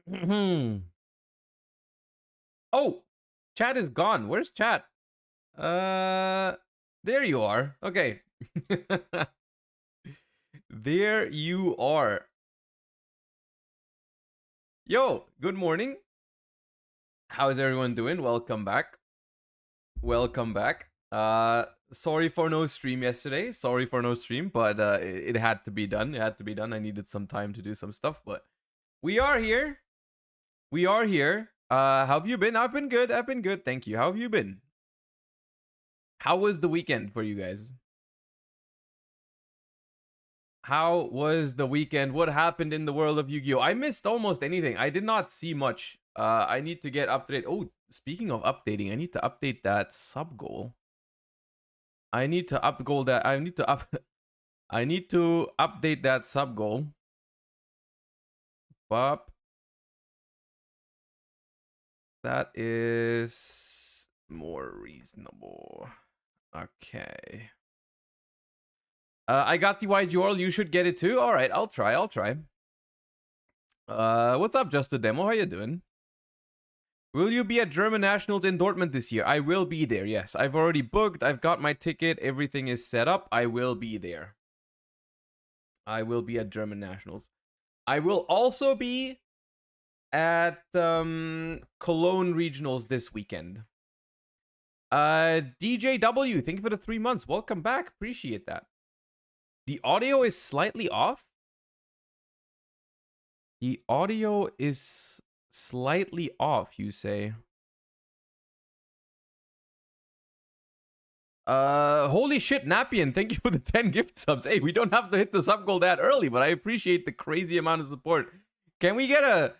Oh, chat is gone. Where's chat? There you are. Okay. There you are. Yo, good morning. How's everyone doing? Welcome back. Welcome back. Sorry for no stream yesterday. Sorry for no stream, but it had to be done. It had to be done. I needed some time to do some stuff, but we are here. We are here. How have you been? I've been good. I've been good. Thank you. How have you been? How was the weekend for you guys? How was the weekend? What happened in the world of Yu-Gi-Oh? I missed almost anything. I did not see much. I need to get up to date. Oh, speaking of updating, I need to update that sub goal. I need to up goal that. I need to up. I need to update that sub goal. Bop. That is more reasonable. Okay. I got the yugioh. You should get it too. All right, I'll try. I'll try. What's up, Just a Demo? How you doing? Will you be at German Nationals in Dortmund this year? I will be there, yes. I've already booked. I've got my ticket. Everything is set up. I will be there. I will be at German Nationals. I will also be at Cologne Regionals this weekend. DJW, thank you for the 3 months. Welcome back. Appreciate that. The audio is slightly off. The audio is slightly off, you say. Holy shit, Napian, thank you for the 10 gift subs. Hey, we don't have to hit the sub goal that early, but I appreciate the crazy amount of support. Can we get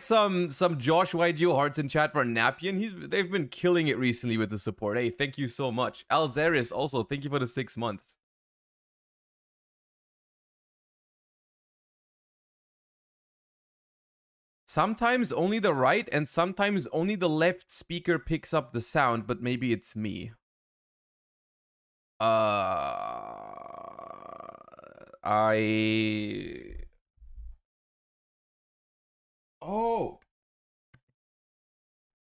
some Josh yugioh hearts in chat for Napian? They've been killing it recently with the support. Hey, thank you so much. Alzaris also, thank you for the 6 months. Sometimes only the right and sometimes only the left speaker picks up the sound, but maybe it's me. Oh.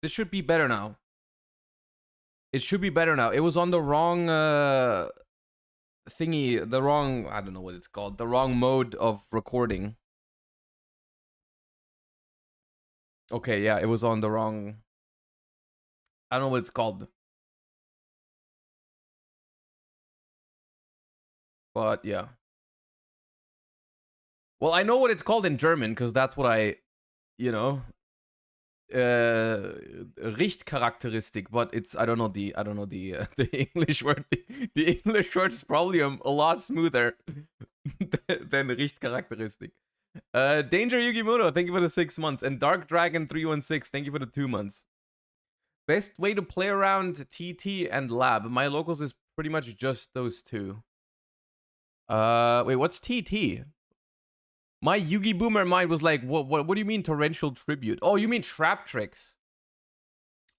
This should be better now. It should be better now. It was on the wrong thingy, the wrong, I don't know what it's called, the wrong mode of recording. Okay, yeah, it was on the wrong, I don't know what it's called. But yeah. Well, I know what it's called in German because that's what I, you know, Richtcharakteristik, but it's I don't know the the English word. The English word is probably a lot smoother than Richtcharakteristik. Danger Yugimoto, thank you for the 6 months, and Dark Dragon 316, thank you for the 2 months. Best way to play around TT and Lab. My locals is pretty much just those two. Wait, what's TT? My Yugi Boomer mind was like, what do you mean torrential tribute? Oh, you mean trap tricks.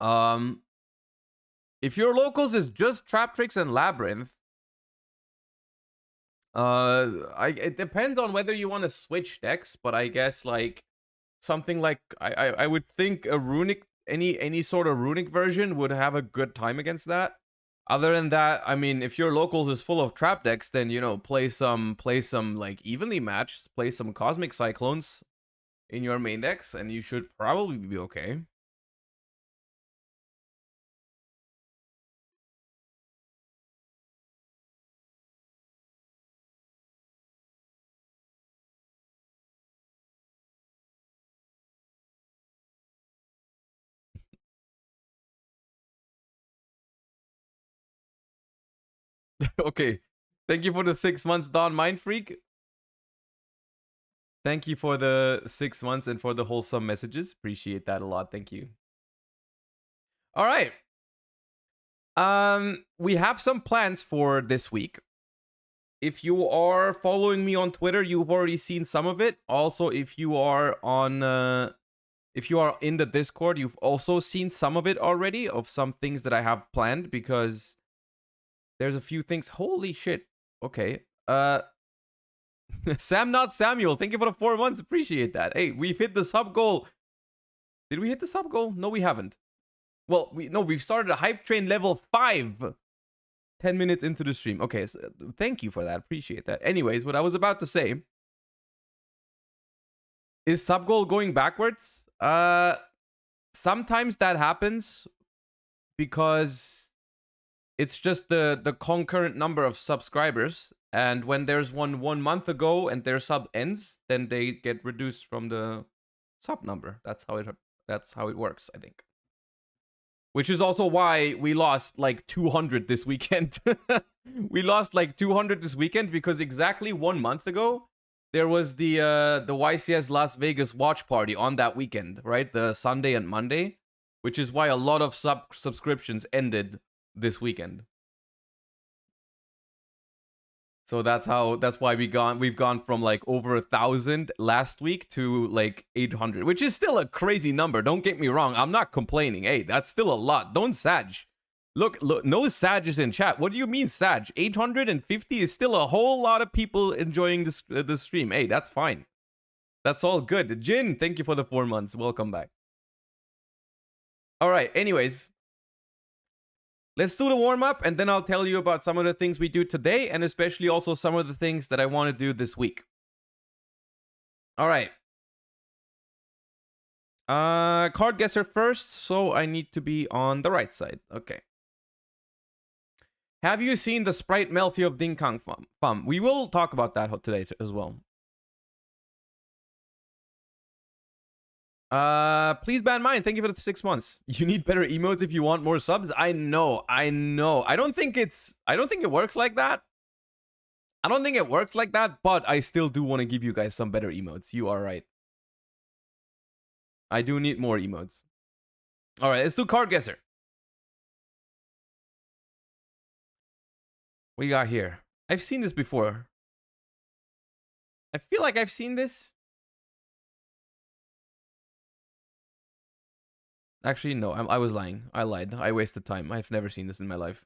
If your locals is just trap tricks and labyrinth, it depends on whether you want to switch decks, but I guess like something like I would think a runic any sort of runic version would have a good time against that. Other than that, I mean, if your locals is full of trap decks, then you know play some like evenly matched, play some cosmic cyclones in your main decks, and you should probably be okay. Okay. Thank you for the 6 months, Don Mind Freak. Thank you for the 6 months and for the wholesome messages. Appreciate that a lot. Thank you. All right. We have some plans for this week. If you are following me on Twitter, you've already seen some of it. Also, if you are on if you are in the Discord, you've also seen some of it already of some things that I have planned because there's a few things. Holy shit. Okay. Sam, not Samuel. Thank you for the 4 months. Appreciate that. Hey, we've hit the sub goal. Did we hit the sub goal? No, we haven't. Well, we've started a hype train level 5. 10 minutes into the stream. Okay, so thank you for that. Appreciate that. Anyways, what I was about to say is sub goal going backwards. Sometimes that happens because it's just the concurrent number of subscribers, and when there's one month ago and their sub ends, then they get reduced from the sub number. That's how it works, I think. Which is also why we lost like 200 this weekend. We lost like 200 this weekend because exactly 1 month ago there was the YCS Las Vegas watch party on that weekend, right? The Sunday and Monday, which is why a lot of subscriptions ended this weekend. So that's why we've gone from like over 1,000 last week to like 800, which is still a crazy number. Don't get me wrong. I'm not complaining. Hey, that's still a lot. Don't sag. Look, no sages in chat. What do you mean sag? 850 is still a whole lot of people enjoying the stream. Hey, that's fine. That's all good. Jin, thank you for the 4 months. Welcome back. All right. Anyways, let's do the warm-up, and then I'll tell you about some of the things we do today, and especially also some of the things that I want to do this week. All right. Card guesser first, so I need to be on the right side. Okay. Have you seen the Sprite Melfi of Ding Kong Fum? We will talk about that today as well. Please ban mine. Thank you for the 6 months. You need better emotes if you want more subs. I know. I don't think it works like that. But I still do want to give you guys some better emotes. You are right. I do need more emotes. All right, let's do card guesser. What you got here? I've seen this before. I feel like I've seen this. Actually, no, I was lying. I lied. I wasted time. I've never seen this in my life.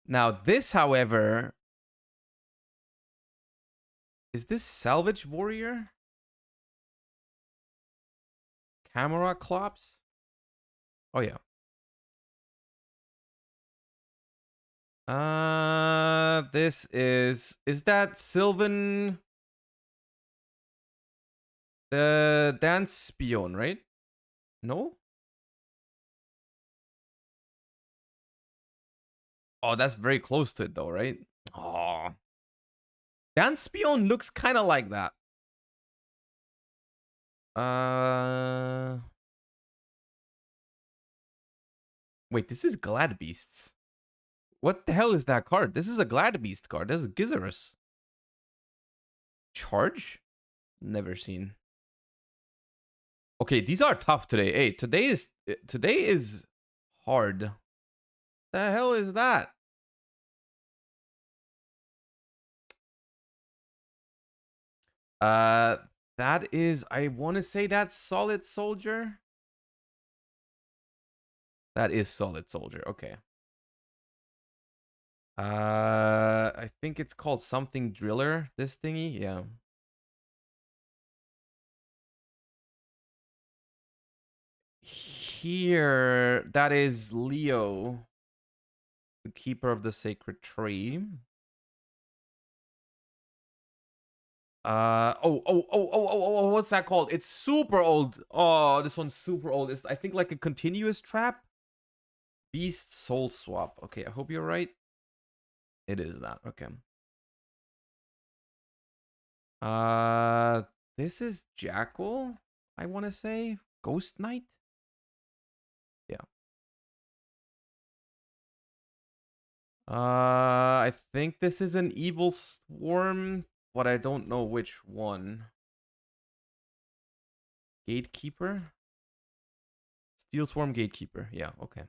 Now, this, however... Is this Salvage Warrior? Camera Clops? Oh, yeah. This is that Sylvan... The Dance Spion, right? No? Oh, that's very close to it though, right? Oh. Dance Spion looks kind of like that. Wait, this is Glad Beasts. What the hell is that card? This is a Glad Beast card. This is Gizzarus. Charge? Never seen. Okay, these are tough today. Hey, today is hard. The hell is that? That is, I want to say that's Solid Soldier. That is Solid Soldier. Okay. I think it's called something Driller. This thingy, yeah. Here, that is Leo, the Keeper of the Sacred Tree. What's that called? It's super old. Oh, this one's super old. It's, I think, like a continuous trap. Beast Soul Swap. Okay, I hope you're right. It is that. Okay. This is Jackal, I want to say. Ghost Knight? Yeah. I think this is an Evil Swarm, but I don't know which one. Gatekeeper? Steel Swarm Gatekeeper. Yeah, okay.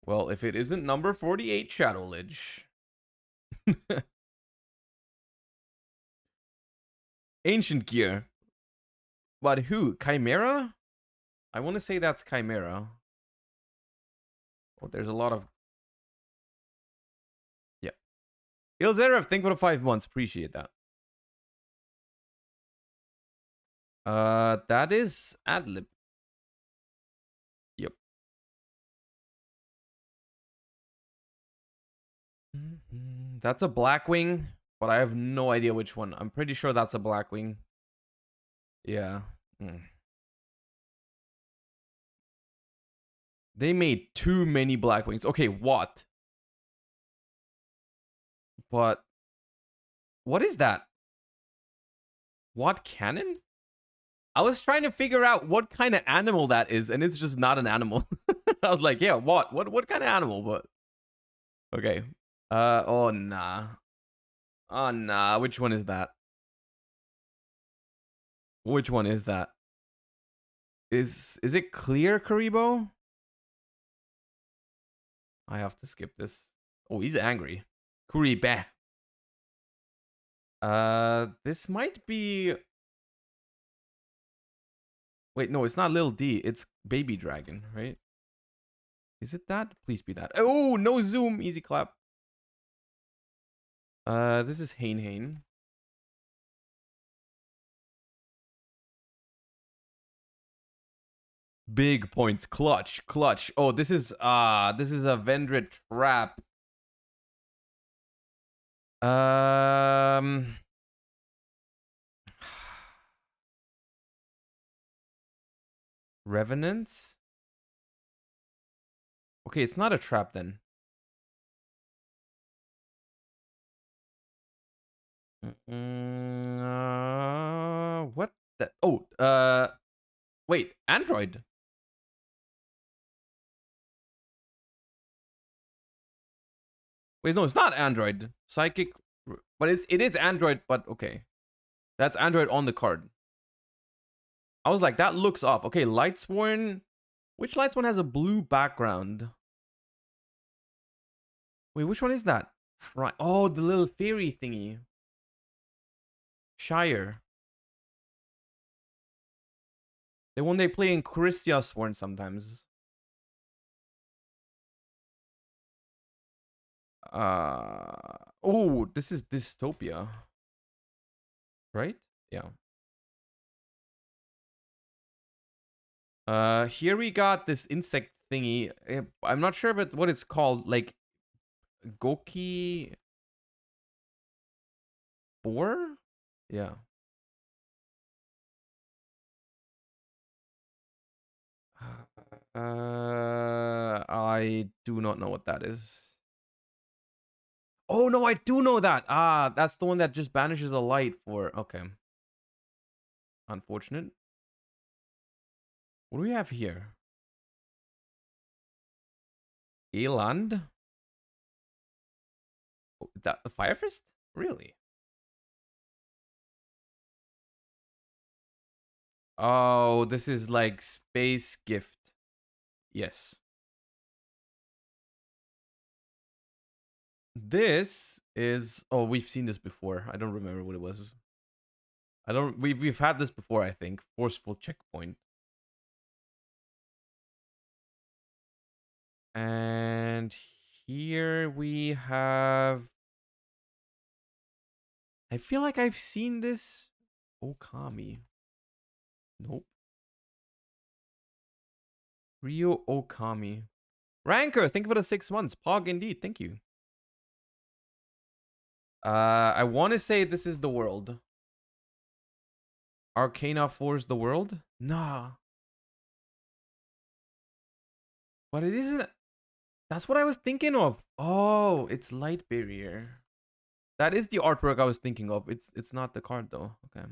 Well, if it isn't number 48 Shadow Lich. Ancient Gear. But who? Chimera? I want to say that's Chimera. Oh, there's a lot of... Yeah. Ilzeref, thank you for the 5 months. Appreciate that. That is Adlib. Yep. That's a Blackwing, but I have no idea which one. I'm pretty sure that's a Blackwing. Yeah. They made too many Blackwings. Okay, what? But what is that? What cannon? I was trying to figure out what kind of animal that is, and it's just not an animal. I was like, yeah, what? What kind of animal? But okay. Oh nah. Oh nah. Which one is that? Which one is that? Is it clear, Karibo? I have to skip this. Oh, he's angry. Kuribe. This might be... Wait, no, it's not Lil D. It's Baby Dragon, right? Is it that? Please be that. Oh, no zoom. Easy clap. This is Hain. Big points. Clutch. Oh, this is a Vendrit trap. Revenants? Okay, it's not a trap then. What the... Oh, wait, Android. Wait, no, it's not Android. Psychic, but it is Android, but okay. That's Android on the card. I was like, that looks off. Okay, Lightsworn. Which Lightsworn has a blue background? Wait, which one is that? Right. Oh, the little fairy thingy. Shire. The one they play in Christia Sworn sometimes. Oh, this is Dystopia. Right? Yeah. Here we got this insect thingy. I'm not sure about what it's called. Like Goki Boar? Yeah. I do not know what that is. Oh no, I do know that. Ah, that's the one that just banishes a light for... Okay. Unfortunate. What do we have here? Eland? Oh, that the Fire Fist? Really? Oh, this is like Space Gift. Yes. This is... Oh, we've seen this before. I don't remember what it was. I don't... We've had this before, I think. Forceful Checkpoint. And here we have... I feel like I've seen this. Okami. Nope. Ryo Okami. Ranker, thank you for the 6 months. Pog indeed, thank you. I want to say this is the world. Arcana 4 is the world? Nah. But it isn't... That's what I was thinking of. Oh, it's Light Barrier. That is the artwork I was thinking of. It's not the card though. Okay.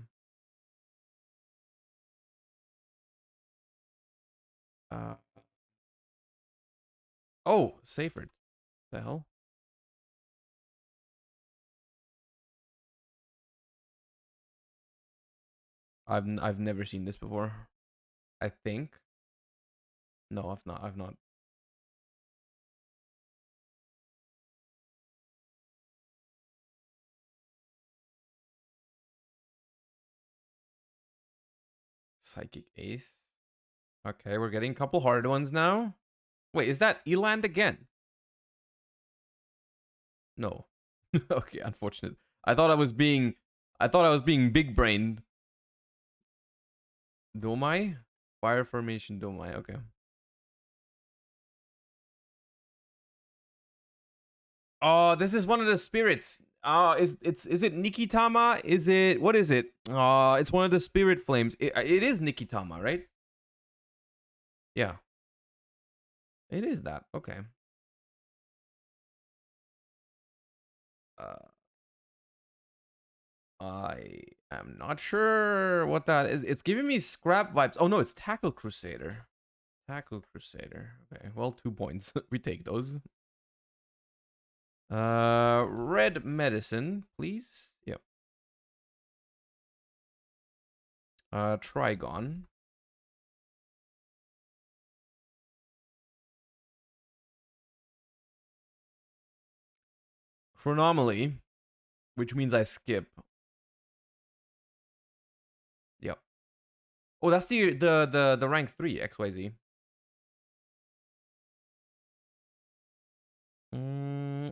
Oh, Seyfried. The hell? I've never seen this before. I think. No, I've not. Psychic Ace. Okay, we're getting a couple hard ones now. Wait, is that Eland again? No. Okay, unfortunate. I thought I was being big brained. Domai? Fire formation Domai, okay. Oh, this is one of the spirits. Is it Nikitama? Is it what is it? It's one of the spirit flames. It is Nikitama, right? Yeah. It is that. Okay. Uh I am not sure what that is. It's giving me scrap vibes. Oh no, it's Tackle Crusader. Tackle Crusader. Okay, well, 2 points. We take those. Red medicine, please. Yep. Trigon. Chronomaly, which means I skip. Yep. Oh, that's the rank 3 XYZ.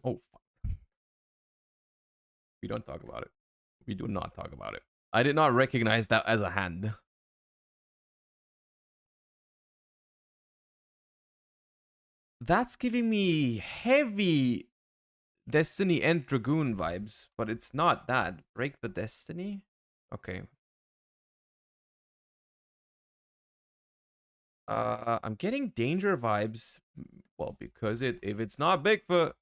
Oh, fuck. We don't talk about it. We do not talk about it. I did not recognize that as a hand. That's giving me heavy Destiny and Dragoon vibes, but it's not that. Break the Destiny? Okay. I'm getting danger vibes. Well, because if it's not Bigfoot.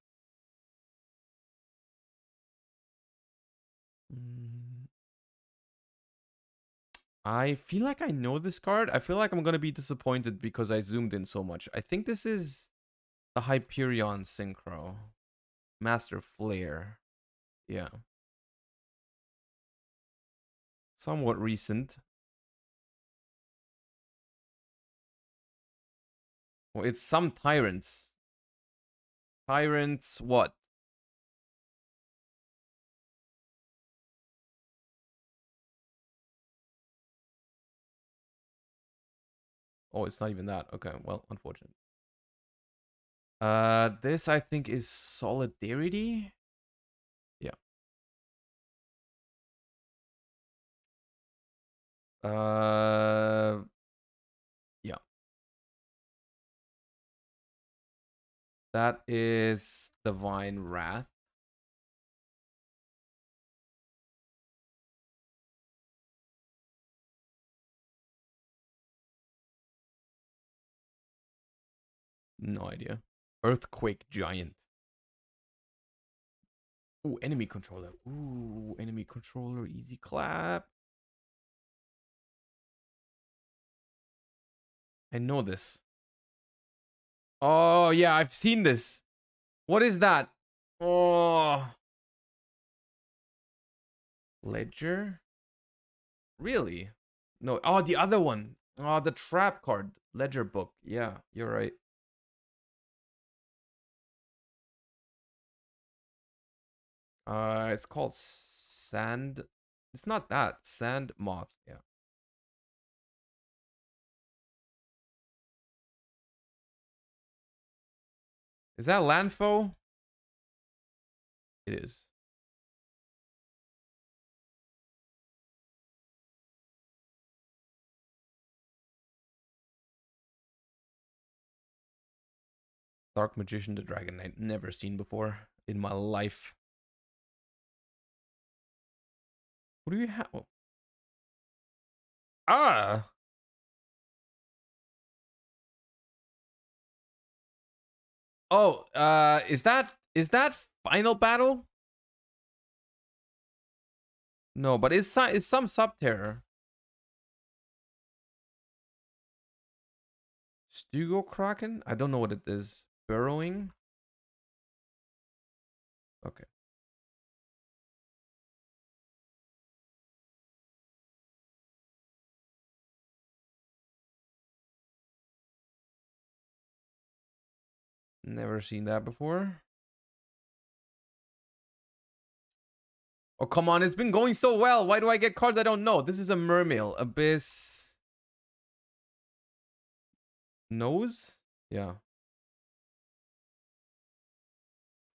I feel like I know this card. I feel like I'm gonna be disappointed because I zoomed in so much. I think this is the Hyperion Synchro. Master Flare. Yeah. Somewhat recent. Well, it's some Tyrants. Tyrants what? Oh, it's not even that. Okay, well, unfortunate. This I think is Solidarity. Yeah. Yeah. That is Divine Wrath. No idea. Earthquake Giant. Ooh, enemy controller. Ooh, enemy controller. Easy clap. I know this. Oh, yeah, I've seen this. What is that? Oh. Ledger? Really? No. Oh, the other one. Oh, the trap card. Ledger book. Yeah, you're right. It's called Sand. It's not that. Sand Moth. Yeah. Is that Landfo? It is. Dark Magician, the Dragon Knight. Never seen before in my life. What do you have? Ah! Oh, is that Final Battle? No, but it's some Subterror. Stugo Kraken? I don't know what it is. Burrowing? Okay. Never seen that before. Oh, come on. It's been going so well. Why do I get cards I don't know? This is a Mermail. Abyss. Nose? Yeah.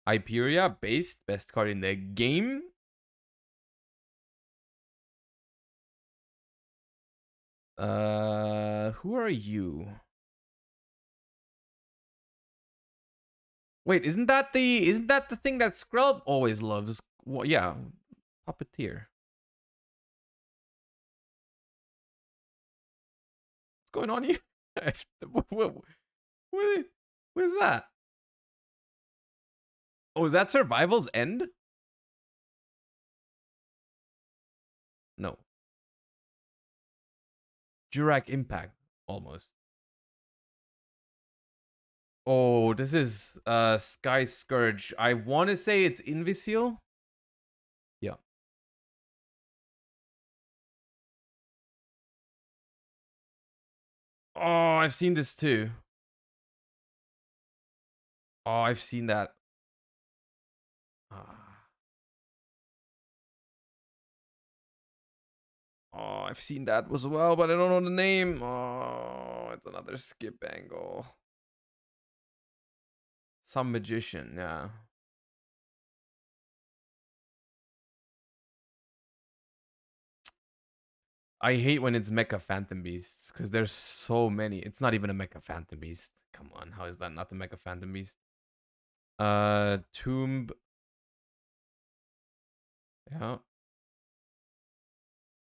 Hyperia, based. Best card in the game. Who are you? Wait, isn't that the thing that Scrub always loves? Well, yeah, Puppeteer. What's going on here? what is that? Oh, is that Survival's End? No. Jurak Impact, almost. Oh, this is Sky Scourge. I want to say it's Invisiel. Yeah. Oh, I've seen this too. Oh, I've seen that. Oh, I've seen that as well, but I don't know the name. Oh, it's another skip angle. Some magician, yeah. I hate when it's Mecha Phantom Beasts, because there's so many. It's not even a Mecha Phantom Beast. Come on, how is that not the Mecha Phantom Beast? Tomb. Yeah.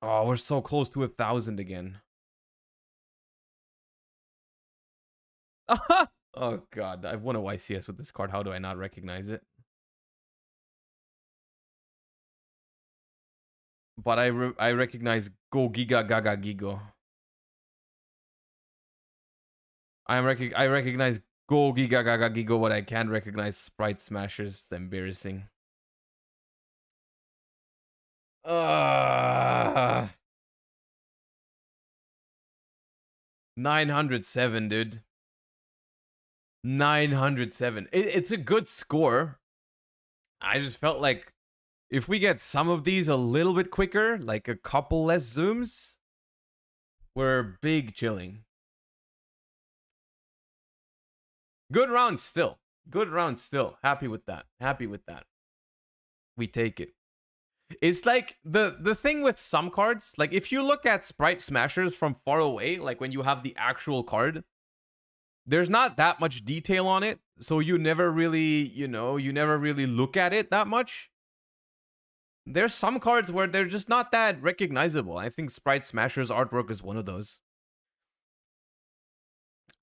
Oh, we're so close to 1,000 again. Oh god, I've won a YCS with this card. How do I not recognize it? But I recognize Go Giga Gaga Gigo. I recognize Go Giga Gaga Gigo, but I can't recognize Sprite Smashers. It's embarrassing. 907, dude. 907. It's a good score. I just felt like if we get some of these a little bit quicker, like a couple less zooms, we're big chilling. Good round still. Good round still. Happy with that. Happy with that. We take it. It's like the thing with some cards, like if you look at Sprite Smashers from far away, like when you have the actual card, there's not that much detail on it, so you never really, you never really look at it that much. There's some cards where they're just not that recognizable. I think Sprite Smashers artwork is one of those.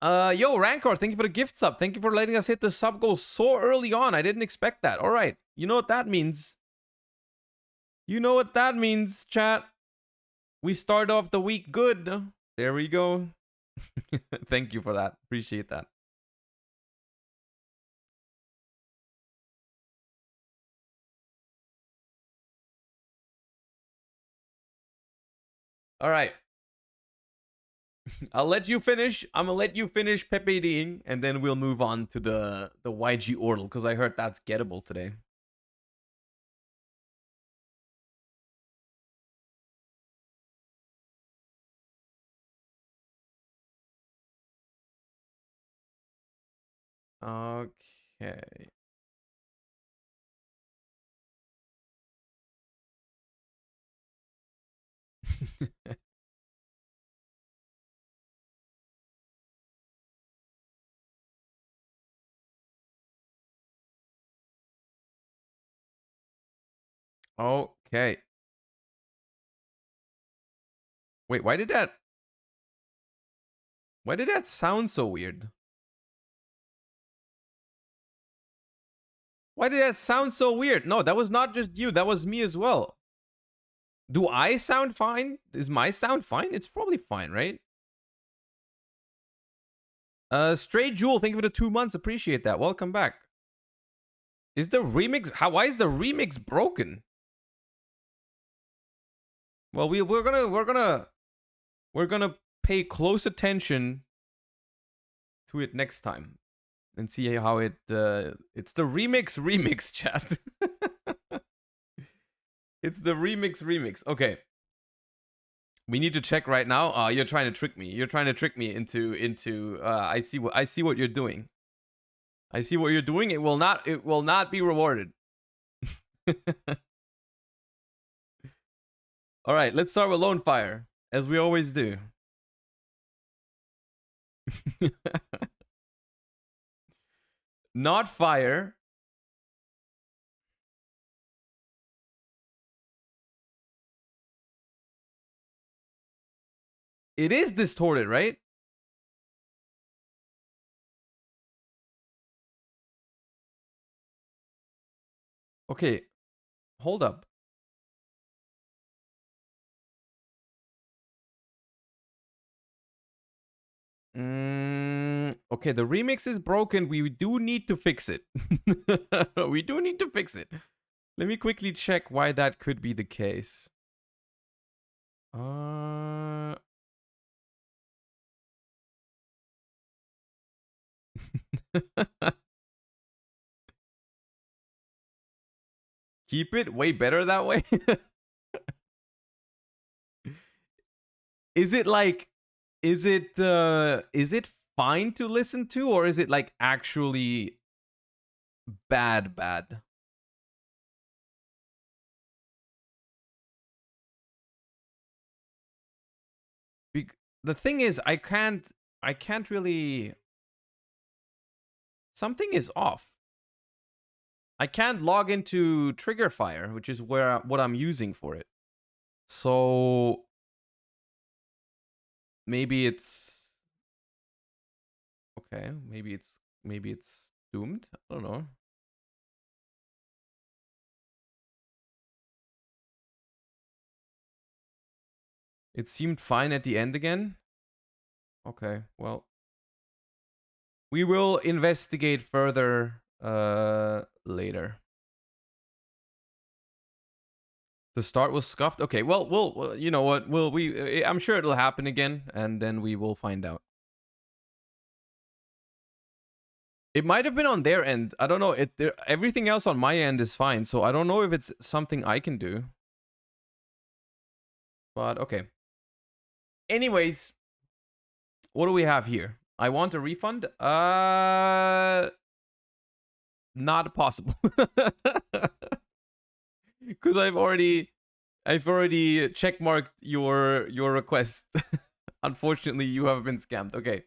Yo, Rancor, thank you for the gift sub. Thank you for letting us hit the sub goal so early on. I didn't expect that. All right. You know what that means? You know what that means, chat. We start off the week good. There we go. Thank you for that. Appreciate that. All right. I'll let you finish. I'm gonna let you finish Pepe Ding, and then we'll move on to the YG Ortal, because I heard that's gettable today. Okay. Okay. Wait, why did that sound so weird? Why did that sound so weird? No, that was not just you. That was me as well. Do I sound fine? Is my sound fine? It's probably fine, right? Stray Jewel, thank you for the 2 months. Appreciate that. Welcome back. Is the remix... Why is the remix broken? Well, we're gonna pay close attention to it next time and see how it it's the remix chat. It's the remix. Okay. We need to check right now. You're trying to trick me. You're trying to trick me into I see what you're doing. I see what you're doing. It will not be rewarded. All right, let's start with Lone Fire, as we always do. Not fire. It is distorted, right? Okay, hold up. Okay, the remix is broken. We do need to fix it. We do need to fix it. Let me quickly check why that could be the case. Keep it way better that way. Is it like, is it fine to listen to, or is it like actually bad? The thing is, I can't really. Something is off. I can't log into Triggerfire, which is what I'm using for it. So maybe it's okay. Maybe it's doomed. I don't know. It seemed fine at the end again. Okay, well, we will investigate further later. The start was scuffed. Okay, well, we'll you know what? I'm sure it'll happen again, and then we will find out. It might have been on their end. I don't know. Everything else on my end is fine, so I don't know if it's something I can do. But okay. Anyways, what do we have here? I want a refund. Not possible. Because I've already checkmarked your request. Unfortunately, you have been scammed. Okay.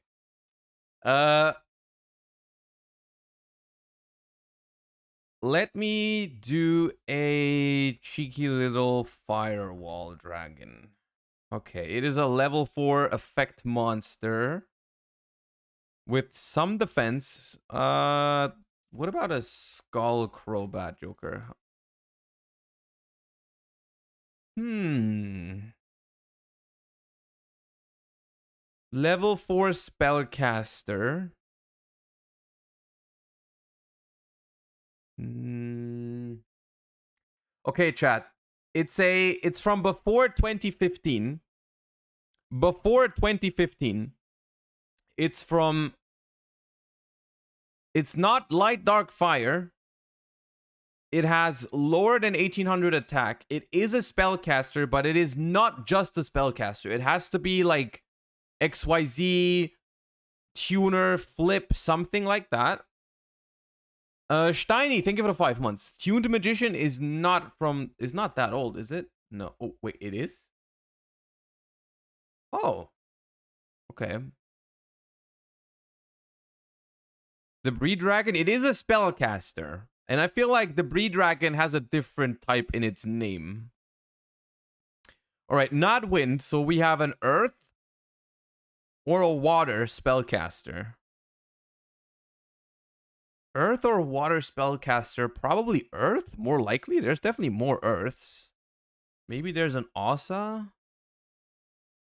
Let me do a cheeky little firewall dragon. Okay, it is a level 4 effect monster with some defense. What about a skull crobat joker? Level 4 spellcaster. Okay, chat. It's from before 2015. Before 2015. It's not light dark fire. It has lower than 1800 attack. It is a spellcaster, but it is not just a spellcaster. It has to be like XYZ, tuner, flip, something like that. Steiny, thank you for the 5 months. Tuned Magician is not that old, is it? No. Oh, wait, it is? Oh. Okay. The Breed Dragon, it is a spellcaster. And I feel like the Breed Dragon has a different type in its name. Alright, not wind, so we have an earth or a water spellcaster. Earth or water spellcaster? Probably earth, more likely. There's definitely more earths. Maybe there's an Asa?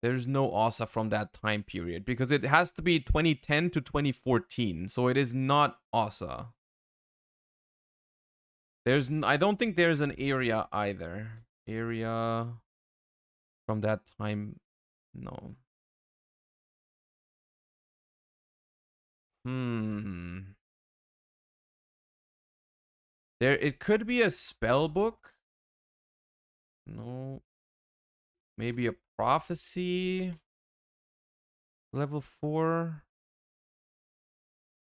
There's no Asa from that time period because it has to be 2010 to 2014. So it is not Asa. I don't think there's an area either. Area from that time. No. It could be a spell book. No. Maybe a Prophecy. Level 4.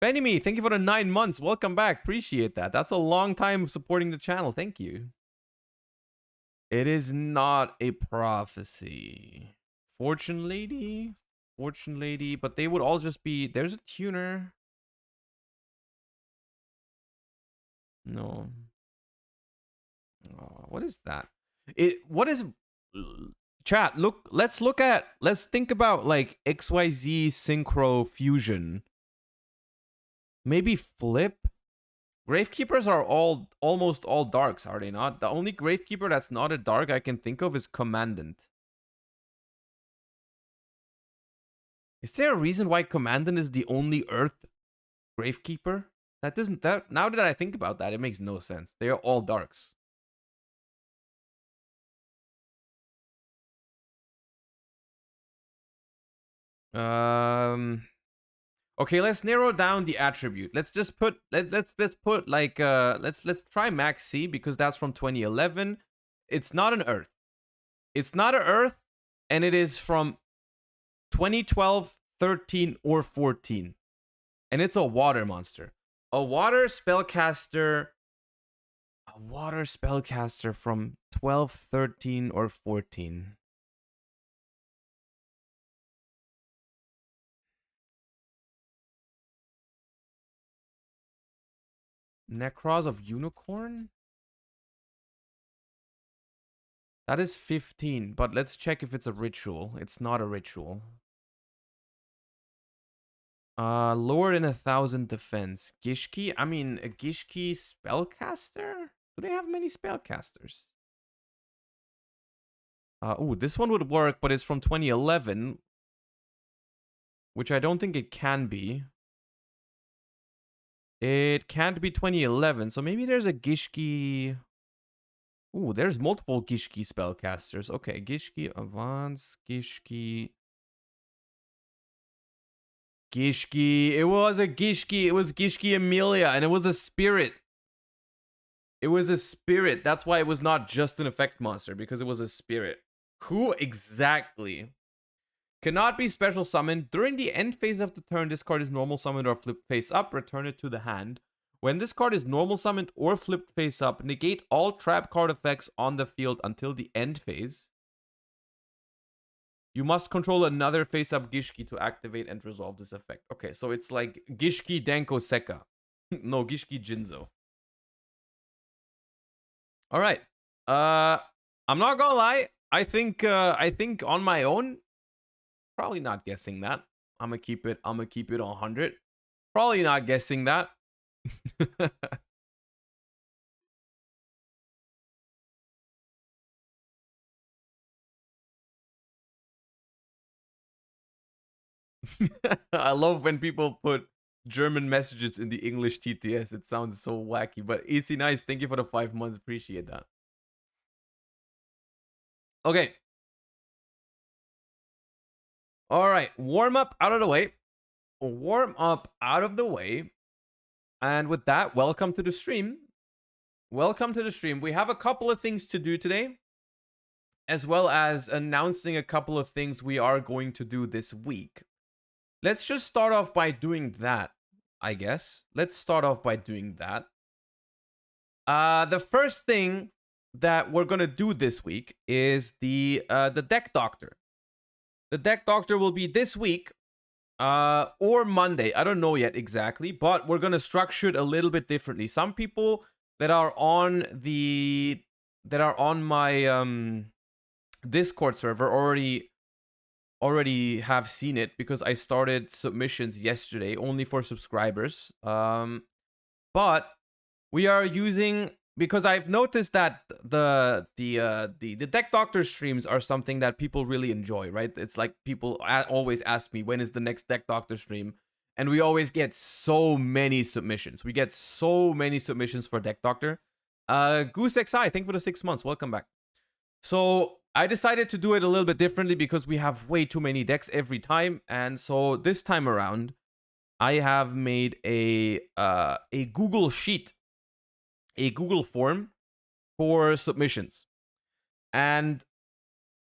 Benny, thank you for the 9 months. Welcome back. Appreciate that. That's a long time supporting the channel. Thank you. It is not a prophecy. Fortune Lady. Fortune Lady. But they would all just be... There's a tuner. No. Oh, what is that? What is... Chat, let's think about like XYZ Synchro Fusion. Maybe Flip? Gravekeepers are almost all darks, are they not? The only Gravekeeper that's not a dark I can think of is Commandant. Is there a reason why Commandant is the only Earth Gravekeeper? Now that I think about that, it makes no sense. They are all darks. Okay, let's narrow down the attribute. Let's just put let's put like let's try Max C because that's from 2011. It's not an Earth. It's not an Earth, and it is from 2012, 13, or 14. And it's a water monster. A water spellcaster from 12, 13, or 14. Necros of Unicorn? That is 15, but let's check if it's a ritual. It's not a ritual. Lower than 1,000 defense. Gishki? I mean, a Gishki spellcaster? Do they have many spellcasters? Oh, this one would work, but it's from 2011. Which I don't think it can be. It can't be 2011, so maybe there's a Gishki... Ooh, there's multiple Gishki spellcasters. Okay, Gishki Advance, Gishki... Gishki. It was a Gishki. It was Gishki Amelia, and it was a spirit. It was a spirit. That's why it was not just an effect monster, because it was a spirit. Who exactly? Cannot be special summoned. During the end phase of the turn, this card is normal summoned or flipped face up. Return it to the hand. When this card is normal summoned or flipped face up, negate all trap card effects on the field until the end phase. You must control another face-up Gishki to activate and resolve this effect. Okay, so it's like Gishki Denko Seka. No, Gishki Jinzo. Alright. I'm not gonna lie. I think on my own, probably not guessing that. I'm gonna keep it 100. Probably not guessing that. I love when people put German messages in the English TTS. It sounds so wacky, but easy nice. Thank you for the 5 months. Appreciate that. Okay. All right. Warm up out of the way. Warm up out of the way. And with that, welcome to the stream. Welcome to the stream. We have a couple of things to do today, as well as announcing a couple of things we are going to do this week. Let's just start off by doing that, I guess. Let's start off by doing that. The first thing that we're going to do this week is the Deck Doctor. The Deck Doctor will be this week or Monday. I don't know yet exactly, but we're going to structure it a little bit differently. Some people that are on my Discord server already have seen it because I started submissions yesterday only for subscribers. But we are using, because I've noticed that the Deck Doctor streams are something that people really enjoy, right? It's like people always ask me, when is the next Deck Doctor stream? And we always get so many submissions. We get so many submissions for Deck Doctor. Goose XI, thank you for the 6 months. Welcome back. So I decided to do it a little bit differently because we have way too many decks every time. And so this time around, I have made a Google Sheet, a Google form for submissions. And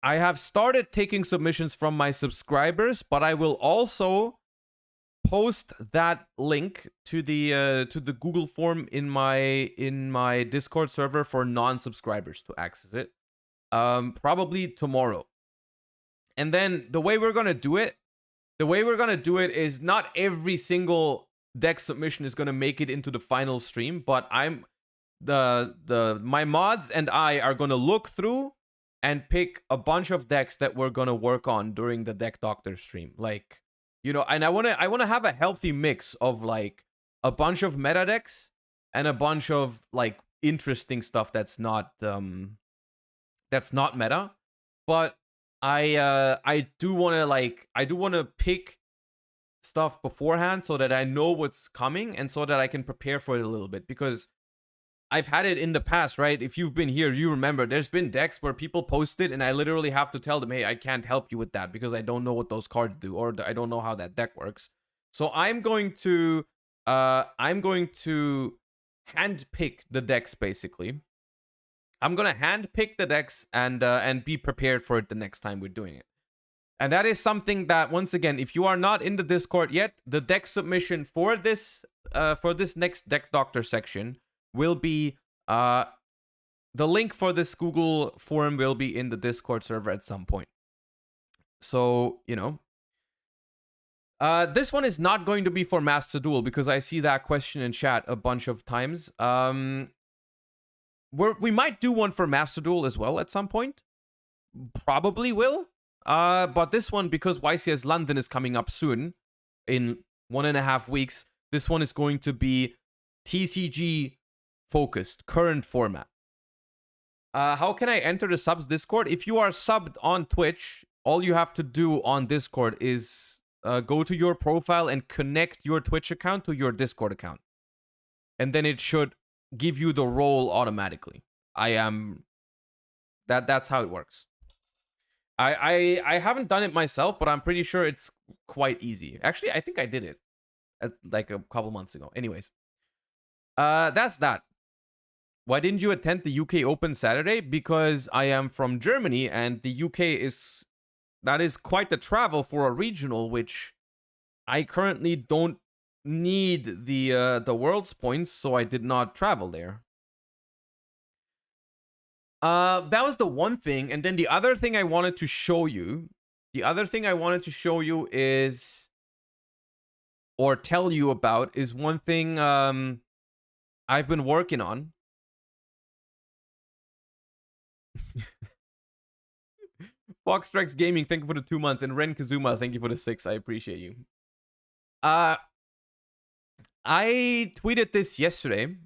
I have started taking submissions from my subscribers, but I will also post that link to the Google form in my Discord server for non-subscribers to access it. Probably tomorrow. And then the way we're gonna do it is not every single deck submission is gonna make it into the final stream, but my mods and I are gonna look through and pick a bunch of decks that we're gonna work on during the Deck Doctor stream. Like, you know, and I wanna have a healthy mix of like a bunch of meta decks and a bunch of like interesting stuff that's not meta. But I do wanna pick stuff beforehand so that I know what's coming and so that I can prepare for it a little bit, because I've had it in the past, right? If you've been here, you remember there's been decks where people post it and I literally have to tell them, hey, I can't help you with that because I don't know what those cards do, or I don't know how that deck works. So I'm going to handpick the decks, basically. I'm gonna handpick the decks and be prepared for it the next time we're doing it. And that is something that, once again, if you are not in the Discord yet, the deck submission for this next Deck Doctor section will be the link for this Google forum will be in the Discord server at some point. So, you know, this one is not going to be for Master Duel because I see that question in chat a bunch of times. We might do one for Master Duel as well at some point. Probably will. But this one, because YCS London is coming up soon, in 1.5 weeks, this one is going to be TCG focused, current format. How can I enter the subs Discord? If you are subbed on Twitch, all you have to do on Discord is go to your profile and connect your Twitch account to your Discord account. And then it should give you the role automatically. That's how it works. I haven't done it myself, but I'm pretty sure it's quite easy. Actually, I think I did it like a couple months ago. Anyways, that's that. Why didn't you attend the UK Open Saturday? Because I am from Germany and the UK is quite the travel for a regional, which I currently don't need the World's points, so I did not travel there. That was the one thing, and then the other thing I wanted to show you, is, or tell you about, is one thing I've been working on. Fox Strikes Gaming, thank you for the 2 months, and Ren Kazuma, thank you for the 6. I appreciate you. I tweeted this yesterday.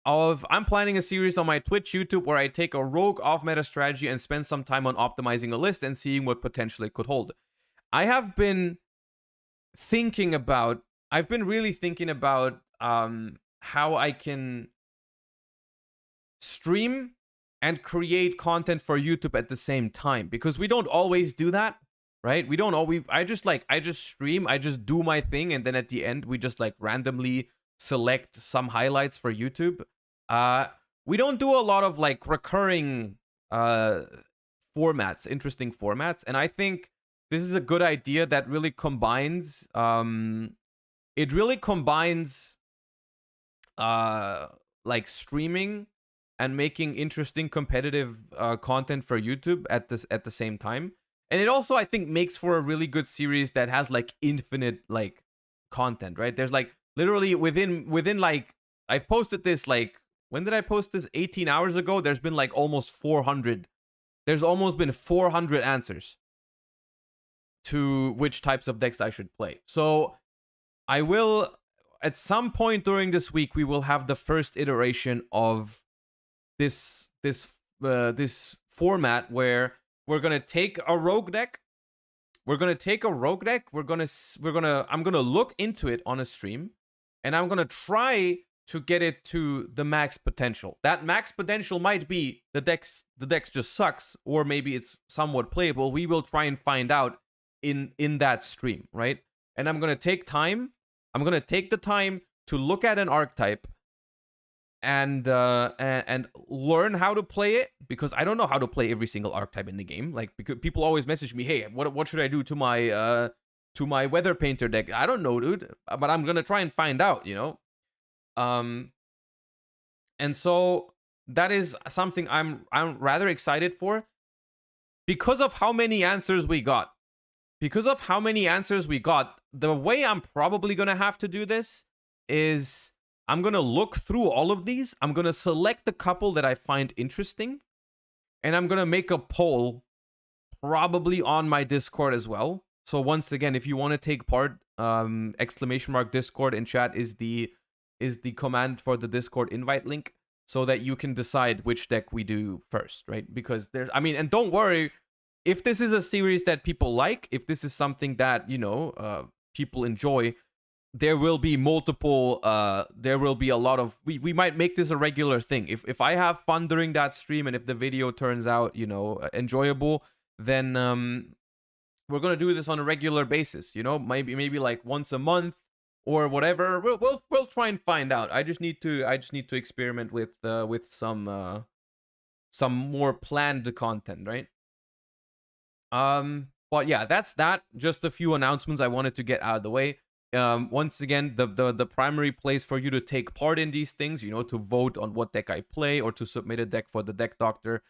I'm planning a series on my Twitch, YouTube, where I take a rogue off-meta strategy and spend some time on optimizing a list and seeing what potential it could hold. I've been really thinking about how I can stream and create content for YouTube at the same time, because we don't always do that, right? We don't always. I just stream, I just do my thing, and then at the end we just like randomly select some highlights for YouTube. We don't do a lot of like recurring formats, interesting formats, and I think this is a good idea that really combines like streaming and making interesting competitive content for YouTube at the same time. And it also, I think, makes for a really good series that has like infinite like content, right? There's like literally within like, I've posted this like, when did I post this? 18 hours ago. There's been like almost 400. There's almost been 400 answers to which types of decks I should play. So I will, at some point during this week, we will have the first iteration of this format where we're gonna take a rogue deck. I'm gonna look into it on a stream, and I'm gonna try to get it to the max potential. That max potential might be the deck just sucks, or maybe it's somewhat playable. We will try and find out in that stream, right? And I'm gonna take time. I'm gonna take the time to look at an archetype and learn how to play it, because I don't know how to play every single archetype in the game. Like, because people always message me, hey, what should I do to my weather painter deck? I don't know, dude, but I'm gonna try and find out, you know. And so that is something I'm rather excited for, because of how many answers we got. Because of how many answers we got, the way I'm probably gonna have to do this is I'm going to look through all of these. I'm going to select the couple that I find interesting. And I'm going to make a poll probably on my Discord as well. So once again, if you want to take part, !Discord in chat is the command for the Discord invite link, so that you can decide which deck we do first, right? Because there's, I mean, and don't worry, if this is a series that people like, if this is something that, you know, people enjoy, there will be multiple, there will be a lot of, we might make this a regular thing. If I have fun during that stream, and if the video turns out, you know, enjoyable, then we're gonna do this on a regular basis, you know, maybe like once a month or whatever. We'll try and find out. I just need to experiment with some more planned content, right? But yeah, that's that. Just a few announcements I wanted to get out of the way. Once again, the primary place for you to take part in these things, you know, to vote on what deck I play or to submit a deck for the deck doctor,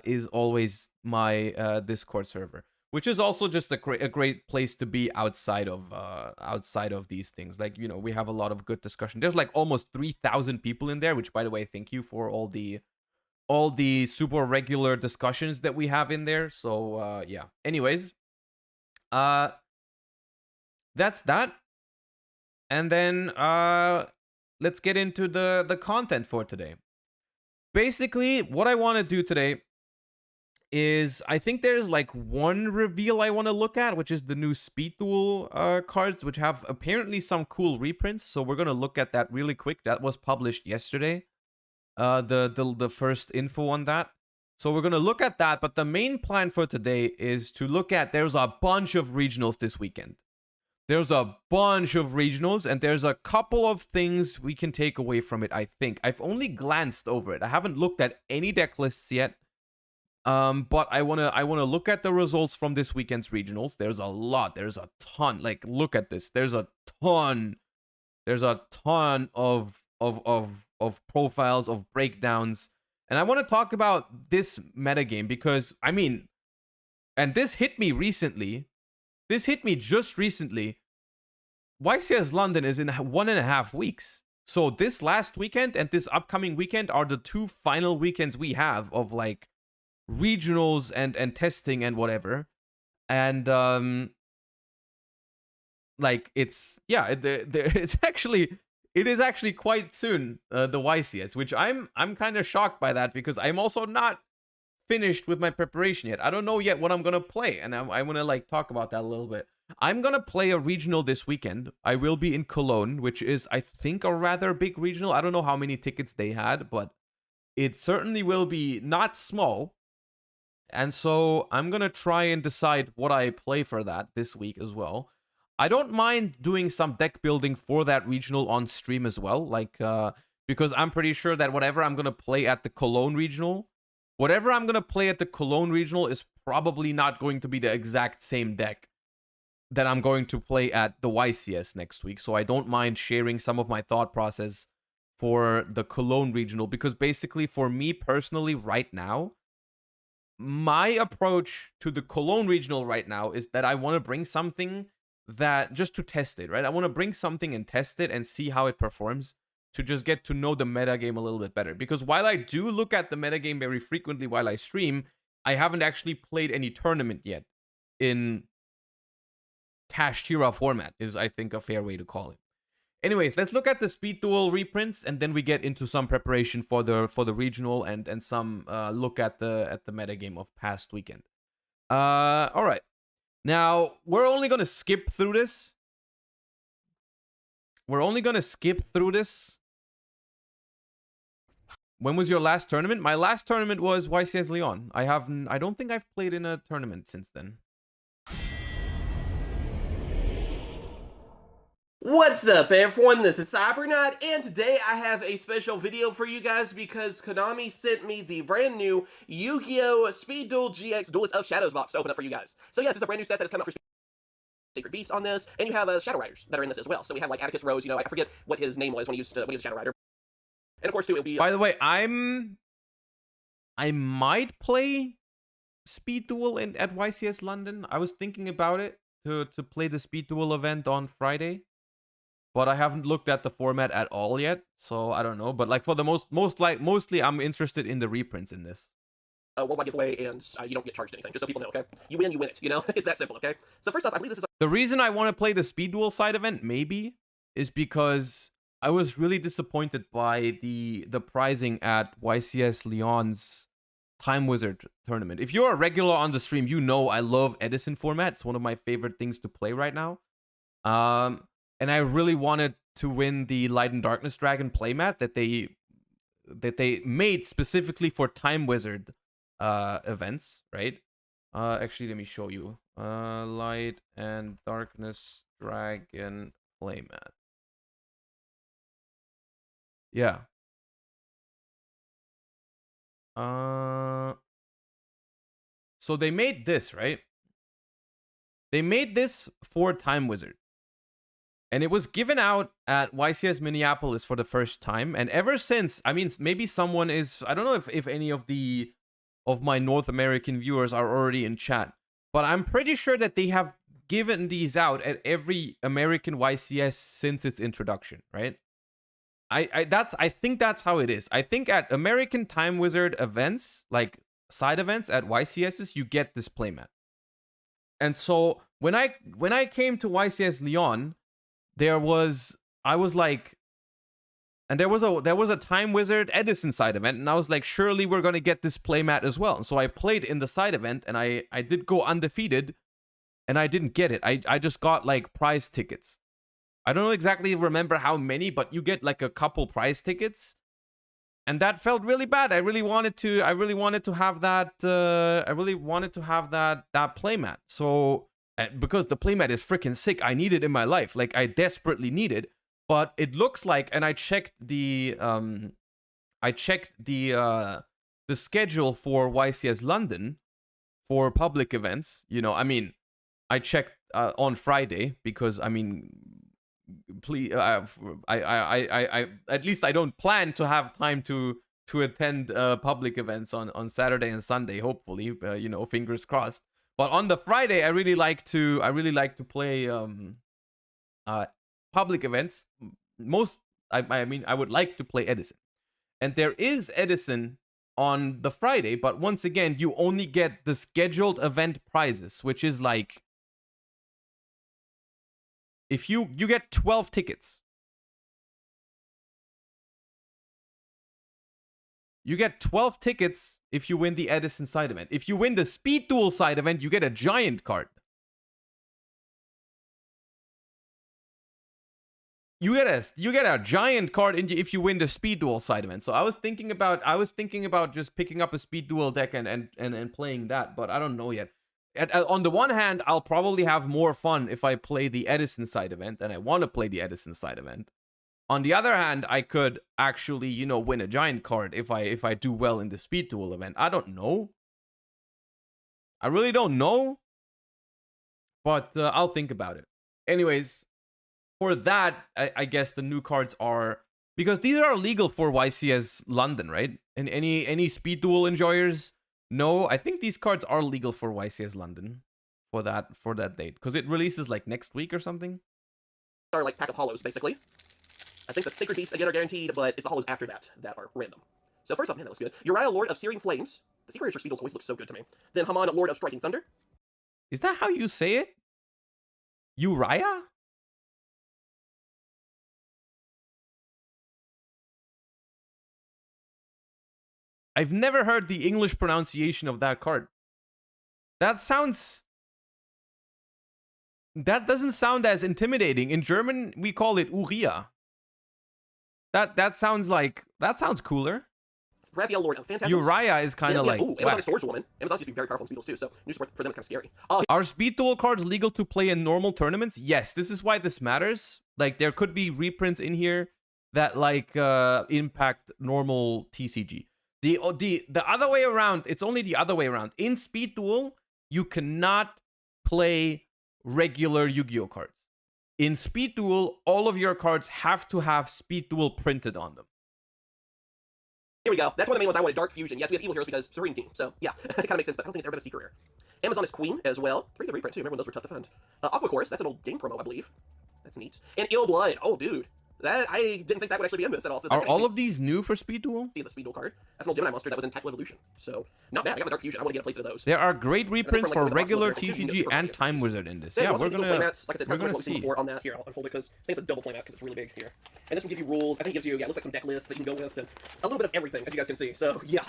is always my Discord server, which is also just a great place to be outside of these things. Like, you know, we have a lot of good discussion. There's like almost 3,000 people in there, which, by the way, thank you for all the super regular discussions that we have in there. So yeah. Anyways, that's that. And then let's get into the content for today. Basically, what I want to do today is, I think there's like one reveal I want to look at, which is the new Speed Duel cards, which have apparently some cool reprints. So we're going to look at that really quick. That was published yesterday, the first info on that. So we're going to look at that. But the main plan for today is to look at, there's a bunch of regionals this weekend. There's a bunch of regionals, and there's a couple of things we can take away from it, I think. I've only glanced over it. I haven't looked at any deck lists yet. But I wanna look at the results from this weekend's regionals. There's a lot. There's a ton. Like, look at this. There's a ton. There's a ton of profiles, of breakdowns. And I want to talk about this metagame because, I mean, and this hit me recently. This hit me just recently. YCS London is in 1.5 weeks. So this last weekend and this upcoming weekend are the two final weekends we have of like regionals and testing and whatever. And like, it's, yeah, it is actually quite soon, the YCS, which I'm kind of shocked by that, because I'm also not finished with my preparation yet. I don't know yet what I'm gonna play, and I want to like talk about that a little bit. I'm gonna play a regional this weekend. I will be in Cologne, which is, I think, a rather big regional. I don't know how many tickets they had, but it certainly will be not small. And so I'm gonna try and decide what I play for that this week as well. I don't mind doing some deck building for that regional on stream as well, like because I'm pretty sure that whatever I'm gonna play at the Cologne regional, is probably not going to be the exact same deck that I'm going to play at the YCS next week. So I don't mind sharing some of my thought process for the Cologne regional, because basically for me personally right now, my approach to the Cologne regional right now is that I want to bring something that, just to test it, right? I want to bring something and test it and see how it performs, to just get to know the metagame a little bit better. Because while I do look at the metagame very frequently while I stream, I haven't actually played any tournament yet in Cash Tira format, is, I think, a fair way to call it. Anyways, let's look at the Speed Duel reprints, and then we get into some preparation for the regional and some look at the metagame of past weekend. All right. Now, we're only going to skip through this. When was your last tournament? My last tournament was YCS Lyon. I don't think I've played in a tournament since then. What's up, everyone? This is Cybernaut, and today I have a special video for you guys because Konami sent me the brand new Yu-Gi-Oh! Speed Duel GX Duelist of Shadows box to open up for you guys. So yes, it's a brand new set that has come out for Sacred Beast on this, and you have Shadow Riders that are in this as well. So we have like Atticus Rose, I forget what his name was when he was a Shadow Rider. And of course, too, it'll be... By the way, I might play Speed Duel at YCS London. I was thinking about it to play the Speed Duel event on Friday, but I haven't looked at the format at all yet, so I don't know. But like for the mostly I'm interested in the reprints in this. worldwide giveaway, and you don't get charged anything, just so people know, okay? You win it, It's that simple, okay? So first off, I believe this is... The reason I want to play the Speed Duel side event, maybe, is because I was really disappointed by the pricing at YCS Lyon's Time Wizard tournament. If you're a regular on the stream, you know I love Edison format. It's one of my favorite things to play right now. And I really wanted to win the Light and Darkness Dragon playmat that they made specifically for Time Wizard events, right? Actually, let me show you. Light and Darkness Dragon playmat. Yeah. So they made this, right? They made this for Time Wizard. And it was given out at YCS Minneapolis for the first time. And ever since, I mean, maybe someone is... I don't know if any of my North American viewers are already in chat. But I'm pretty sure that they have given these out at every American YCS since its introduction, right? I think that's how it is. I think at American Time Wizard events, like side events at YCSs, you get this playmat. And so when I came to YCS Lyon, there was a Time Wizard Edison side event, and I was like, surely we're gonna get this playmat as well. And so I played in the side event, and I did go undefeated, and I didn't get it. I just got like prize tickets. I don't exactly remember how many, but you get like a couple prize tickets, and that felt really bad. I really wanted to have that. I really wanted to have that playmat. So because the playmat is freaking sick, I need it in my life. Like I desperately need it. But it looks like, and I checked the schedule for YCS London for public events. I mean, I checked on Friday because I mean, please, I at least I don't plan to have time to attend public events on Saturday and Sunday. Hopefully, fingers crossed. But on the Friday, I really like to play public events. I mean, I would like to play Edison. And there is Edison on the Friday, but once again, you only get the scheduled event prizes, which is like, if you get 12 tickets. You get 12 tickets if you win the Edison side event. If you win the Speed Duel side event, you get a giant card. You get a giant card if you win the Speed Duel side event. So I was thinking about just picking up a Speed Duel deck and playing that, but I don't know yet. On the one hand, I'll probably have more fun if I play the Edison side event, and I want to play the Edison side event. On the other hand, I could actually, win a giant card if I do well in the Speed Duel event. I don't know. I really don't know. But I'll think about it. Anyways, for that, I guess the new cards are... Because these are legal for YCS London, right? And any Speed Duel enjoyers know, I think these cards are legal for YCS London for that date. Because it releases like next week or something. Are like pack of hollows, basically. I think the Sacred Beasts, again, are guaranteed, but it's the hollows after that are random. So first off, man, that looks good. Uriah, Lord of Searing Flames. The secret for Speed Duels always looks so good to me. Then Haman, Lord of Striking Thunder. Is that how you say it? Uriah? I've never heard the English pronunciation of that card. That doesn't sound as intimidating. In German, we call it Uriah. That sounds cooler. Raphael, Lord of Phantasms. Uriah is kind of like... Ooh, Amazon Swordswoman. Amazon used to be very powerful in Speed Duels too, so new support for them is kind of scary. Are Speed Duel cards legal to play in normal tournaments? Yes, this is why this matters. Like there could be reprints in here that like impact normal TCG. The other way around, it's only the other way around. In Speed Duel, you cannot play regular Yu-Gi-Oh cards. In Speed Duel, all of your cards have to have Speed Duel printed on them. Here we go. That's one of the main ones I wanted. Dark Fusion. Yes, we have Evil Heroes because Serene King. So, yeah, it kind of makes sense, but I don't think it's ever been a secret rare. Amazon is Queen as well. Pretty good reprint, too. Remember when those were tough to find. Aqua Chorus. That's an old game promo, I believe. That's neat. And Ill Blood. Oh, dude. That I didn't think that would actually be in this at all. So are all of these new for Speed Duel? It's a Speed Duel card. That's an old Gemini monster that was in Tactical Evolution. So, not bad. I got the Dark Fusion. I want to get a place of those. There are great reprints for regular TCG and Time Wizard in this. Yeah, we're gonna like I said, we're gonna see before on that. Here, I'll unfold it because I think it's a double playmat because it's really big here. And this will give you rules. I think it gives you, it looks like some deck lists that you can go with and a little bit of everything, as you guys can see. So, yeah,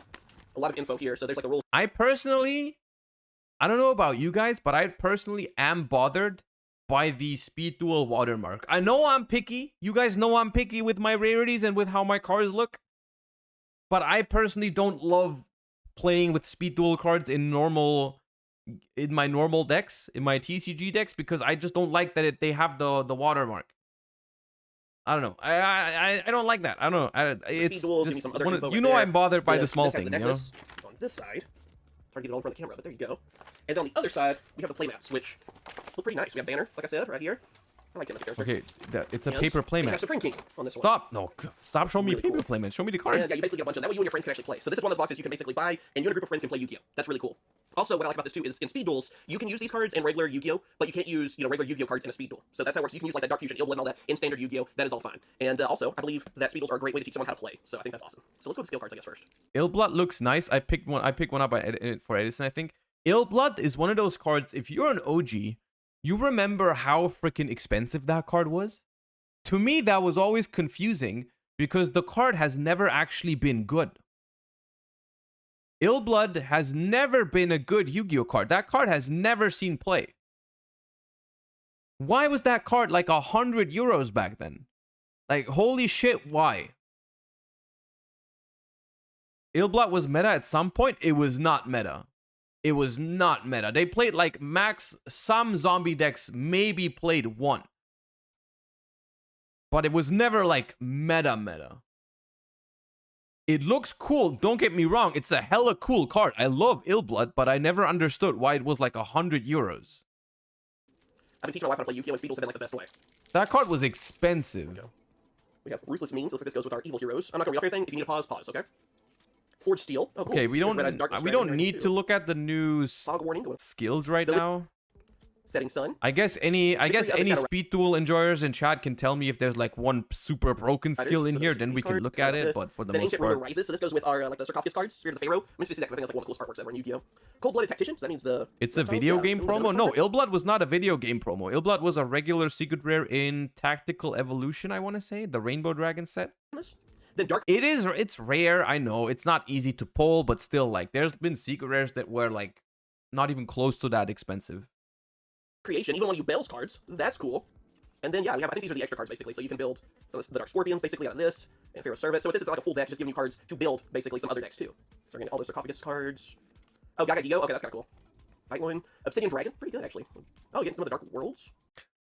a lot of info here. So there's like the rules. I personally, I don't know about you guys, but I personally am bothered by the Speed Duel watermark. I know I'm picky. You guys know I'm picky with my rarities and with how my cards look. But I personally don't love playing with Speed Duel cards in my normal decks, in my TCG decks, because I just don't like that they have the watermark. I don't know. I don't like that. I don't know. It's just I'm bothered by the small thing. You know? On this side, trying to get it all in front of the camera, but there you go. And then on the other side, we have the playmats, which look pretty nice. We have Banner, like I said, right here. I like him as a character. Okay, it's a paper playmat. We have Supreme King on this one. Stop! No, stop showing me paper playmats. Show me the cards. Yeah, you basically get a bunch of them. That way you and your friends can actually play. So this is one of those boxes you can basically buy, and you and a group of friends can play Yu-Gi-Oh! That's really cool. Also, what I like about this too is in Speed Duels, you can use these cards in regular Yu-Gi-Oh! But you can't use, regular Yu-Gi-Oh! Cards in a Speed Duel. So that's how it works. You can use like that Dark Fusion, Ill Blood, and all that in standard Yu-Gi-Oh! That is all fine. And also, I believe that Speed Duels are a great way to teach someone how to play. So I think that's awesome. So let's go with skill cards, I guess, first. Ill Blood looks nice. I picked one up for Edison, I think. Ill Blood is one of those cards, if you're an OG, you remember how freaking expensive that card was? To me, that was always confusing because the card has never actually been good. Ill Blood has never been a good Yu-Gi-Oh card. That card has never seen play. Why was that card like 100 euros back then? Like, holy shit, why? Ill Blood was meta at some point. It was not meta. It was not meta. They played like max, some zombie decks maybe played one. But it was never like meta. It looks cool, don't get me wrong. It's a hella cool card. I love Ill Blood, but I never understood why it was like 100 euros. I've been teaching my wife how to play Yu-Gi-Oh! And Speed Duels have been like the best way. That card was expensive. We have Ruthless Means. Looks like this goes with our Evil Heroes. I'm not gonna read off everything. If you need to pause, okay? Forged Steel. Oh, cool. Okay, we don't need to look at the new skills right now. Setting Sun. I guess any Speed Duel enjoyers in chat can tell me if there's like one super broken skill in here, then we can look at it. But for the most part, Rises. So this goes with our like the sarcophagus cards, Spirit of the Pharaoh. I'm just gonna see that because I think that's like one of the coolest artworks ever in Yu-Gi-Oh. Cold-blooded Tactician. So that means it's a video game promo. No, Ill Blood was not a video game promo. Ill Blood was a regular secret rare in Tactical Evolution. I want to say the Rainbow Dragon set. Then Dark. It's rare. I know it's not easy to pull, but still, like there's been secret rares that were like not even close to that expensive. Creation, even when you Bell's cards, that's cool. And then, yeah, we have, I think these are the extra cards, basically. So you can build the Dark Scorpions, basically, out of this, and Pharaoh's Servant. So with this, it's not like a full deck, just giving you cards to build, basically, some other decks, too. So we're getting all those sarcophagus cards. Oh, Gaga Dio, okay, that's kind of cool. Fight one. Obsidian Dragon, pretty good, actually. Oh, getting some of the Dark Worlds.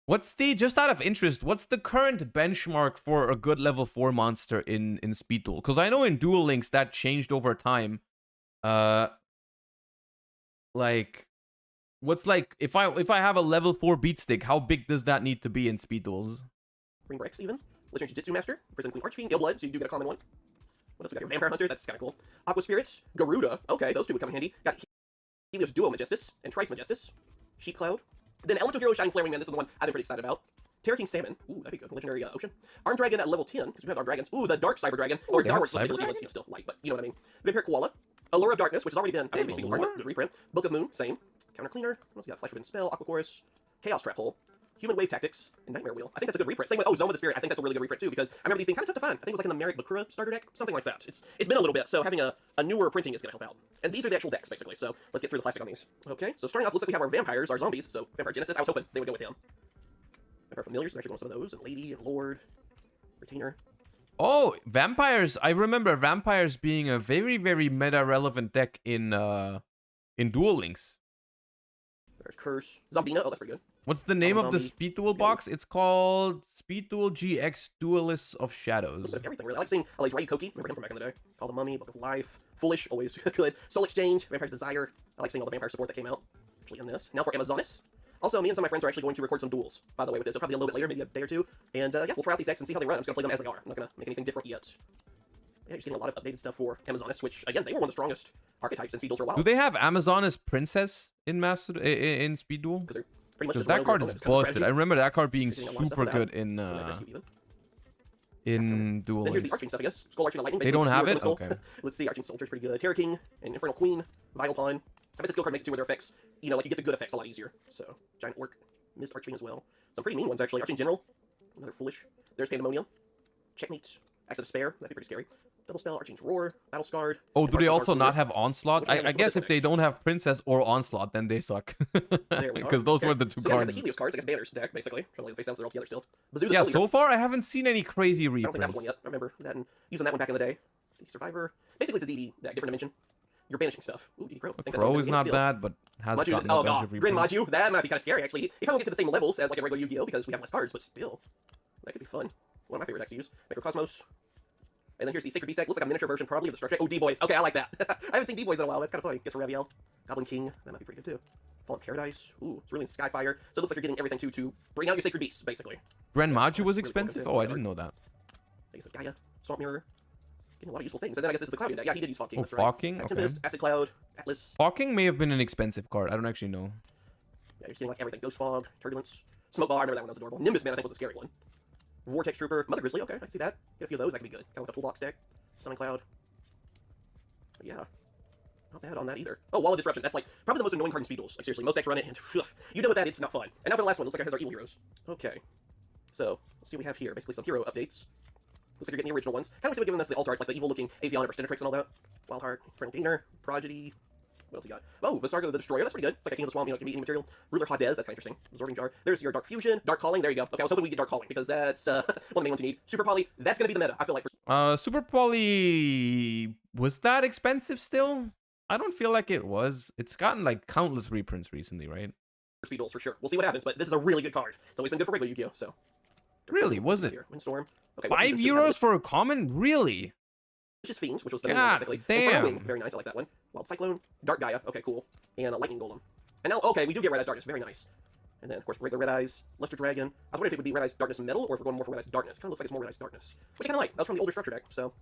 What's the, just out of interest, what's the current benchmark for a good level 4 monster in Speed Duel? Because I know in Duel Links that changed over time. Like... What's like if I have a level 4 beat stick, how big does that need to be in Speed Duels? Ring Rex even. Legendary Jiu-Jitsu Master, Prison Queen Archfiend, Ill Blood, so you do get a common one. What else we got here? Vampire Hunter, that's kind of cool. Aqua Spirits, Garuda, okay, those two would come in handy. Got Helios Duo Majestus and Trice Majestus, Sheep Cloud. Then Elemental Hero Shining Flaring Man, this is the one I've been pretty excited about. Terra King Salmon, ooh, that'd be good. Legendary Ocean. Arm Dragon at level 10, because we have our dragons. Ooh, the Dark Cyber Dragon. Or Dark Cyber Dragon. Still light, but you know what I mean. Vampire Koala, Allure of Darkness, which has already been basically good reprint. Book of Moon, same. Counter Cleaner, what's he got? Flash Within Spell, Aqua Chorus, Chaos Trap Hole, Human Wave Tactics, and Nightmare Wheel. I think that's a good reprint. Same with, Zone of the Spirit, I think that's a really good reprint too, because I remember these being kind of tough to find. I think it was like in the Merrick Bakura starter deck, something like that. It's been a little bit, so having a newer printing is going to help out. And these are the actual decks, basically, so let's get through the plastic on these. Okay, so starting off, looks like we have our vampires, our zombies, so Vampire Genesis, I was hoping they would go with him. Vampire Familiars, we actually want some of those, and Lady, and Lord, Retainer. Oh, vampires! I remember vampires being a very, very meta-relevant deck in Duel Links. There's Curse. Zombina. Oh, that's pretty good. What's the name of the zombie. Speed Duel box? It's called Speed Duel GX Duelists of Shadows. Everything, really. I like seeing Koki. Remember him from back in the day? Call the Mummy, Book of Life, Foolish, always good. Soul Exchange, Vampire's Desire. I like seeing all the vampire support that came out. Actually in this. Now for Amazonis. Also, me and some of my friends are actually going to record some duels, by the way, with this. So probably a little bit later, maybe a day or two. And yeah, we'll try out these decks and see how they run. I'm just going to play them as they are. I'm not going to make anything different yet. Yeah, you're seeing a lot of updated stuff for Amazonis, which, again, they were one of the strongest archetypes in Speed Duels for a while. Do they have Amazonis Princess in in Speed Duel? Because that card is busted. I remember that card being super good in Duel. Then here's the Arching stuff, I guess. Skull Arching and Lightning. They don't have it? Okay. Let's see, Arching Soldier's pretty good. Terror King and Infernal Queen, Vile Pawn. I bet the skill card makes two of their effects. You know, like you get the good effects a lot easier. So, Giant Orc, Mist Arching as well. Some pretty mean ones, actually. Arching General, another Foolish. There's Pandemonium. Checkmate, Acts of Despair. That'd be pretty scary. Double Spell, Arching's Roar, Battle Scarred. Oh, do they also not have Onslaught? I guess if they don't have Princess or Onslaught, then they suck. Because those were the two cards. The Helios cards, I guess banners deck, basically. Trying to lay the face down so they're all together still. Yeah, so far I haven't seen any crazy reprints. I don't think that was one yet. I remember that and using that one back in the day. Survivor. Basically, it's a DD deck, different dimension. You're banishing stuff. Ooh, DD Crow. Crow is not bad, but has gotten a bunch of reprints. Grin Maju, that might be kind of scary, actually. It probably get to the same levels as like a regular Yu-Gi-Oh! Because we have less cards, but still. That could be fun. One of my favorite decks to use. Microcosmos. And then here's the Sacred Beast deck. Looks like a miniature version, probably, of the Structure. Oh, D-Boys. Okay, I like that. I haven't seen D-Boys in a while. That's kind of funny. Guess for Raviel. Goblin King. That might be pretty good, too. Fallen Paradise. Ooh, it's really in Skyfire. So it looks like you're getting everything, too, to bring out your Sacred Beasts, basically. Gren Maju was expensive? Oh, I didn't know that. I guess like Gaia, Swamp Mirror. Getting a lot of useful things. And then I guess this is the Cloud deck. Yeah, he did use Fog King. Oh, Fog King? Okay. Tempest, Acid Cloud, Atlas. Fog King may have been an expensive card. I don't actually know. Yeah, you're getting like everything. Ghost Fog, Turbulence. Smoke Ball, I remember that one. That was adorable. Nimbus Man, I think, was a scary one. Vortex Trooper. Mother Grizzly. Okay, I can see that. Get a few of those. That could be good. Kind of like a Toolbox deck. Summoning Cloud. But yeah. Not bad on that either. Oh, Wall of Disruption. That's like probably the most annoying card in Speed Duels. Like seriously, most decks run it, and you know with that, it's not fun. And now for the last one, looks like it has our evil heroes. Okay. So, let's see what we have here. Basically some hero updates. Looks like you're getting the original ones. Kind of wish they would giving us the alt arts, like the evil-looking Avion and Verstinatrix and all that. Wildheart, Eternal Gainer, Prodigy. What else he got? Oh, Visargo the Destroyer. That's pretty good. It's like a King of the Swamp, you know, it can be eating material. Ruler Hadez. That's kind of interesting. Absorbing Jar. There's your Dark Fusion. Dark Calling. There you go. Okay, I was hoping we'd get Dark Calling because that's one of the main ones you need. Super Poly. That's going to be the meta, I feel like. Super Poly... Was that expensive still? I don't feel like it was. It's gotten like countless reprints recently, right? Speed Duels for sure. We'll see what happens, but this is a really good card. It's always been good for regular Yu-Gi-Oh! So. Really? Was it? Windstorm. Okay, €5 for a common? Really? Vicious Fiends, which was the main one, basically. Damn. Very nice, I like that one. Wild Cyclone, Dark Gaia, okay, cool. And a Lightning Golem. And now, okay, we do get Red Eyes Darkness, very nice. And then, of course, regular Red Eyes, Luster Dragon. I was wondering if it would be Red Eyes Darkness Metal, or if we're going more for Red Eyes Darkness. Kind of looks like it's more Red Eyes Darkness. Which I kind of like. That was from the older Structure deck, so.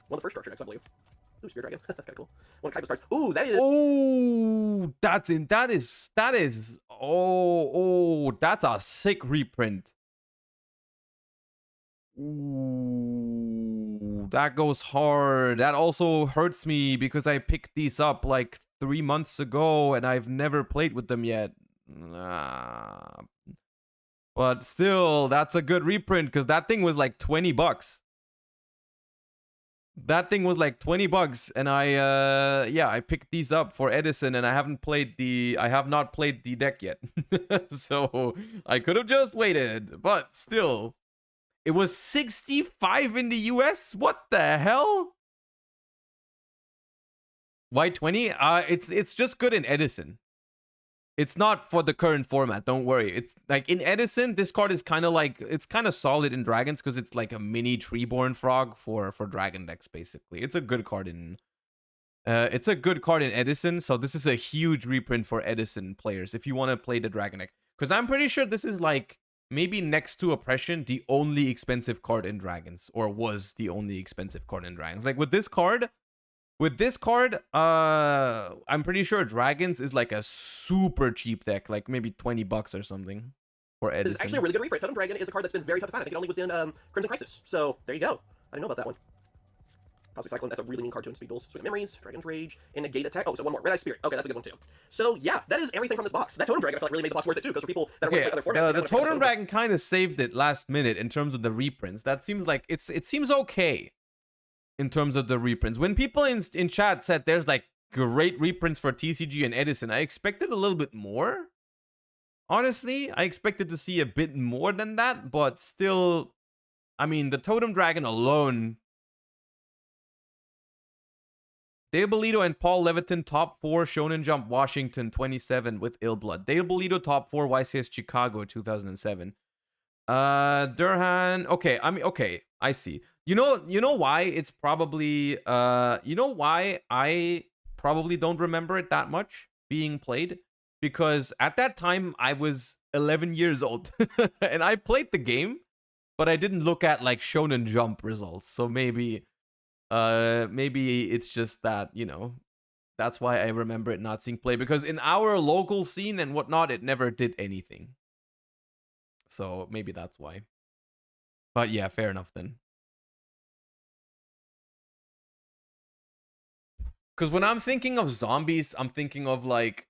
One of the first Structure decks, I believe. Ooh, Spirit Dragon. That's kind of cool. One of Kaiba's cards. Ooh, that is... Oh, that is... Oh, that's a sick reprint. Ooh, that goes hard. That also hurts me because I picked these up like 3 months ago and I've never played with them yet. But still, that's a good reprint because that thing was like $20. That thing was like $20 and I picked these up for Edison and I have not played the deck yet. So I could have just waited, but still. It was 65 in the US? What the hell? Why 20? It's just good in Edison. It's not for the current format, don't worry. It's like in Edison, this card is kind of like, it's kind of solid in Dragons because it's like a mini Treeborn Frog for Dragon decks, basically. It's a good card in Edison, so this is a huge reprint for Edison players if you want to play the Dragon deck. Because I'm pretty sure this is like, maybe next to Oppression, the only expensive card in Dragons. Or was the only expensive card in Dragons. Like with this card, I'm pretty sure Dragons is like a super cheap deck. Like maybe $20 or something for Edison. It's actually a really good reprint. Totem Dragon is a card that's been very tough to find. I think it only was in Crimson Crisis. So there you go. I didn't know about that one. Cosmic Cyclone, that's a really mean card too in Speed Duels. Sweet Memories, Dragon's Rage, and Negate Attack. Oh, so one more. Red Eye Spirit. Okay, that's a good one too. So yeah, that is everything from this box. That Totem Dragon I feel like really made the box worth it too, because for people that are playing other formats. The Totem Dragon kind of saved it last minute in terms of the reprints. That seems like it seems okay in terms of the reprints. When people in chat said there's like great reprints for TCG and Edison, I expected a little bit more. Honestly, I expected to see a bit more than that, but still, I mean, the Totem Dragon alone Dale Bolito and Paul Leviton, top 4, Shonen Jump Washington 27 with Ill Blood. Dale Bolito, top 4, YCS Chicago 2007. Durhan. Okay, okay, I see. You know why it's probably you know why I probably don't remember it that much being played? Because at that time I was 11 years old and I played the game, but I didn't look at like Shonen Jump results. So maybe it's just that, that's why I remember it not seeing play, because in our local scene and whatnot, it never did anything. So maybe that's why. But yeah, fair enough then. Because when I'm thinking of zombies, I'm thinking of like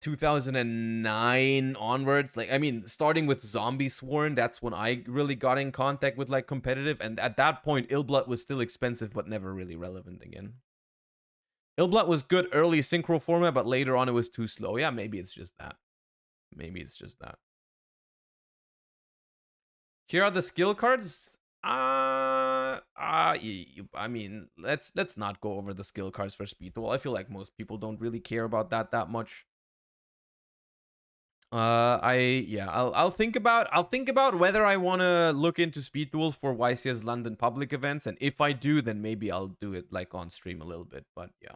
2009 onwards. Like, I mean, starting with Zombie Sworn, that's when I really got in contact with like competitive. And at that point, Ill Blood was still expensive, but never really relevant again. Ill Blood was good early synchro format, but later on it was too slow. Yeah, maybe it's just that. Maybe it's just that. Here are the skill cards. I mean, let's not go over the skill cards for Speed Duel. I feel like most people don't really care about that much. I'll think about whether I want to look into Speed Duels for YCS London public events, and if I do, then maybe I'll do it like on stream a little bit. But yeah.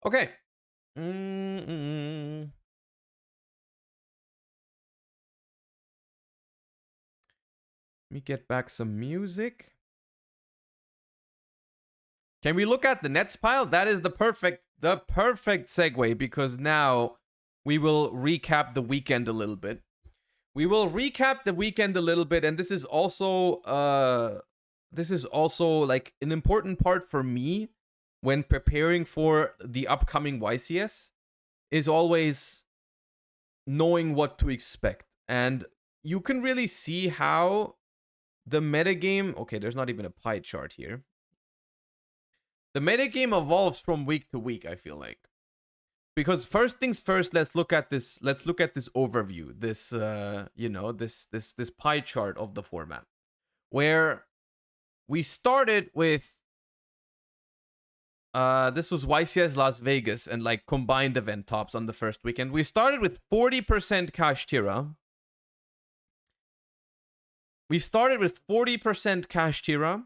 Okay. Let me get back some music. Can we look at the nets pile? That is the perfect segue, because now we will recap the weekend a little bit. And this is also like an important part for me when preparing for the upcoming YCS, is always knowing what to expect. And you can really see how the metagame, okay, there's not even a pie chart here. The metagame evolves from week to week, I feel like. Because first things first, let's look at this overview, this this pie chart of the format, where we started with this was YCS Las Vegas and like combined event tops on the first weekend. We started with 40% Kashtira.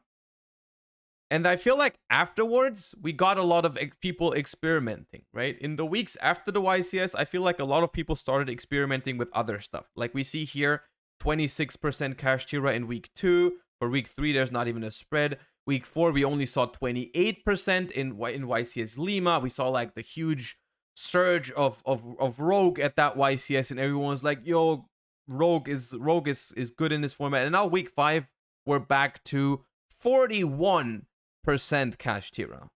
And I feel like afterwards, we got a lot of people experimenting, right? In the weeks after the YCS, I feel like a lot of people started experimenting with other stuff. Like we see here, 26% Kashtira in week 2. For week 3, there's not even a spread. Week 4, we only saw 28% in YCS Lima. We saw like the huge surge of Rogue at that YCS, and everyone was like, yo, Rogue is good in this format. And now week 5, we're back to 41% Kashtira.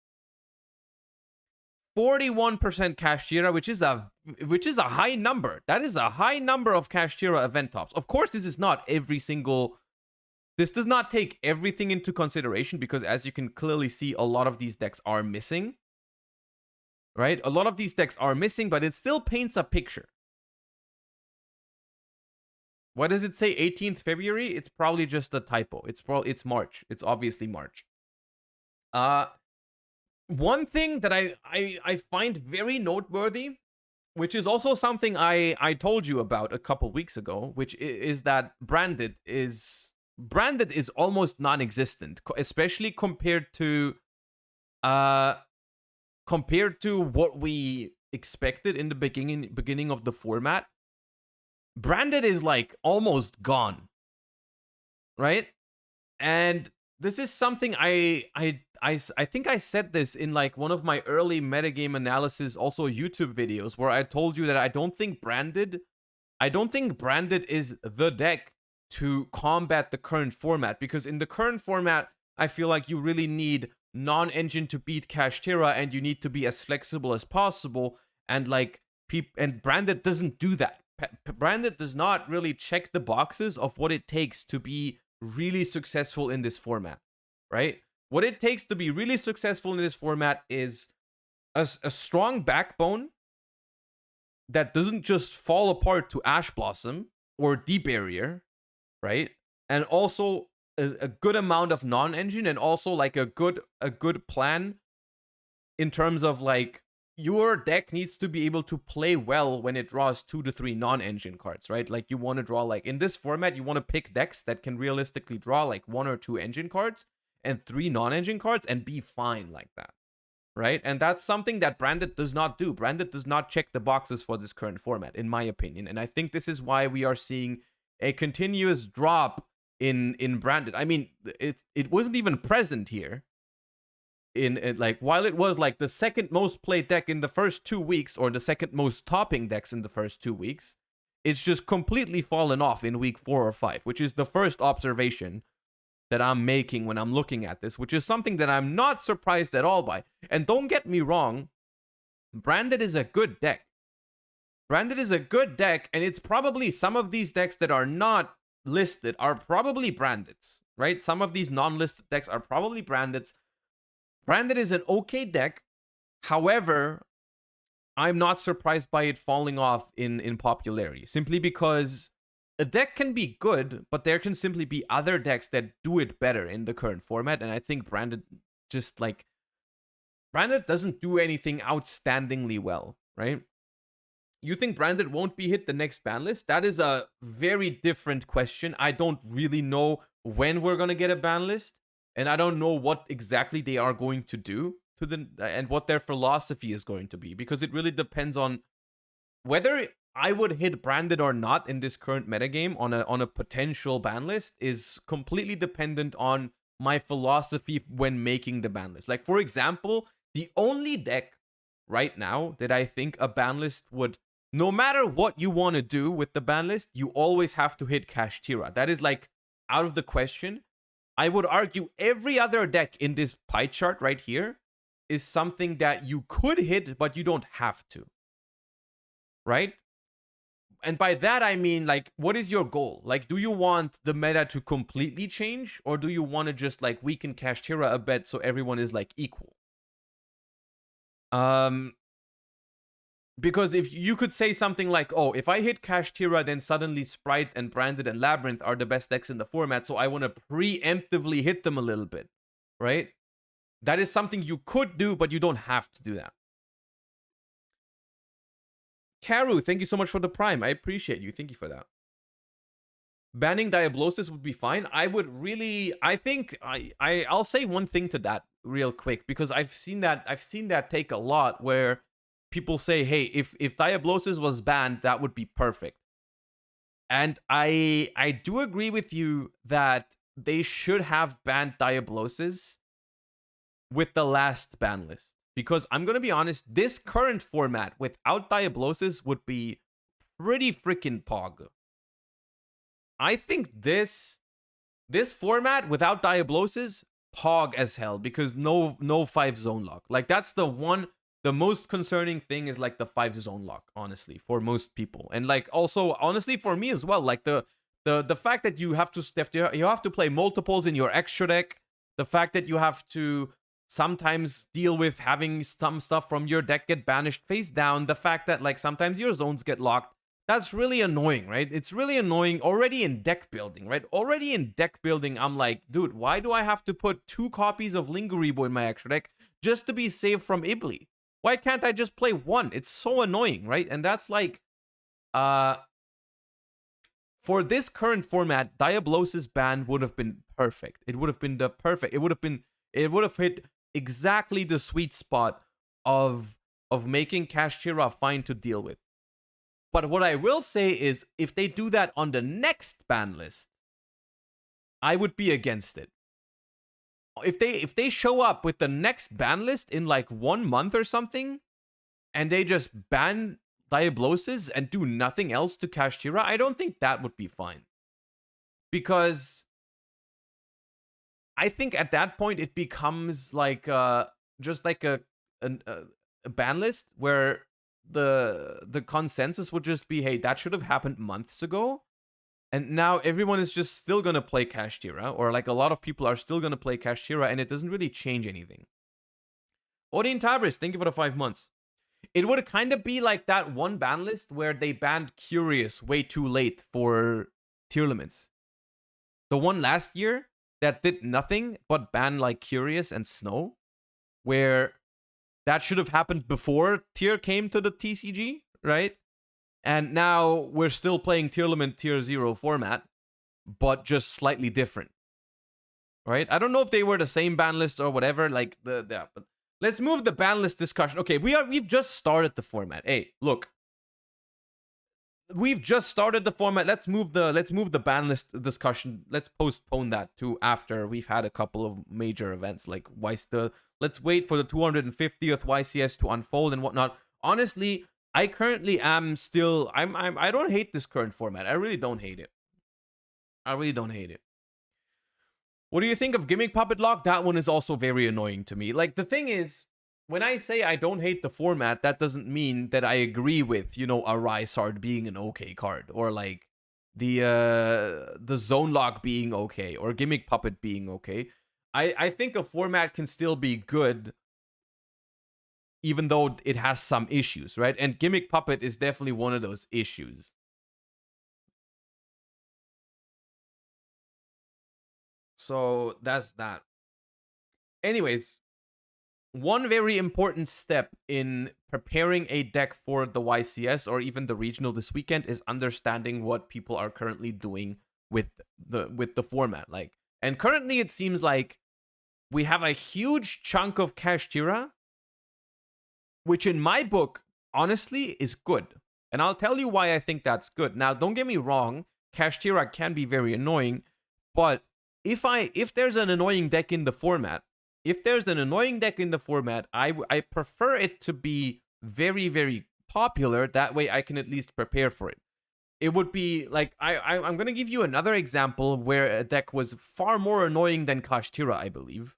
41% Kashtira, which is a high number. That is a high number of Kashtira event tops. Of course, this is not this does not take everything into consideration, because as you can clearly see, a lot of these decks are missing. Right? A lot of these decks are missing, but it still paints a picture. What does it say? 18th February? It's probably just a typo. It's March. It's obviously March. One thing that I find very noteworthy, which is also something I told you about a couple weeks ago, which is that branded is almost non-existent, especially compared to what we expected in the beginning of the format. Branded is like almost gone, right? And this is something I think I said this in like one of my early metagame analysis, also YouTube videos, where I told you that I don't think branded is the deck to combat the current format, because in the current format, I feel like you really need non-engine to beat Kashtira, and you need to be as flexible as possible, and like and branded doesn't do that. Branded does not really check the boxes of what it takes to be really successful in this format, right? What it takes to be really successful in this format is a strong backbone that doesn't just fall apart to Ash Blossom or Deep Barrier, right? And also a good amount of non-engine, and also like a good plan in terms of like your deck needs to be able to play well when it draws 2 to 3 non-engine cards, right? Like you want to draw, like in this format, you want to pick decks that can realistically draw like 1 or 2 engine cards and 3 non-engine cards and be fine like that, right? And that's something that Branded does not do. Branded does not check the boxes for this current format, in my opinion. And I think this is why we are seeing a continuous drop in Branded. I mean, it wasn't even present here. In like, while it was like the second most played deck in the first 2 weeks, or the second most topping decks in the first 2 weeks, it's just completely fallen off in week 4 or 5, which is the first observation that I'm making when I'm looking at this, which is something that I'm not surprised at all by. And don't get me wrong, Branded is a good deck. Branded is a good deck, and it's probably some of these decks that are not listed are probably Brandeds, right? Some of these non-listed decks are probably Brandeds. Branded is an okay deck. However, I'm not surprised by it falling off in popularity, simply because a deck can be good, but there can simply be other decks that do it better in the current format. And I think Branded just like Branded doesn't do anything outstandingly well, right? You think Branded won't be hit the next ban list? That is a very different question. I don't really know when we're gonna get a ban list. And I don't know what exactly they are going to do to and what their philosophy is going to be, because it really depends on whether I would hit Branded or not in this current metagame on a potential ban list is completely dependent on my philosophy when making the ban list. Like, for example, the only deck right now that I think a ban list would, no matter what you want to do with the ban list, you always have to hit Kashtira. That is like out of the question. I would argue every other deck in this pie chart right here is something that you could hit, but you don't have to. Right? And by that, I mean, like, what is your goal? Like, do you want the meta to completely change? Or do you want to just, like, weaken Kashtira a bit so everyone is, like, equal? Because if you could say something like, oh, if I hit Kashtira, then suddenly Sprite and Branded and Labyrinth are the best decks in the format, so I want to preemptively hit them a little bit, right? That is something you could do, but you don't have to do that. Karu, thank you so much for the Prime. I appreciate you. Thank you for that. Banning Diablosis would be fine. I would really, I think, I'll say one thing to that real quick, because I've seen that take a lot where people say, hey, if Diablosis was banned, that would be perfect. And I do agree with you that they should have banned Diablosis with the last ban list. Because I'm going to be honest, this current format without Diablosis would be pretty freaking pog. I think this format without Diablosis, pog as hell, because no 5 zone lock. Like, that's the most concerning thing is like the 5 zone lock, honestly, for most people. And like also honestly for me as well, like the fact that you have to play multiples in your extra deck, the fact that you have to sometimes deal with having some stuff from your deck get banished face down, the fact that like sometimes your zones get locked, that's really annoying, right? It's really annoying already in deck building, right? Already in deck building, I'm like, dude, why do I have to put 2 copies of Linguribo in my extra deck just to be saved from Ibli? Why can't I just play 1? It's so annoying, right? And that's like, for this current format, Diablosis ban would have been perfect. It would have been the perfect. It would have hit exactly the sweet spot of making Kashtira fine to deal with. But what I will say is, if they do that on the next ban list, I would be against it. If they show up with the next ban list in like 1 month or something, and they just ban Diablosis and do nothing else to Kashtira, I don't think that would be fine. Because I think at that point it becomes like just like a ban list where the consensus would just be, hey, that should have happened months ago. And now everyone is just still going to play Kashtira, or like a lot of people are still going to play Kashtira, and it doesn't really change anything. Odin Tabris, thank you for the 5 months. It would kind of be like that one ban list where they banned Curious way too late for tier limits. The one last year that did nothing but ban like Curious and Snow, where that should have happened before tier came to the TCG, right? And now we're still playing tier limit tier 0 format, but just slightly different. Right? I don't know if they were the same ban list or whatever, like but let's move the ban list discussion. Okay, we've just started the format. Hey, look. We've just started the format. Let's move the ban list discussion. Let's postpone that to after we've had a couple of major events. Like let's wait for the 250th YCS to unfold and whatnot. Honestly, I currently am still I don't hate this current format. I really don't hate it. What do you think of Gimmick Puppet Lock? That one is also very annoying to me. Like, the thing is, when I say I don't hate the format, that doesn't mean that I agree with, you know, a Rysard being an okay card, or like the Zone Lock being okay, or Gimmick Puppet being okay. I think a format can still be good, even though it has some issues, right? And Gimmick Puppet is definitely one of those issues. So that's that. Anyways, one very important step in preparing a deck for the YCS or even the regional this weekend is understanding what people are currently doing with the format. Like, and currently it seems like we have a huge chunk of Kashtira, which in my book, honestly, is good. And I'll tell you why I think that's good. Now, don't get me wrong, Kashtira can be very annoying, but if there's an annoying deck in the format, I prefer it to be very, very popular. That way I can at least prepare for it. It would be like, I'm going to give you another example where a deck was far more annoying than Kashtira, I believe,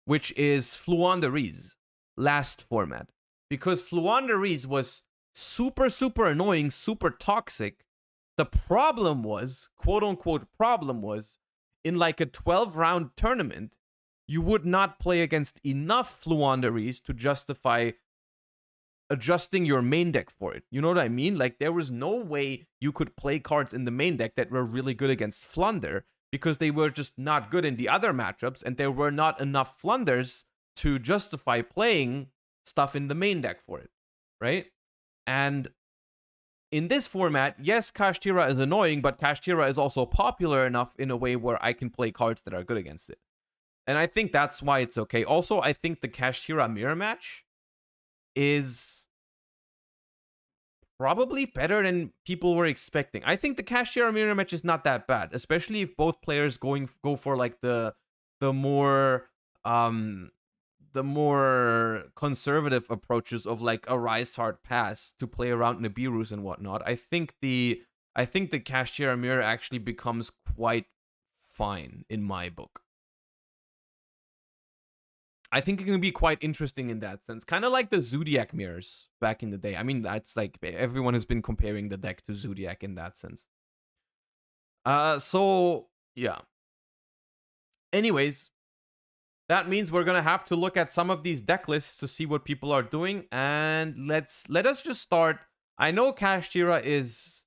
which is Fluandereeze, last format. Because Fluandereeze was super, super annoying, super toxic. The problem was, quote-unquote problem was, in like a 12-round tournament, you would not play against enough Fluandereeze to justify adjusting your main deck for it. You know what I mean? Like, there was no way you could play cards in the main deck that were really good against Flunder, because they were just not good in the other matchups, and there were not enough Flunders to justify playing stuff in the main deck for it, right? And in this format, yes, Kashtira is annoying, but Kashtira is also popular enough in a way where I can play cards that are good against it. And I think that's why it's okay. Also, I think the Kashtira mirror match is probably better than people were expecting. I think the Kashtira mirror match is not that bad, especially if both players go for like the more conservative approaches of like a Rysard pass to play around Nibiru's and whatnot. I think the Kashtira mirror actually becomes quite fine in my book. I think it can be quite interesting in that sense. Kind of like the Zodiac mirrors back in the day. I mean, that's like, everyone has been comparing the deck to Zodiac in that sense. So, yeah. Anyways, that means we're going to have to look at some of these deck lists to see what people are doing. And let us just start. I know Kashtira is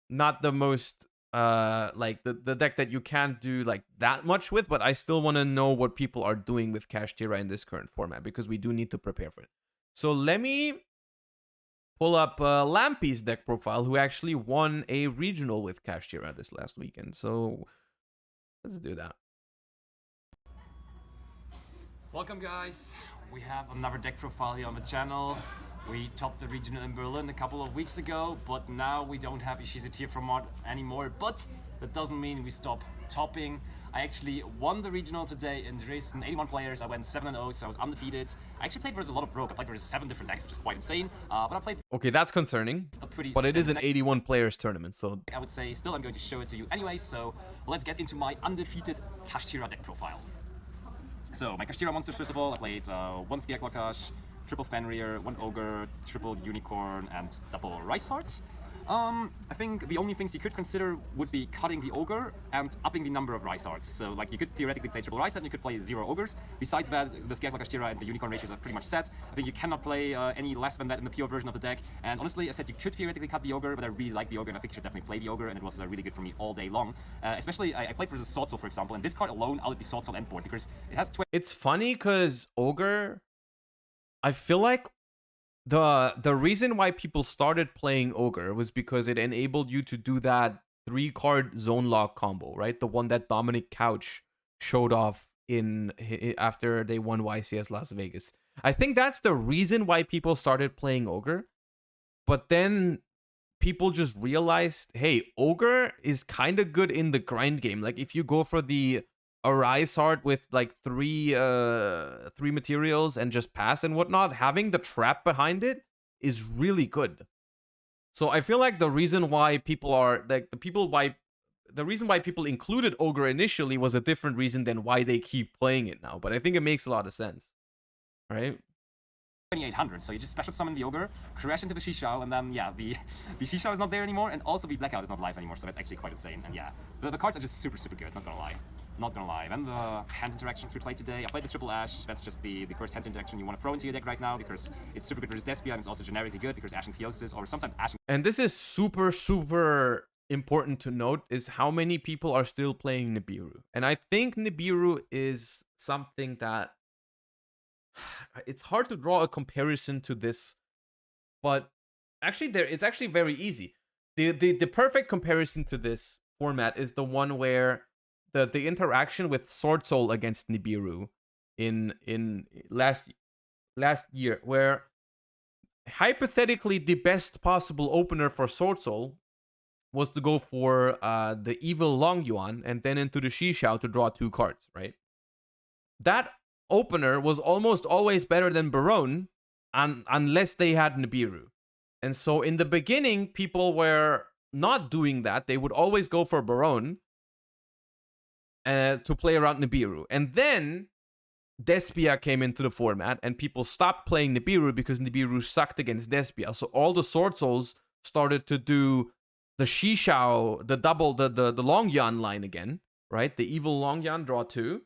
not the most like the deck that you can't do like that much with, but I still want to know what people are doing with Kashtira in this current format, because we do need to prepare for it. So let me pull up Lampy's deck profile, who actually won a regional with Kashtira this last weekend. So let's do that. Welcome guys, we have another deck profile here on the channel. We topped the regional in Berlin a couple of weeks ago, but now we don't have Ishizu tier for mod anymore, but that doesn't mean we stop topping. I actually won the regional today in Dresden, 81 players, I went 7-0, so I was undefeated. I actually played versus a lot of Rogue, I played versus 7 different decks, which is quite insane, but I played... Okay, that's concerning, but it is an 81 players tournament, so... I would say, still I'm going to show it to you anyway, so let's get into my undefeated Kashtira deck profile. So, my Kashtira monsters, first of all, I played 1 Scareclockash, triple Fenrir, 1 Ogre, triple Unicorn, and double Rysard. I think the only things you could consider would be cutting the Ogre and upping the number of Rysards. So, like, you could theoretically play triple Rysard and you could play 0 Ogres. Besides that, the Scareclockash and the Unicorn ratios are pretty much set. I think you cannot play any less than that in the pure version of the deck. And honestly, I said you could theoretically cut the Ogre, but I really like the Ogre and I think you should definitely play the Ogre, and it was really good for me all day long. Especially, I played versus Sword Soul, for example, and this card alone, I'll be Sword Soul endboard because it has 20... It's funny because Ogre... I feel like the reason why people started playing Ogre was because it enabled you to do that 3-card zone lock combo, right? The one that Dominic Couch showed off after they won YCS Las Vegas. I think that's the reason why people started playing Ogre. But then people just realized, hey, Ogre is kind of good in the grind game. Like if you go for the Arise Heart with like three materials and just pass and whatnot, having the trap behind it is really good. So I feel like the reason why people are like the reason why people included Ogre initially was a different reason than why they keep playing it now. But I think it makes a lot of sense, right? 2800, so you just special summon the Ogre, crash into the Yugioh, and then yeah, the Yugioh is not there anymore, and also the Blackout is not live anymore, so that's actually quite insane. And yeah, the cards are just super good, not gonna lie. Not gonna lie. Then the hand interactions we played today. I played the Triple Ash. That's just the first hand interaction you want to throw into your deck right now because it's super good versus Despia and it's also generically good because Ash and Theosis or sometimes Ash. And this is super important to note is how many people are still playing Nibiru. And I think Nibiru is something that it's hard to draw a comparison to this, but actually it's actually very easy. The perfect comparison to this format is the one where the interaction with Sword Soul against Nibiru in last year, where hypothetically the best possible opener for Sword Soul was to go for the evil Long Yuan and then into the Yugioh to draw 2 cards, right? That opener was almost always better than Barone unless they had Nibiru. And so in the beginning, people were not doing that. They would always go for Barone to play around Nibiru. And then Despia came into the format and people stopped playing Nibiru because Nibiru sucked against Despia. So all the Sword Souls started to do the Yugioh, the Long Yuan line again, right? The evil Long Yuan, draw 2.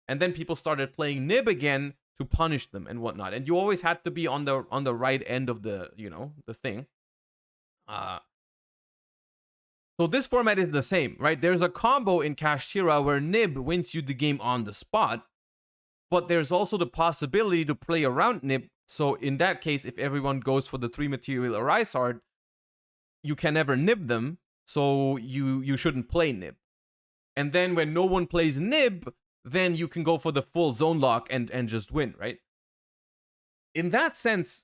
And then people started playing Nib again to punish them and whatnot. And you always had to be on the right end of the, the thing. So this format is the same, right? There's a combo in Kashtira where Nib wins you the game on the spot, but there's also the possibility to play around Nib. So in that case, if everyone goes for the 3 material Arise Heart, you can never Nib them, so you shouldn't play Nib. And then when no one plays Nib, then you can go for the full zone lock and just win, right? In that sense,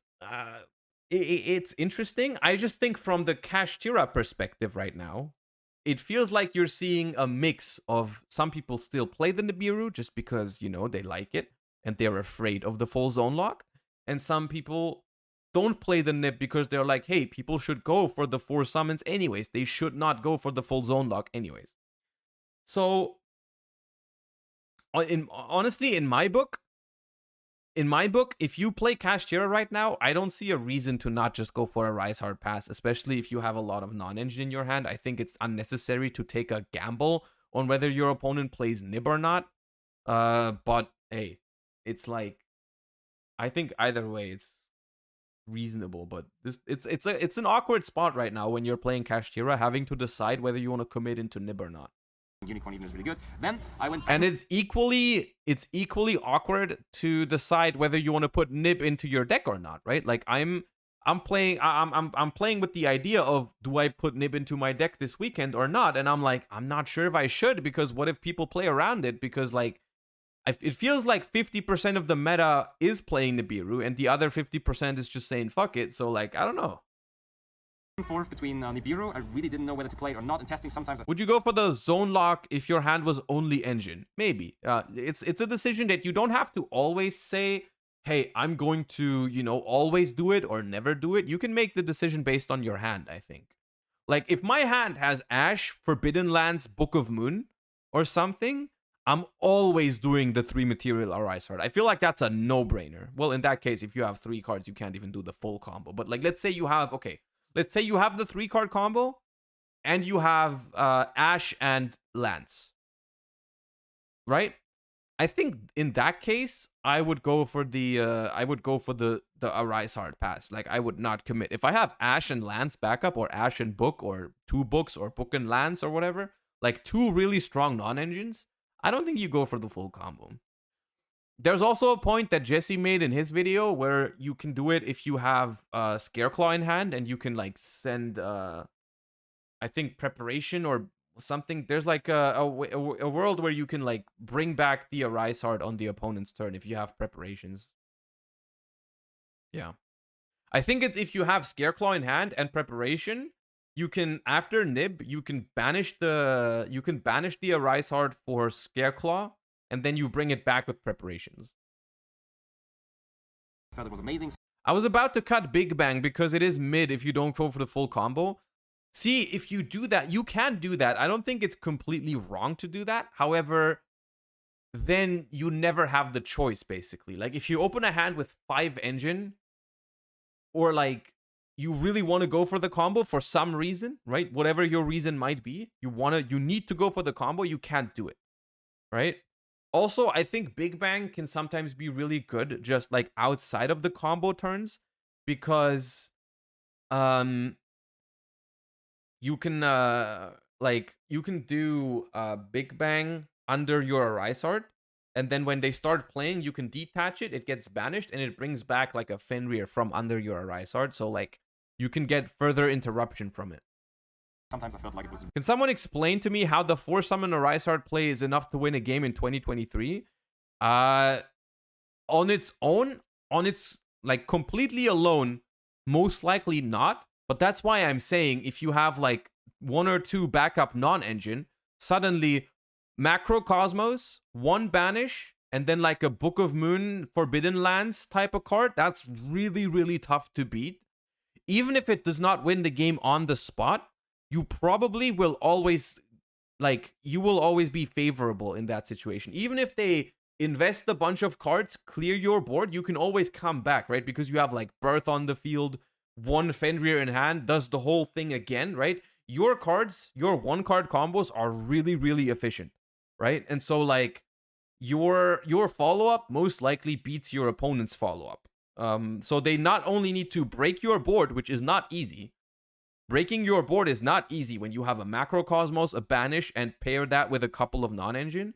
it's interesting. I just think from the Kashtira perspective right now, it feels like you're seeing a mix of some people still play the Nibiru just because, they like it and they're afraid of the full zone lock. And some people don't play the Nib because they're like, hey, people should go for the 4 summons anyways. They should not go for the full zone lock anyways. So, honestly, in my book, if you play Kashtira right now, I don't see a reason to not just go for a Rise Hard Pass, especially if you have a lot of non-engine in your hand. I think it's unnecessary to take a gamble on whether your opponent plays Nib or not. But hey, it's like, I think either way it's reasonable. But it's an awkward spot right now when you're playing Kashtira, having to decide whether you want to commit into Nib or not. Unicorn even is really good. Then I went and it's equally awkward to decide whether you want to put Nib into your deck or not, right? Like I'm playing with the idea of, do I put Nib into my deck this weekend or not? And I'm like, I'm not sure if I should, because what if people play around it? Because like it feels like 50% of the meta is playing Nibiru and the other 50% is just saying fuck it. So like, I don't know. Forth between Nibiru, I really didn't know whether to play it or not, and testing sometimes. Would you go for the zone lock if your hand was only engine? Maybe. It's a decision that you don't have to always say, hey, I'm going to, always do it or never do it. You can make the decision based on your hand, I think. Like, if my hand has Ash, Forbidden Lands, Book of Moon, or something, I'm always doing the 3 material Arise Heart. I feel like that's a no-brainer. Well, in that case, if you have 3 cards, you can't even do the full combo. But like, let's say you have the 3-card combo and you have Ash and Lance, right? I think in that case, I would go for the Arise Hard Pass. Like, I would not commit. If I have Ash and Lance backup, or Ash and Book, or 2 books, or Book and Lance, or whatever, like 2 really strong non-engines, I don't think you go for the full combo. there's also a point that Jesse made in his video where you can do it if you have Scareclaw in hand and you can like send I think preparation or something. There's like a world where you can like bring back the Arise Heart on the opponent's turn if you have preparations. Yeah. I think it's if you have Scareclaw in hand and preparation, you can after Nib, you can banish the Arise Heart for Scareclaw, and then you bring it back with preparations. I thought it was amazing. I was about to cut Big Bang because it is mid if you don't go for the full combo. See, if you do that, you can do that. I don't think it's completely wrong to do that. However, then you never have the choice, basically. Like, if you open a hand with 5 engine, or like, you really want to go for the combo for some reason, right? Whatever your reason might be, you need to go for the combo, you can't do it, right? Also, I think Big Bang can sometimes be really good just like outside of the combo turns, because you can do Big Bang under your Arise Art, and then when they start playing, you can detach it, it gets banished, and it brings back like a Fenrir from under your Arise Art, so like you can get further interruption from it. Sometimes I felt like it was... Can someone explain to me how the 4-summon Arise Heart play is enough to win a game in 2023? On its own, like completely alone, most likely not. But that's why I'm saying if you have like 1 or 2 backup non-engine, suddenly Macrocosmos, 1 banish, and then like a Book of Moon Forbidden Lands type of card, that's really, really tough to beat. Even if it does not win the game on the spot, you probably will always, like, you will always be favorable in that situation. Even if they invest a bunch of cards, clear your board, you can always come back, right? Because you have, like, Birth on the field, 1 Fenrir in hand, does the whole thing again, right? Your cards, your 1-card combos are really, really efficient, right? And so, like, your follow-up most likely beats your opponent's follow-up. So they not only need to break your board, which is not easy. Breaking your board is not easy when you have a Macrocosmos, a Banish, and pair that with a couple of non-engine.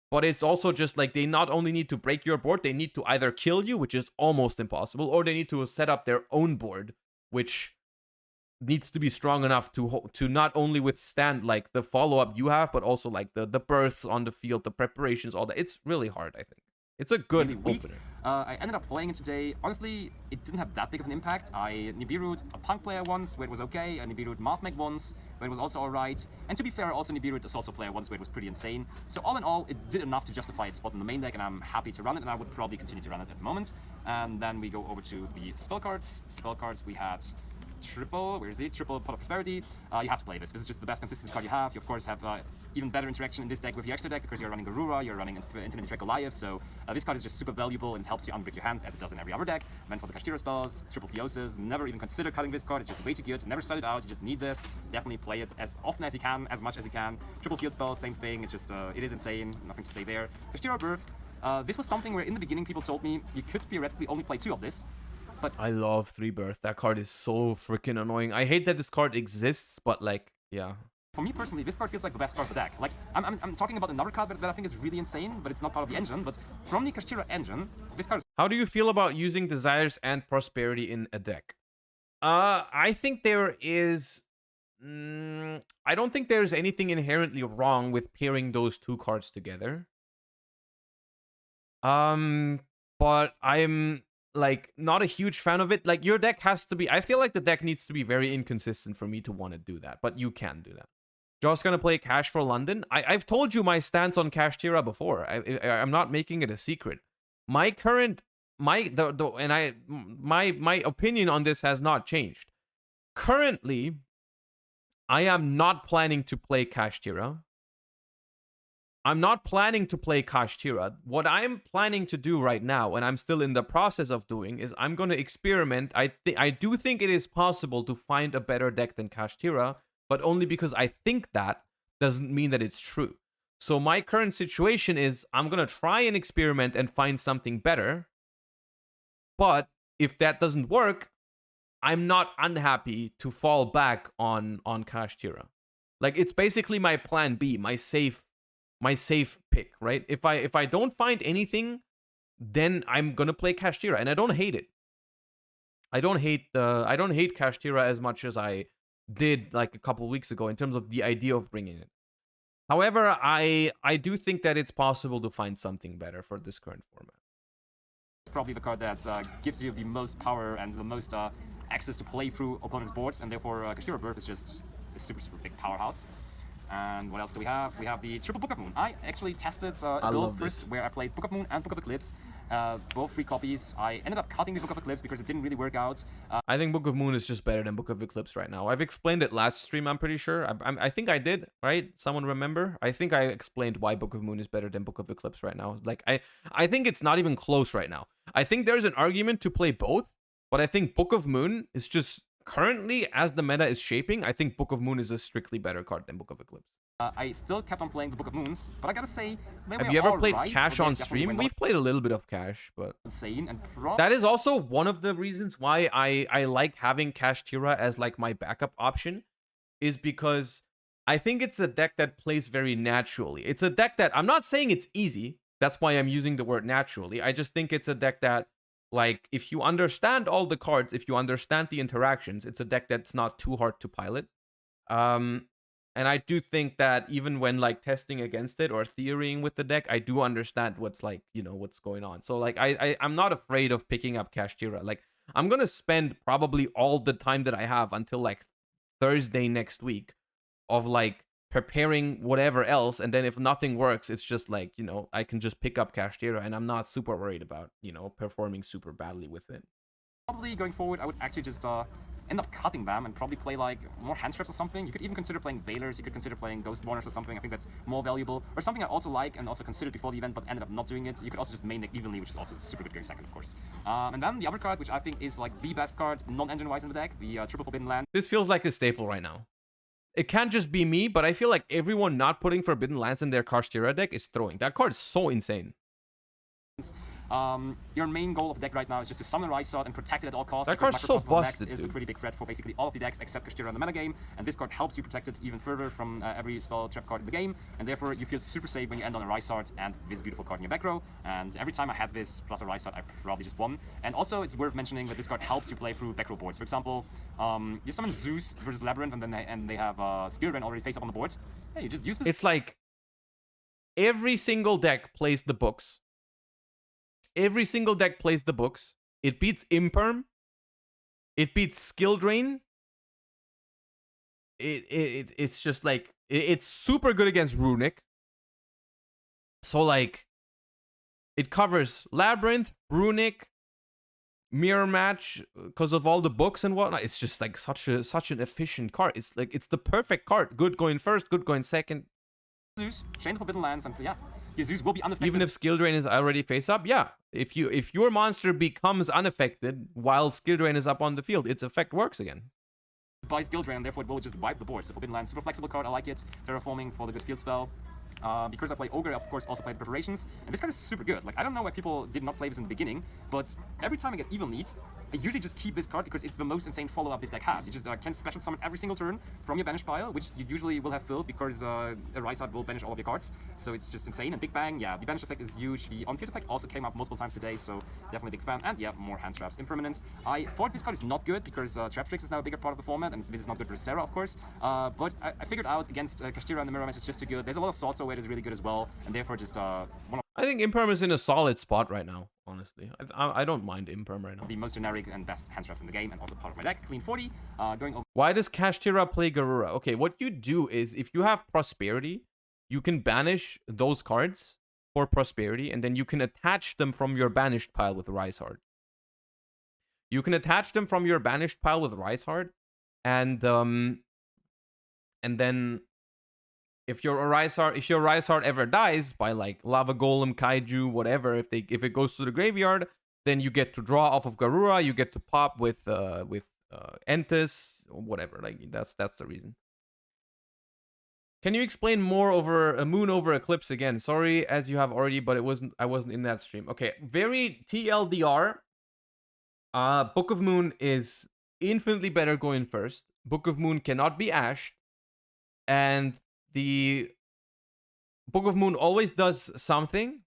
But it's also just like they not only need to break your board, they need to either kill you, which is almost impossible, or they need to set up their own board, which needs to be strong enough to not only withstand like the follow-up you have, but also like the births on the field, the preparations, all that. It's really hard, I think. It's a good really opener. I ended up playing it today. Honestly, it didn't have that big of an impact. I Nibiru'd a Punk player once, where it was okay. I Nibiru'd Mathmech once, where it was also alright. And to be fair, also Nibiru'd a Salsa player once, where it was pretty insane. So all in all, it did enough to justify its spot in the main deck, and I'm happy to run it, and I would probably continue to run it at the moment. And then we go over to the spell cards. Spell cards, we had triple Pot of Prosperity. You have to play this. This is just the best consistency card you have. You of course have even better interaction in this deck with your extra deck, because you're running Garura, you're running Infinite Trek Goliath, so this card is just super valuable and helps you unbreak your hands, as it does in every other deck. And then for the Kashtira spells, triple Theosis, never even consider cutting this card, it's just way too good, never start it out, you just need this, definitely play it as often as you can, as much as you can. Triple field spells, same thing, it's just, it is insane, nothing to say there. Kashtira Birth, this was something where in the beginning people told me you could theoretically only play 2 of this, but I love 3 Birth. That card is so freaking annoying. I hate that this card exists, but like, yeah. For me personally, this card feels like the best card of the deck. Like, I'm talking about another card that I think is really insane, but it's not part of the engine. But from the Kashtira engine, this card is... How do you feel about using Desires and Prosperity in a deck? I think there is... I don't think there's anything inherently wrong with pairing those 2 cards together. But I'm... like, not a huge fan of it. Like, your deck has to be... I feel like the deck needs to be very inconsistent for me to want to do that. But you can do that. Just gonna play Cash for London. I've told you my stance on Kashtira before. I'm not making it a secret. My current... My opinion on this has not changed. Currently, I am not planning to play Kashtira. I'm not planning to play Kashtira. What I'm planning to do right now, and I'm still in the process of doing, is I'm going to experiment. I do think it is possible to find a better deck than Kashtira, but only because I think that doesn't mean that it's true. So my current situation is I'm going to try and experiment and find something better. But if that doesn't work, I'm not unhappy to fall back on Kashtira. Like, it's basically my plan B, my safe pick, right? If I don't find anything then I'm gonna play Kashtira, and I don't hate it. I don't hate Kashtira as much as I did like a couple weeks ago in terms of the idea of bringing it. However, I do think that it's possible to find something better for this current format. It's probably the card that gives you the most power and the most access to play through opponents' boards, and therefore Kashtira Birth is just a super big powerhouse. And what else do we have? We have the triple Book of Moon. I actually tested a duel first where I played Book of Moon and Book of Eclipse, both free copies. I ended up cutting the Book of Eclipse because it didn't really work out. I think Book of Moon is just better than Book of Eclipse right now. I've explained it last stream, I'm pretty sure. I think I did, right? Someone remember? I think I explained why Book of Moon is better than Book of Eclipse right now. Like, I think it's not even close right now. I think there's an argument to play both, but I think Book of Moon is just currently, as the meta is shaping, I think Book of Moon is a strictly better card than Book of Eclipse. I still kept on playing the Book of Moons, but I gotta say, have you ever played Cash on stream? We've played a little bit of Cash, but insane and that is also one of the reasons why I like having Kashtira as like my backup option, is because I think it's a deck that plays very naturally. It's a deck that, I'm not saying it's easy, that's why I'm using the word naturally. I just think it's a deck that, like, if you understand all the cards, if you understand the interactions, it's a deck that's not too hard to pilot. And I do think that even when like testing against it or theorying with the deck, I do understand what's like, you know, what's going on. So like I'm not afraid of picking up Kashtira. Like, I'm gonna spend probably all the time that I have until like Thursday next week of like preparing whatever else, and then if nothing works, it's just like, you know, I can just pick up Kashtira, and I'm not super worried about, you know, performing super badly with it. Probably going forward, I would actually just end up cutting them and probably play like more hand strips or something. You could even consider playing Veilers, you could consider playing Ghostborners or something. I think that's more valuable. Or something I also like and also considered before the event but ended up not doing it. You could also just main deck evenly, which is also super good going second, of course. And then the other card, which I think is like the best card non-engine wise in the deck, the triple Forbidden Land. This feels like a staple right now. It can't just be me, but I feel like everyone not putting Forbidden Lands in their Kashtira deck is throwing. That card is so insane. Your main goal of the deck right now is just to summon Rysart and protect it at all costs. That card's so busted, is a pretty big threat for basically all of the decks except Kashtira in the metagame, and this card helps you protect it even further from every spell trap card in the game, and therefore you feel super safe when you end on a Rysart and this beautiful card in your back row. And every time I had this plus a Rysart, I probably just won. And also it's worth mentioning that this card helps you play through back row boards. For example, you summon Zeus versus Labyrinth, and then they have Spearman already face up on the board. Hey, you just use this. It's like every single deck plays the books. Every single deck plays the books. It beats Imperm. It beats Skill Drain. It's just like, it's super good against Runic. So like, it covers Labyrinth, Runic, Mirror Match because of all the books and whatnot. It's just like such an efficient card. It's like, it's the perfect card. Good going first, good going second. Zeus, Chain of Forbidden Lands, and yeah, your Zeus will be unaffected. Even if Skill Drain is already face up, yeah. If your monster becomes unaffected while Skill Drain is up on the field, its effect works again. By Skill Drain, and therefore it will just wipe the board. So Forbidden Lands, super flexible card, I like it. Terraforming for the good field spell. Because I play Ogre, of course, also played Preparations, and this card is super good. Like, I don't know why people did not play this in the beginning, but every time I get Evil Need, I usually just keep this card because it's the most insane follow-up this deck has. You just can special summon every single turn from your banish pile, which you usually will have filled because a Rysart will banish all of your cards. So it's just insane. And Big Bang, yeah, the banish effect is huge. The on-field effect also came up multiple times today, so definitely a big fan. And yeah, more hand traps. Impermanence. I thought this card is not good because Trap Tricks is now a bigger part of the format, and this is not good for Sarah, of course. But I figured out against Kashtira and the Mirror Match, it's just too good. There's a lot of Sword Soul where it is really good as well, and therefore just one of I think Imperm is in a solid spot right now, honestly. I don't mind Imperm right now. the most generic and best hand traps in the game, and also part of my deck. Clean 40, going over. Why does Kashtira play Garura? Okay, what you do is, if you have Prosperity, you can banish those cards for Prosperity, and then you can attach them from your banished pile with Rysart. You can attach them from your banished pile with Rysart, and then if your Rysart ever dies by like Lava Golem, Kaiju, whatever, if it goes to the graveyard, then you get to draw off of Garura, you get to pop with Entis, or whatever. Like that's the reason. Can you explain more over a Moon over Eclipse again? Sorry, as you have already, but I wasn't in that stream. Okay, very TLDR. Book of Moon is infinitely better going first. Book of Moon cannot be ashed, and the Book of Moon always does something,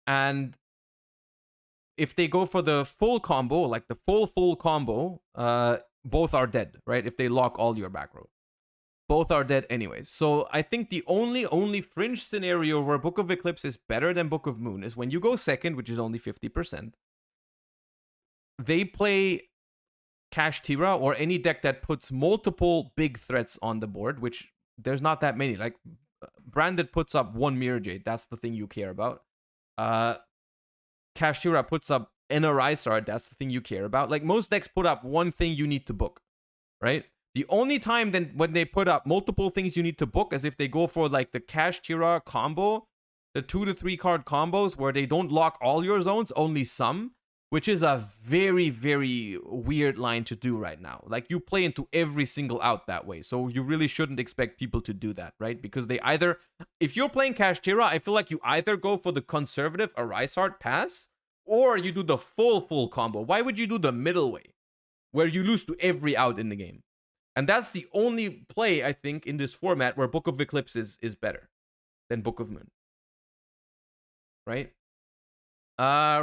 And if they go for the full combo, like the full combo, both are dead, right? If they lock all your back row. Both are dead anyways. So I think the only fringe scenario where Book of Eclipse is better than Book of Moon is when you go second, which is only 50%. They play Kashtira or any deck that puts multiple big threats on the board, which there's not that many. Like Branded puts up one Mirror Jade. That's the thing you care about. Kashtira puts up an Arisard. That's the thing you care about. Like most decks put up one thing you need to book, right? The only time then when they put up multiple things you need to book is if they go for like the Kashtira combo, the 2 to 3 card combos where they don't lock all your zones, only some, which is a very, very weird line to do right now. Like you play into every single out that way. So you really shouldn't expect people to do that, right? Because they either, if you're playing Kashtira, I feel like you either go for the conservative Arisard pass or you do the full combo. Why would you do the middle way where you lose to every out in the game? And that's the only play, I think, in this format where Book of Eclipse is better than Book of Moon. Right?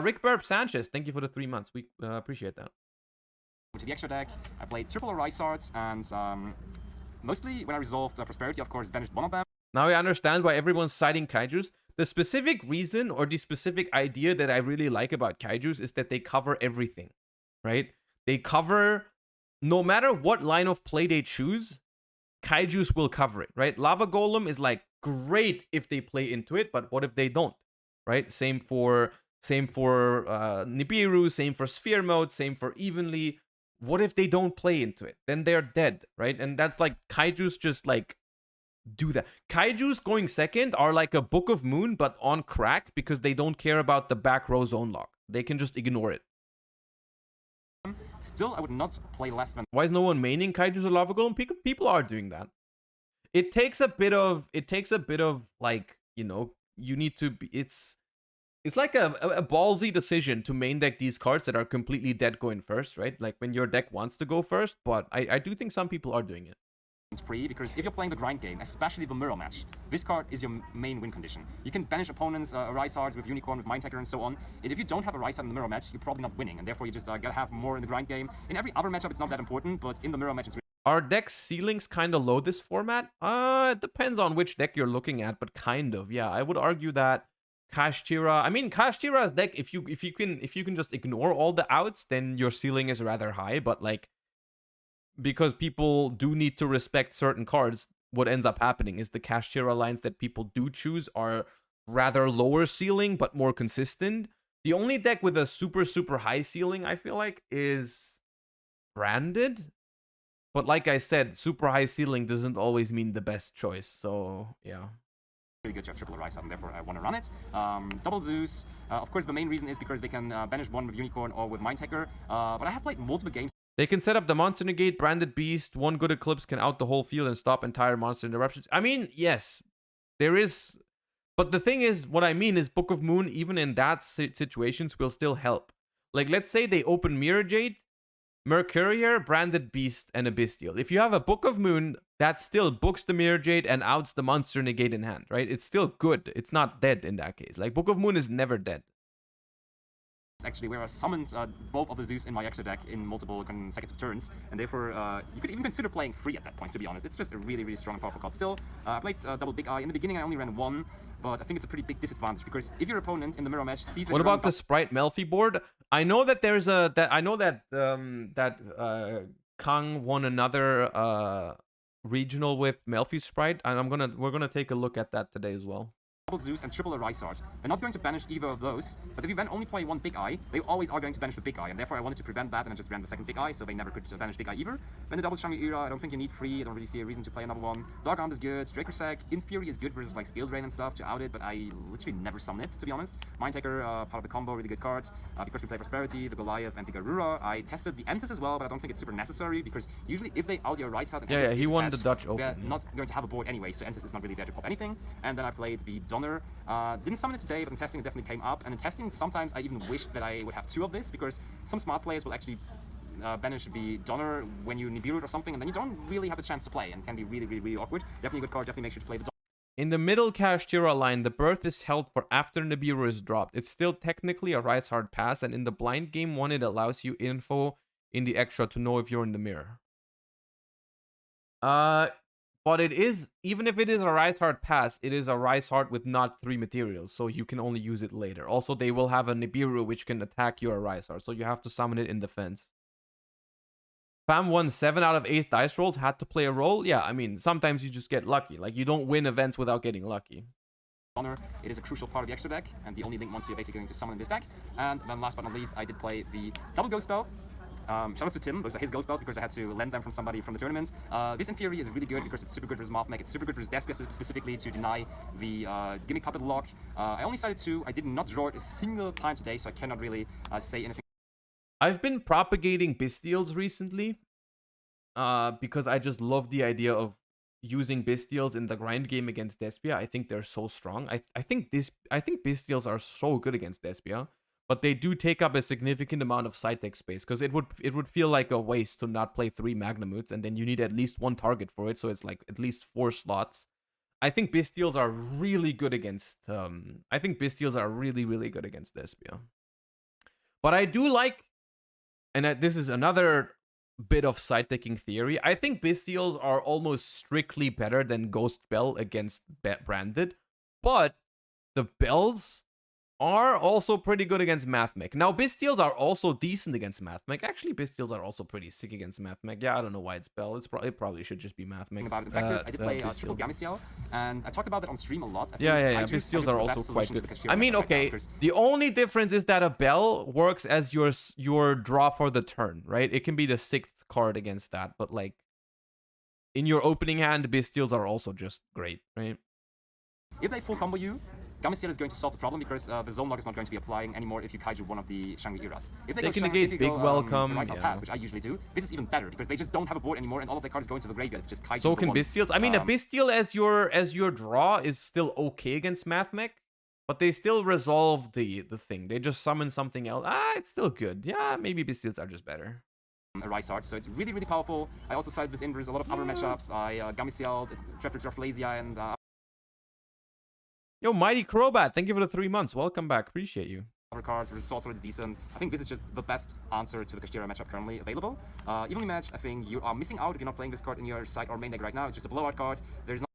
Rick Burp Sanchez, thank you for the 3 months. We appreciate that. To the extra deck, I played triple Arisards, and mostly when I resolved Prosperity, of course, banished one of them. Now I understand why everyone's citing Kaijus. The specific reason or the specific idea that I really like about Kaijus is that they cover everything, right? They cover... No matter what line of play they choose, Kaijus will cover it, right? Lava Golem is like great if they play into it, but what if they don't, right? Same for Nibiru, same for Sphere Mode, same for Evenly. What if they don't play into it? Then they're dead, right? And that's like Kaijus just like do that. Kaijus going second are like a Book of Moon, but on crack because they don't care about the back row zone lock. They can just ignore it. Still, I would not play less than... Why is no one maining Kaijus or Lava Golem? People are doing that. It takes a bit of like, you know, you need to be... It's like a ballsy decision to main deck these cards that are completely dead going first, right? Like when your deck wants to go first, but I do think some people are doing it. Free, because if you're playing the grind game, especially the mirror match, this card is your main win condition. You can banish opponents, Arisards with Unicorn, with Mindhacker, and so on. And if you don't have a Arisard in the mirror match, you're probably not winning, and therefore you just gotta have more in the grind game. In every other matchup, it's not that important, but in the mirror match, it's really... Are deck ceilings kind of low this format? It depends on which deck you're looking at, but kind of, yeah. I would argue that Kashtira, I mean, Kashtira's deck, if you can just ignore all the outs, then your ceiling is rather high, but like, because people do need to respect certain cards, what ends up happening is the Kashtira lines that people do choose are rather lower ceiling, but more consistent. The only deck with a super high ceiling, I feel like, is Branded. But like I said, super high ceiling doesn't always mean the best choice, so yeah. Really good to have triple Arisard, and therefore I want to run it. Double Zeus, of course the main reason is because they can banish one with Unicorn or with Mindhacker, but I have played multiple games. They can set up the Monster Negate, Branded Beast, one good Eclipse can out the whole field and stop entire monster interruptions. I mean, yes, there is... But the thing is, what I mean is Book of Moon, even in that situations, will still help. Like, let's say they open Mirror Jade, Mercurier, Branded Beast, and a Bestial. If you have a Book of Moon, that still books the Mirror Jade and outs the Monster Negate in hand, right? It's still good. It's not dead in that case. Like, Book of Moon is never dead. Actually, where I summoned both of the Zeus in my extra deck in multiple consecutive turns, and therefore you could even consider playing 3 at that point, to be honest. It's just a really strong and powerful card. Still, I played double Big Eye. In the beginning, I only ran 1, but I think it's a pretty big disadvantage, because if your opponent in the mirror match sees... What about the Sprite Melfi board? I know that there's a... I know that Kang won another regional with Melfi Sprite, and we're gonna take a look at that today as well. Zeus and triple Arisard. They're not going to banish either of those, but if you then only play one Big Eye, they always are going to banish the Big Eye, and therefore I wanted to prevent that, and I just ran the second Big Eye, so they never could banish Big Eye either. Then the double Shami Era, I don't think you need 3, I don't really see a reason to play another one. Dark Arm is good, Dracosac, in theory, is good versus like Skill Drain and stuff to out it, but I literally never summon it, to be honest. Mindtaker, part of the combo, really good cards. Because we play Prosperity, the Goliath, and the Garura, I tested the Entis as well, but I don't think it's super necessary, because usually if they out your Arisard and Entis, yeah, he won the Dutch Open. They're not going to have a board anyway, so Entis is not really there to pop anything. And then I played the Donner. Didn't summon it today, but in testing it definitely came up. And in testing, sometimes I even wished that I would have 2 of this, because some smart players will actually banish the Donner when you Nibiru or something, and then you don't really have a chance to play, and can be really awkward. Definitely a good card, definitely make sure to play the Donner. In the middle Kashtira line, the berth is held for after Nibiru is dropped. It's still technically a Rise Hard pass, and in the blind game one, it allows you info in the extra to know if you're in the mirror. But it is, even if it is a Rise Hard pass, it is a Rise Hard with not 3 materials, so you can only use it later. Also, they will have a Nibiru which can attack your Rise Hard, so you have to summon it in defense. Fam won 7 out of 8 dice rolls, had to play a role. Yeah, I mean, sometimes you just get lucky. Like, you don't win events without getting lucky. Honor, it is a crucial part of the extra deck, and the only link monster you're basically going to summon in this deck. And then last but not least, I did play the double ghost spell. Shout out to Tim, those are his ghost spells because I had to lend them from somebody from the tournament. This in theory is really good because it's super good versus Mothmech, it's super good versus Despia specifically to deny the Gimmick Puppet lock. I only cited 2, I did not draw it a single time today, so I cannot really say anything. I've been propagating Bestials recently because I just love the idea of using Bestials in the grind game against Despia. I think they're so strong. I think Bestials are so good against Despia. But they do take up a significant amount of side deck space because it would feel like a waste to not play 3 Magnamoots, and then you need at least 1 target for it, so it's like at least 4 slots. I think Bestials are really good against really good against Despia. But I do like, and this is another bit of side decking theory, I think Bestials are almost strictly better than Ghost Bell against Branded, but the Bells are also pretty good against Mathmech. Now, Bestials are also decent against Mathmech. Actually, Bestials are also pretty sick against Mathmech. Yeah, I don't know why it's Bell. It probably should just be Mathmech. About the fact is, I did play triple Gameciel, and I talked about that on stream a lot. Yeah. Bestials are also quite good. I mean, okay, the only difference is that a Bell works as your draw for the turn, right? It can be the 6th card against that, but like, in your opening hand, Bestials are also just great, right? If they full combo you, Gameciel is going to solve the problem because the zone lock is not going to be applying anymore if you kaiju one of the Shangri Eras. If they can negate Big Welcome, pass, which I usually do, this is even better because they just don't have a board anymore and all of their cards go into the graveyard. Just kaiju. So can Bestials. I mean, a Bestial as your draw is still okay against Mathmech, but they still resolve the thing. They just summon something else. It's still good. Yeah, maybe Bestials are just better. A Rise Art, so it's really, really powerful. I also cited this in versus a lot of other matchups. I Gameciel'd, Traptrix Rafflesia, and Yo, Mighty Crobat, thank you for the 3 months. Welcome back. Appreciate you. Other cards versus Sorcerer, it's decent. I think this is just the best answer to the Kashtira matchup currently available. Evenly matched, I think you are missing out if you're not playing this card in your side or main deck right now. It's just a blowout card. There's no...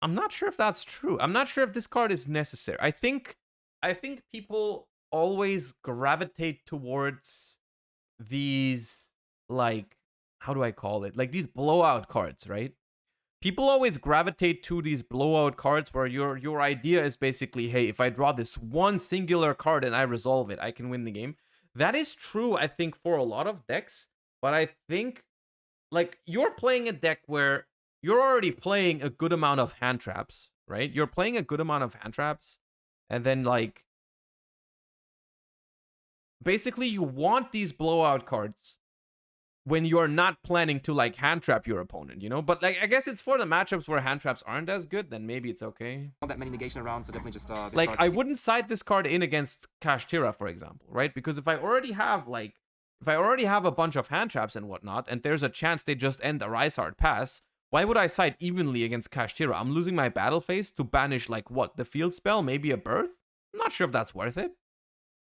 I'm not sure if that's true. I'm not sure if this card is necessary. I think people always gravitate towards these, like, how do I call it? Like these blowout cards, right? People always gravitate to these blowout cards where your idea is basically, hey, if I draw this one singular card and I resolve it, I can win the game. That is true, I think, for a lot of decks. But I think, like, you're playing a deck where you're already playing a good amount of hand traps, right? You're playing a good amount of hand traps. And then, like, basically you want these blowout cards when you're not planning to, like, hand trap your opponent, you know? But, like, I guess it's for the matchups where hand traps aren't as good, then maybe it's okay. Not that many negation around, so definitely just like, I wouldn't side this card in against Kashtira, for example, right? Because if I already have, like, a bunch of hand traps and whatnot, and there's a chance they just end a Rise Hard pass, why would I side evenly against Kashtira? I'm losing my battle phase to banish, like, what? The field spell? Maybe a birth? I'm not sure if that's worth it.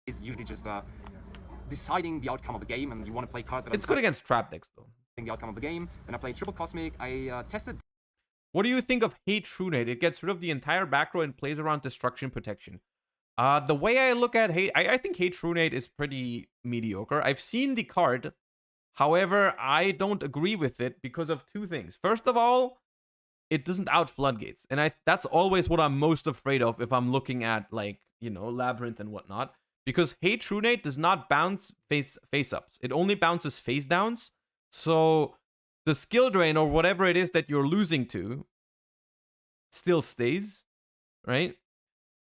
It's usually just deciding the outcome of the game, and you want to play cards. It's good against trap decks, though. The outcome of the game. Then I played Triple Cosmic. I tested. What do you think of Hate Trunade? It gets rid of the entire back row and plays around Destruction Protection. The way I look at Hate, I think Hate Trunade is pretty mediocre. I've seen the card. However, I don't agree with it because of 2 things. First of all, it doesn't out Floodgates. And that's always what I'm most afraid of if I'm looking at, like, you know, Labyrinth and whatnot. Because Hate Trunade does not bounce face-ups. It only bounces face-downs. So the skill drain or whatever it is that you're losing to still stays, right?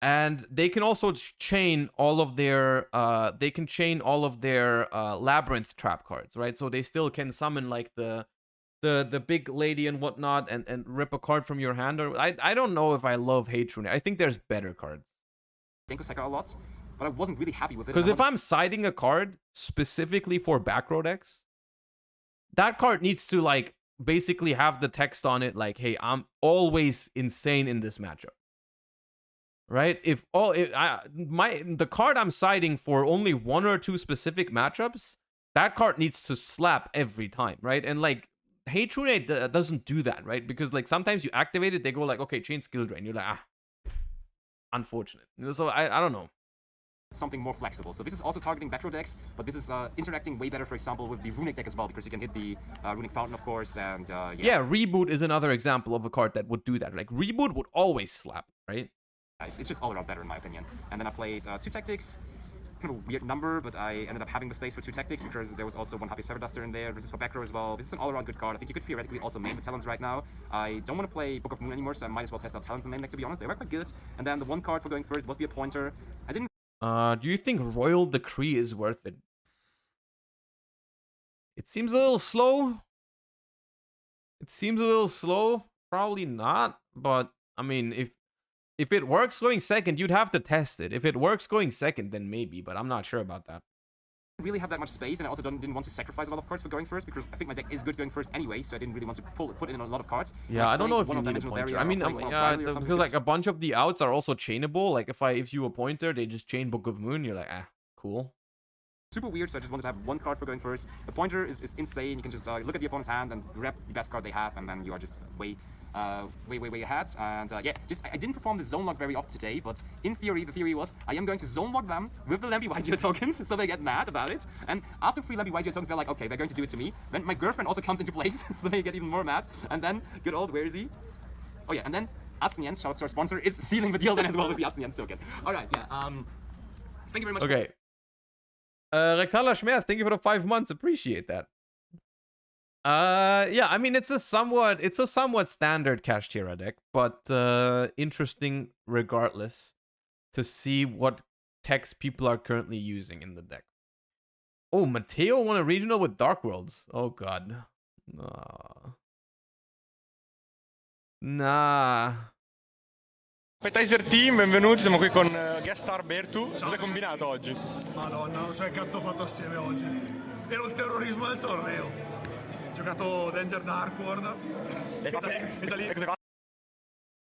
And they can also chain all of their Labyrinth trap cards, right? So they still can summon, like, the big lady and whatnot and rip a card from your hand. Or I don't know if I love Hate Trunade. I think there's better cards. Denko a lot. But I wasn't really happy with it. Because if I'm siding a card specifically for back row decks, that card needs to, like, basically have the text on it like, hey, I'm always insane in this matchup. Right? If the card I'm siding for only 1 or 2 specific matchups, that card needs to slap every time, right? And like Hate Rune doesn't do that, right? Because like sometimes you activate it, they go like, okay, chain skill drain. You're like, unfortunate. So I don't know. Something more flexible. So this is also targeting Backrow decks, but this is interacting way better, for example, with the Runic deck as well, because you can hit the Runic Fountain, of course, and yeah, Reboot is another example of a card that would do that. Like Reboot would always slap, right? It's just all around better in my opinion. And then I played 2 tactics, kind of a weird number, but I ended up having the space for 2 tactics because there was also 1 Happy's Feather Duster in there. This is for back row as well. This is an all-around good card. I think you could theoretically also main the Talons right now. I don't want to play Book of Moon anymore, so I might as well test out Talons in main deck, to be honest. They were quite good. And then the 1 card for going first was be a pointer. I didn't. Do you think Royal Decree is worth it? It seems a little slow. Probably not, but I mean, if it works going second, you'd have to test it. If it works going second, then maybe, but I'm not sure about that. Really have that much space, and I also didn't want to sacrifice a lot of cards for going first, because I think my deck is good going first anyway, so I didn't really want to put in a lot of cards. Yeah, I don't know if you need a pointer. I mean, yeah, because like a bunch of the outs are also chainable. Like if you a pointer, they just chain Book of Moon. You're like, cool. Super weird, so I just wanted to have 1 card for going first. The pointer is insane. You can just look at the opponent's hand and grab the best card they have, and then you are just way ahead. And yeah, I didn't perform the zone lock very often today, but in theory, the theory was I am going to zone lock them with the Lamby YGO tokens, so they get mad about it. And after 3 Lamby YGO tokens, they're like, okay, they're going to do it to me. Then my girlfriend also comes into place, so they get even more mad. And then, good old, where is he? Oh yeah, and then Jens, shout out to our sponsor, is sealing the deal then as well with the Jens token. Alright, yeah, thank you very much. Okay. Rectaler Schmerz, thank you for the 5 months. Appreciate that. Yeah, I mean it's a somewhat standard Kashtira deck, but interesting regardless to see what text people are currently using in the deck. Oh, Matteo won a regional with Dark Worlds. Oh god. Nah. Appetizer Team, benvenuti, siamo qui con guest star Bertu. Cosa hai combinato oggi? Madonna, non so che cazzo ho fatto assieme oggi. Ero il terrorismo del torneo. Ho giocato Danger Dark World. E già lì.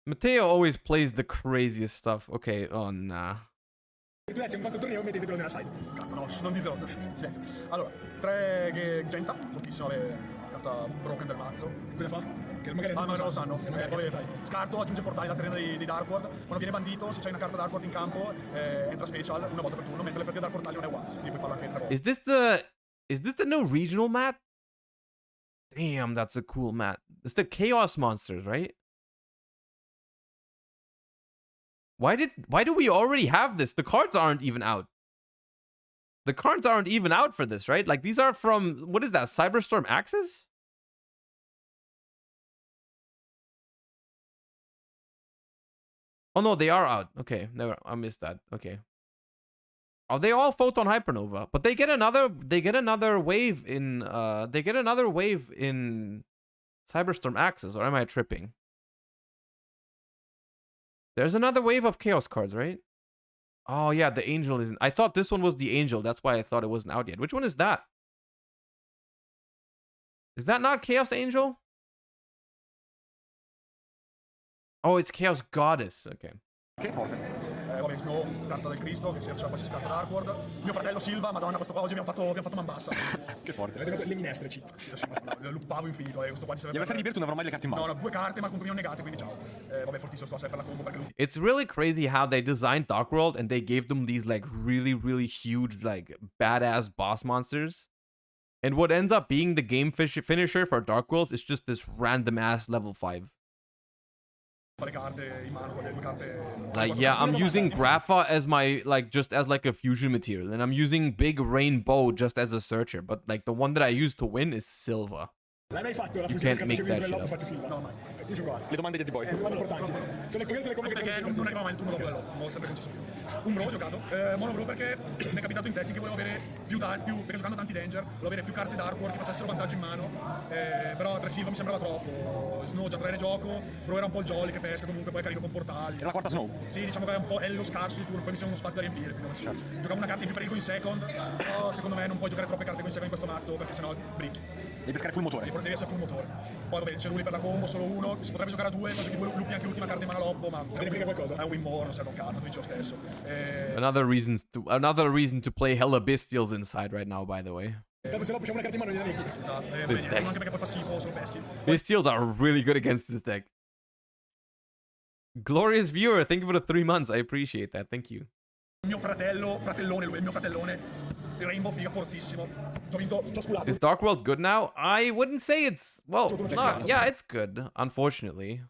Matteo always plays the craziest stuff. Okay, oh nah. Tu un vostro torneo mettetelo nella side. Cazzo no, non ditelo. Silenzio. Allora, 3 Genta, fortissimo carta broken del mazzo. Cosa fa? Che magari non lo sanno. Scarto, aggiunge portali alla terreno di Dark World. Quando viene bandito, se c'hai una carta Dark World in campo, entra special una volta per turno, mentre l'effetto di Dark Portali non è once. Quindi puoi farlo anche 3 volte. Is this the new regional mat? Damn, that's a cool mat. It's the Chaos Monsters, right? Why do we already have this? The cards aren't even out. The cards aren't even out for this, right? Like these are from, what is that, Cyberstorm Axis? Oh no, they are out. Okay, never. I missed that. Okay. Are they all Photon Hypernova? But they get another wave in Cyberstorm Axis, or am I tripping? There's another wave of Chaos cards, right? Oh yeah, the Angel isn't. I thought this one was the Angel. That's why I thought it wasn't out yet. Which one is that? Is that not Chaos Angel? Oh, it's Chaos Goddess. Okay. Che forte. Vabbè, Snow, carta del Cristo, che si cerca qualsiasi carta Dark World. Mio fratello Silva, madonna, questo qua oggi abbiamo fatto man bassa. Che forte. Avete le minestre, cheat. Sì, lo luppavo infinito, questo qua ci serve. Gli avversari di Bertu non avrò mai le carte in mano. No, 2 carte, ma comunque mi ho negate, quindi ciao. Vabbè, fortissimo, sto a per la combo perché lui. It's really crazy how they designed Dark World and they gave them these like really huge like badass boss monsters. And what ends up being the game finisher for Dark Worlds is just this random ass level 5. Like yeah, I'm using Grapha as my just as a fusion material, and I'm using Big Rainbow just as a searcher, but like the one that I use to win is Silva. L'hai mai fatto la You fusione can't make that shit up. faccio Silva? No, mai. Io ci ho provato. Le domande di poi. Domande importanti. Sono le come perché non arrivava mai il turno dopo quello. Non sempre concesso più. Un bro ho giocato. Mono bro perché mi è capitato in testi che volevo avere più perché giocando tanti danger, volevo avere più carte Dark World che facessero vantaggio in mano. Però 3 Silva mi sembrava troppo. Snow già 3 ne gioco, bro era un po' il jolly che pesca, comunque poi è carino con portali. Era la quarta Snow? Sì, diciamo che è un po' è lo scarso di turno, poi mi sembra uno spazio da riempire. Giocavo una carta in più per il in second, però secondo me non puoi giocare troppe carte in second in questo mazzo perché sennò bricchi. Devi pescare full motore. Devi essere full motore. Poi vabbè, c'è lui per la combo, solo uno, si potrebbe giocare a due, poi giochi lupi anche l'ultima carta in mano all'oppo, ma te ne frega qualcosa? È un win more, non serve un cazzo, tu dici lo stesso. Another reason to play hella bestials inside right now, by the way. Tanto se no facciamo una carta in mano e gliela metti. Esatto, This deck. anche perché poi fa schifo, solo peschi. Bestials are really good against this deck. Glorious viewer, thank you for the 3 months. I appreciate that. Thank you. Il mio fratellone, lui è il mio fratellone. Il Rainbow figa fortissimo. Ci ho vinto, ci ho sculato. Is Dark World good now? I wouldn't say it's yeah, it's good. Unfortunately,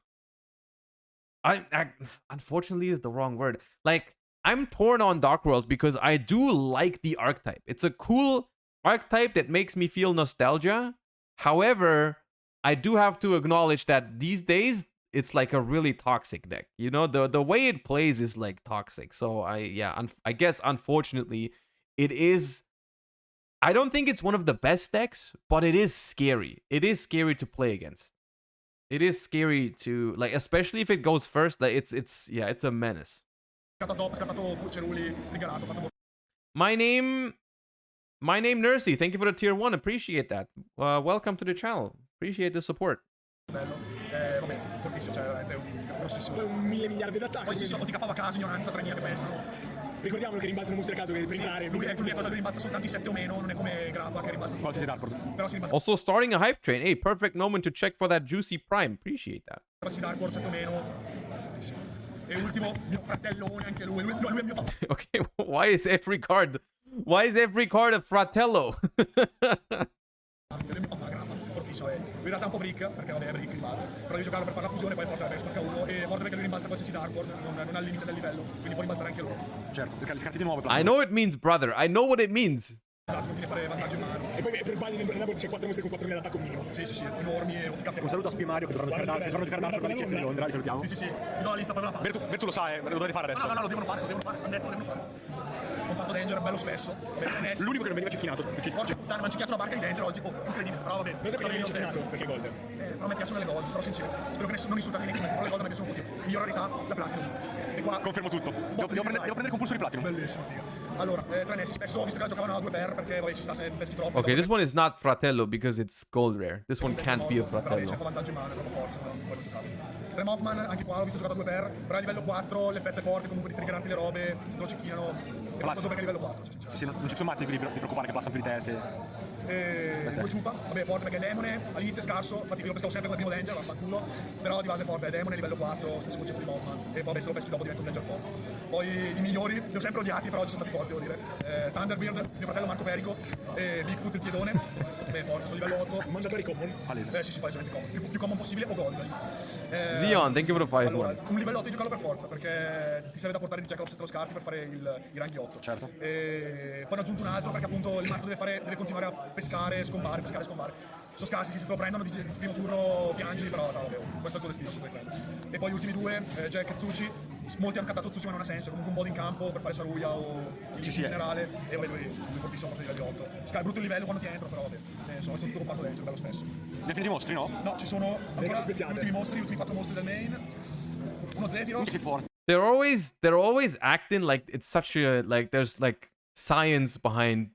unfortunately is the wrong word. Like, I'm torn on Dark World because I do like the archetype. It's a cool archetype that makes me feel nostalgia. However, I do have to acknowledge that these days it's like a really toxic deck. You know, the way it plays is like toxic. So I guess unfortunately it is. I don't think it's one of the best decks, but it is scary. It is scary to play against. It is scary to, like, especially if it goes first. Like, it's a menace. My name Nursey. Thank you for the tier 1. Appreciate that. Welcome to the channel. Appreciate the support. Vabbè, fortissimo, cioè veramente un grossissimo. Poi 1.000 miliardi d'attacco. Poi sì, ti cappava a caso, ignoranza, 3.000 che pestano. Ricordiamo che rimbalzano mostri a caso, che per entrare. Lui è l'unica cosa che rimbalza soltanto i 7 o meno, non è come Grappa che rimbalza. Qualsiasi Darkboard. Però si rimbalza. Also starting a hype train. Hey, perfect moment to check for that juicy prime. Appreciate that. Però si Darkboard 7 o meno. Fortissimo. E ultimo, mio fratellone, anche lui. Lui è mio papà. Okay, why is every card a fratello? Fortissimo, in realtà è un po' brick, perché vabbè è brick di base, però devi giocarlo per fare la fusione, poi è forte perché spacca uno, e forte perché lui rimbalza qualsiasi Darkboard, non ha il limite del livello, quindi può rimbalzare anche loro. Certo, perché le scarti di nuovo. I know it means, brother. I know what it means. Esatto, continui a fare vantaggio in mano. E poi per sbaglio nel Warmup c'è 4 mostri con 4.000 d'attacco minimo. Sì, enormi e ti Un saluto a Spimario che torna a giocare Dark con l'ICS di Londra, li salutiamo. Sì, vi do la lista per la pasta. Bertu lo sa, lo dovete fare adesso. No, lo devono fare, hanno detto lo devono fare. Ho fatto Danger, bello spesso. L'unico che non veniva cecchinato. Porca puttana, mi hanno cecchiato la barca di Danger oggi, incredibile, però vabbè. Non perché viene cecchinato, perché Golden. Però a me piacciono le Gold, sarò sincero. Spero che non insultate neanche me, però le Gold a me piacciono molto. Miglior rarità, la Platinum. E qua confermo tutto. Devo prendere il compulso di Platinum. Bellissimo, figa. Allora, tra Nessi, spesso ho visto che la giocavano a 2 per, perché vabbè ci sta se peschi troppo. Okay, this one is not fratello because it's gold rare. This one can't be a Però fratello. c'è vantaggio in mano, è proprio forza, non voglio giocare. Tre Mothman, anche qua l'ho visto giocato a 2 per, però a livello 4 l'effetto è forte, comunque di triggerarti le robe, se te lo cecchinano. E basta perché a livello 4. Sì, non ci sono mazzi di preoccupare che passano più di te se... Poi Ciupa, vabbè, forte perché è demone, all'inizio è scarso, infatti io lo pescavo sempre come primo danger, vaffanculo, però di base è forte, è demone, livello 4, stesso concetto di Mothman, e poi vabbè se lo peschi dopo diventa un danger forte. Poi i migliori, li ho sempre odiati, però oggi sono stati forti, devo dire. Thunderbird, mio fratello Marco Perico, e Bigfoot il piedone, beh, forte, sono livello 8. Mangiatori common? Palese. Sì, palesemente common, più common possibile o gold all'inizio. Zion, thank you for the 5 Allora, months. un livello 8 di giocarlo per forza, perché ti serve da portare il Jackalope se te lo scarti per fare i ranghi 8. Certo. E poi ne ho aggiunto un altro perché appunto il mazzo deve continuare a pescare, scombare. Sono scarsi, se te lo prendono il primo turno piangi, però no, vabbè, questo è il tuo destino, super bello. E poi gli ultimi due, Jack e Tsuchi, molti hanno cattato Tsuchi ma non ha senso, comunque un bot in campo per fare Saruya o in generale, e vabbè lui fortissimo proprio di livello 8. È brutto il livello quando ti entro, però vabbè, sono tutto comparto dentro, bello spesso. Ne finiti i mostri, no? No, ci sono ancora gli ultimi mostri, gli ultimi 4 mostri del main, uno Zephyros. Che forte. They're always acting like it's such a, like, there's like science behind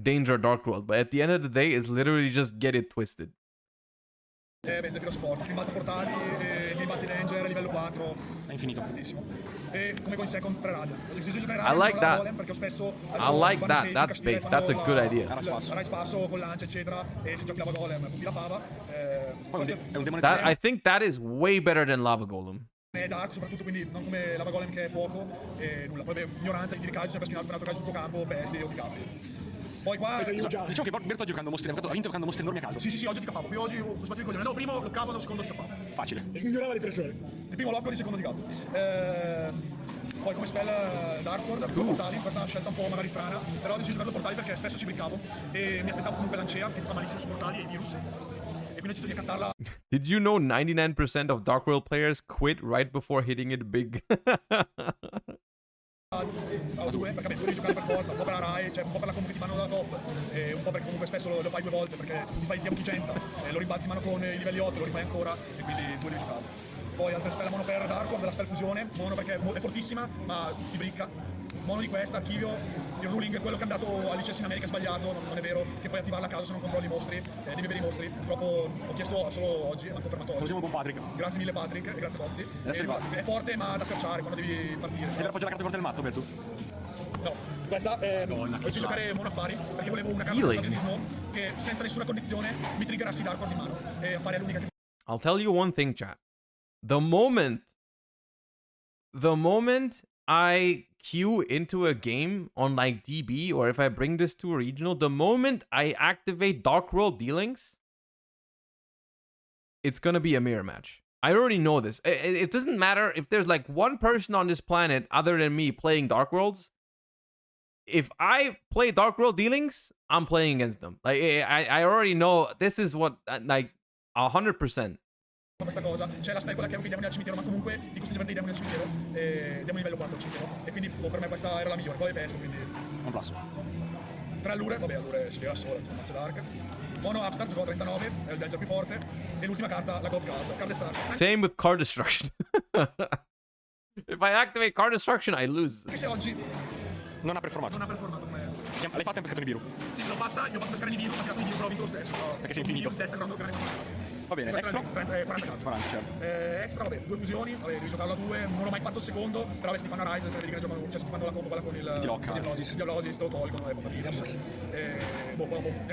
Danger Dark World, but at the end of the day, it's literally just get it twisted. Zephyros forte, rimbalza portali, gli rimbalzi Danger, livello 4. È infinito. Fortissimo. E come con second 3 radio. I like that. I like that. That's base. That's a good idea. Farai spasso con lancia, eccetera, e se giochi Lava Golem, buchi la fava. È un demone That I think that is way better than Lava Golem. È dark soprattutto, quindi non come Lava Golem che è fuoco e nulla. Poi ignoranza, gli tiri calcio, sempre spinato per un altro calcio sul tuo campo, bestie o capi. Poi qua diciamo che Berto sta giocando mostri, ha vinto giocando mostri enormi a caso. Sì, oggi ti cappavo. Più oggi ho sbattuto il coglione. No, primo lo cavo, il secondo ti cappavo. Facile. Ignorava le persone. Il primo locco, il secondo ti capo. Poi come spell Darkboard, portali, questa è una scelta un po' magari strana, però ho deciso di giocare portali perché spesso ci brincavo e mi aspettavo comunque Lancea che fa malissimo su portali e i virus. E quindi ho deciso di accattarla. Did you know 99% of Dark World players quit right before hitting it big? A 2, perché devi giocare per forza, un po' per la Rai, cioè un po' per la combo che ti fanno da top, e un po' perché comunque spesso lo fai 2 volte perché mi fai il diavolo di 100, lo rimbalzi in mano con i livelli 8, lo rifai ancora e quindi 2 devi giocare. Poi altre spell mono per Dark World, della spell fusione, mono perché è fortissima ma ti bricca. mono di questa, archivio, il ruling, quello che è andato al licenza in America è sbagliato, non è vero, che puoi attivarla a caso se non controlli i mostri, devi avere i mostri. Purtroppo ho chiesto solo oggi, ma confermato oggi. Salutiamo buon Patrick. Grazie mille Patrick e grazie Bozzi. Adesso arriva. È forte ma da searchare quando devi partire. Sei per appoggiare la carta più forte del mazzo, Bertu? No, questa è ho deciso di giocare mono affari perché volevo una carta strategismo che senza nessuna condizione mi triggerassi Darkord in mano e affari è l'unica che I'll tell you one thing, chat. The moment I queue into a game on like DB, or if I bring this to a regional, the moment I activate Dark World Dealings, it's gonna be a mirror match. I already know this. It doesn't matter if there's like one person on this planet other than me playing Dark Worlds. If I play Dark World Dealings, I'm playing against them. Like I already know this is what like 100%. questa cosa. C'è la specula che è un demoni al cimitero, ma comunque ti costringe a prendere dei demoni al cimitero, demoni livello 4 al cimitero, e quindi per me questa era la migliore. Poi pesco, quindi Un plus. 3 allure, vabbè, allure si vede sola, insomma, mazzo dark. Mono Upstart, gioco a 39, è il danger più forte, e l'ultima carta, la God Card Start. Same with card destruction. If I activate card destruction, I lose. Anche se oggi Non ha performato. non ha performato come... L'hai fatta in pescato di Biru. Sì, l'ho fatta, io ho fatto pescare Nibiru, ho tirato Nibiru, però ho vinto lo stesso. Perché sei infinito. Destra, grande, Va bene, extra? 40 carte. 40, certo. Extra, vabbè, 2 fusioni, vabbè, devi giocarlo a 2, non ho mai fatto il secondo, però se ti fanno Rise, se vedi che giocano, cioè se ti fanno la combo quella con il... Ti blocca. Diablosis, te lo tolgono, nel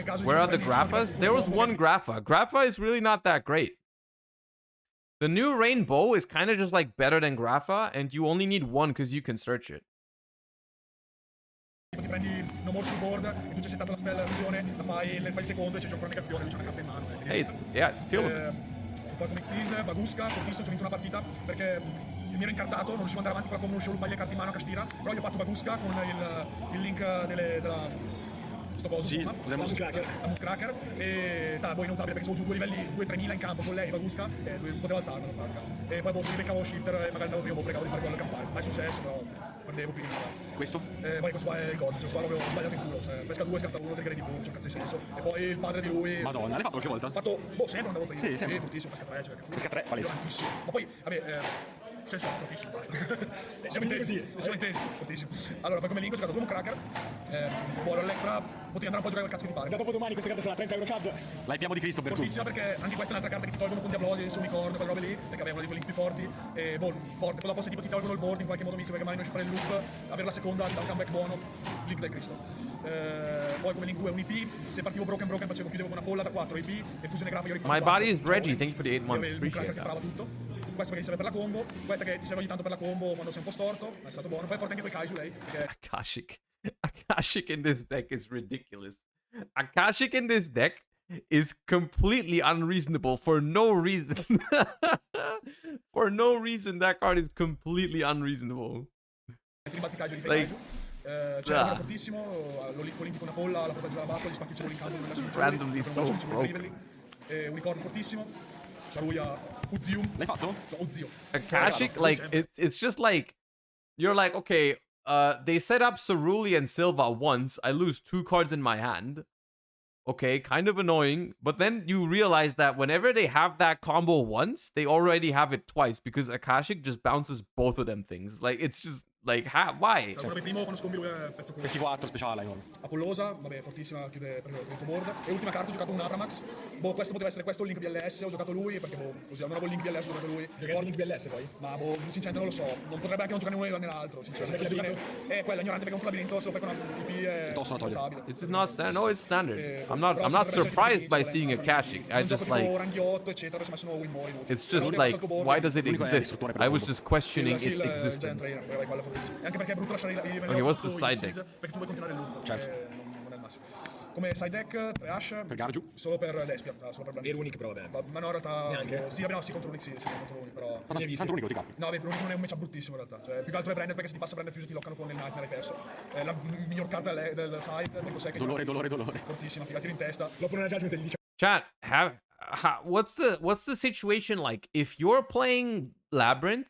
caso Where are the Graphas? There was one Grapha. Grapha is really not that great. The new Rainbow is kind of just like better than Grapha, and you only need one because you can search it. Ti prendi No More sul board, e tu c'è settato la spell fusione, la fai il secondo e c'è gioco una negazione, lui c'è una carta in mano. Hey, yeah, it's Telemans. Poi come Xyz, Bagusca, fortissimo, ci ho vinto una partita perché mi ero incartato, non riuscivo ad andare avanti con la combo, non riuscivo a rubargli le carte in mano a Castira, però gli ho fatto Bagusca con il link della... sto coso, Sì, insomma, la Mood Cracker, e poi notabile perché sono giù 2 livelli, 2-3.000 in campo con lei, Bagusca, e potevo alzarla in pratica. E poi si beccavo Shifter e magari andavo prima, pregavo di fare quello al campare. Mai successo, però prendevo più di Questo? poi questo qua è il God, cioè questo qua l'avevo sbagliato in culo, cioè pesca 2, scarta 1, trigger di più, c'è un cazzo di senso. E poi il padre di lui... Madonna, l'hai fatto qualche volta? Ho fatto, sempre andavo prima. Sì, sempre. Fortissimo, pesca 3, cioè cazzo. Pesca 3, palese. Tantissimo. Ma poi, vabbè, senso fortissimo, basta. Siamo intesi, fortissimo. Allora, poi come link ho giocato Boom Cracker, buono all'extra, potevi andare un po' a giocare quel cazzo che ti pare. Da dopo domani questa carta sarà 30 euro sub. L'hai fiammo di Cristo per tu. Fortissima perché anche questa è un'altra carta che ti tolgono con Diablosi, su Unicorn, quelle robe lì, perché avevano dei link più forti, e forte. Poi dopo se tipo ti tolgono il board in qualche modo misto perché magari non riesci a fare il loop, avere la seconda ti dà un comeback buono, link del Cristo. Poi come link 2 è un IP, se partivo broken facevo, chiudevo con una polla da 4 IP e fusione grafica. My body is Reggie. Thank you for the 8 months. Appreciate that. Tutto. Questo perché ti serve per la combo, questa che ti serve ogni tanto per la combo quando sei un po' storto, è stato buono. Poi forte anche quei Kai su lei, perché Akashic in this deck is ridiculous. Akashic in this deck is completely unreasonable for no reason. For no reason, that card is completely unreasonable. ti rimbalzi Kaiju di fai Kaiju. C'è uno fortissimo, lo link con una polla, la porta giù la battola, gli spacchi il link in Randomly so broken. Unicorno fortissimo. Saruya Uzium. L'hai fatto? No, Uzio. Akashic, like it's just like you're like, okay, they set up Ceruli and Silva once. I lose 2 cards in my hand. Okay, kind of annoying. But then you realize that whenever they have that combo once, they already have it twice because Akashic just bounces both of them things. Like it's just like why? Allora, primo quando scombi lui è pezzo Peschi 4 speciale, no? Apollosa, vabbè, fortissima, chiude per il tuo board. E ultima carta ho giocato un Abramax. Questo poteva essere questo, il link BLS, ho giocato lui, perché così non avevo il link BLS, ho giocato lui. Giocheresti il link BLS poi? Ma sinceramente non lo so, non potrebbe anche non giocare né uno né l'altro, sinceramente. Quella ignorante perché un labirinto se lo fai con una IP è portabile. It's just not standard. No, it's standard. I'm not surprised by seeing Akashic. I just like it's just like why does it exist? I was just questioning its existence. Anche perché è brutto lasciare i Okay, what's the side deck? Perché tu vuoi continuare il loop. Certo. Non è il massimo. Come side deck, 3 Ash. Per Gargiu? Solo per Lespia, solo per E Runic però vabbè. Ma no, in realtà Neanche? sì, vabbè, no, sì, contro Runic, sì, contro Runic, però Tanto unico ti capi. no, beh, Runic non è un matchup bruttissimo in realtà. Cioè, più che altro è Branded perché se ti passa Branded Fuse ti loccano con il Nightmare, hai perso. È la miglior carta del side, del cos'è che Dolore. fortissima, figa, tiri in testa. Dopo una judgment gli dice Chat, what's the situation like? If you're playing Labyrinth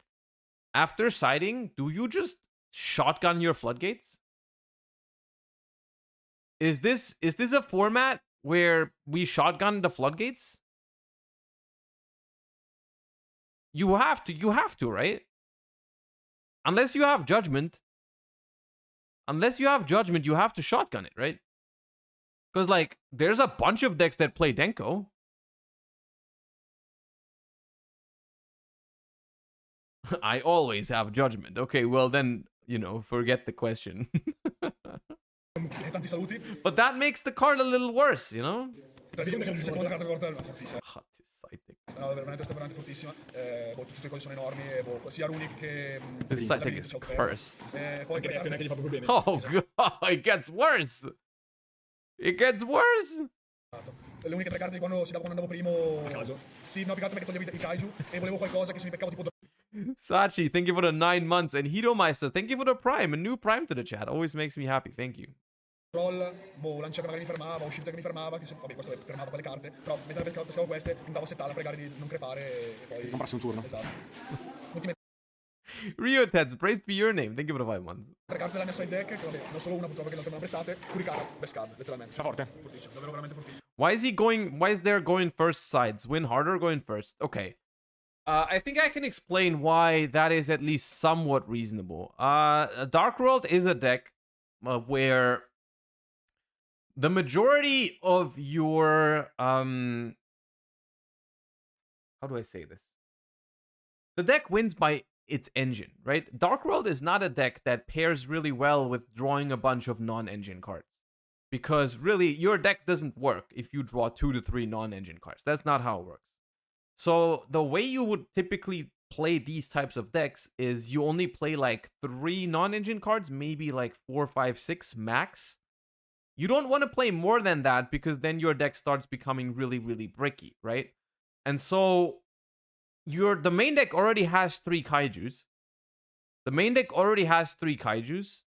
after siding, do you just shotgun your floodgates? Is this a format where we shotgun the floodgates? You have to, right? Unless you have judgment. Unless you have Judgment, you have to shotgun it, right? Because, like, there's a bunch of decks that play Denko. I always have Judgment. Okay, well then, you know, forget the question. Tanti saluti. But that makes the card a little worse, you know? Seconda carta corta è fortissima. Hot Sighting. È veramente fortissima. Tutte le cose sono enormi, sia Runic che... This Sighting is cursed. Poi che neanche gli fa proprio bene. Oh god, it gets worse! It gets worse! Le uniche 3 carte di quando andavo primo... A caso? Sì, no, più che altro perché toglievo i kaiju e volevo qualcosa che se mi beccavo tipo... Sachi, thank you for the 9 months. And Hidomeister, thank you for the Prime. A new Prime to the chat. Always makes me happy. Thank you. Roll, lancia che magari mi fermava, uscita che mi fermava, che vabbè, questo fermava quelle carte, però mentre pescavo queste, andavo a settare, a pregare di non crepare e poi... Comprarsi un turno. Esatto. Rio Teds, praised be your name. Thank you for the 5 months. 3 carte della mia side deck, che vabbè, non solo una purtroppo che l'altra me l'ha prestate, Kurikara, best card, letteralmente. Sta forte. Fortissimo, davvero veramente fortissimo. Why is there going first sides? Win harder going first? Okay. I think I can explain why that is at least somewhat reasonable. Dark World is a deck where the majority of your how do I say this? The deck wins by its engine, right? Dark World is not a deck that pairs really well with drawing a bunch of non-engine cards. Because really, your deck doesn't work if you draw 2 to 3 non-engine cards. That's not how it works. So the way you would typically play these types of decks is you only play like 3 non-engine cards, maybe like 4, 5, 6 max. You don't want to play more than that because then your deck starts becoming really, really bricky, right? And so the main deck already has 3 kaijus. The main deck already has 3 kaijus.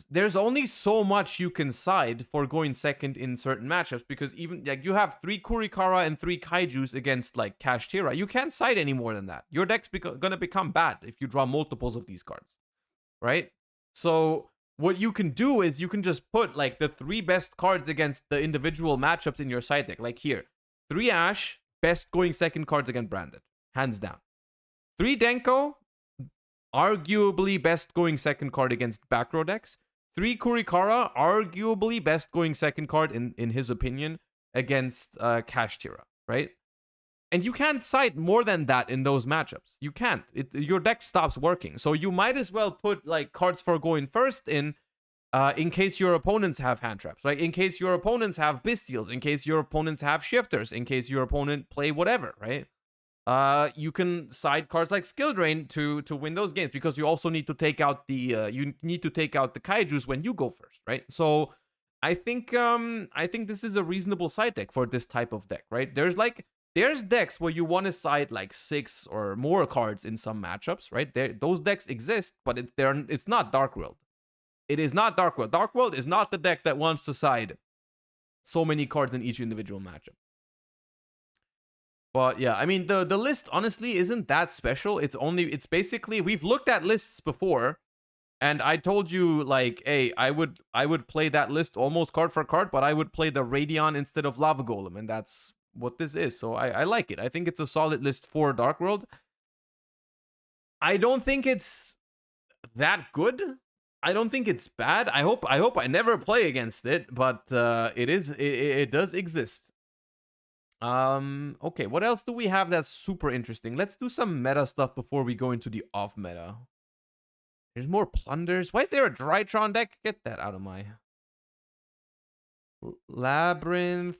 There's only so much you can side for going second in certain matchups because even like you have 3 Kurikara and 3 kaijus against like Kashtira. You can't side any more than that. Your deck's gonna become bad if you draw multiples of these cards, right? So what you can do is you can just put like the 3 best cards against the individual matchups in your side deck. Like here, 3 Ash, best going second cards against Branded, hands down. 3 Denko, arguably best going second card against back row decks. 3 Kurikara, arguably best going second card in his opinion against Kashtira, right? And you can't side more than that in those matchups. You can't. Your deck stops working. So you might as well put like cards for going first in case your opponents have hand traps, like in case your opponents have Bestials, in case your opponents have Shifters, in case your opponent play whatever, right? You can side cards like Skill Drain to win those games because you also need to take out the kaijus when you go first, right? So I think this is a reasonable side deck for this type of deck, right? There's decks where you want to side like 6 or more cards in some matchups, right? Those decks exist, but it's not Dark World. It is not Dark World. Dark World is not the deck that wants to side so many cards in each individual matchup. But yeah, I mean, the list honestly isn't that special. It's basically, we've looked at lists before, and I told you like, hey, I would play that list almost card for card, but I would play the Radion instead of Lava Golem, and that's what this is. So I like it. I think it's a solid list for Dark World. I don't think it's that good. I don't think it's bad. I hope I never play against it, but it does exist. Okay, what else do we have that's super interesting? Let's do some meta stuff before we go into the off meta. There's more plunders. Why is there a Drytron deck? Get that out of my Labyrinth.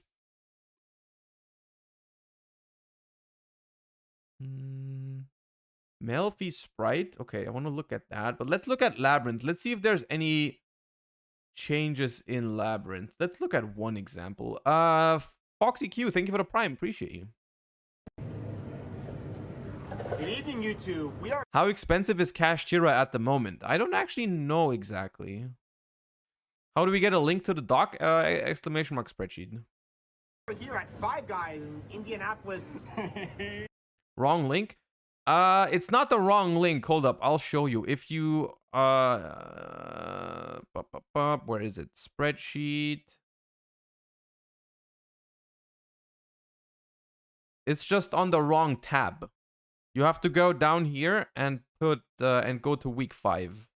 Melfi Sprite. Okay, I want to look at that, but let's look at Labyrinth. Let's see if there's any changes in Labyrinth. Let's look at one example. Foxy Q, thank you for the Prime. Appreciate you. Good evening, YouTube. We are How expensive is Kashtira at the moment? I don't actually know exactly. How do we get a link to the doc? Exclamation mark spreadsheet. here at Five Guys in Indianapolis. Wrong link? It's not the wrong link. Hold up, I'll show you. If you where is it? Spreadsheet. It's just on the wrong tab. You have to go down here and put and go to week 5.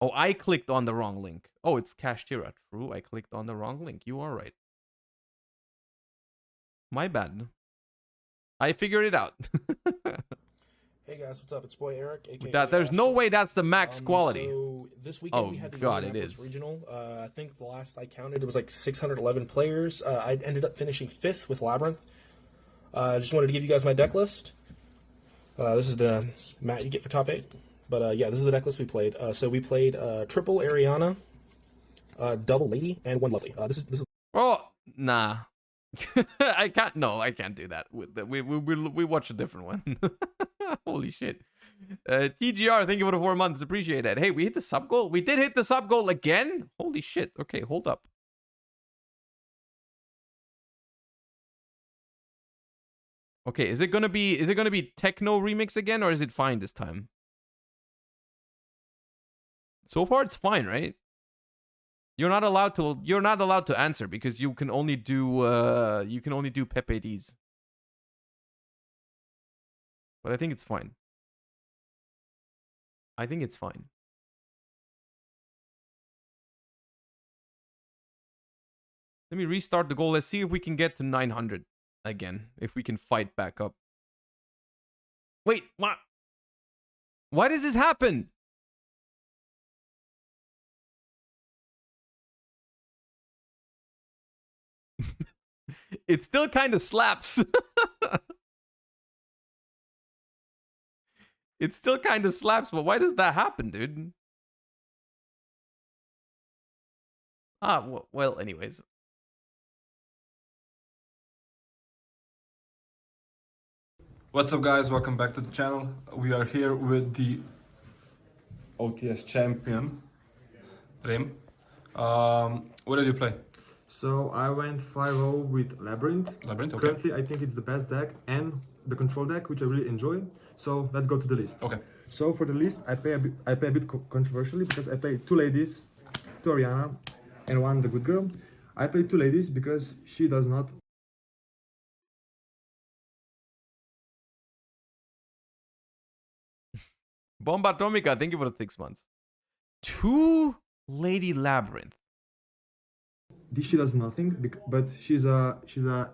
Oh, I clicked on the wrong link. Oh, it's Kashtira. True, I clicked on the wrong link. You are right. My bad. I figured it out. Hey guys, what's up? It's boy Eric, aka That there's no Astro. way that's the max quality. So this weekend Oh, we had the God, it Indianapolis is. Regional. I think the last I counted it was like 611 players. I ended up finishing 5th with Labyrinth. I just wanted to give you guys my deck list. This is the mat you get for top 8. But yeah, this is the deck list we played. So we played triple Ariana, double Lady, and one Lovely. This is. Oh, nah. I can't. No, I can't do that. We watch a different one. Holy shit. TGR, thank you for the 4 months. Appreciate that. Hey, we hit the sub goal. We did hit the sub goal again. Holy shit. Okay, hold up. Okay, is it gonna be techno remix again, or is it fine this time? So far, it's fine, right? You're not allowed to answer because you can only do PPDs. But I think it's fine. I think it's fine. Let me restart the goal. Let's see if we can get to 900 again. If we can fight back up. Wait, what? Why does this happen? It still kind of slaps. It still kind of slaps, but why does that happen, dude? Well, anyways. What's up, guys? Welcome back to the channel. We are here with the OTS champion, Rim. What did you play? So I went 5-0 with Labyrinth. Labyrinth, okay. Currently, I think it's the best deck and the control deck, which I really enjoy. So let's go to the list. Okay. So for the list, I play a bit controversially because I play 2 ladies, 2 Ariana, and 1 the good girl. I play 2 ladies because she does not. Bomba Atomica, thank you for the 6 months. 2 Lady Labyrinth. She does nothing, but she's a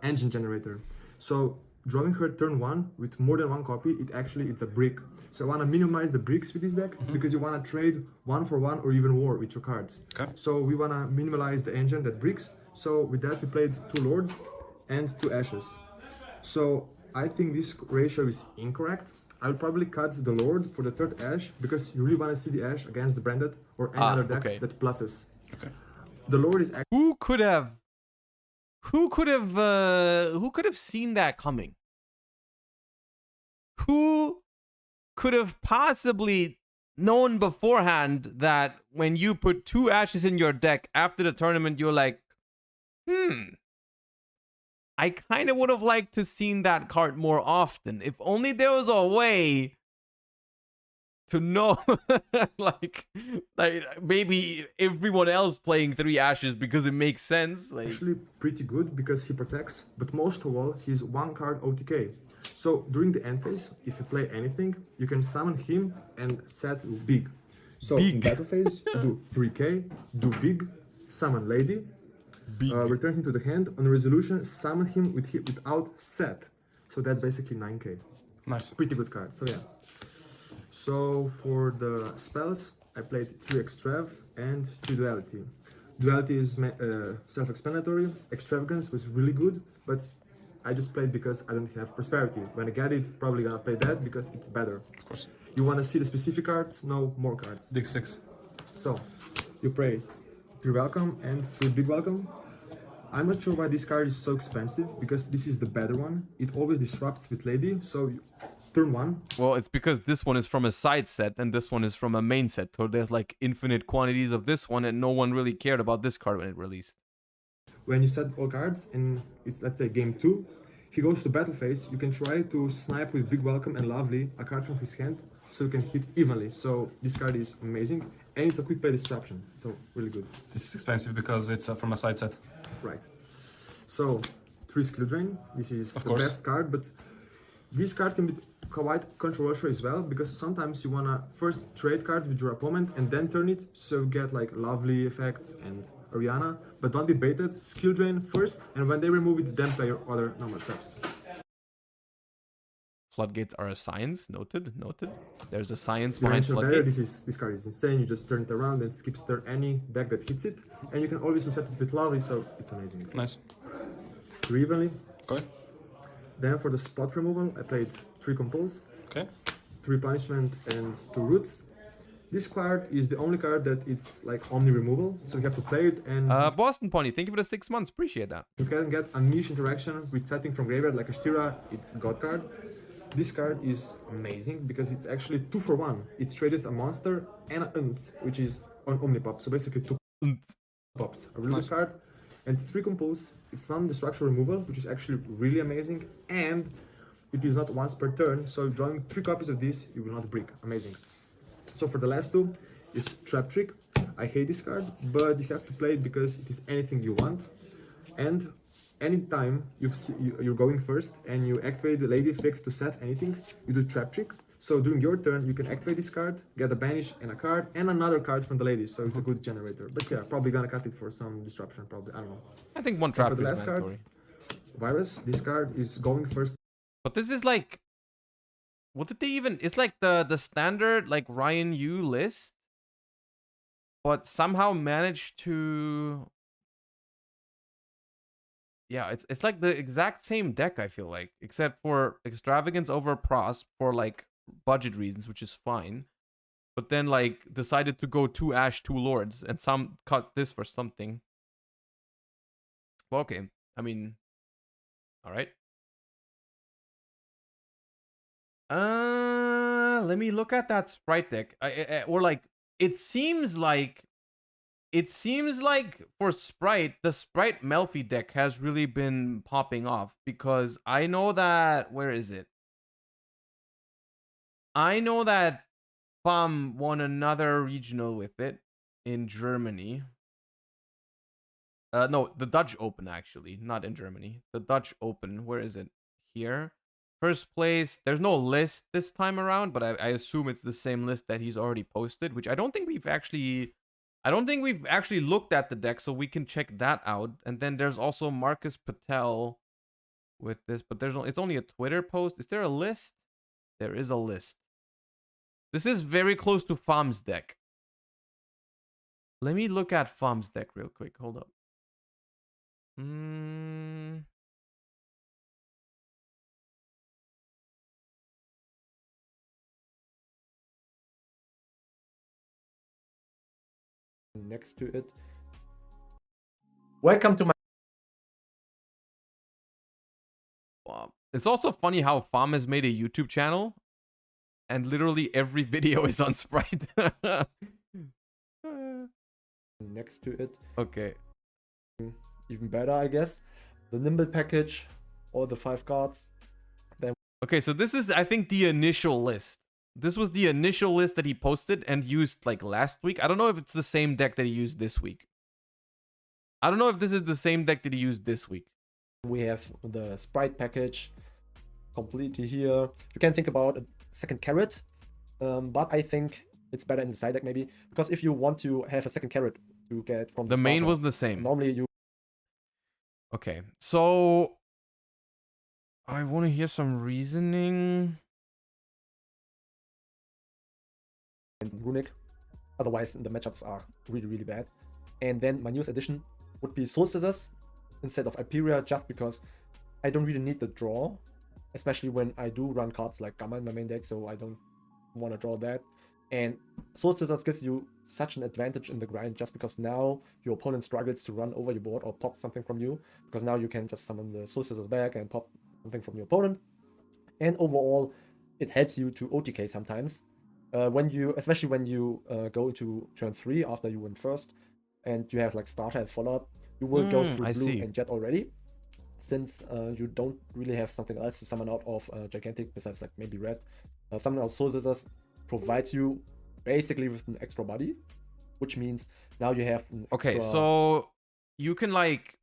engine generator. So drawing her turn 1 with more than 1 copy, it's a brick. So I want to minimize the bricks with this deck because you want to trade 1 for 1 or even war with your cards. Okay. So we want to minimize the engine that bricks. So with that we played 2 lords and 2 ashes. So I think this ratio is incorrect. I would probably cut the lord for the 3rd ash because you really want to see the ash against the branded or any other deck that pluses. Okay. The lord is Who could have seen that coming? Who could have possibly known beforehand that when you put 2 ashes in your deck after the tournament, you're like, I kind of would have liked to seen that card more often. If only there was a way to know, like maybe everyone else playing 3 ashes because it makes sense. Like, actually pretty good because he protects, but most of all, he's 1 card OTK. So during the end phase, if you play anything, you can summon him and set big. So in battle phase, do 3k, do big, summon lady, return him to the hand. On resolution, summon him without set. So that's basically 9k. Nice. Pretty good card. So yeah. So for the spells, I played 3 Extrav and 3 Duality. Duality is self-explanatory. Extravagance was really good, but I just played because I don't have Prosperity. When I get it, probably gonna play that because it's better. Of course. You wanna see the specific cards? No, more cards. Dig 6. So, you play 3 Welcome and 3 Big Welcome. I'm not sure why this card is so expensive because this is the better one. It always disrupts with Lady, so turn 1. well, it's because this one is from a side set and this one is from a main set. So there's like infinite quantities of this one and no one really cared about this card when it released. When you set all cards and it's, let's say, game 2, he goes to battle phase, you can try to snipe with Big Welcome and Lovely a card from his hand so you can hit evenly. So this card is amazing and it's a quick play disruption, so really good. This is expensive because it's from a side set. Right. So 3 skill drain. This is the best card, but this card can be quite controversial as well, because sometimes you wanna first trade cards with your opponent and then turn it, so you get like lovely effects and Ariana, but don't be baited, skill drain first, and when they remove it, then play your other normal traps. Floodgates are a science. Noted. Noted. There's a science The behind range are better. floodgates. This card is insane. You just turn it around and skips turn any deck that hits it, and you can always reset it with lovely, so it's amazing. Nice. 3 evenly. Okay. Then for the spot removal, I played 3 compulse, Okay. 3 punishment, and 2 roots. This card is the only card that it's like omni removal, so you have to play it, and Boston Pony, thank you for the 6 months. Appreciate that. you can get unleash interaction with setting from graveyard like a Shtira. It's god card. This card is amazing because it's actually 2 for 1. It trades a monster and an Unt, which is on Omnipop. So basically 2 pops. A really good card. And 3 compulse. It's non-destruction removal, which is actually really amazing. And it is not once per turn. So drawing 3 copies of this, you will not break. Amazing. So for the last 2 is Trap Trick. I hate this card, but you have to play it because it is anything you want. And anytime you're going first and you activate the lady effect to set anything, you do Trap Trick. So during your turn, you can activate this card, get a banish and a card, and another card from the lady. So it's a good generator. But yeah, probably gonna cut it for some disruption, probably. I don't know. I think 1 trap for the is last mandatory. card, Virus. This card is going first. But this is like, what did they even? It's like the standard like Ryan Yu list, but somehow managed to. Yeah, it's like the exact same deck, I feel like, except for extravagance over pros for like budget reasons, which is fine. But then like decided to go 2 Ash, 2 Lords, and some cut this for something. Well, okay, I mean, all right. Let me look at that Sprite deck. Or like, it seems like for Sprite, the Sprite Melfi deck has really been popping off, because I know that, where is it? I know that FAM won another regional with it in Germany. No, the Dutch Open, actually, not in Germany. The Dutch Open, where is it? Here. First place, there's no list this time around, but I assume it's the same list that he's already posted, which I don't think we've actually looked at the deck, so we can check that out. And then there's also Marcus Patel with this, but it's only a Twitter post. Is there a list? There is a list. This is very close to FAM's deck. Let me look at FAM's deck real quick. Hold up. Next to it. Welcome to my. Wow. It's also funny how FAM has made a YouTube channel, and literally every video is on Sprite. Next to it. Okay. Even better, I guess. The Nimble package, all the 5 cards. Then. Okay, so this is, I think, the initial list. This was the initial list that he posted and used like last week. I don't know if it's the same deck that he used this week. I don't know if this is the same deck that he used this week. We have the Sprite package completely here. You can think about a second carrot, but I think it's better in the side deck maybe, because if you want to have a second carrot to get from the main starter, was the same. Normally you. Okay, so I want to hear some reasoning. And Runic, otherwise the matchups are really, really bad. And then my newest addition would be Soul Scissors instead of Hyperia, just because I don't really need the draw, especially when I do run cards like Gamma in my main deck, so I don't want to draw that. And Soul Scissors gives you such an advantage in the grind, just because now your opponent struggles to run over your board or pop something from you, because now you can just summon the Soul Scissors back and pop something from your opponent. And overall, it helps you to OTK sometimes. Especially when you go into turn 3 after you win first, and you have like starter as follow-up, you will go through blue and jet already, since you don't really have something else to summon out of gigantic besides like maybe red. Summon out Soul Scissors provides you basically with an extra body, which means now you have an extra... Okay, so you can like,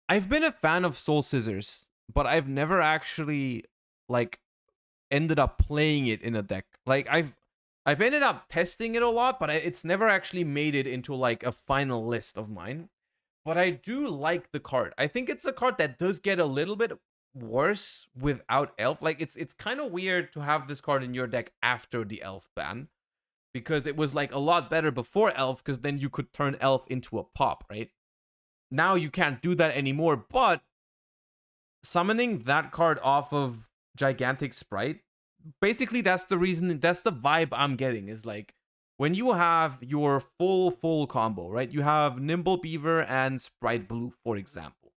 I've been a fan of Soul Scissors, but I've never actually like ended up playing it in a deck. Like I've ended up testing it a lot, but it's never actually made it into like a final list of mine. But I do like the card. I think it's a card that does get a little bit worse without Elf. Like it's kind of weird to have this card in your deck after the Elf ban, because it was like a lot better before Elf, because then you could turn Elf into a pop, right? Now you can't do that anymore, but summoning that card off of Gigantic Sprite, basically that's the reason, that's the vibe I'm getting, is like when you have your full combo, right? You have Nimble Beaver and Sprite Blue, for example.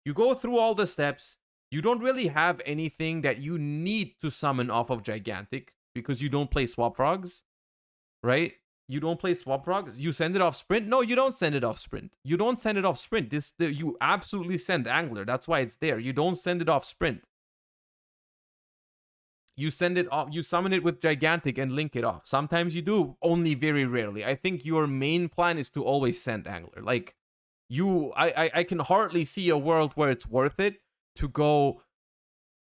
You go through all the steps, you don't really have anything that you need to summon off of Gigantic because you don't play Swap Frogs, right? You don't play Swap Frogs. You send it off Sprint? No, you don't send it off Sprint. You don't send it off Sprint. You absolutely send Angler. That's why it's there. You don't send it off Sprint. You send it off. You summon it with Gigantic and link it off. Sometimes you do, only very rarely. I think your main plan is to always send Angler. Like, I can hardly see a world where it's worth it to go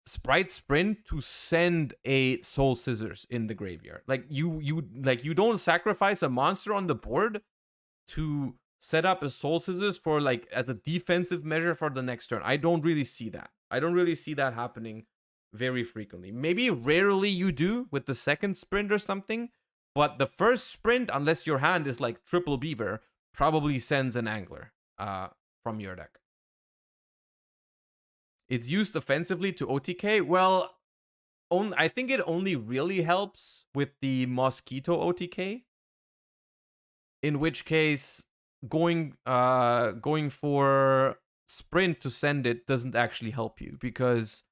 Sprite Sprint to send a Soul Scissors in the graveyard. Like you don't sacrifice a monster on the board to set up a Soul Scissors for like as a defensive measure for the next turn. I don't really see that. I don't really see that happening very frequently. Maybe rarely you do with the second sprint or something, but the first sprint, unless your hand is like triple Beaver, probably sends an Angler from your deck. It's used offensively to OTK. Well, I think it only really helps with the Mosquito OTK. In which case, going for Sprint to send it doesn't actually help you, because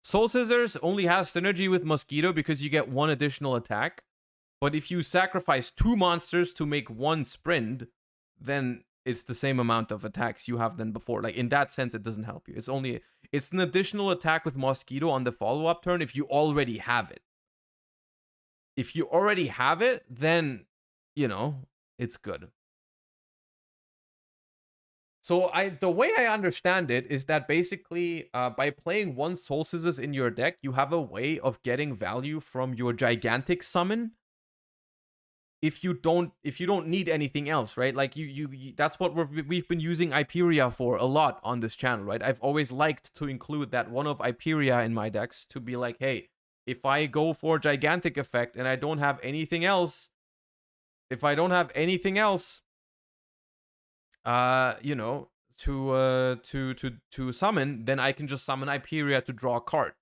Soul Scissors only has synergy with Mosquito because you get one additional attack. But if you sacrifice 2 monsters to make 1 Sprint, then it's the same amount of attacks you have than before. Like, in that sense, it doesn't help you. It's an additional attack with Mosquito on the follow-up turn if you already have it. If you already have it, then, you know, it's good. So the way I understand it is that basically by playing 1 Soul Scissors in your deck, you have a way of getting value from your Gigantic summon. If you don't need anything else, right? Like that's what we've been using Hyperia for a lot on this channel, right? I've always liked to include that one of Hyperia in my decks to be like, hey, if I go for Gigantic effect and I don't have anything else, you know, to summon, then I can just summon Hyperia to draw a card.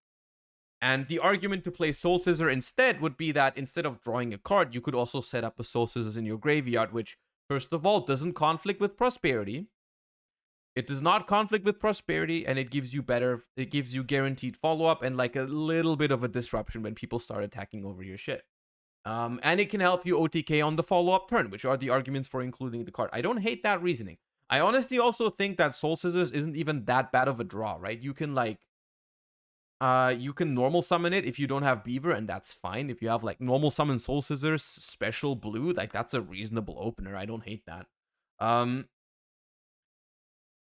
And the argument to play Soul Scissor instead would be that instead of drawing a card, you could also set up a Soul Scissors in your graveyard, which, first of all, doesn't conflict with Prosperity. It does not conflict with Prosperity, and it gives you guaranteed follow-up and like a little bit of a disruption when people start attacking over your shit. And it can help you OTK on the follow-up turn, which are the arguments for including the card. I don't hate that reasoning. I honestly also think that Soul Scissors isn't even that bad of a draw, right? You can like you can normal summon it if you don't have Beaver, and that's fine. If you have like normal summon Soul Scissors, special blue, like that's a reasonable opener. I don't hate that.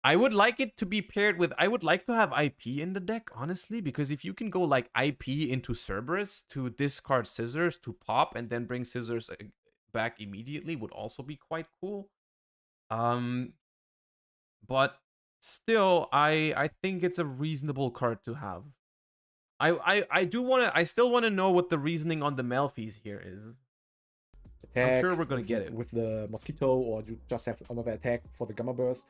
I would like it to be paired with, I would like to have IP in the deck, honestly, because if you can go like IP into Cerberus to discard Scissors to pop and then bring Scissors back immediately would also be quite cool. But still, I think it's a reasonable card to have. I still want to know what the reasoning on the Melfi's here is. Attack, I'm sure we're gonna get it with the Mosquito, or you just have another attack for the Gamma Burst.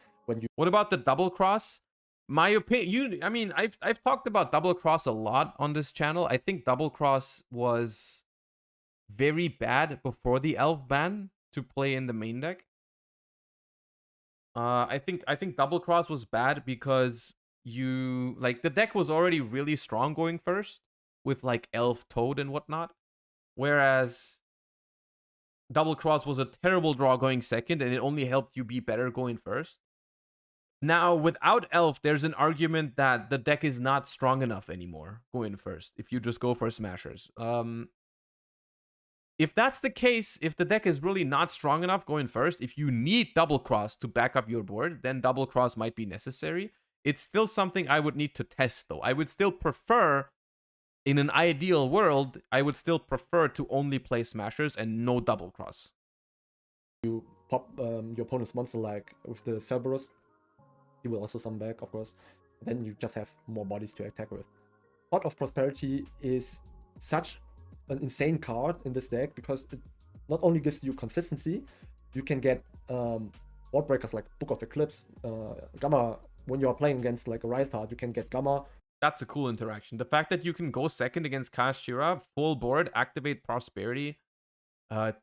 What about the double cross? My opinion, I mean, I've talked about double cross a lot on this channel. I think double cross was very bad before the Elf ban to play in the main deck. I think double cross was bad because the deck was already really strong going first with like Elf, Toad, and whatnot, whereas double cross was a terrible draw going second, and it only helped you be better going first. Now, without Elf, there's an argument that the deck is not strong enough anymore going first if you just go for Smashers. If that's the case, if the deck is really not strong enough going first, if you need double cross to back up your board, then double cross might be necessary. It's still something I would need to test, though. I would still prefer in an ideal world, I would still prefer to only play smashers and no double cross. You pop your opponent's monster like with the Cerberus. He will also summon back, of course. Then you just have more bodies to attack with. Pot of Prosperity is such an insane card in this deck because it not only gives you consistency, you can get board breakers like Book of Eclipse, Gamma. When you are playing against like a Rise card, you can get Gamma. That's a cool interaction. The fact that you can go second against Kashira, full board, activate Prosperity,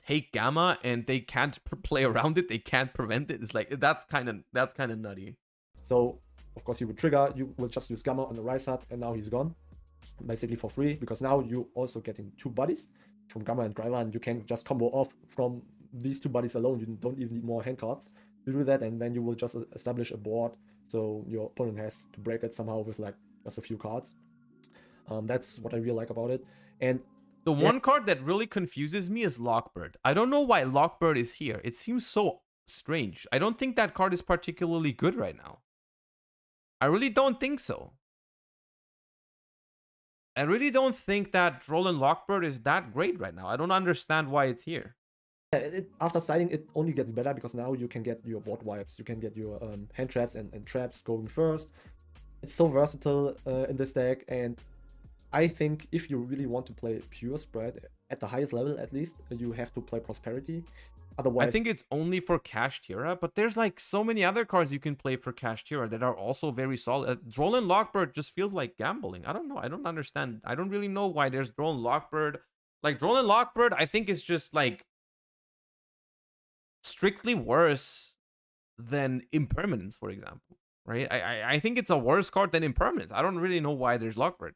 take Gamma, and they can't play around it. They can't prevent it. It's like that's kind of nutty. So of course you would trigger. You will just use Gamma on the Rise card, and now he's gone, basically for free, because now you also getting 2 bodies from Gamma and Driver, and you can just combo off from these 2 bodies alone. You don't even need more hand cards to do that, and then you will just establish a board. So your opponent has to break it somehow with like just a few cards. That's what I really like about it. And the one card that really confuses me is Lockbird. I don't know why Lockbird is here. It seems so strange. I don't think that card is particularly good right now. I really don't think so. I really don't think that Roland Lockbird is that great right now. I don't understand why it's here. After siding, it only gets better because now you can get your board wipes. You can get your hand traps and traps going first. It's so versatile in this deck, and I think if you really want to play pure spread at the highest level, at least, you have to play Prosperity. Otherwise, I think it's only for Kashtira, but there's like so many other cards you can play for Kashtira that are also very solid. Droll and Lockbird just feels like gambling. I don't know. I don't understand. I don't really know why there's Droll and Lockbird. Like Droll and Lockbird, I think is just like strictly worse than Impermanence, for example. Right? I think it's a worse card than Impermanence. I don't really know why there's Lockbird.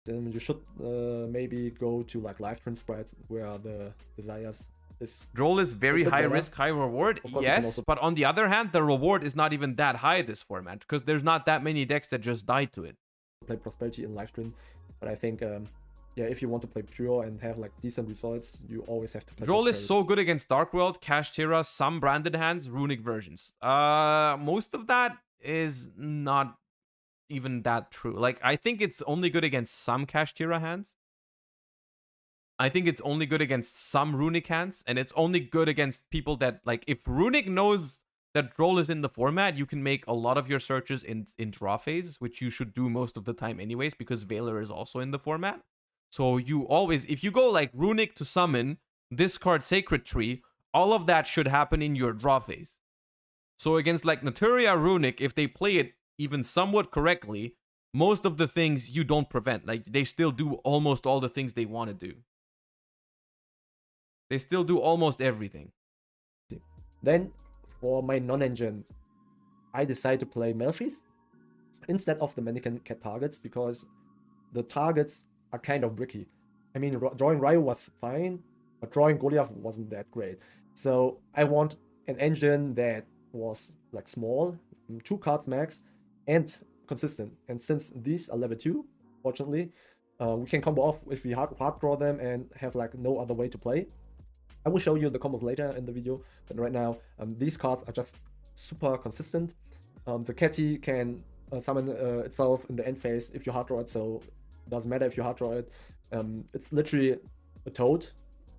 Then you should maybe go to like Lifetron sprites where the desires is. Droll is very high risk, high reward. Yes, but on the other hand, the reward is not even that high this format because there's not that many decks that just die to it. Play Prosperity in Lifetron, but I think yeah, if you want to play pure and have like decent results, you always have to play Droll is so good against Dark World, Kashtira, some branded hands, runic versions. Most of that is not even that true. Like, I think it's only good against some Kashtira hands. I think it's only good against some runic hands, and it's only good against people that, like, if runic knows that Droll is in the format, you can make a lot of your searches in draw phase, which you should do most of the time anyways, because Veiler is also in the format. So you always, if you go like runic to summon, discard Sacred Tree, all of that should happen in your draw phase. So against like Naturia runic, if they play it even somewhat correctly, most of the things you don't prevent. Like, they still do almost all the things they want to do. They still do almost everything. Then, for my non-engine, I decide to play Melfi's instead of the mannequin cat targets because the targets are kind of bricky. I mean, drawing Ryu was fine, but drawing Goliath wasn't that great. So I want an engine that was like small, 2 cards max, and consistent. And since these are level 2, fortunately, we can combo off if we hard draw them and have like no other way to play. I will show you the combos later in the video, but right now these cards are just super consistent. The Catty can summon itself in the end phase if you hard draw it, so it doesn't matter if you hard draw it. It's literally a toad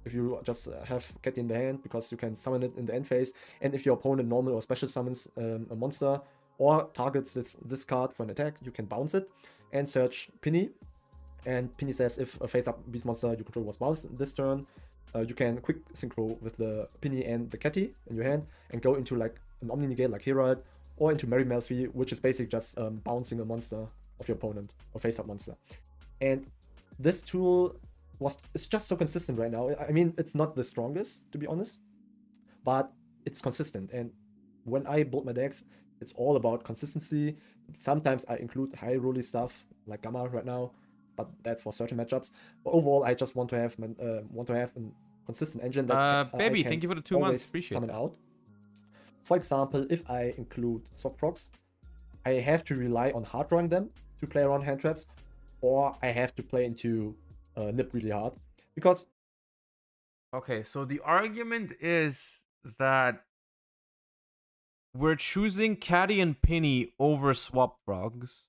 if you just have Catty in the hand, because you can summon it in the end phase, and if your opponent normal or special summons a monster or targets this card for an attack, you can bounce it and search Penny. And Penny says if a face-up beast monster you control was bounced this turn, you can quick synchro with the Penny and the Catty in your hand and go into like an Omni Negate like Herald, or into Mary Melfi, which is basically just bouncing a monster of your opponent, or face-up monster. And this tool is just so consistent right now. I mean, it's not the strongest, to be honest, but it's consistent. And when I build my decks, it's all about consistency. Sometimes I include high rolly stuff like Gamma right now, but that's for certain matchups. But overall, I just want to have a consistent engine that baby, thank you for the 2 months. Appreciate summon that. out. For example, if I include Swap Frogs, I have to rely on hard drawing them to play around hand traps, or I have to play into Nip really hard, because... Okay, so the argument is that we're choosing Catty and Penny over Swap Frogs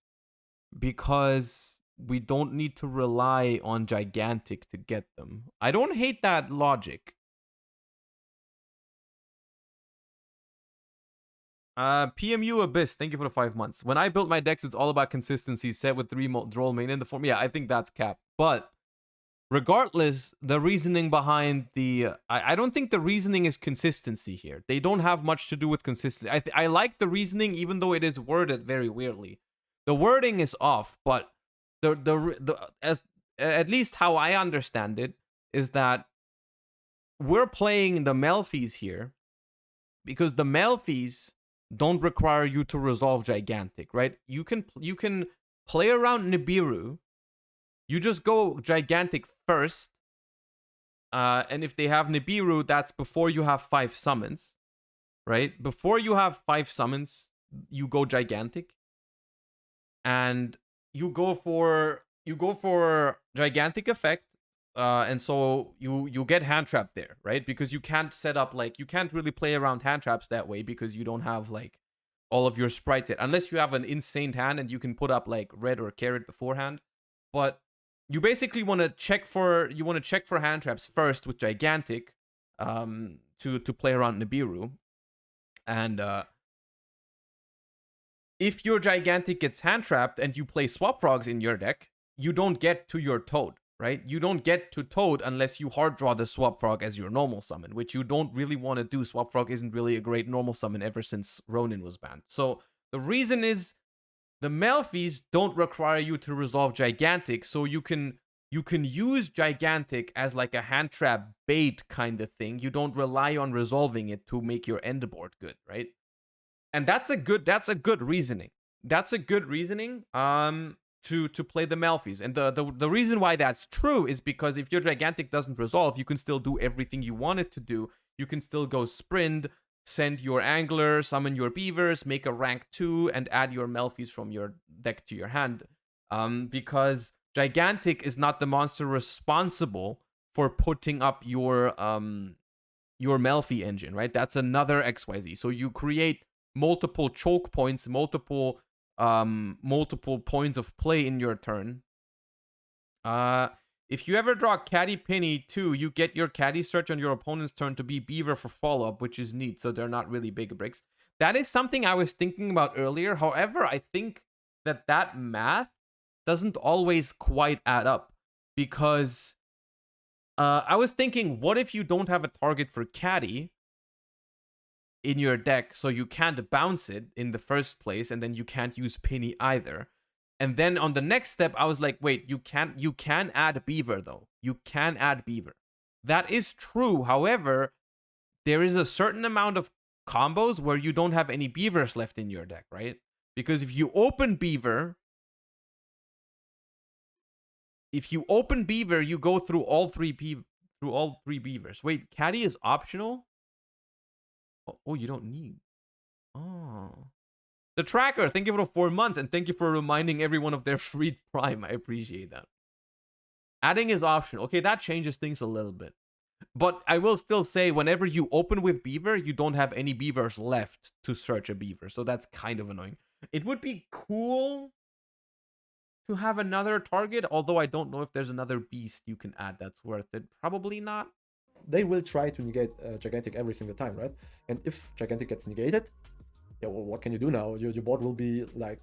because we don't need to rely on gigantic to get them. I don't hate that logic. PMU Abyss, thank you for the 5 months. When I built my decks, it's all about consistency, set with 3 droll main in the form. Yeah, I think that's cap. But regardless, the reasoning behind the... I don't think the reasoning is consistency here. They don't have much to do with consistency. I like the reasoning, even though it is worded very weirdly. The wording is off, but at least how I understand it is that we're playing the Melfi's here because the Melfi's don't require you to resolve gigantic, right? You can play around Nibiru. You just go gigantic first. And if they have Nibiru, that's before you have 5 summons, right? Before you have 5 summons, you go gigantic. And you go for gigantic effect. And so you get hand trapped there, right? Because you can't set up, like, you can't really play around hand traps that way because you don't have, like, all of your sprites yet. Unless you have an insane hand and you can put up, like, red or carrot beforehand. But you basically want to check for hand traps first with gigantic to play around Nibiru. And if your gigantic gets hand trapped and you play swap frogs in your deck, you don't get to your toad. Right? You don't get to Toad unless you hard draw the Swap Frog as your normal summon, which you don't really want to do. Swap Frog isn't really a great normal summon ever since Ronin was banned. So the reason is the Melfi's don't require you to resolve gigantic, so you can use gigantic as like a hand trap bait kind of thing. You don't rely on resolving it to make your end board good, right? And that's a good reasoning. That's a good reasoning. To play the Melfi's. And the reason why that's true is because if your gigantic doesn't resolve, you can still do everything you want it to do. You can still go sprint, send your angler, summon your beavers, make a rank 2, and add your Melfi's from your deck to your hand. Because gigantic is not the monster responsible for putting up your Melfi engine, right? That's another XYZ. So you create multiple choke points, multiple points of play in your turn. If you ever draw Caddy Penny too, you get your Caddy search on your opponent's turn to be Beaver for follow-up, which is neat, so they're not really big bricks. That is something I was thinking about earlier. However, I think that math doesn't always quite add up, because I was thinking, what if you don't have a target for Caddy in your deck, so you can't bounce it in the first place, and then you can't use Penny either. And then on the next step, I was like, wait, you can add Beaver though. You can add Beaver. That is true. However, there is a certain amount of combos where you don't have any Beavers left in your deck, right? Because if you open Beaver, you go through all three Beavers. Wait, Caddy is optional? Oh, you don't need. Oh. The Tracker, thank you for the 4 months, and thank you for reminding everyone of their free Prime. I appreciate that. Adding is optional. Okay, that changes things a little bit. But I will still say, whenever you open with Beaver, you don't have any Beavers left to search a Beaver. So that's kind of annoying. It would be cool to have another target, although I don't know if there's another beast you can add that's worth it. Probably not. They will try to negate gigantic every single time, right? And if gigantic gets negated, yeah, well, what can you do now? Your board will be like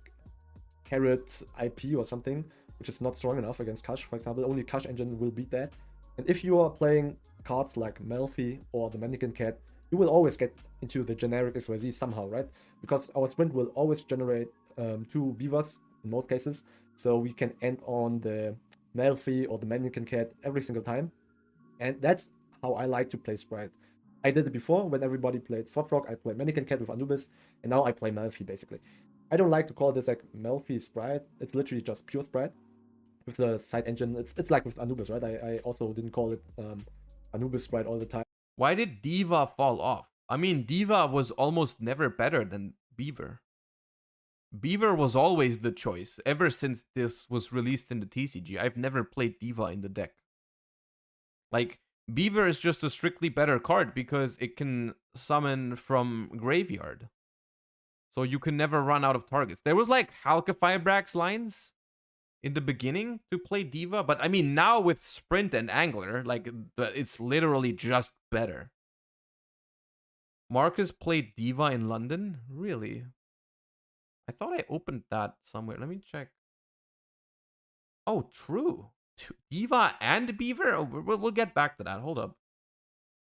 carrot IP or something, which is not strong enough against Kash, for example. Only Kash engine will beat that. And if you are playing cards like Melfi or the Mannequin Cat, you will always get into the generic XYZ somehow, right? Because our sprint will always generate 2 beavers in most cases, so we can end on the Melfi or the Mannequin Cat every single time. And that's how I like to play Sprite. I did it before when everybody played Swap Frog. I played Mannequin Cat with Anubis, and now I play Melfi basically. I don't like to call this like Melfi Sprite. It's literally just pure Sprite with the side engine. It's like with Anubis, right? I also didn't call it Anubis Sprite all the time. Why did Diva fall off? I mean, Diva was almost never better than Beaver. Beaver was always the choice ever since this was released in the TCG. I've never played Diva in the deck. Like, Beaver is just a strictly better card because it can summon from graveyard. So you can never run out of targets. There was like Halka Firebrax lines in the beginning to play Diva, but I mean now with Sprint and Angler, like it's literally just better. Marcus played Diva in London? Really? I thought I opened that somewhere. Let me check. Oh, true. Diva and Beaver? Oh, we'll get back to that. Hold up.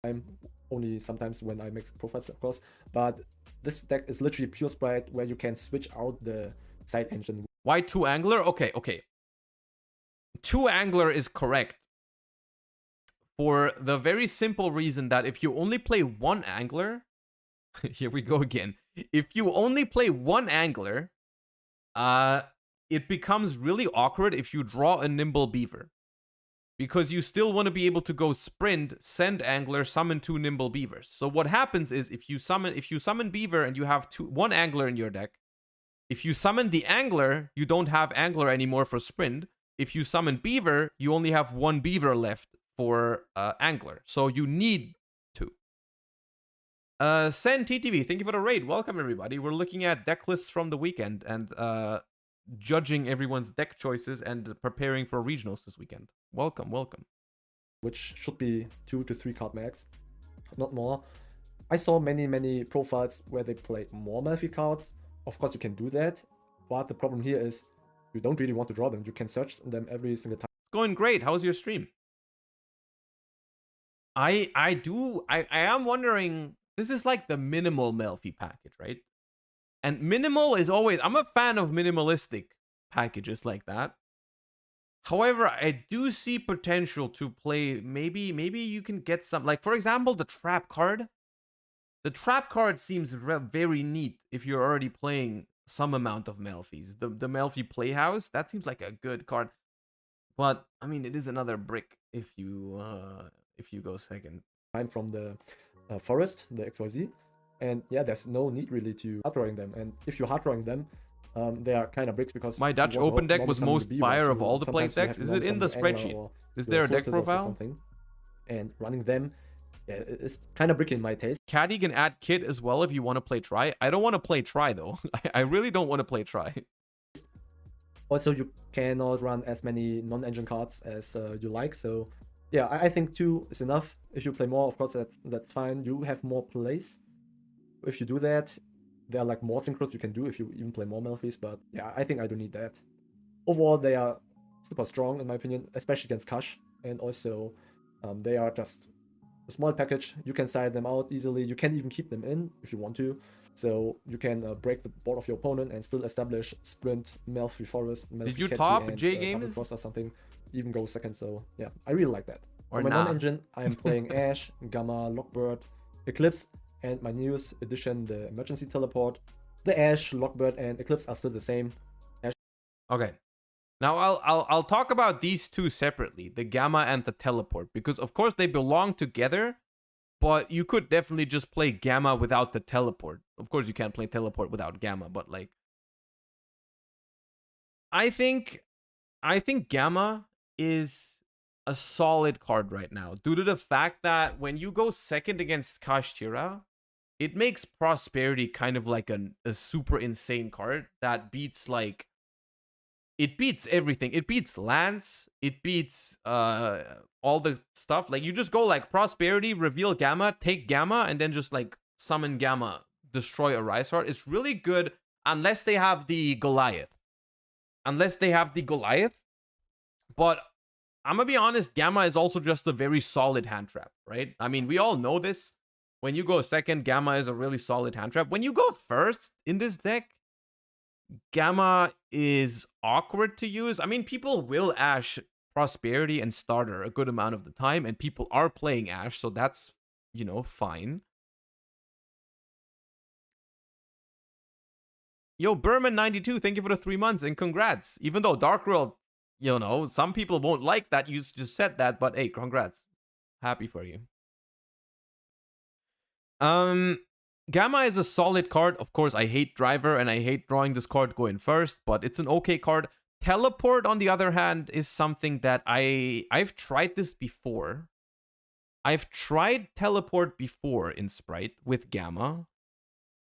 I'm only sometimes when I make profiles, of course, but this deck is literally pure sprite where you can switch out the side engine. Why 2 Angler? Okay, okay. 2 Angler is correct. For the very simple reason that if you only play 1 Angler, here we go again. If you only play 1 Angler, it becomes really awkward if you draw a Nimble Beaver. Because you still want to be able to go Sprint, send Angler, summon 2 Nimble Beavers. So what happens is if you summon Beaver and you have 1 Angler in your deck, if you summon the Angler, you don't have Angler anymore for Sprint. If you summon Beaver, you only have 1 Beaver left for Angler. So you need 2. Send TTV, thank you for the raid. Welcome everybody. We're looking at deck lists from the weekend and judging everyone's deck choices and preparing for regionals this weekend. Welcome, welcome. Which should be 2 to 3 card max, not more. I saw many profiles where they play more Malfi cards. Of course you can do that, but the problem here is you don't really want to draw them. You can search them every single time. It's going great. How's your stream? I am wondering, this is like the minimal Melfi package, right? And minimal is always, I'm a fan of minimalistic packages like that. However, I do see potential to play, maybe you can get some, like for example, the trap card. The trap card seems very neat if you're already playing some amount of Melfis. The Melfi Playhouse, that seems like a good card. But, I mean, it is another brick if you go second. I'm from the forest, the XYZ. And yeah, there's no need really to hard drawing them. And if you're hard drawing them, they are kind of bricks because my Dutch open deck was most fire of all the play decks. Is it in the spreadsheet? Is there a deck profile? And running them, yeah, it's kind of bricky in my taste. Caddy can add Kit as well if you want to play Try. I don't want to play Try though. I really don't want to play Try. Also, you cannot run as many non-engine cards as you like. So yeah, I think 2 is enough. If you play more, of course, that's fine. You have more plays. If you do that, there are like more synchros you can do if you even play more Melfis, but yeah, I think I don't need that. Overall, they are super strong in my opinion, especially against Kash, and also they are just a small package. You can side them out easily. You can even keep them in if you want to. So you can break the board of your opponent and still establish Sprint, Melfi Forest, Melfi Did you Catty, top and, J Games? Cross or something, even go second. So yeah, I really like that. Or On my nah. non-engine, I'm playing Ash, Gamma, Lockbird, Eclipse, and my newest addition, the Emergency Teleport. The Ash, Lockbird, and Eclipse are still the same. Ash. Okay. Now I'll talk about these 2 separately, the Gamma and the Teleport, because of course they belong together, but you could definitely just play Gamma without the Teleport. Of course you can't play Teleport without Gamma, but like I think Gamma is a solid card right now due to the fact that when you go second against Kashtira, it makes Prosperity kind of like a super insane card that beats like it beats everything. It beats Lance. It beats all the stuff. Like you just go like Prosperity, reveal Gamma, take Gamma, and then just like summon Gamma, destroy a Rise Heart. It's really good unless they have the Goliath. But I'm gonna be honest, Gamma is also just a very solid hand trap, right? I mean, we all know this. When you go second, Gamma is a really solid hand trap. When you go first in this deck, Gamma is awkward to use. I mean, people will Ash Prosperity and Starter a good amount of the time, and people are playing Ash, so that's, you know, fine. Yo, Berman92, thank you for the 3 months, and congrats. Even though Dark World, you know, some people won't like that you just said that, but hey, congrats. Happy for you. Gamma is a solid card. Of course, I hate Driver and I hate drawing this card going first, but it's an okay card. Teleport, on the other hand, is something that I've tried this before. I've tried Teleport before in Sprite with Gamma.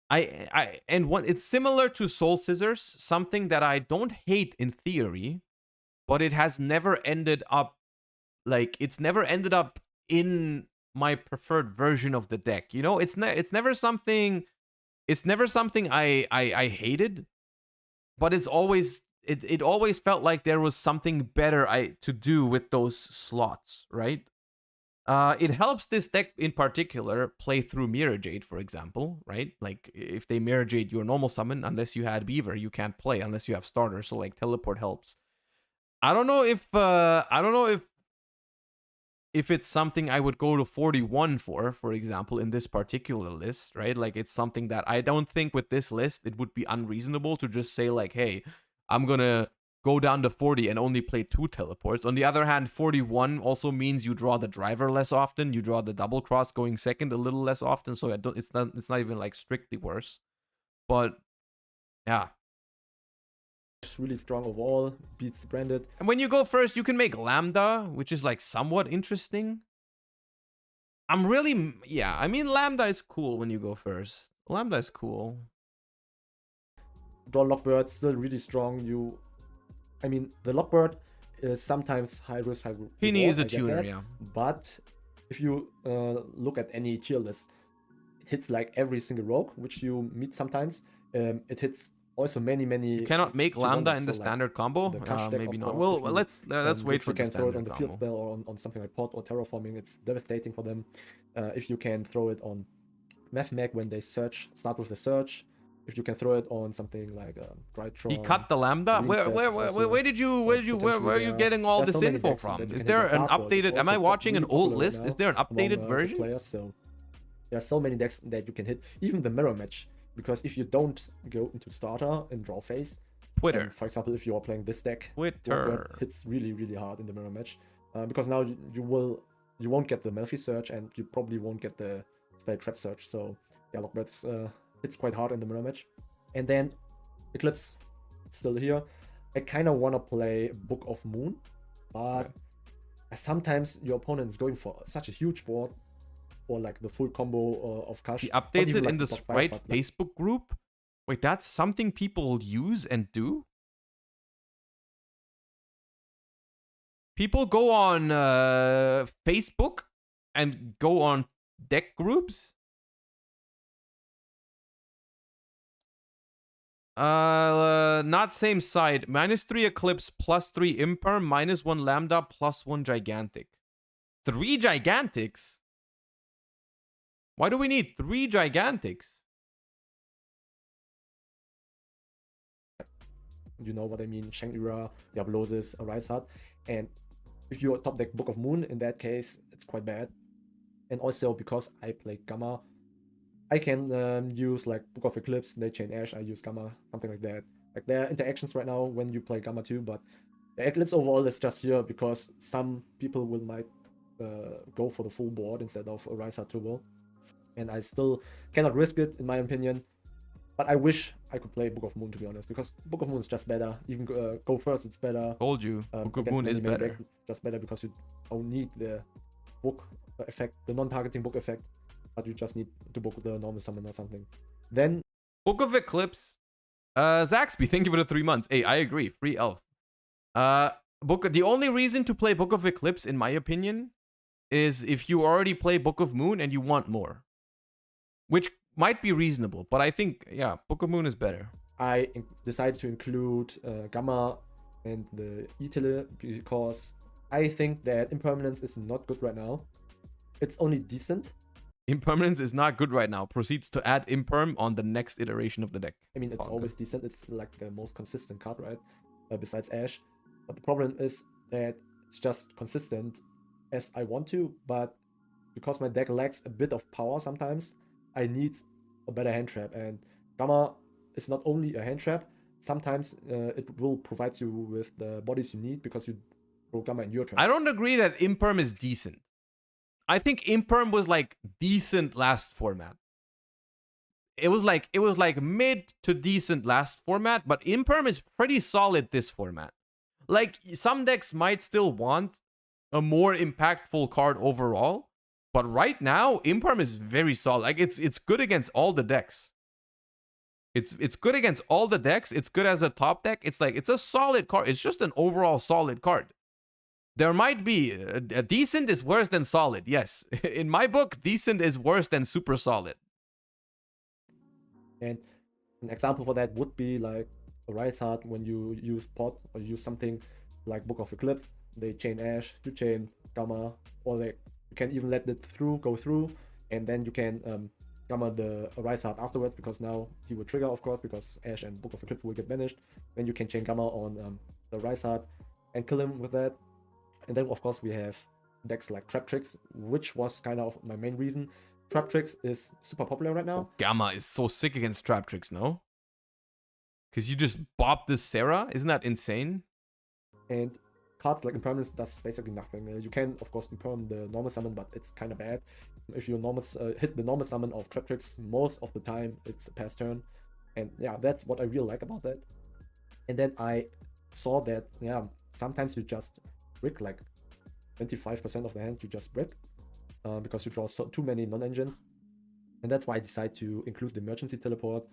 It's similar to Soul Scissors, something that I don't hate in theory, but it has never ended up like it's never ended up in my preferred version of the deck. You know, it's never something I hated, but it's always it always felt like there was something better to do with those slots, right? It helps this deck in particular play through Mirror Jade, for example, right? Like if they Mirror Jade your normal summon, unless you had Beaver, you can't play unless you have starter. So like teleport helps. I don't know if it's something I would go to 41 for example, in this particular list, right? Like it's something that I don't think with this list it would be unreasonable to just say like, hey, I'm gonna go down to 40 and only play 2 teleports. On the other hand, 41 also means you draw the driver less often. You draw the double cross going second a little less often. So it's not even like strictly worse. But yeah. It's really strong overall, beats branded. And when you go first, you can make Lambda, which is like somewhat interesting. I mean, Lambda is cool when you go first. Lambda is cool. Draw Lockbird, still really strong. I mean, the Lockbird is sometimes high risk, high reward. He needs a tuner, that. yeah. But if you look at any tier list, it hits like every single rogue, which you meet sometimes. It hits also many. You cannot make Lambda in the standard combo. Maybe not. Well, let's wait for the standard combo. If you can throw it on the field spell or on something like Pot or Terraforming, it's devastating for them. If you can throw it on Math Mag when they search, start with the search. If you can throw it on something like Drytron. He cut the Lambda. Where are you getting all this info from? Is there an updated? Am I watching an old list? Is there an updated version? Players, so there are so many decks that you can hit. Even the mirror match, because if you don't go into starter in draw phase, Twitter. For example, if you are playing this deck, Twitter hits really hard in the mirror match, because now you won't get the Melfi search and you probably won't get the spell trap search. So yeah, Lockbird's hits quite hard in the mirror match. And then Eclipse, it's still here. I kind of want to play Book of Moon, but sometimes your opponent is going for such a huge board, or like the full combo of Kash. He updates it in the Sprite Facebook group. Wait, that's something people use and do? People go on Facebook and go on deck groups? Not same side. -3 Eclipse, +3 Imperm, -1 Lambda, +1 Gigantic. 3 Gigantics? Why do we need 3 Gigantics? You know what I mean? Shangri-La, Diablosis, Raidsheart. And if you top deck Book of Moon, in that case, it's quite bad. And also because I play Gamma, I can use like Book of Eclipse, they chain Ash, I use Gamma, something like that. Like there are interactions right now when you play Gamma too, but the Eclipse overall is just here because some people might go for the full board instead of a Raidsheart Turbo. And I still cannot risk it, in my opinion. But I wish I could play Book of Moon, to be honest, because Book of Moon is just better. Even go first, it's better. Told you, Book of Moon is better. Deck, it's just better because you don't need the book effect, the non-targeting book effect, but you just need to book the normal summon or something. Then Book of Eclipse. Zaxby, thank you for the 3 months. Hey, I agree. Free elf. The only reason to play Book of Eclipse, in my opinion, is if you already play Book of Moon and you want more. Which might be reasonable, but I think, yeah, Book of Moon is better. I decided to include Gamma and the E-Tele because I think that Impermanence is not good right now. It's only decent. Impermanence is not good right now. Proceeds to add Imperm on the next iteration of the deck. I mean, it's always decent. It's like the most consistent card, right? Besides Ash. But the problem is that it's just consistent as I want to, but because my deck lacks a bit of power sometimes, I need a better hand trap, and Gamma is not only a hand trap, sometimes it will provide you with the bodies you need because you throw Gamma in your trap. I don't agree that Imperm is decent. I think Imperm was like decent last format. It was like mid to decent last format, but Imperm is pretty solid this format. Like some decks might still want a more impactful card overall, but right now, Imperm is very solid. Like it's good against all the decks. It's good against all the decks. It's good as a top deck. It's like, it's a solid card. It's just an overall solid card. There might be a decent is worse than solid. Yes, in my book, decent is worse than super solid. And an example for that would be like a Rise Heart when you use Pot or use something like Book of Eclipse. They chain Ash, you chain Gamma, or like you can even let it go through, and then you can Gamma the Rise Heart afterwards, because now he will trigger, of course, because Ash and Book of Eclipse will get banished. Then you can chain Gamma on the Rise Heart and kill him with that. And then, of course, we have decks like Trap Tricks, which was kind of my main reason. Trap Tricks is super popular right now. Gamma is so sick against Trap Tricks, no? Because you just bop this Sarah? Isn't that insane? And cards like Impermanence does basically nothing. You can, of course, imperm the normal summon, but it's kind of bad. If you hit the normal summon of Trap Tricks, most of the time it's a pass turn. And yeah, that's what I really like about that. And then I saw that, yeah, sometimes you just brick, like 25% of the hand you just brick, because you draw too many non-engines. And that's why I decided to include the emergency teleport.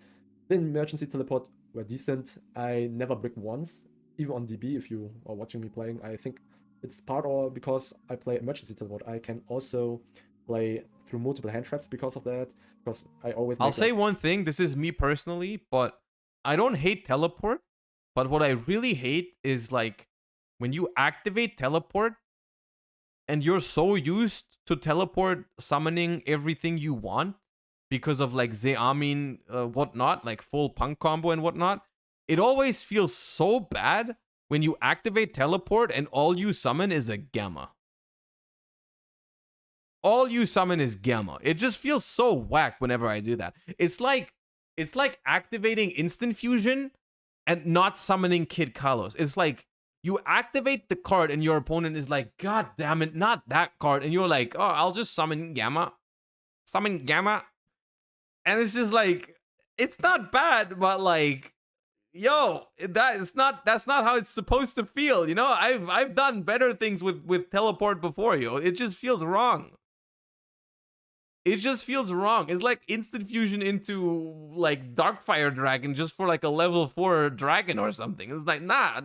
The emergency teleport were decent. I never brick once, even on DB. If you are watching me playing, I think it's part or because I play emergency teleport, I can also play through multiple hand traps because of that, because I always I'll say one thing, this is me personally, but I don't hate teleport, but what I really hate is like when you activate teleport and you're so used to teleport summoning everything you want because of like Zeamin, whatnot, like full punk combo and whatnot, it always feels so bad when you activate teleport and all you summon is a Gamma. All you summon is Gamma. It just feels so whack whenever I do that. It's like activating instant fusion and not summoning Kid Kalos. It's like you activate the card and your opponent is like, God damn it, not that card. And you're like, oh, I'll just summon Gamma. Summon Gamma. And it's just like, it's not bad, but like, yo, that's not how it's supposed to feel. You know, I've done better things with teleport before, yo. It just feels wrong. It just feels wrong. It's like instant fusion into like Darkfire Dragon just for like a level 4 dragon or something. It's like, nah,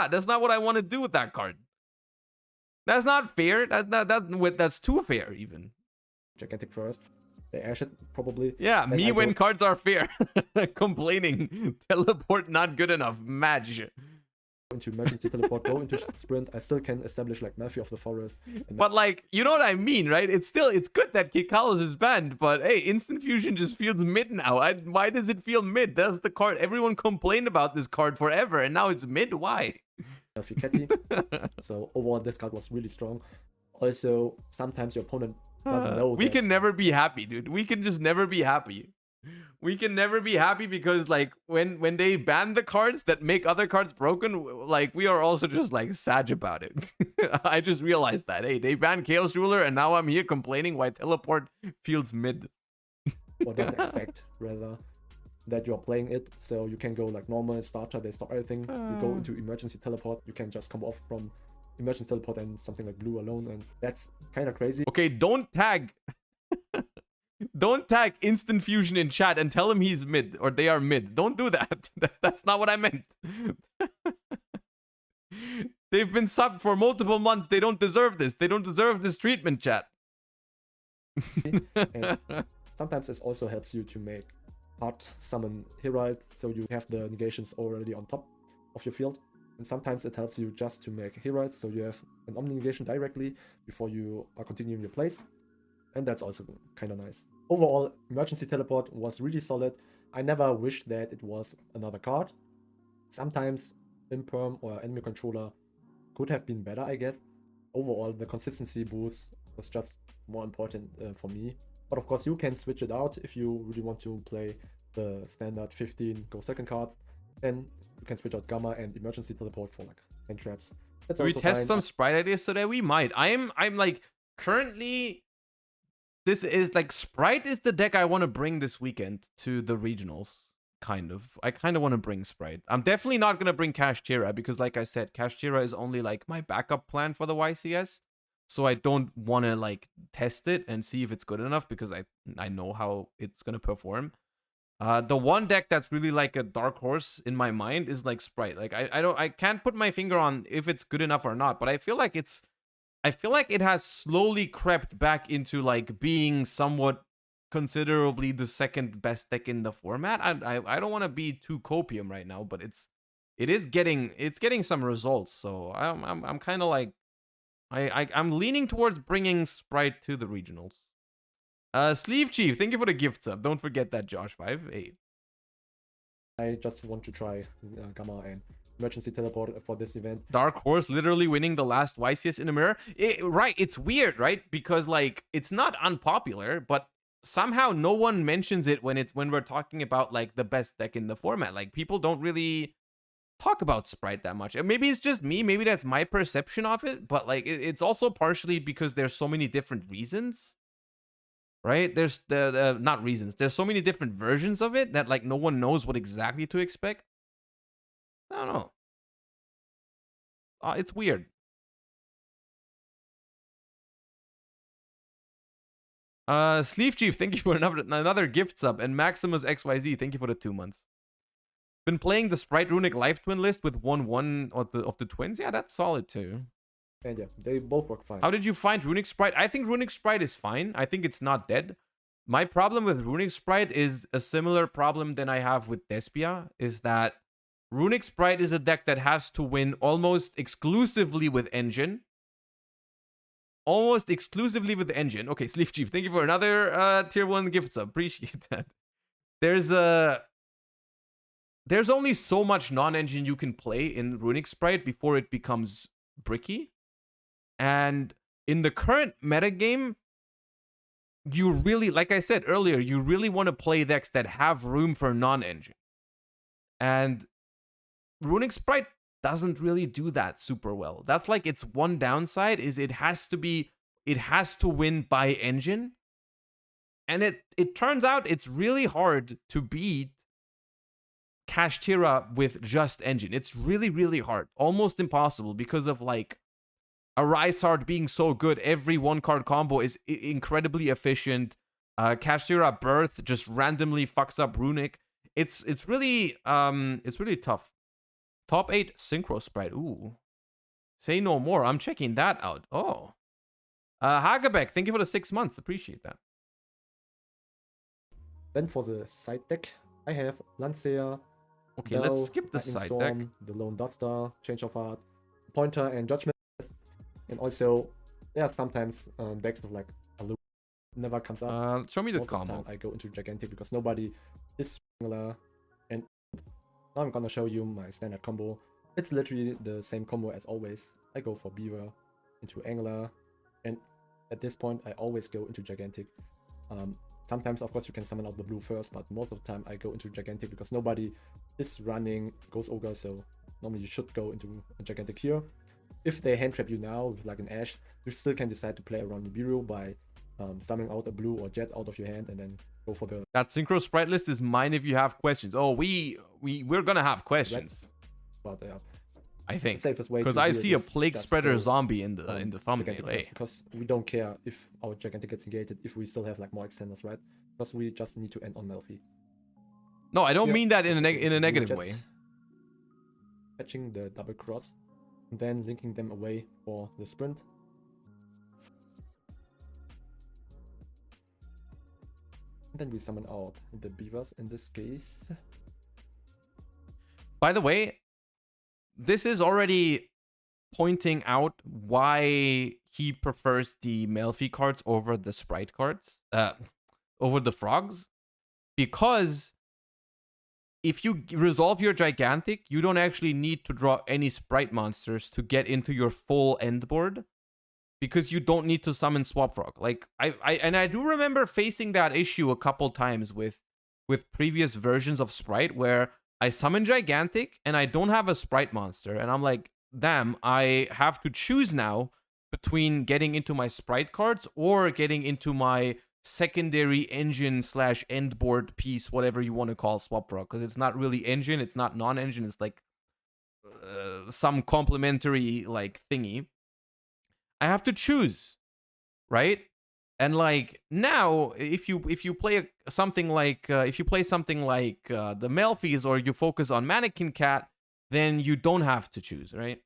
that's not what I want to do with that card. That's not fair. That's too fair even. Gigantic first. They ash it probably. Yeah, me when cards are fair. Complaining. Teleport not good enough. Match. Into emergency teleport, go into sprint. I still can establish like Malfi of the Forest. But like, you know what I mean, right? It's good that Kid Kalos is banned, but hey, instant fusion just feels mid now. Why does it feel mid? That's the card. Everyone complained about this card forever, and now it's mid. Why? So overall, this card was really strong. Also, sometimes your opponent doesn't know. We can never be happy, dude. We can just never be happy. We can never be happy because like when they ban the cards that make other cards broken, like we are also just like sad about it. I just realized that. Hey, they banned Chaos Ruler and now I'm here complaining why teleport feels mid. Or doesn't expect rather that you're playing it, so you can go like normal starter, they stop everything. You go into emergency teleport, you can just come off from emergency teleport and something like blue alone, and that's kind of crazy. Okay, don't tag instant fusion in chat and tell him he's mid or they are mid. Don't do that. That's not what I meant. They've been subbed for multiple months. They don't deserve this. They don't deserve this treatment, chat. And sometimes this also helps you to make hard summon Herald, so you have the negations already on top of your field. And sometimes it helps you just to make Herald, so you have an Omni negation directly before you are continuing your plays. And that's also kind of nice. Overall, emergency teleport was really solid. I never wished that it was another card. Sometimes Imperm or enemy controller could have been better, I guess. Overall, the consistency boost was just more important for me. But of course, you can switch it out if you really want to play the standard 15 go second card. Then you can switch out Gamma and emergency teleport for like hand traps. That's Do we test fine. some sprite ideas today? We might. I'm like currently. This is like Sprite is the deck I want to bring this weekend to the regionals. Kind of. I kind of want to bring Sprite. I'm definitely not going to bring Kashtira because like I said, Kashtira is only like my backup plan for the YCS. So I don't want to like test it and see if it's good enough because I know how it's going to perform. The one deck that's really like a dark horse in my mind is like Sprite. Like I can't put my finger on if it's good enough or not, but I feel like it has slowly crept back into like being somewhat considerably the second best deck in the format. I don't want to be too copium right now, but it's getting some results. So I'm kind of like I'm leaning towards bringing Sprite to the regionals. Sleeve Chief, thank you for the gift sub. Don't forget that, Josh58. I just want to try Gamma and Emergency Teleport for this event. Dark Horse literally winning the last YCS in a mirror. Right, it's weird, right? Because like it's not unpopular, but somehow no one mentions it when we're talking about like the best deck in the format. Like people don't really talk about Sprite that much. And maybe it's just me, maybe that's my perception of it, but like it's also partially because there's so many different reasons. Right? There's not reasons. There's so many different versions of it that like no one knows what exactly to expect. I don't know. It's weird. Sleeve Chief, thank you for another gift sub, and Maximus XYZ, thank you for the 2 months. Been playing the Sprite Runic Life Twin list with 1/1 of the twins. Yeah, that's solid too. And yeah, they both work fine. How did you find Runic Sprite? I think Runic Sprite is fine. I think it's not dead. My problem with Runic Sprite is a similar problem than I have with Despia, is that Runic Sprite is a deck that has to win almost exclusively with Engine. Almost exclusively with Engine. Okay, Sleeve Chief, thank you for another tier 1 gift sub. Appreciate that. There's only so much non-engine you can play in Runic Sprite before it becomes bricky. And in the current metagame, you really, like I said earlier, you really want to play decks that have room for non-engine. And Runic Sprite doesn't really do that super well. That's like its one downside, is it has to win by engine. And it turns out it's really hard to beat Kashtira with just engine. It's really, really hard. Almost impossible because of like a Rysard being so good. Every 1-card combo is incredibly efficient. Kashtira Birth just randomly fucks up Runic. It's really tough. Top 8 Synchro Sprite. Ooh. Say no more. I'm checking that out. Oh. Hagebeck, thank you for the 6 months. Appreciate that. Then for the side deck, I have Lancea. Okay, Bell, let's skip the Lightning side Storm, deck. the Lone Duster, Change of Heart, Pointer, and Judgment. And also, yeah, sometimes decks with like a loop never comes up. Show me the Most of combo. time I go into Gigantic because nobody is Angler. And now I'm gonna show you my standard combo. It's literally the same combo as always. I go for Beaver into Angler, and at this point I always go into Gigantic. Sometimes, of course, you can summon out the blue first, but most of the time I go into Gigantic because nobody is running Ghost Ogre, so normally you should go into a Gigantic here. If they hand trap you now with like an Ash, you still can decide to play around Nibiru by summoning out a blue or jet out of your hand and then go for the... That Synchro Sprite list is mine if you have questions. Oh, we're gonna have questions. But I think. Safest way because to I do it see a is Plague just Spreader go, zombie in the thumbnail. Gigantic Hey. first, because we don't care if our Gigantic gets negated if we still have like more extenders, right? Because we just need to end on Melfi. No, I don't mean that in a Blue negative jet, way. Catching the double cross, and then linking them away for the sprint. And then we summon out the beavers in this case. By the way, this is already pointing out why he prefers the Melfi cards over the Sprite cards, over the frogs, because if you resolve your Gigantic, you don't actually need to draw any Sprite monsters to get into your full end board, because you don't need to summon Swap Frog. Like I do remember facing that issue a couple times with previous versions of Sprite where I summon Gigantic and I don't have a Sprite monster, and I'm like, damn, I have to choose now between getting into my Sprite cards or getting into my secondary engine / end board piece, whatever you want to call Swap Frog, because it's not really engine, it's not non-engine, it's like some complementary like thingy. I have to choose, right? And like now, if you play something like the Melfies, or you focus on Mannequin Cat, then you don't have to choose, right?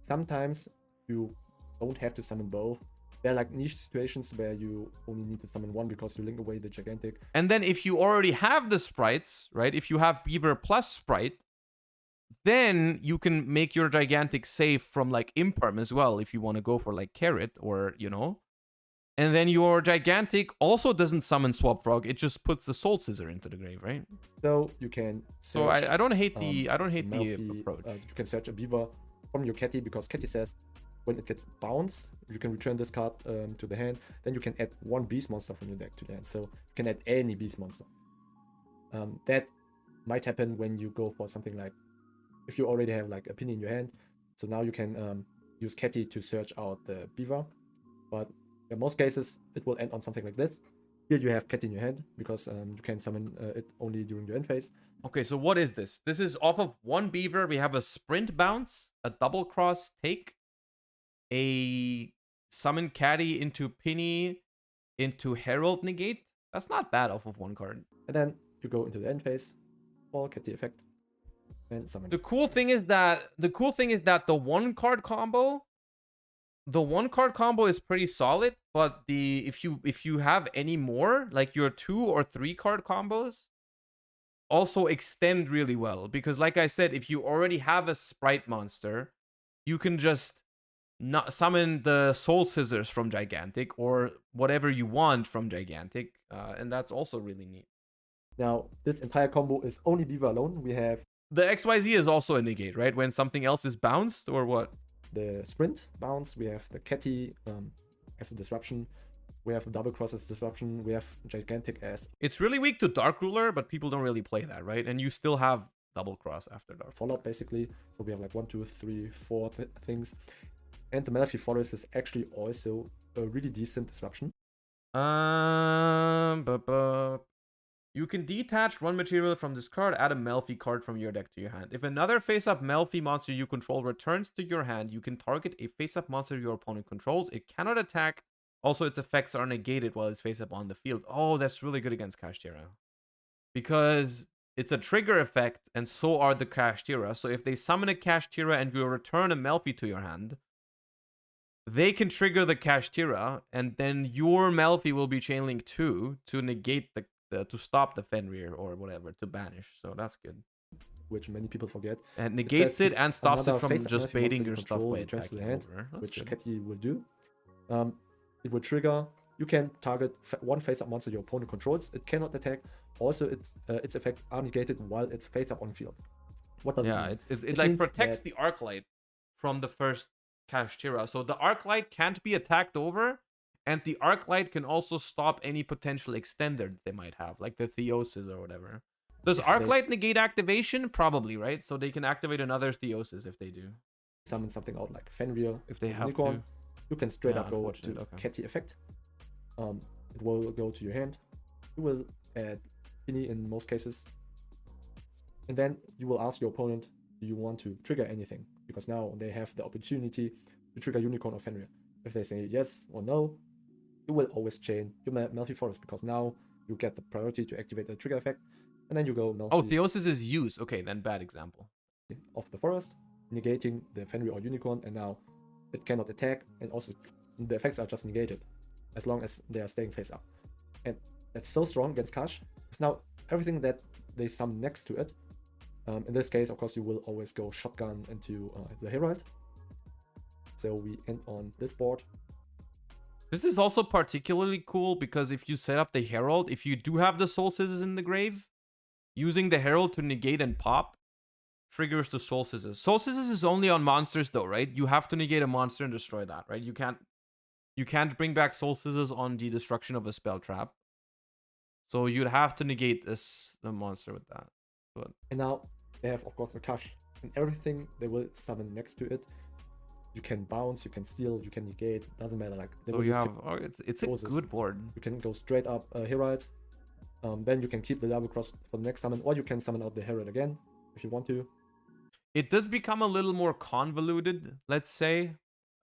Sometimes you don't have to summon both. There are like niche situations where you only need to summon one because you link away the gigantic. And then if you already have the sprites, right? If you have Beaver plus sprite, then you can make your gigantic safe from like imperm as well if you want to go for like carrot, or you know. And then your gigantic also doesn't summon Swap Frog, it just puts the Soul Scissor into the grave, right? So you can search, so I don't hate the Melfi, approach. You can search a Beaver from your Catty, because Catty says when it gets bounced, you can return this card to the hand. Then you can add one beast monster from your deck to the hand. So you can add any beast monster. That might happen when you go for something like, if you already have like a Penny in your hand. So now you can use Catty to search out the Beaver. But in most cases, it will end on something like this. Here you have Catty in your hand, because you can summon it only during your end phase. Okay, so what is this? This is off of one Beaver. We have a Sprint Bounce, a Double Cross Take, a Summon Catty into Penny, into Herald Negate. That's not bad off of one card. And then you go into the end phase, fall Catty effect, and summon. The cool thing is that the one card combo is pretty solid, but if you have any more, like your 2 or 3 card combos, also extend really well, because like I said, if you already have a sprite monster, you can just not summon the Soul Scissors from Gigantic or whatever you want from Gigantic, and that's also really neat. Now this entire combo is only Beaver alone. We have the XYZ is also a negate, right? When something else is bounced, or what? The Sprint bounce, we have the Catty as a disruption, we have the Double Cross as a disruption, we have Gigantic as... It's really weak to Dark Ruler, but people don't really play that, right? And you still have Double Cross after Dark. Follow-up, basically. So we have like 1, 2, 3, 4 things. And the Melfi Forest is actually also a really decent disruption. You can detach one material from this card, add a Melfi card from your deck to your hand. If another face-up Melfi monster you control returns to your hand, you can target a face-up monster your opponent controls. It cannot attack. Also, its effects are negated while it's face-up on the field. Oh, that's really good against Kashtira. Because it's a trigger effect, and so are the Kashtira. So if they summon a Kashtira and you return a Melfi to your hand, they can trigger the Kashtira, and then your Melfi will be chainlink 2 to negate to stop the Fenrir or whatever, to banish. So that's good. Which many people forget. And negates it and stops it from just baiting your stuff by attacking the hand, which Catty will do. It will trigger. You can target one face-up monster your opponent controls. It cannot attack. Also, its effects are negated while it's face-up on field. What does it mean? It like protects the Arclight from the first Kashtira. So the Arclight can't be attacked over, and the Arclight can also stop any potential extender that they might have, like the Theosis or whatever. Does Arclight negate activation? Probably, right? So they can activate another Theosis if they do. Summon something out like Fenrir, if they have Unicorn. to. You can straight up go to the Catty effect. It will go to your hand. You will add Penny in most cases. And then you will ask your opponent, do you want to trigger anything? Because now they have the opportunity to trigger Unicorn or Fenrir. If they say yes or no, you will always chain your Melfi Forest, because now you get the priority to activate the trigger effect. And then you go Melfi. Oh, Theosis is use. Okay, then bad example. Of the forest, negating the Fenrir or Unicorn, and now it cannot attack, and also the effects are just negated as long as they are staying face up. And that's so strong against Kash, because now everything that they summon next to it, in this case, of course, you will always go shotgun into the Herald. So we end on this board. This is also particularly cool because if you set up the Herald, if you do have the Soul Scissors in the grave, using the Herald to negate and pop triggers the Soul Scissors. Soul Scissors is only on monsters though, right? You have to negate a monster and destroy that, right? You can't bring back Soul Scissors on the destruction of a spell trap. So you'd have to negate the monster with that. But... And now they have, of course, a Kash, and everything they will summon next to it. You can bounce, you can steal, you can negate. Doesn't matter. Like so you have, it's a good board. You can go straight up Herald. Then you can keep the double cross for the next summon, or you can summon out the Herald again if you want to. It does become a little more convoluted, let's say,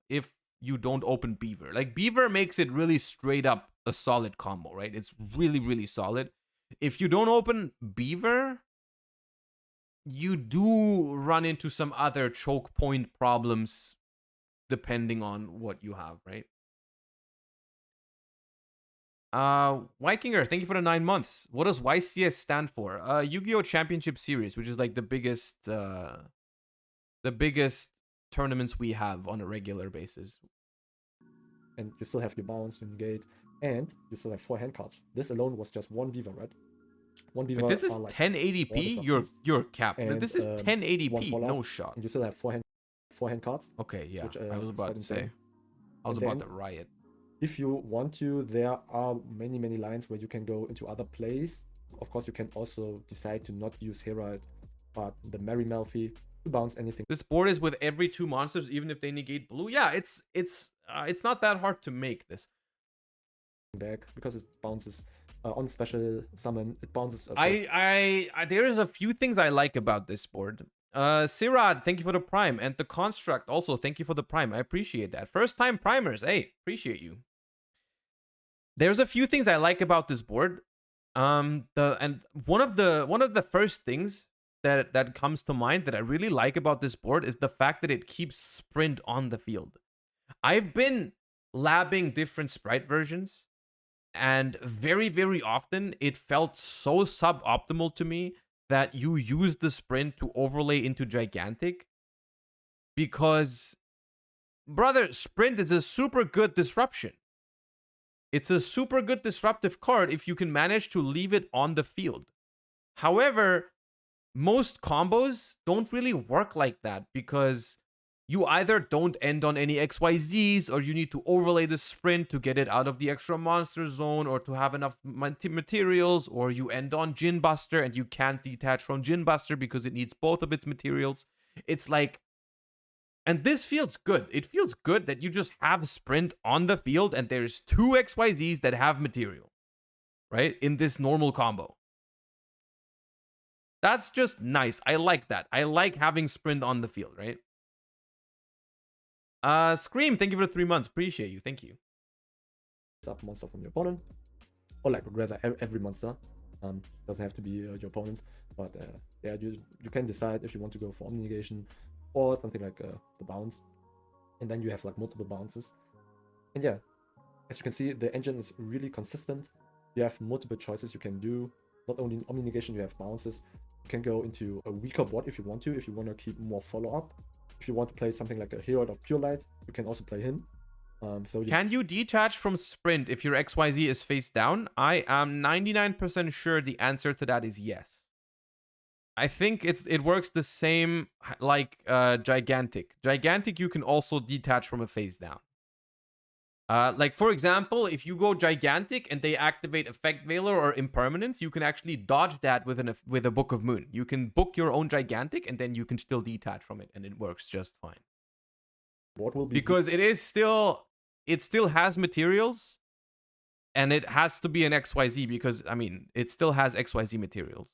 if you don't open Beaver. Like, Beaver makes it really straight up a solid combo, right? It's really, really solid. If you don't open Beaver, you do run into some other choke point problems depending on what you have, right? Vikinger, thank you for the 9 months. What does YCS stand for? Yu-Gi-Oh! Championship Series, which is like the biggest tournaments we have on a regular basis. And you still have your bounce, your negate, and you still have 4 hand cards. This alone was just 1 Beaver, right? 1 Beaver. But this is like 1080p. You're capped. And, this is 1080p. No shot. And you still have 4 hand cards. Okay, yeah. Which, I was about to say. I was and about then, to riot. If you want to, there are many lines where you can go into other plays. Of course, you can also decide to not use Herald, but the Merry Melfi to bounce anything. This board is with every 2 monsters, even if they negate blue. Yeah, it's not that hard to make this. Back because it bounces on special summon. It bounces. There is a few things I like about this board. Sirad, thank you for the prime, and the construct also thank you for the prime. I appreciate that. First time primers, hey, appreciate you. There's a few things I like about this board. One of the first things that comes to mind that I really like about this board is the fact that it keeps Sprint on the field. I've been labbing different sprite versions, and very often it felt so suboptimal to me that you use the Sprint to overlay into Gigantic, because, brother, Sprint is a super good disruption. It's a super good disruptive card if you can manage to leave it on the field. However, most combos don't really work like that, because you either don't end on any XYZs, or you need to overlay the Sprint to get it out of the extra monster zone, or to have enough materials, or you end on Jin Buster and you can't detach from Jin Buster because it needs both of its materials. It's like, and this feels good. It feels good that you just have Sprint on the field and there's 2 XYZs that have material, right? In this normal combo. That's just nice. I like that. I like having Sprint on the field, right? Scream, thank you for the 3 months. Appreciate you. Thank you. Up monster from your opponent, or like rather every monster. Doesn't have to be your opponent's, but yeah, you can decide if you want to go for Omni Negation or something like the bounce, and then you have like multiple bounces. And yeah, as you can see, the engine is really consistent. You have multiple choices you can do. Not only in Omni Negation, you have bounces. You can go into a weaker bot if you want to keep more follow-up. If you want to play something like a Herald of Pure Light, you can also play him. Can you detach from Sprint if your XYZ is face down? I am 99% sure the answer to that is yes. I think it works the same like Gigantic. Gigantic, you can also detach from a face down. Like, for example, if you go Gigantic and they activate Effect Veiler or Impermanence, you can actually dodge that with a Book of Moon. You can book your own Gigantic and then you can still detach from it, and it works just fine. What will be because it still has materials, and it has to be an XYZ because, I mean, it still has XYZ materials.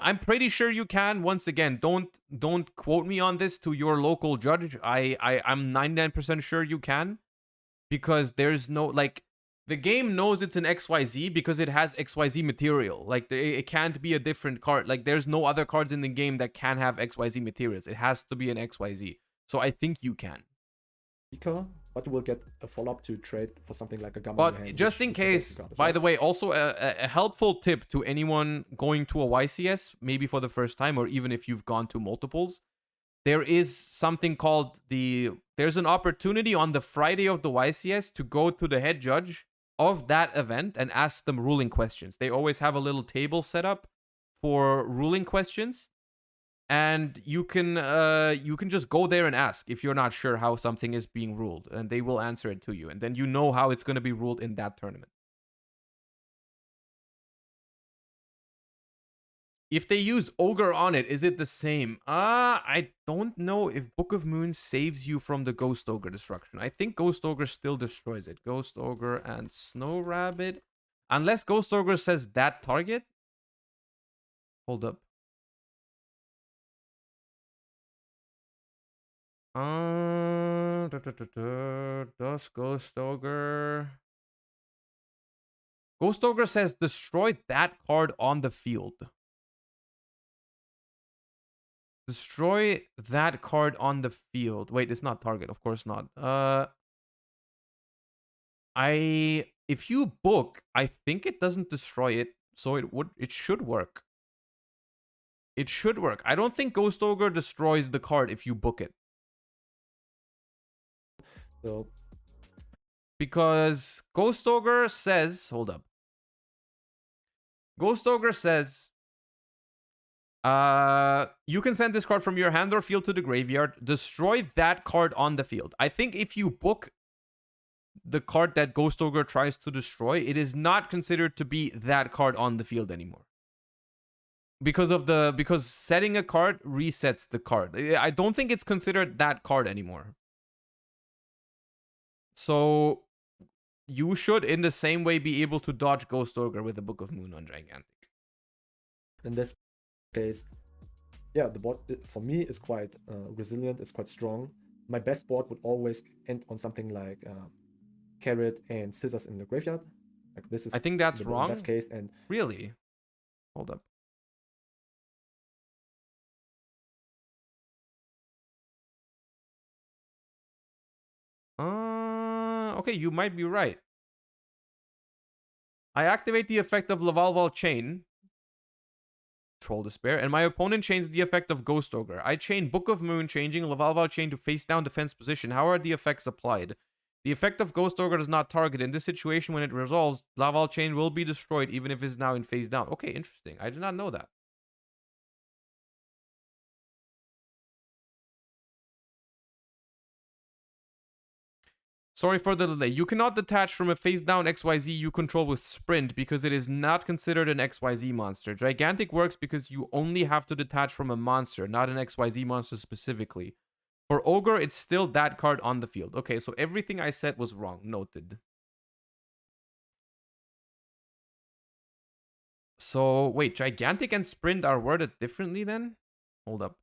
I'm pretty sure you can. Once again, don't quote me on this to your local judge. I'm 99% sure you can, because there's no, like, the game knows it's an XYZ because it has XYZ material. Like, it can't be a different card. Like, there's no other cards in the game that can have XYZ materials. It has to be an XYZ. So I think you can. But you will get a follow-up to trade for something like a Gamma. But just in case, by the way, also a helpful tip to anyone going to a YCS, maybe for the first time, or even if you've gone to multiples, there is something called there's an opportunity on the Friday of the YCS to go to the head judge of that event and ask them ruling questions. They always have a little table set up for ruling questions. And you can just go there and ask if you're not sure how something is being ruled, and they will answer it to you. And then you know how it's going to be ruled in that tournament. If they use Ogre on it, is it the same? I don't know if Book of Moon saves you from the Ghost Ogre destruction. I think Ghost Ogre still destroys it. Ghost Ogre and Snow Rabbit. Unless Ghost Ogre says that target. Hold up. Does Ghost Ogre... Ghost Ogre says destroy that card on the field. Destroy that card on the field. Wait, it's not target. Of course not. If you book, I think it doesn't destroy it, so it should work. It should work. I don't think Ghost Ogre destroys the card if you book it. So, because Ghost Ogre says, hold up. Ghost Ogre says, you can send this card from your hand or field to the graveyard. Destroy that card on the field. I think if you book the card that Ghost Ogre tries to destroy, it is not considered to be that card on the field anymore. Because setting a card resets the card. I don't think it's considered that card anymore. So you should, in the same way, be able to dodge Ghost Ogre with the Book of Moon on Gigantic. In this case, yeah, the board for me is quite resilient. It's quite strong. My best board would always end on something like Carrot and Scissors in the graveyard. Like this is. I think that's wrong. Best case, and really, hold up. Okay, you might be right. I activate the effect of Lavalval Chain, Troll Despair, and my opponent chains the effect of Ghost Ogre. I chain Book of Moon, changing Lavalval Chain to face down defense position. How are the effects applied? The effect of Ghost Ogre does not target. In this situation, when it resolves, Lavalval Chain will be destroyed even if it is now in face down. Okay, interesting. I did not know that. Sorry for the delay. You cannot detach from a face-down XYZ you control with Sprint because it is not considered an XYZ monster. Gigantic works because you only have to detach from a monster, not an XYZ monster specifically. For Ogre, it's still that card on the field. Okay, so everything I said was wrong. Noted. So, wait, Gigantic and Sprint are worded differently then? Hold up.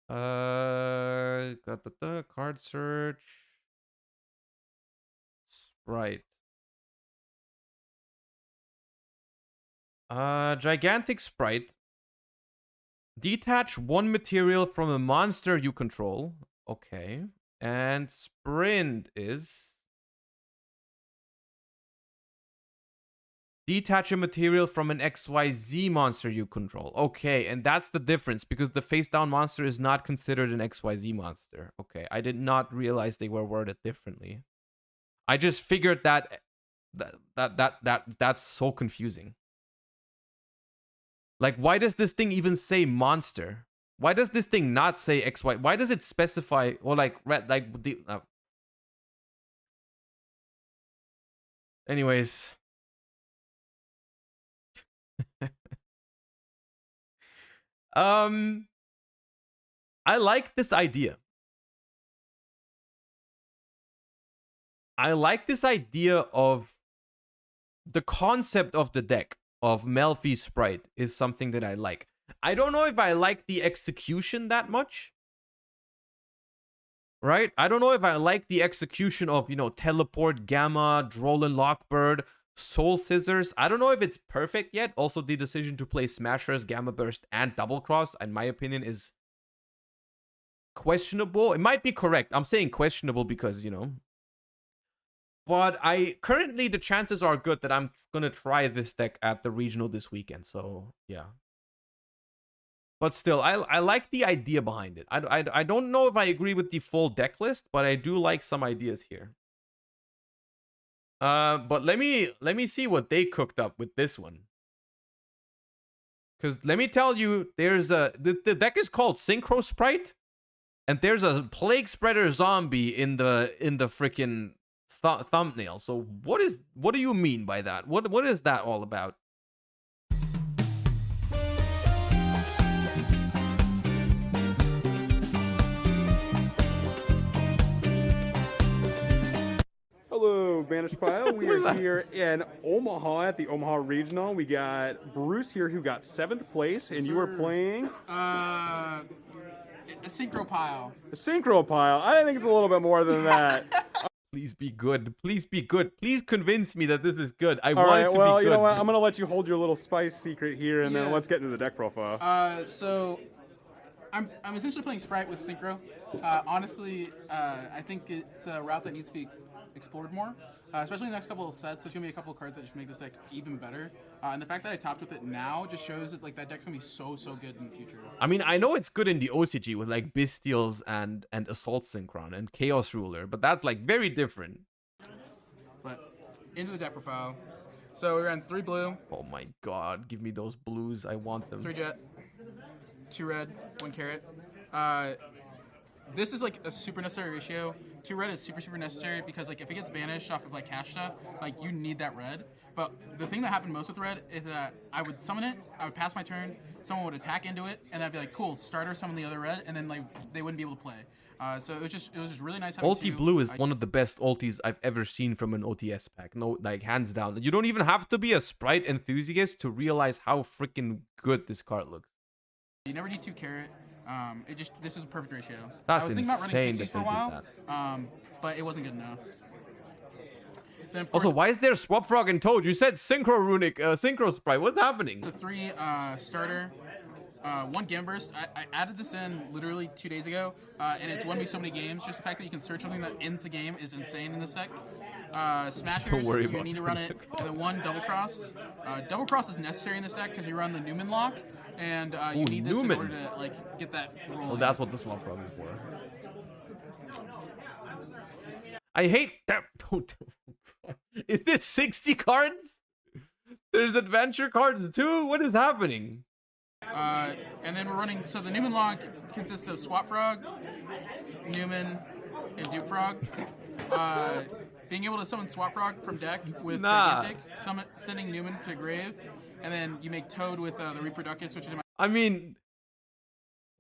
Got the card search. Sprite. Gigantic Sprite. Detach one material from a monster you control. Okay. And Sprint is detach a material from an XYZ monster you control. Okay, and that's the difference because the face-down monster is not considered an XYZ monster. Okay, I did not realize they were worded differently. I just figured that's so confusing. Like, why does this thing even say monster? Why does this thing not say XY? Why does it specify or like red like the? Anyways. I like this idea. I like this idea of the concept of the deck of Melfi Sprite is something that I like. I don't know if I like the execution that much. Right? I don't know if I like the execution of, you know, Teleport, Gamma, Droll and Lockbird, Soul Scissors. I don't know if it's perfect yet. Also, the decision to play Smashers, Gamma Burst, and Double Cross, in my opinion, is questionable. It might be correct. I'm saying questionable because, you know. But currently, the chances are good that I'm going to try this deck at the regional this weekend. So, yeah. But still, I like the idea behind it. I don't know if I agree with the full deck list, but I do like some ideas here. But let me see what they cooked up with this one. Because let me tell you, there's the deck is called Synchro Sprite, and there's a Plague Spreader zombie in the freaking thumbnail. So what do you mean by that? What is that all about? Hello of Banished Pile. We are here in Omaha at the Omaha Regional. We got Bruce here who got 7th place, and you were playing... A synchro pile. A synchro pile. I think it's a little bit more than that. Please be good. Please be good. Please convince me that this is good. I All want right, it to well, be good. you know what? I'm going to let you hold your little spice secret here, and then Yeah. let's get into the deck profile. So I'm essentially playing Sprite with synchro. Honestly, I think it's a route that needs to be explored more, especially in the next couple of sets. There's gonna be a couple of cards that just make this deck even better. And the fact that I topped with it now just shows that that deck's gonna be so good in the future. I mean, I know it's good in the OCG with like Bestials and Assault Synchron and Chaos Ruler, but that's like very different. But into the deck profile. So we ran 3 blue. Oh my god, give me those blues. I want them. 3 jet, 2 red, 1 carrot. This is like a super necessary ratio. 2 red is super necessary because like if it gets banished off of like cash stuff, like you need that red. But the thing that happened most with red is that I would summon it, I would pass my turn, someone would attack into it, and I'd be like, cool, starter, summon the other red, and then like they wouldn't be able to play. So it was just really nice having Ulti 2. Blue is one of the best ultis I've ever seen from an OTS pack. No, like hands down. You don't even have to be a Sprite enthusiast to realize how freaking good this card looks. You never need 2 carrot. This is a perfect ratio. That's I was thinking about running insane pixies that for a they did while, but it wasn't good enough. Then of Also, course, why is there Swap Frog and Toad? You said Synchro Runic, Synchro Sprite. What's happening? it's a 3 starter, 1 Gam Burst. I added this in literally 2 days ago, and it's won me so many games. Just the fact that you can search something that ends the game is insane in this deck. Smashers, Don't worry you about need to it. run it. And then 1 Double Cross. Double Cross is necessary in this deck because you run the Newman lock, and you Ooh, need this Newman. in order to like get that rolling. Well, that's what the Swap Frog is for. I hate that. Is this 60 cards? There's adventure cards too? What is happening? And then we're running, so the Newman lock consists of Swap Frog, Newman, and Dupe Frog. Being able to summon Swap Frog from deck with Gigantic, sending Newman to grave, and then you make Toad with the Reproductus, which is in my... I mean,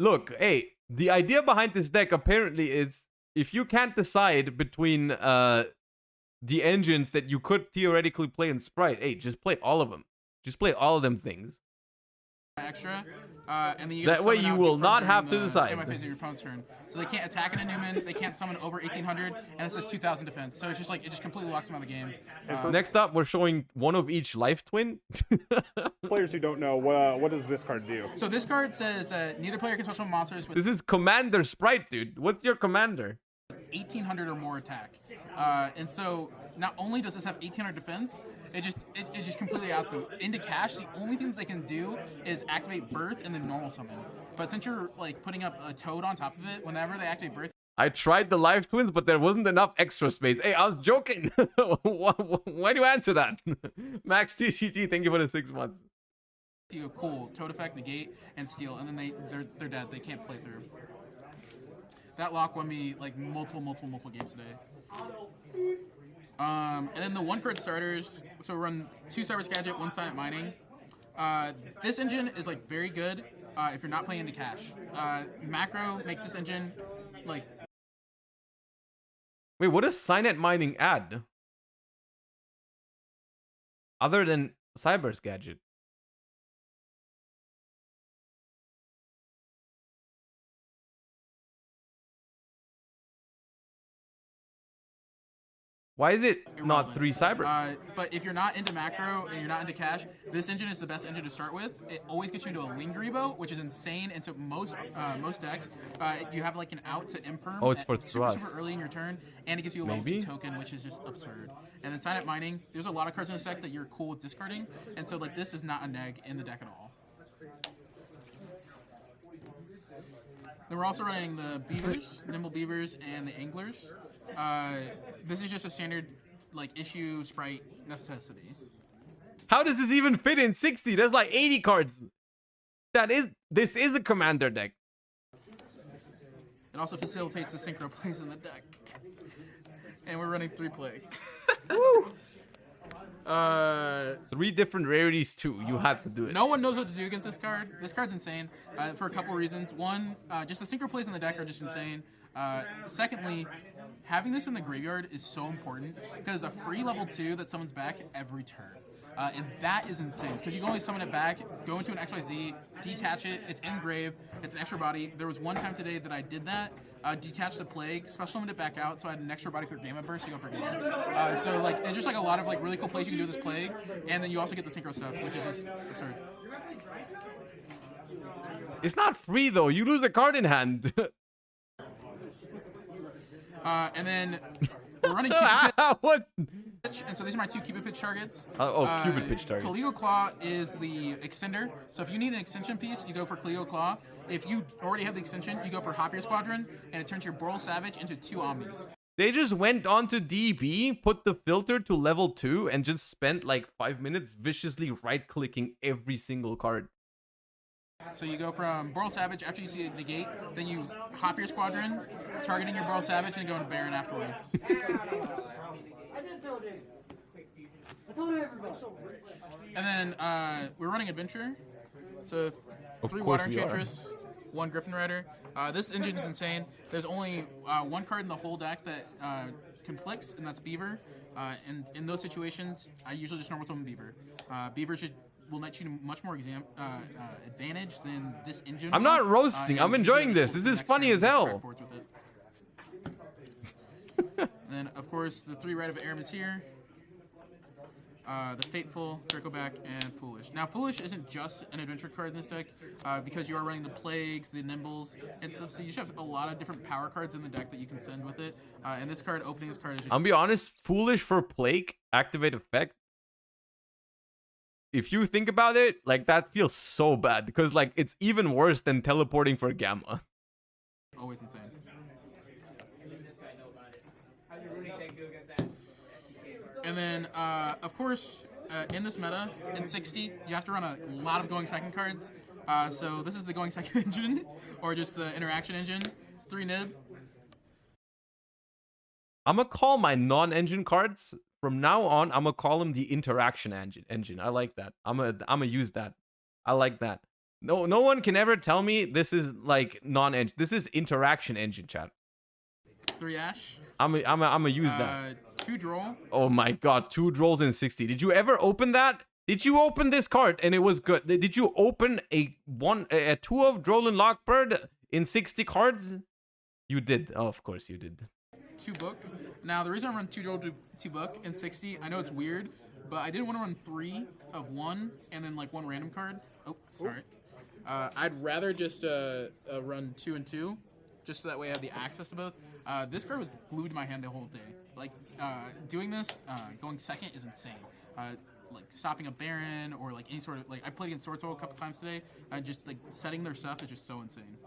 look, hey, the idea behind this deck apparently is if you can't decide between the engines that you could theoretically play in Sprite, hey, just play all of them. Just play all of them things. extra, and then you that way you will not have to decide. Semi-phase of your opponent's turn. So they can't attack in a Newman, they can't summon over 1800, and it says 2000 defense. So it's just like, it just completely locks them out of the game. Next up, we're showing one of each life twin. Players who don't know, what does this card do? So this card says neither player can special monsters with This is Commander Sprite, dude. What's your commander? 1800 or more attack. And so not only does this have 1800 defense, it just completely outs them. Into cash, the only thing that they can do is activate Birth and then normal summon. But since you're like putting up a Toad on top of it, whenever they activate Birth, I tried the life twins, but there wasn't enough extra space. Hey, I was joking. Why do you answer that? Max TGT, thank you for the 6 months. you go cool, Toad effect, negate, and steal, and then they're dead. They can't play through. That lock won me like multiple games today. And then the one card starters, so we run 2 Cyber Gadget, 1 Silent Mining. This engine is like very good if you're not playing into cash. Macro makes this engine like. Wait, what does Signet Mining add? Other than Cyber's Gadget? Why is it not 3 Cyber? But if you're not into macro and you're not into cash, this engine is the best engine to start with. It always gets you into a Lingerybo, which is insane into most decks. You have like an out to Imperm. Oh, it's for super thrust. early in your turn, and it gives you a level 2 token, which is just absurd. And then Signet Mining, there's a lot of cards in this deck that you're cool with discarding, and so like this is not a neg in the deck at all. Then we're also running the Beavers, Nimble Beavers, and the Anglers. This is just a standard like issue sprite necessity. How does this even fit in 60? There's like 80 cards. This is a commander deck. It also facilitates the synchro plays in the deck. And we're running 3 Plague. 3 different rarities too. You have to do it. No one knows what to do against this card. This card's insane for a couple reasons. One, just the synchro plays in the deck are just insane. Secondly, having this in the graveyard is so important because it's a free level 2 that summons back every turn. And that is insane because you can only summon it back, go into an XYZ, detach it, it's in grave, it's an extra body. There was one time today that I did that, detached the Plague, special summoned it back out, so I had an extra body for Gamma Burst to go for game. So like, it's just like a lot of like really cool plays you can do with this Plague, and then you also get the Synchro stuff, which is just absurd. It's not free though, you lose a card in hand. And then we're running Cupid what? Pitch, and so these are my 2 Cupid Pitch targets. Cupid Pitch targets. Clego Claw is the extender. So if you need an extension piece, you go for Clego Claw. If you already have the extension, you go for Hop Your Squadron, and it turns your Boral Savage into 2 Omnis. They just went onto DB, put the filter to level 2, and just spent like 5 minutes viciously right-clicking every single card. So you go from Boral Savage after you see the gate, then you Hop Your Squadron, targeting your Boral Savage, and go into Baron afterwards. And then we're running Adventure. So 3 Water Enchantress, 1 Griffin Rider. This engine is insane. There's only 1 card in the whole deck that conflicts, and that's Beaver. And in those situations, I usually just normal summon Beaver. Beaver will net you much more advantage than this engine. I'm not roasting. I'm enjoying this. This is funny as hell. And then, of course, the 3 Rite of Aram is here. The Fateful, Dracoback, and Foolish. Now, Foolish isn't just an adventure card in this deck, because you are running the Plagues, the Nimbles, and stuff, so you should have a lot of different power cards in the deck that you can send with it. And this card, opening this card is just... I'll be honest, Foolish for Plague, activate effect. If you think about it, like, that feels so bad, because, like, it's even worse than teleporting for Gamma. Always insane. And then, of course, in this meta, in 60, you have to run a lot of going second cards. So this is the going second engine, or just the interaction engine. 3 Nib. I'm gonna call my non-engine cards, from now on, I'm gonna call them the interaction engine. I like that. I'm gonna use that. I like that. No one can ever tell me this is like non-engine. This is interaction engine, chat. 3 Ash. I'm gonna use that. 2 Droll. Oh my god, 2 Drolls in 60. Did you ever open that? Did you open this card and it was good? Did you open a 2 of Droll and Lockbird in 60 cards? You did. Oh, of course you did. 2 Book. Now, the reason I run 2 Droll to 2 Book in 60, I know it's weird, but I didn't want to run 3 of 1 and then like 1 random card. Oh, sorry. I'd rather just run 2 and 2, just so that way I have the access to both. This card was glued to my hand the whole day. Like, doing this, going second is insane. Like, stopping a Baron, or like any sort of, like, I played against Sword Soul a couple times today. Just, like, setting their stuff is just so insane.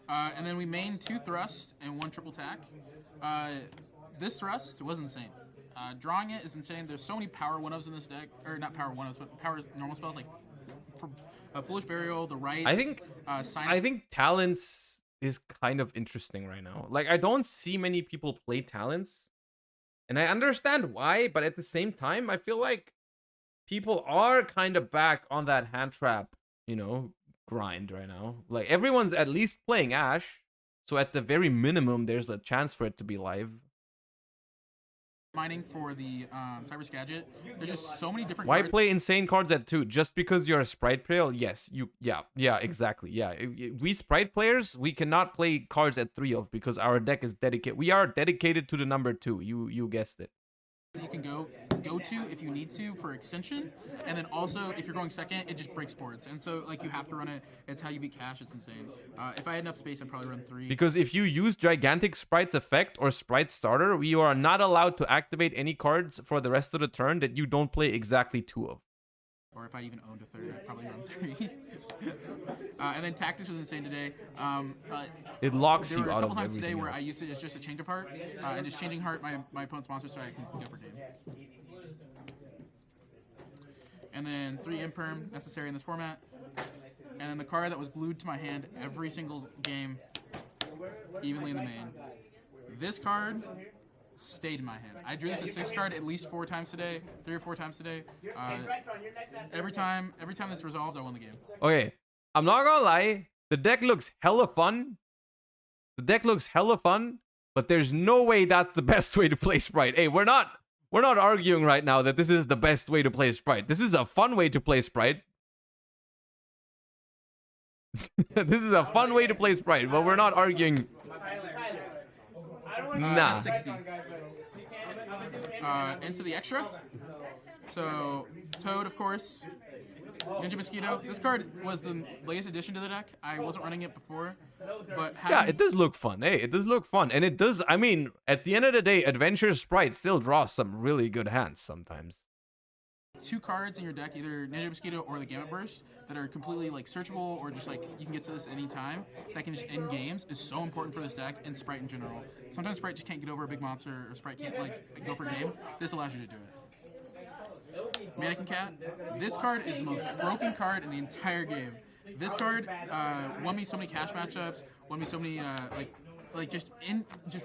And then we main 2 Thrust and 1 Triple Tack. This Thrust was insane. Drawing it is insane. There's so many power 1-ofs in this deck, or not power 1-ofs, but power normal spells, like for Foolish Burial, the Rites. I think Talents is kind of interesting right now. Like, I don't see many people play Talents, and I understand why, but at the same time, I feel like people are kind of back on that hand trap, you know, grind right now. Like, everyone's at least playing Ash, so at the very minimum, there's a chance for it to be live. Mining for the Cyber's Gadget. There's just so many different Why cards. play insane cards at 2? Just because you're a Sprite player? Yes, yeah, exactly. Yeah, we Sprite players, we cannot play cards at 3 of, because our deck is dedicated. We are dedicated to the number 2. You guessed it. You can go to if you need to for extension, and then also if you're going second, it just breaks boards, and so like you have to run it. It's how you beat Cash. It's insane. If I had enough space, I'd probably run 3. Because if you use Gigantic Sprite's effect or Sprite Starter, we are not allowed to activate any cards for the rest of the turn that you don't play exactly 2 of. Or if I even owned a 3rd, I'd probably run 3. And then Tactics was insane today. It locks you out of everything. There were a couple times today else. where I used it as just a change of heart, and just changing heart my opponent's monster so I can go for game. And then 3 Imperm necessary in this format. And then the card that was glued to my hand every single game, evenly in the main. This card stayed in my hand. I drew this as 6 card at least 4 times today, 3 or 4 times today. Every time this resolved, I won the game. Okay, I'm not gonna lie. The deck looks hella fun, The deck looks hella fun, but there's no way that's the best way to play Sprite. Hey, we're not arguing right now that this is the best way to play Sprite. This is a fun way to play Sprite. This is a fun way to play Sprite, but we're not arguing. Nah. 60. Into the extra. So, Toad, of course. Ninja Mosquito. This card was the latest addition to the deck. I wasn't running it before, but yeah, it does look fun. Hey, it does look fun, and it does. I mean, at the end of the day, Adventure Sprite still draws some really good hands sometimes. 2 cards in your deck, either Ninja Mosquito or the Gamut Burst, that are completely like searchable or just like you can get to this anytime, that can just end games, is so important for this deck and Sprite in general. Sometimes Sprite just can't get over a big monster, or Sprite can't like go for a game. This allows you to do it. Mannequin Cat. This card is the most broken card in the entire game. This card won me so many cash matchups, won me so many just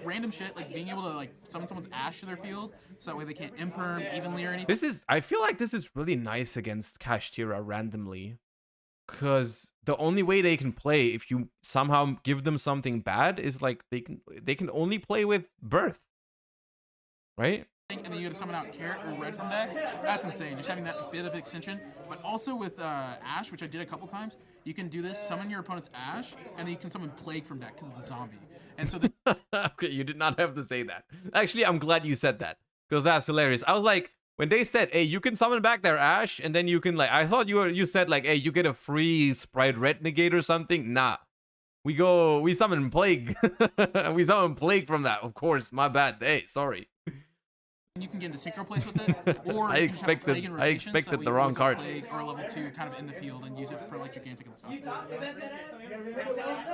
random shit, like being able to like summon someone's Ash to their field, so that way they can't imperm evenly or anything. I feel like this is really nice against Kashtira randomly, because the only way they can play if you somehow give them something bad is like they can only play with Birth, right? And then you gotta summon out Carrot or Red from deck. That's insane, just having that bit of extension. But also with Ash, which I did a couple times, you can do this, summon your opponent's Ash, and then you can summon Plague from deck because it's a zombie. And so okay, you did not have to say that. Actually, I'm glad you said that, because that's hilarious. I was like, when they said, hey, you can summon back their Ash, and then you can like, I thought you said like, hey, you get a free Sprite Red negate or something. Nah. We summon Plague. We summon Plague from that, of course. My bad. Hey, sorry. You can get into synchro plays with it, or I expected the wrong card. Plague or level 2 kind of in the field and use it for like gigantic and stuff.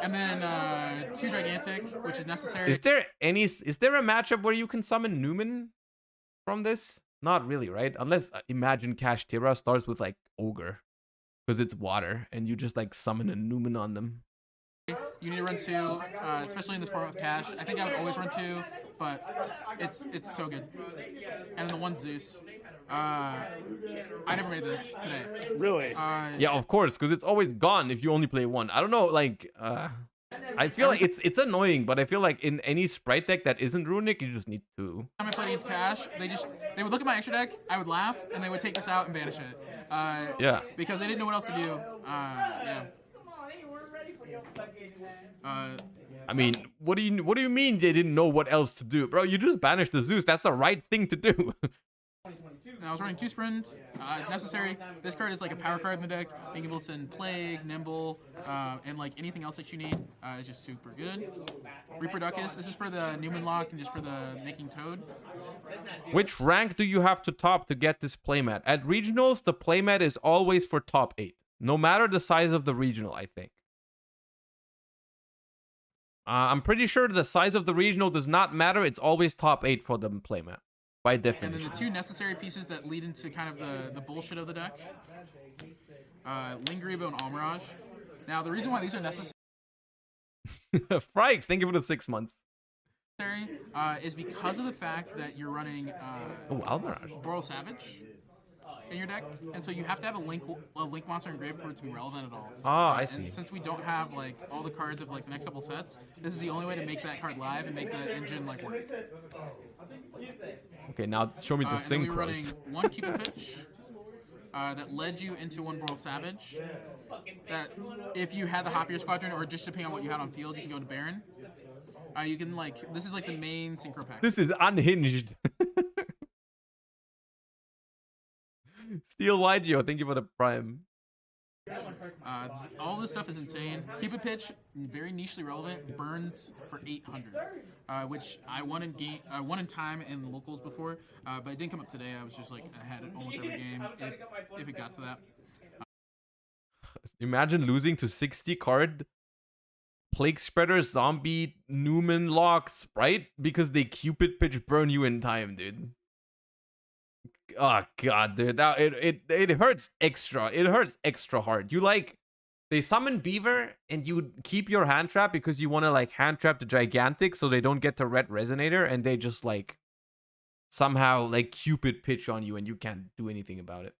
And then 2 gigantic, which is necessary. Is there a matchup where you can summon Newman from this? Not really, right? Unless Imagine Kashtira starts with like Ogre, because it's water, and you just like summon a Newman on them. You need to run 2, especially in this format with Cash. I think I would always run 2, but it's so good. And then the 1 Zeus. I never made this today. Really? Yeah, of course, because it's always gone if you only play 1. I don't know, like, I feel like it's annoying, but I feel like in any Sprite deck that isn't Runic, you just need 2. Time I played against Cash, they would look at my extra deck, I would laugh, and they would take this out and banish it. Yeah. Because they didn't know what else to do. Yeah. I mean, what do you mean they didn't know what else to do, bro? You just banished the Zeus. That's the right thing to do. I was running 2 Sprint, necessary. This card is like a power card in the deck. Being able to send Plague, Nimble, and like anything else that you need is just super good. Reproducus, this is for the Newman lock and just for the making Toad. Which rank do you have to top to get this playmat? At regionals, the playmat is always for top 8, no matter the size of the regional, I think. I'm pretty sure the size of the regional does not matter. It's always top 8 for the playmat, by definition. And then the 2 necessary pieces that lead into kind of the bullshit of the deck. Lingaribo and Almirage. Now, the reason why these are necessary Frike, thank you for the 6 months. Is because of the fact that you're running Almirage. Boral Savage in your deck, and so you have to have a link monster engraved for it to be relevant at all. Oh, I see. And since we don't have like all the cards of like the next couple sets, this is the only way to make that card live and make the engine like work. Okay, now show me the synchros. And then we were running 1 Cupid Pitch that led you into 1 Boral Savage. That if you had the Hoppier Squadron, or just depending on what you had on field, you can go to Baron. You can like, this is like the main synchro pack. This is unhinged. Steel Yugioh, thank you for the prime. All this stuff is insane. Cupid Pitch, very nichely relevant. Burns for 800, which I won in time in locals before, but it didn't come up today. I was just like, I had it almost every game if it got to that. Imagine losing to 60 card Plague Spreader, Zombie, Newman locks, right? Because they Cupid Pitch burn you in time, dude. Oh god, dude, that it hurts extra. It hurts extra hard. You like, they summon Beaver and you keep your hand trap because you want to like hand trap the Gigantic so they don't get the red resonator, and they just like somehow like Cupid Pitch on you and you can't do anything about it.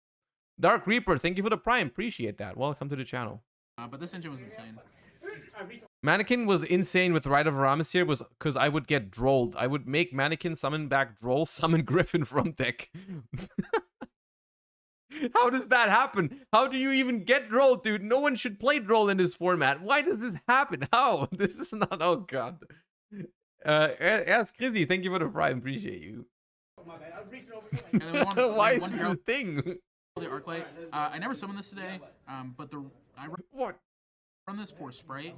Dark Reaper, thank you for the prime. Appreciate that. Welcome to the channel. But this engine was insane. Mannequin was insane with Rite of Aramis here was because I would get drolled. I would make Mannequin summon back Droll, summon Griffin from deck. How does that happen? How do you even get Droll, dude? No one should play Droll in this format. Why does this happen? How? This is not... Oh, God. Ask Chrissy. Thank you for the prime. Appreciate you. And then Why one is this a thing? The Arclight. I never summoned this today, but I run this for Sprite.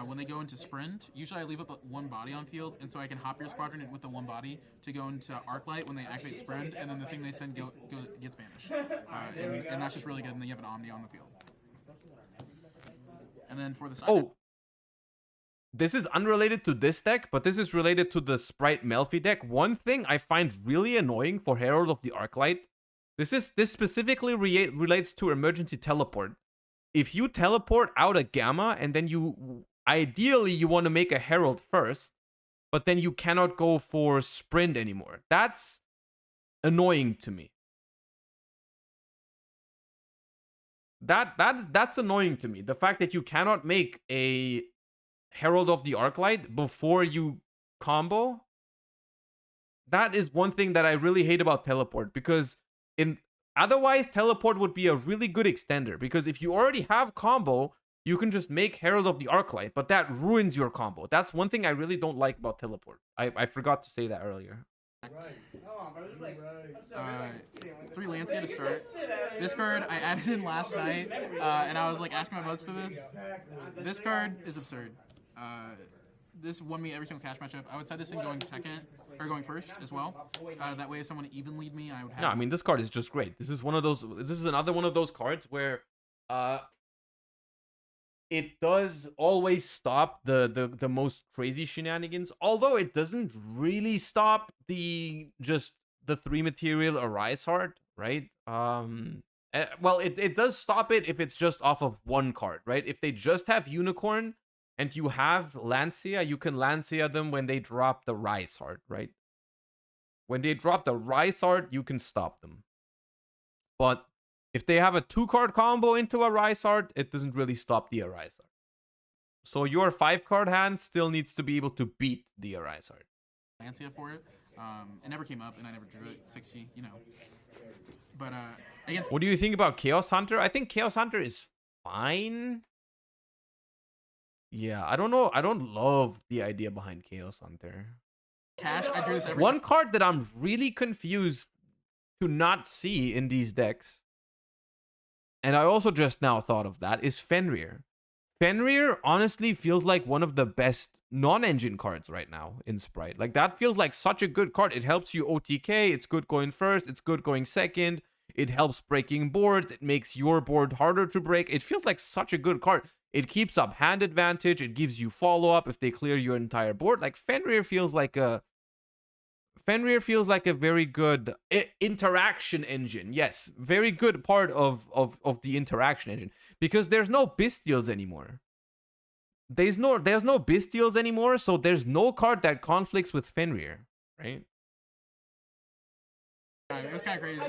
When they go into Sprint, usually I leave up one body on field, and so I can hop your squadron with the one body to go into Arclight when they activate Sprint, and then the thing they send gets banished. And that's just really good, and then you have an Omni on the field. And then for the side... Oh! This is unrelated to this deck, but this is related to the Sprite Melfi deck. One thing I find really annoying for Herald of the Arclight, this specifically relates to Emergency Teleport. If you teleport out a Gamma, and then ideally you want to make a Herald first, but then you cannot go for Sprint anymore. That's annoying to me. That's annoying to me. The fact that you cannot make a Herald of the Arclight before you combo. That is one thing that I really hate about Teleport, because otherwise Teleport would be a really good extender, because if you already have combo, you can just make Herald of the Arclight, but that ruins your combo. That's one thing I really don't like about Teleport. I forgot to say that earlier. 3 Lancia to start. This card I added in last night, and I was like asking my buds for this. This card is absurd. This won me every single cash matchup. I would side this in going second or going first as well. That way, if someone even lead me, I would have. No, I mean, this card is just great. This is one of those. This is another one of those cards where, it does always stop the most crazy shenanigans. Although it doesn't really stop the 3 material Arise Heart, right? Well, it does stop it if it's just off of one card, right? If they just have Unicorn and you have Lancia, you can Lancia them when they drop the Rise Heart, right? When they drop the Rise Heart, you can stop them. But if they have a 2-card combo into a Rise Heart, it doesn't really stop the Arise Heart. So your 5-card hand still needs to be able to beat the Arise Heart. Lancia for it. It never came up, and I never drew it. 60, you know. But against... What do you think about Chaos Hunter? I think Chaos Hunter is fine. Yeah, I don't know. I don't love the idea behind Chaos Hunter. Cash, I drew this every One card that I'm really confused to not see in these decks, and I also just now thought of that, is Fenrir. Fenrir honestly feels like one of the best non-engine cards right now in Sprite. Like, that feels like such a good card. It helps you OTK. It's good going first. It's good going second. It helps breaking boards. It makes your board harder to break. It feels like such a good card. It keeps up hand advantage. It gives you follow-up if they clear your entire board. Like, Fenrir feels like a very good interaction engine. Yes, very good part of the interaction engine, because there's no Bestials anymore. There's no Bestials anymore, so there's no card that conflicts with Fenrir, right? It was kind of crazy.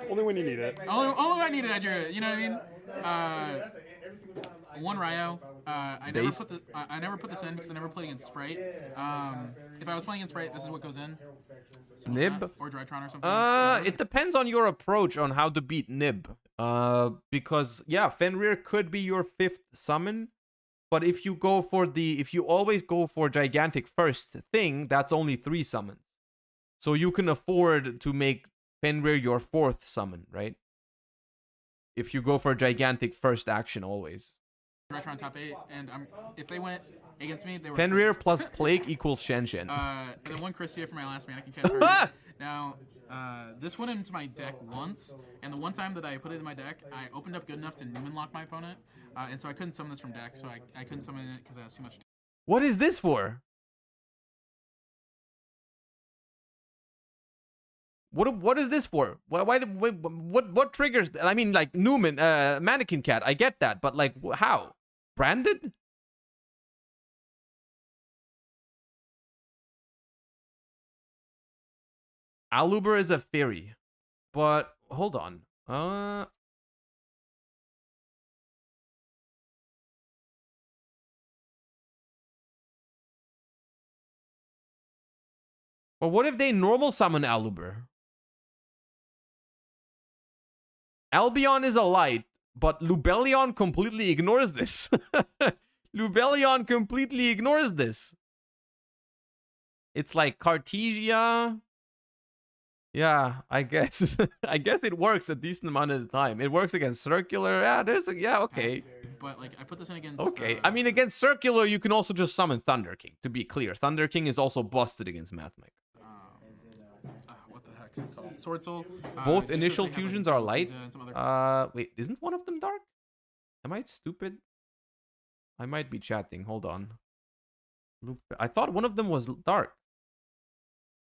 Only when you need it. Only when I needed, I drew it. You know what I mean? 1 Ryo. I never put this in because I never played against Sprite. If I was playing against Sprite, this is what goes in. Nib? Or Drytron or something. It depends on your approach on how to beat Nib. Because yeah, Fenrir could be your 5th summon, but if you always go for Gigantic first thing, that's only 3 summons. So you can afford to make Fenrir your 4th summon, right? If you go for Gigantic first action always. Drytron top 8, and if they went against me, they were Fenrir plus Plague equals Shenzhen. And then 1 Christia for my last man. I can catch her. Now, this went into my deck once, and the one time that I put it in my deck, I opened up good enough to Newman lock my opponent, and so I couldn't summon this from deck, so I couldn't summon it because I was too much. What is this for? What is this for? What triggers? I mean, like Newman, Mannequin Cat. I get that, but like, how? Branded? Aluber is a fairy, but hold on. But what if they normal summon Aluber? Albion is a light, but Lubellion completely ignores this. Lubellion completely ignores this. It's like Cartesia. Yeah, I guess. I guess it works a decent amount of the time. It works against Circular. Yeah, okay. But like I put this in against. Okay, I mean against Circular, you can also just summon Thunder King. To be clear, Thunder King is also busted against Mathmech. What the heck is it called? Sword Soul. Both initial fusions are light. Wait, isn't one of them dark? Am I stupid? I might be chatting. Hold on. I thought one of them was dark.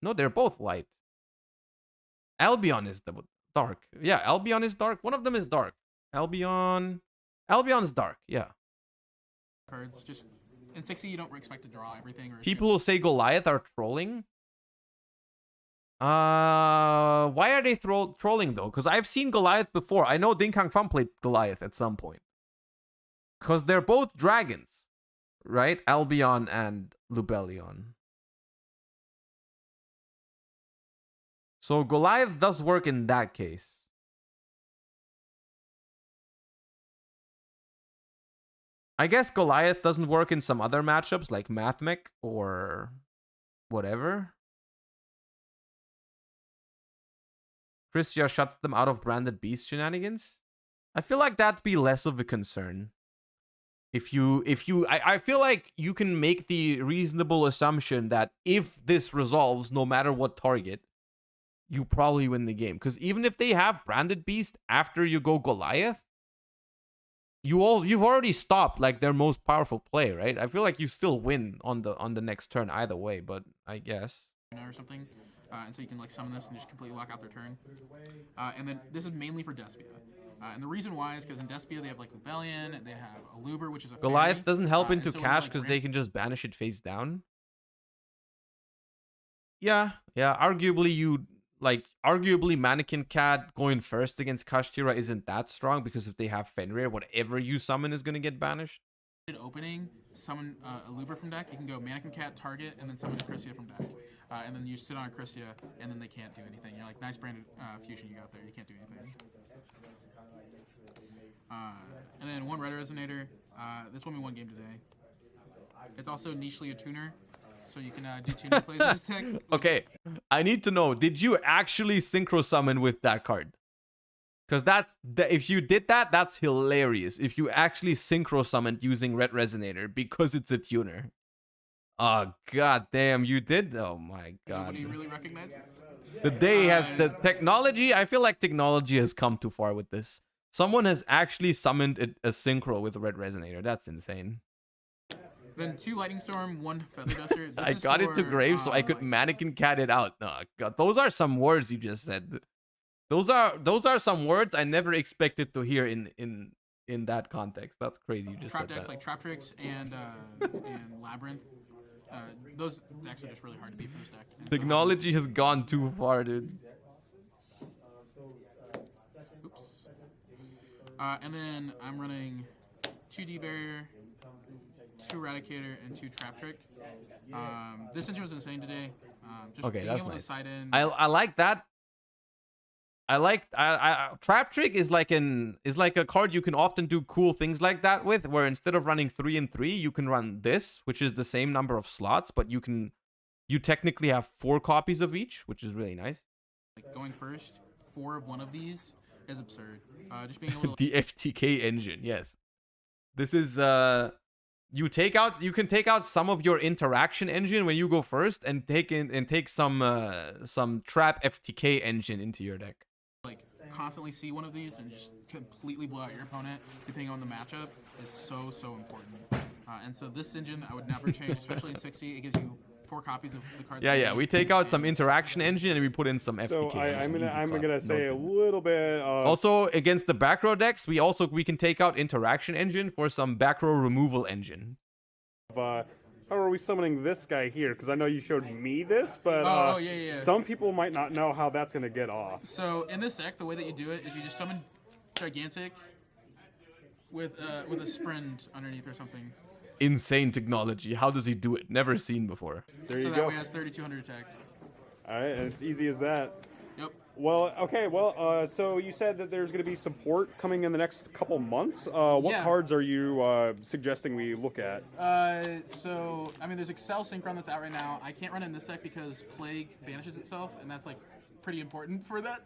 No, they're both light. Albion is the dark. Yeah, Albion is dark. One of them is dark. Albion's dark. Yeah. Cards just in 60 you don't expect to draw everything. Or People who say Goliath are trolling. Why are they trolling though? Because I've seen Goliath before. I know Dinkang Fan played Goliath at some point. Because they're both dragons, right? Albion and Lubellion. So Goliath does work in that case. I guess Goliath doesn't work in some other matchups like Mathmech or whatever. Christia shuts them out of branded beast shenanigans. I feel like that'd be less of a concern. I feel like you can make the reasonable assumption that if this resolves, no matter what target, you probably win the game. Because even if they have branded beast after you go Goliath, you've already stopped like their most powerful play, right? I feel like you still win on the next turn either way, but I guess. Or something, and so you can like summon this and just completely lock out their turn. And then this is mainly for Despia. And the reason why is because in Despia they have like Lubellion, they have Aluber, which is a Goliath fairy, doesn't help into so cash like, because they can just banish it face down. Yeah, arguably Mannequin Cat going first against Kashtira isn't that strong because if they have Fenrir, whatever you summon is gonna get banished. Opening, summon Aluber from deck, you can go Mannequin Cat, target, and then summon Christia from deck. And then you sit on Christia, and then they can't do anything. You're like, nice branded fusion you got there, you can't do anything. And then one Red Resonator. This won me one game today. It's also nichely a tuner, so you can do tuner plays with this deck. Okay, I need to know, did you actually synchro summon with that card? Because if you did that, that's hilarious. If you actually synchro summoned using Red Resonator because it's a tuner. Oh, god damn, you did? Oh my god. Nobody really recognizes? The day has the technology. I feel like technology has come too far with this. Someone has actually summoned a synchro with Red Resonator. That's insane. Then 2 Lightning Storm, 1 Feather Duster. I got it to grave so I could Mannequin Cat it out. Oh god, those are some words you just said. Those are some words I never expected to hear in that context. That's crazy. You just Trap said decks that. like Trap Tricks and Labyrinth. Those decks are just really hard to beat from this deck. And Technology has gone too far, dude. Oops. And then I'm running 2 D-Barrier, 2 Eradicator, and 2 Trap Trick. This engine was insane today. Just Okay, being that's able nice. to side in. I like that. Trap Trick is like a card you can often do cool things like that with, where instead of running 3 and 3, you can run this, which is the same number of slots, but you technically have 4 copies of each, which is really nice. Like going first, 4 of one of these is absurd. Just being able to The FTK engine, yes. This is you can take out some of your interaction engine when you go first and take some trap FTK engine into your deck. like constantly see one of these and just completely blow out your opponent depending on the matchup is so important. And so this engine I would never change, especially in 60. It gives you 4 copies of the card. Yeah, we take out some interaction engine and we put in some FTK. So I'm engine. gonna say a little bit. Also against the back row decks, we can take out interaction engine for some back row removal engine. How are we summoning this guy here? Because I know you showed me this, but yeah. some people might not know how that's gonna get off. So in this deck, the way that you do it is you just summon Gigantic with a sprint underneath or something. Insane technology. How does he do it? Never seen before. There so you that go. way it has 3200 attack. All right, and it's easy as that. Yep. Well, okay. Well, so you said that there's going to be some port coming in the next couple months. What Yeah. cards are you suggesting we look at? So I mean, there's Excel Synchron that's out right now. I can't run it in this deck because Plague banishes itself, and that's like pretty important for that.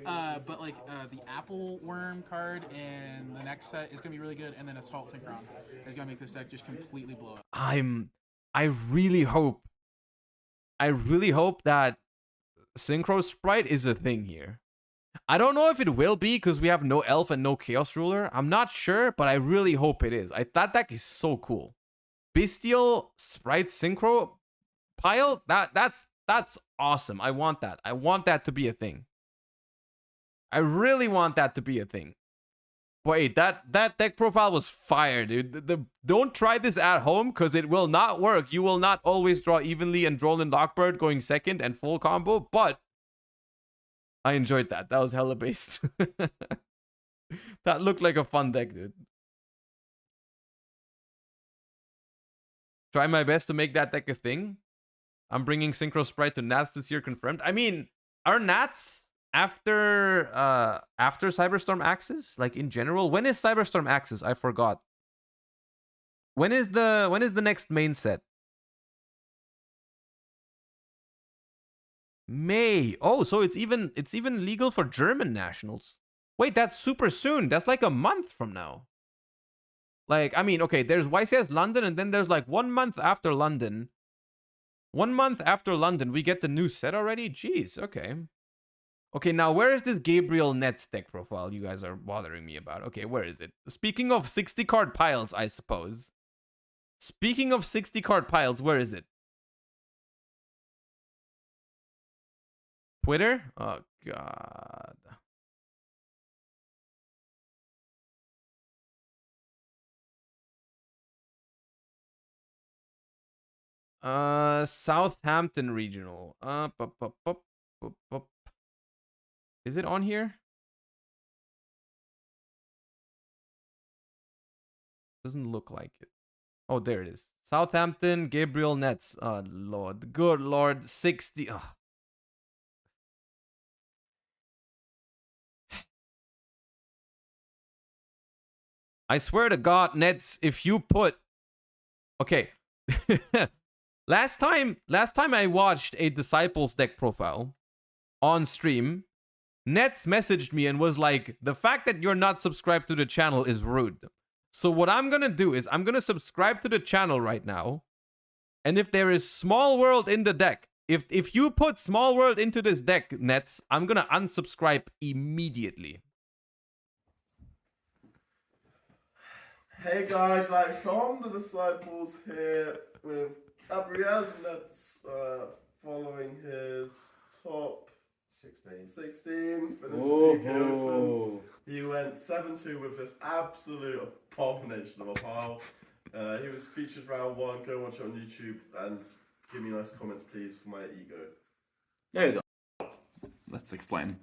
But like the Apple Worm card and the next set is gonna be really good, and then Assault Synchron is gonna make this deck just completely blow up. I really hope that Synchro Sprite is a thing here. I don't know if it will be because we have no Elf and no Chaos Ruler. I'm not sure, but I really hope it is. That deck is so cool. Bestial Sprite Synchro pile? That's awesome. I want that. I want that to be a thing. I really want that to be a thing. Wait, that deck profile was fire, dude. Don't try this at home because it will not work. You will not always draw evenly and Droll Lockbird going second and full combo, but I enjoyed that. That was hella based. That looked like a fun deck, dude. Try my best to make that deck a thing. I'm bringing Synchro Sprite to Nats this year, confirmed. I mean, are Nats after Cyberstorm Axis? Like in general, when is Cyberstorm Axis? I forgot. When is the next main set? May. Oh, so it's even legal for German nationals. Wait, that's super soon. That's like a month from now. Like, I mean, okay, there's YCS London, and then there's like 1 month after London. 1 month after London, we get the new set already? Jeez, okay. Okay, now where is this Gabriel Nets deck profile you guys are bothering me about? Okay, where is it? Speaking of 60 card piles, I suppose. Speaking of 60 card piles, where is it? Twitter? Oh, God. Southampton Regional. Is it on here? Doesn't look like it. Oh, there it is. Southampton, Gabriel Nets. Oh, Lord. Good Lord. 60. Oh. I swear to God, Nets, if you put... Okay. Last time I watched a Disciples deck profile on stream, Nets messaged me and was like, the fact that you're not subscribed to the channel is rude. So what I'm gonna do is I'm gonna subscribe to the channel right now, and if there is Small World in the deck, if you put Small World into this deck, Nets, I'm gonna unsubscribe immediately. Hey guys, I'm from the Disciples here with Gabriel Nets following his top 16 for this week open. He went 7-2 with this absolute abomination of a pile. He was featured round 1. Go watch it on YouTube and give me nice comments, please, for my ego. There you go. Let's explain.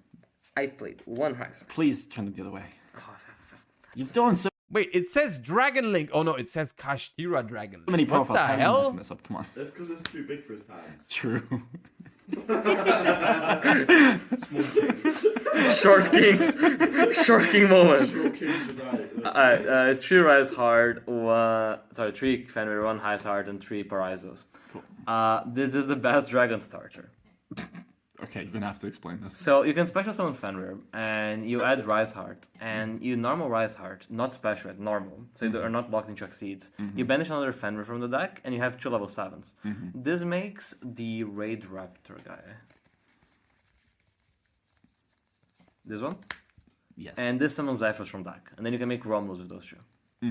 I played one Heiser. Please turn it the other way. You've done so. Wait, it says Dragon Link. Oh no, it says Kashtira Dragon Link. How many profiles? What the hell? This up. Come on. That's because it's too big for his hands. True. Short Kings. Short King moment. Short Kings tonight. Alright, it's 3 Rise Hard, 3 Fenrir, 1 Heist Hard, and 3 Parizos. Cool. This is the best dragon starter. Okay, you're gonna have to explain this. So you can special summon Fenrir, and you add Rise Heart, and you normal Rise Heart, not special, normal, so you are not blocked into Exceeds. You banish another Fenrir from the deck, and you have 2 level 7s. This makes the Raid Raptor guy. This one? Yes. And this summons Zephyrs from deck, and then you can make Romulus with those 2.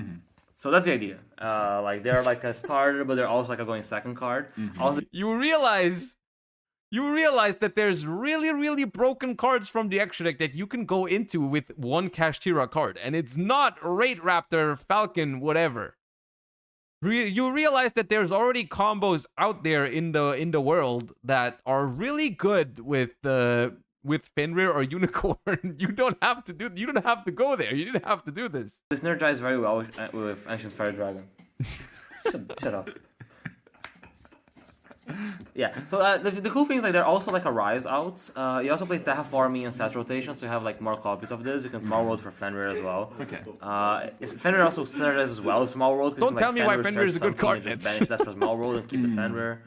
So that's the idea. Like they're like a starter, but they're also like a going second card. Also, You realize that there's really broken cards from the extra deck that you can go into with 1 Kashtira card, and it's not Raid Raptor, Falcon, whatever. You realize that there's already combos out there in the world that are really good with Fenrir or Unicorn. You don't have to go there. You didn't have to do this. this synergizes very well with Ancient Fire Dragon. Shut up. Yeah. So the cool thing is like there are also like a rise out. You also play terraforming and set rotation, so you have like more copies of this. You can small world for Fenrir as well. Okay. Fenrir also synergizes as well as small world. Don't tell me why Fenrir is a good card. Just banish that for small world and keep the Fenrir.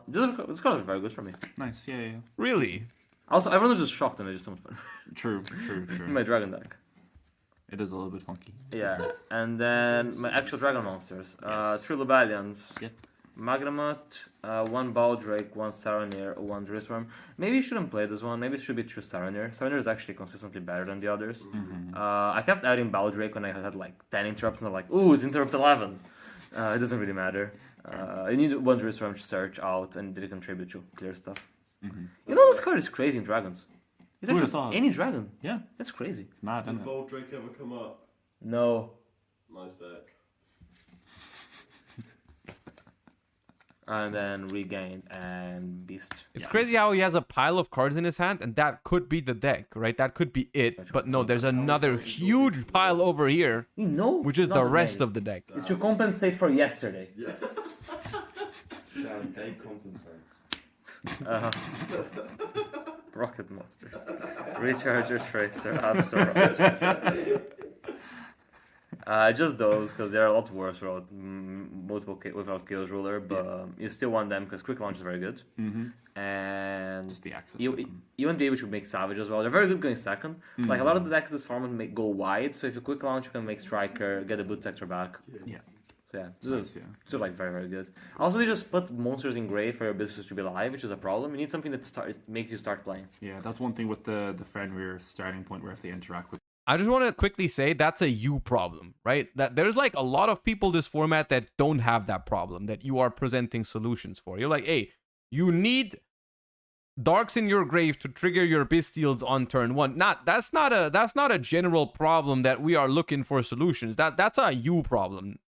This card is very good for me. Nice. Yeah. Really? Also, everyone was just shocked when I just summoned Fenrir. True. In my dragon deck. It is a little bit funky. Yeah, and then my actual dragon monsters. Three Lubalians. Yep. Magnemut, one Baldrake, one Saronir, one Drissworm. Maybe you shouldn't play this one. Maybe it should be true Saronir. Saronir is actually consistently better than the others. I kept adding Baldrake when I had like 10 interrupts and I'm like, ooh, it's interrupt 11. It doesn't really matter. You need one Drissworm to search out and did contribute to clear stuff. You know this card is crazy in dragons. It's actually any dragon. Yeah. That's crazy. It's mad, isn't Did it? Baldrake ever come up? No. Nice deck. And then Regain and Beast. It's crazy how he has a pile of cards in his hand, and that could be the deck, right? That could be it. But no, there's another huge pile over here, which is the rest of the deck. It's to compensate for yesterday. Yeah. Champagne compensate. Rocket Monsters. Recharger, Tracer, Absorb. Just those, because they're a lot worse without without Chaos Ruler, but you still want them because Quick Launch is very good. And just the access. You won't be able to make Savage as well. They're very good going second. Like a lot of the decks this format go wide, so if you Quick Launch, you can make Striker, get a Boot Sector back. Yeah. So yeah, it's like very, very good. Also, they just put monsters in gray for your business to be live, which is a problem. You need something that makes you start playing. Yeah, that's one thing with the Fenrir starting point where if they interact with. I just want to quickly say that's a you problem, right? That there's like a lot of people this format that don't have that problem that you are presenting solutions for. You're like, hey, you need darks in your grave to trigger your Bestials on turn one. That's not a general problem that we are looking for solutions. That's a you problem.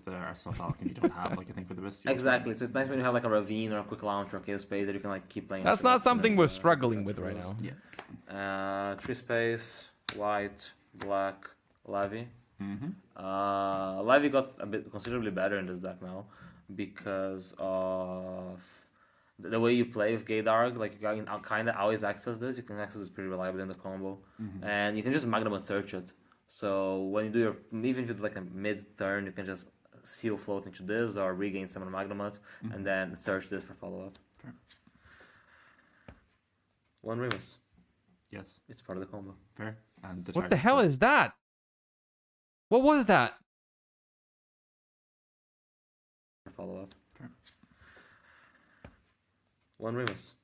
The Arsenal Falcon you don't have like I think for the Bestials. Exactly. So it's nice when you have like a Ravine or a Quick Launch or a Chaos Space that you can like keep playing. That's not something we're struggling with right now. Yeah. Tree Space, White, Black, Levy. Levy got a bit considerably better in this deck now because of the way you play with Gaydarg. Like you can kind of always access this. You can access it pretty reliably in the combo, and you can just Magnum and search it. So when you do your, even if you do like a mid-turn, you can just seal float into this or regain summon Magnamut and then search this for follow-up. One Remus. Yes. It's part of the combo. Fair. And What the hell is that? What was that? Follow-up. One Remus.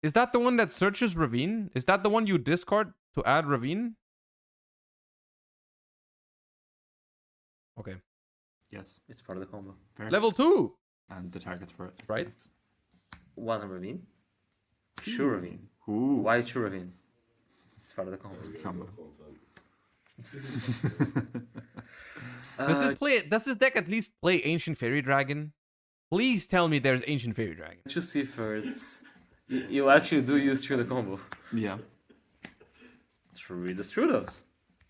Is that the one that searches Ravine? Is that the one you discard to add Ravine? Okay. Yes. It's part of the combo. Fair. Level 2! And the targets for it. Right? One Ravine. Sure Ravine. Ooh. Why Sure Ravine? It's part of the combo. Does this deck at least play Ancient Fairy Dragon? Please tell me there's Ancient Fairy Dragon. Just see first. You actually do use through the combo. Yeah. True, the Strudos.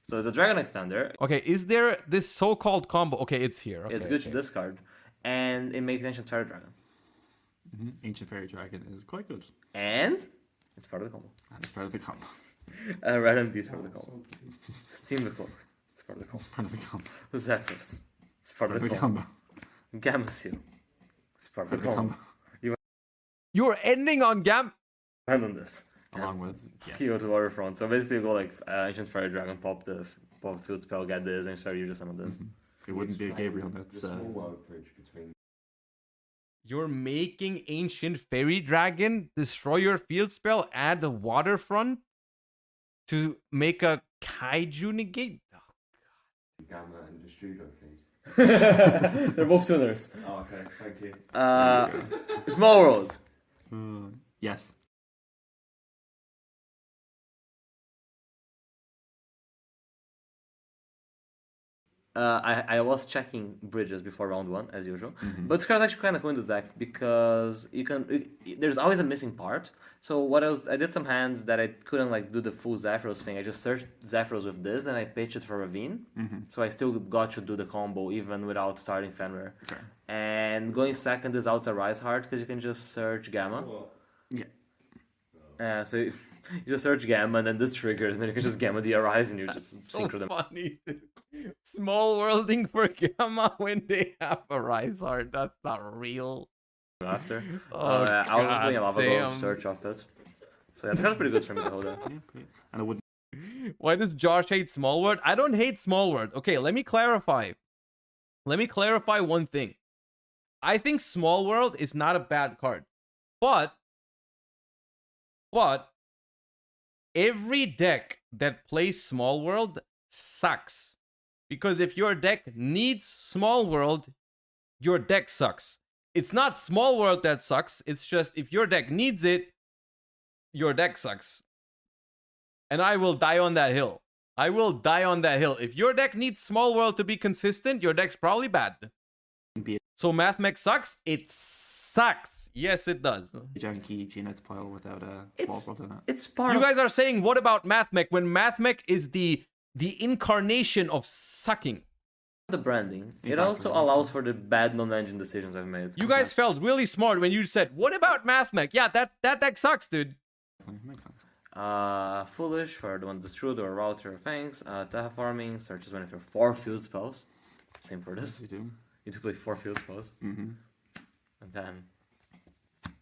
So it's a Dragon Extender. Okay, is there this so-called combo? Okay, it's here. Okay, It's good to discard. And it makes Ancient Fairy Dragon. Ancient Fairy Dragon is quite good. And it's part of the combo. And it's part of the combo. Red MD is part of the combo. Steam the Cloak. It's part of the combo. Part of the combo. Zephyrs. It's part of the combo. Gamma Seal. It's part of the combo. You're ending on Gam. And on this. Along with Kyo to Waterfront. So basically you go like Ancient Fairy Dragon, pop the field spell, get this, and start using some of this. It wouldn't be a Gabriel that's You're making Ancient Fairy Dragon destroy your field spell, add the Waterfront to make a Kaiju negate? Oh, God. Gamma and Destrudo, please. They're both tuners. Oh, okay, thank you. Small World. Yes. I was checking bridges before round 1 as usual, but Scar's actually kind of cool in the deck because there's always a missing part. So what I did some hands that I couldn't like do the full Zephyros thing. I just searched Zephyros with this, and I pitched it for Ravine. So I still got to do the combo even without starting Fenrir. Okay. And going second is out a Rise Heart because you can just search Gamma. Yeah. So you just search Gamma, and then this triggers, and then you can just Gamma the Arise, and you just So synchro them. funny. Small worlding for Gamma when they have a Rise Heart. That's not real. After. Oh, I was just playing a Lava Globe damn. search off it. So yeah, it's pretty good for me to hold it. And I wouldn't. Why does Josh hate Small World? I don't hate Small World. Okay, let me clarify. Let me clarify one thing. I think Small World is not a bad card. But every deck that plays Small World sucks. Because if your deck needs Small World, your deck sucks. It's not Small World that sucks. It's just if your deck needs it, your deck sucks. And I will die on that hill. I will die on that hill. If your deck needs Small World to be consistent, your deck's probably bad. So MathMech sucks? It sucks. Yes, it does. Junky G-Notes pile without a small world in it. It's part You guys are saying, what about MathMech? When MathMech is the incarnation of sucking. The branding. It Exactly. also allows for the bad non-engine decisions I've made. You guys felt really smart when you said, what about MathMech? Yeah, that deck sucks, dude. Makes sense. Foolish for the one destroyed or router things. Terraforming searches one of your 4 field spells. Same for this. You do. You need to play 4 field spells. Mm-hmm. And then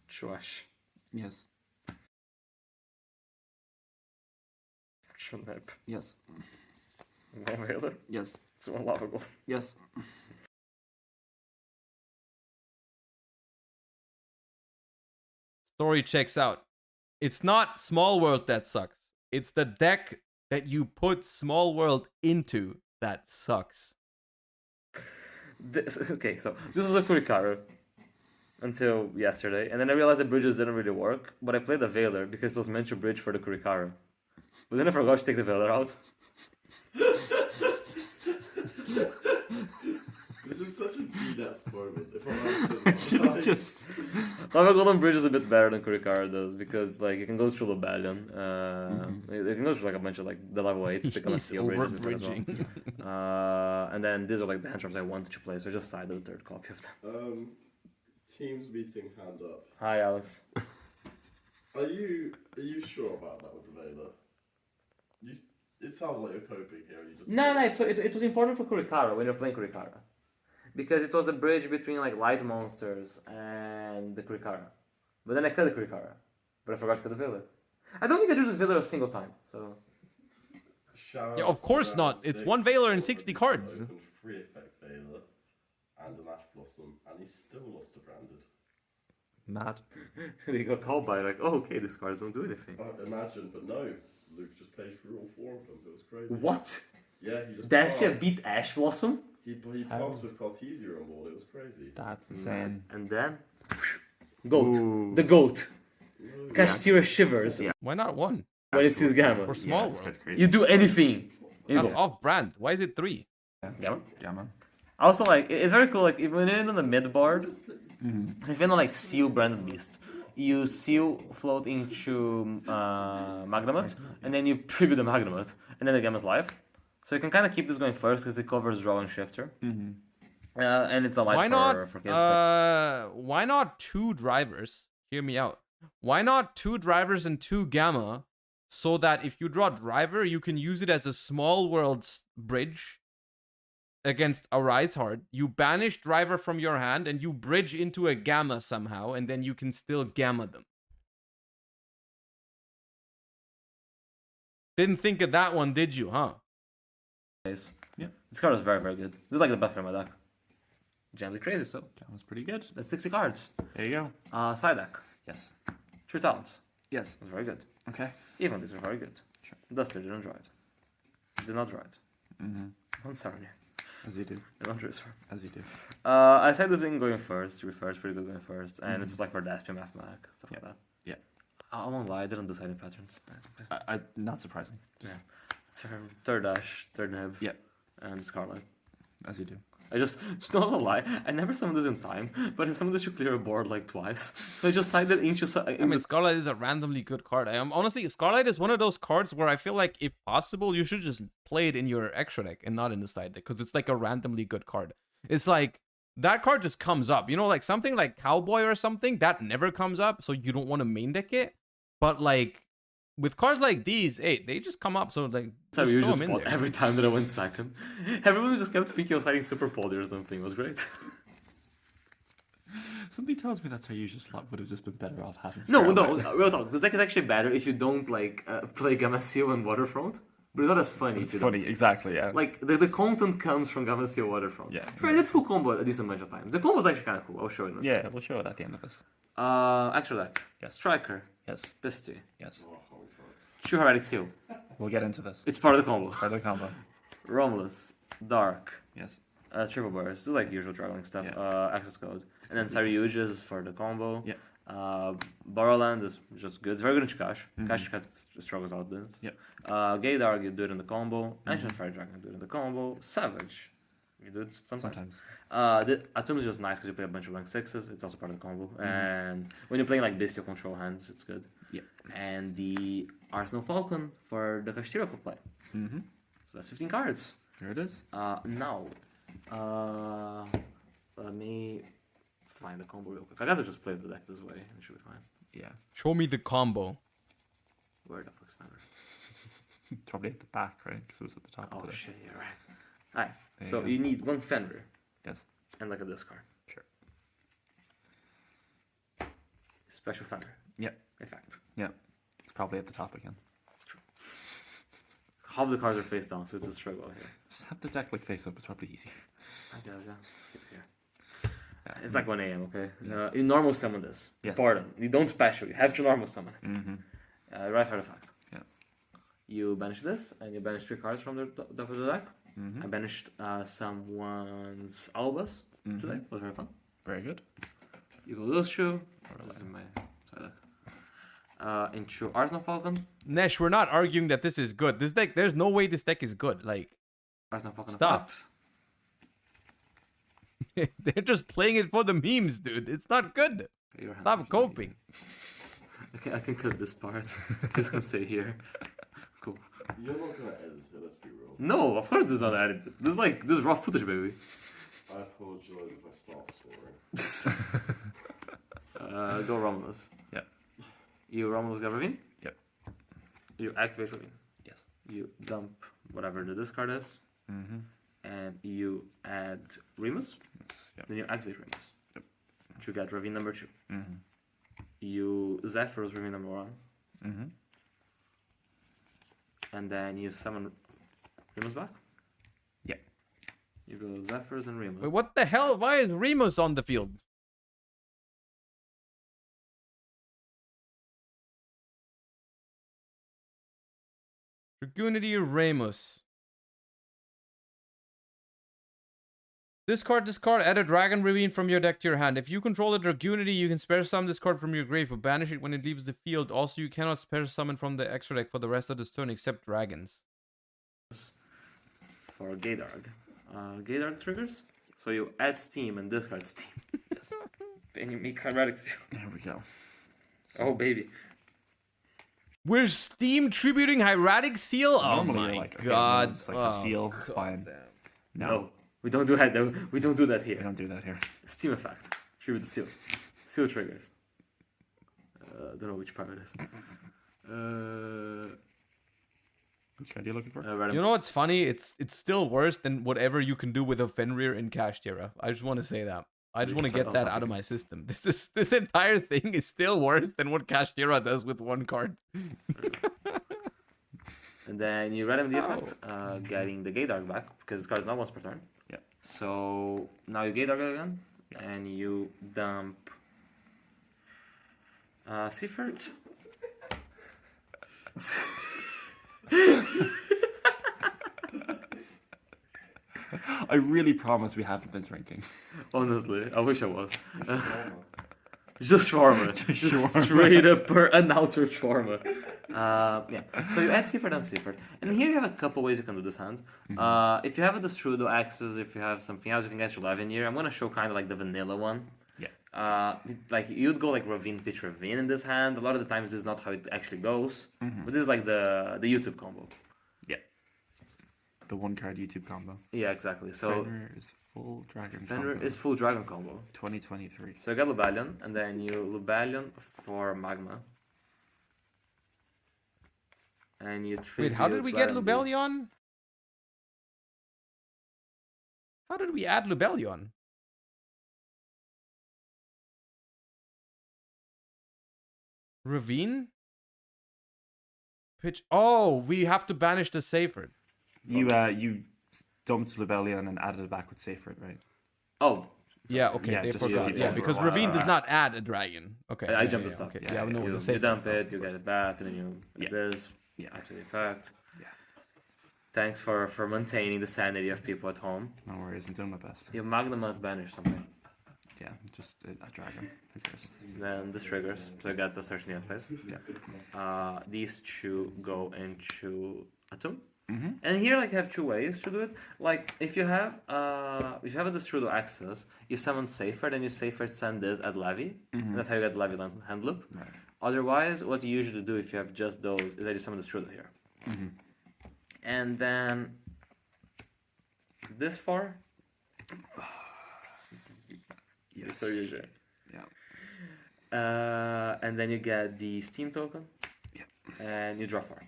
Trash. Yes. Schmidt. Yes. One Veiler. Yes. So one Lava Gold. Yes. Story checks out. It's not Small World that sucks. It's the deck that you put Small World into that sucks. Okay, so this is a Kurikaru until yesterday, and then I realized that bridges didn't really work, but I played the Veiler because it was meant to bridge for the Kurikaru. But then I forgot to take the Veiler out. This is such a G-Nets moment. If I'm honest, Just Lava Golden Bridge is a bit better than Kurikaru does because like you can go through Rebellion. You can go through like a bunch of like the level 8s to kind of seal bridges with that as well. And then these are like the hand traps I wanted to play, so I just sided the 3rd copy of them. Teams meeting hand up. Hi Alex. Are you sure about that with the Veiler? It sounds like you're coping here. You just No, it was important for Kurikaru when you're playing Kurikaru. Because it was a bridge between like light monsters and the Kurikara. But then I cut the Kurikara. But I forgot to cut the Veiler. I don't think I drew this Veiler a single time, so... Yeah, of course not. It's one Veiler and 60 cards. Free effect Veiler and an Ash Blossom, and he still lost to Branded. Mad. He got called by like, oh, okay, these cards don't do anything. Imagine, but no. Luke just played through all 4 of them. It was crazy. What? Yeah, he just Despia passed. beat Ash Blossom? He passed with Cartesia on board. It was crazy. That's insane. And then... Goat. The goat. Kashtira shivers. Yeah. Why not 1? When it sees Gamma. Or Small that's World. crazy. You do anything. That's off brand. Why is it 3? Gamma? Gamma. Also, like, it's very cool, like, if when you're in the mid board, if you're not, like, seal Branded Beast, you seal float into Magnamut, and then you preview the Magnamut, and then the Gamma's live. So you can kind of keep this going first, because it covers Draw and Shifter. And it's a light for kids. Why not 2 drivers? Hear me out. Why not 2 drivers and 2 Gamma, so that if you draw Driver, you can use it as a Small World bridge against a Rise Heart. You banish Driver from your hand, and you bridge into a Gamma somehow, and then you can still Gamma them. Didn't think of that one, did you, huh? Yeah. This card is very, very good. This is like the best card in my deck. Jamly Crazy, so. Gamma's pretty good. That's 60 cards. There you go. Side deck. Yes. 3 talents. Yes. That's very good. Okay. Even these are very good. Sure. Duster didn't draw it. Did not draw it. Mm-hmm. One Saturday. As you do. They don't transfer. As you do. I said this thing going first. Reverse pretty good going first. And it was like for Despia, Mathmac, stuff like that. Yeah. I won't lie, I didn't do siding patterns. Not surprising. Yeah. Third dash, third nib. Yeah. And Scarlet. As you do. I just not gonna lie, I never summoned this in time, but I summoned this to clear a board like twice. So I just sided into. I mean, Scarlet is a randomly good card. Honestly, Scarlet is one of those cards where I feel like, if possible, you should just play it in your extra deck and not in the side deck, because it's like a randomly good card. It's like that card just comes up. You know, like something like Cowboy or something that never comes up, so you don't want to main deck it. But like with cards like these, hey, they just come up. So like, so just you throw just them in bought there. every time that I went second. Everyone just kept thinking I was hiding Super Poldy or something. It was great. Somebody tells me that's how you just would have just been better off having. No, Scarlet. no, real talk. This deck is actually better if you don't like play Gamma Seal and Waterfront. But it's not as funny. It's if you funny, don't. exactly, yeah. Like the content comes from Gamma Seal Waterfront. Yeah. I did full combo a decent bunch of times. The combo is actually kind of cool. I'll show you. Yeah, we'll show it at the end of this. Extra deck. Yes. Striker. Yes. Pisty. Yes. True Heretic Seal. We'll get into this. It's part of the combo. It's part of the combo. Romulus. Dark. Yes. Triple burst. This is like usual dragging stuff. Yeah. Access code. And then Saryuja is for the combo. Yeah. Borrowland is just good. It's very good in Chikash. Chikash struggles out this. Yep. Gaydar, you do it in the combo. Ancient Fire Dragon, you do it in the combo. Savage, you do it sometimes. Atom is just nice because you play a bunch of rank 6s. It's also part of the combo. And when you're playing like this, you control hands, it's good. Yep. And the Arsenal Falcon for the Kashtira could play. So that's 15 cards. Here it is. Now, let me find the combo real quick. I guess I'll just play the deck this way. It should be fine. Yeah. Show me the combo. Where the fuck's Fenrir? Probably at the back, right? Because it was at the top. Oh of the shit, you're right. Alright, There so you you need one Fenrir. Yes. And like a discard. Sure. Special Fenrir. Yep. Effect. Yeah. It's probably at the top again. Half the cards are face down, so it's a struggle here. Just have the deck like face up. It's probably easier. I guess, yeah. Skip here. It's like 1 a.m., okay? You normal summon this. Yes. Important. You don't special. You have to normal summon it. Rise Artifact. Yeah. You banish this, and you banish 3 cards from the top of the deck. I banished someone's Albus today. It was very fun. Very good. You go those two. This is my side deck. Into Arsenal Falcon. Nesh, we're not arguing that this is good. This deck, there's no way this deck is good. Like, Arsenal Falcon. stop. They're just playing it for the memes, dude. It's not good. Stop coping. I can cut this part. This can stay here. Cool. You're not gonna edit it, let's be real. No, of course this is not edited. This is raw footage, baby. I apologize if I start scoring. Go Romulus. Yep. You Romulus get Ravine? Yep. You activate Ravine. Yes. You dump whatever the discard is. And you add Remus. Yes. Yep. Then you activate Remus. Yep. You get Ravine number 2. You Zephyrus Ravine number 1. And then you summon Remus back. Yep. You go Zephyrus and Remus. Wait, what the hell? Why is Remus on the field? Dragoonity Remus. Discard, add a Dragon Ravine from your deck to your hand. If you control the Dragoonity, you can spare summon this card from your grave, but banish it when it leaves the field. Also, you cannot spare summon from the extra deck for the rest of this turn except dragons. For Gaydarg. Gaydarg triggers. So you add Steam and discard Steam. Yes. Then you make Hieratic Seal. There we go. Oh, baby. We're Steam tributing Hieratic Seal? Oh Normally, my like, okay, god. it's like a seal. It's fine. No. We don't do that. No, we don't do that here. We don't do that here. Steam effect. Tribute the seal. Seal triggers. Don't know which part it is. Which card are you looking for? You know what's funny? It's still worse than whatever you can do with a Fenrir in Kashtira. I just want to say that. I just want to get that out of my system. This entire thing is still worse than what Kashtira does with one card. And then you redeem the effect, getting the Gaydarg back, because this card is not once per turn. Yeah. So now you Gaydarg again, and you dump Seaford. I really promise we haven't been drinking. Honestly, I wish I was. Just shawarma. Just shawarma. Straight up unaltered shawarma. Yeah. So you add Seaford and Seaford. And here you have a couple ways you can do this hand. If you have a Destrudo Axis, if you have something else, you can get your Lavin here. I'm going to show kind of like the vanilla one. Yeah. Like you'd go like Ravine, pitch Ravine in this hand. A lot of the times this is not how it actually goes. But this is like the YouTube combo. Yeah. The one card YouTube combo. Yeah, exactly. So Fenrir is full dragon Fenrir combo. is full dragon combo. 2023. So you get Lubellion, and then you Lubellion for Magma. And you Wait, how did we get Lubellion? Lubellion? How did we add Lubellion? Ravine? Pitch. Oh, we have to banish the Seyfried. You dumped Lubellion and added it back with Seyfried, right? Oh. Yeah, okay, Yeah, they just forgot. keep Yeah, it because for a while. Ravine does not add a dragon. Okay. I jumped the stuff. Okay. Yeah, no, you, the you dump Seyfried. it, you get it back, and then you get this. Yeah. Activate effect. Yeah. Thanks for maintaining the sanity of people at home. No worries, I'm doing my best. You Magma banish something. Yeah, just a dragon. Who cares? Then this triggers, so you get the search in the end phase. Yeah. These two go into Atom. Mm-hmm. And here, like, you have two ways to do it. Like, if you have a Destrudo Access, you summon Seyfried, and you Seyfried send this at Levy. Mhm. And that's how you get Levy hand loop. Right. Otherwise, what you usually do if you have just those is that you summon Destrudo here. Mm-hmm. And then this far. Yes. So usually. Yeah. And then you get the Steam token. Yeah. And you draw 4.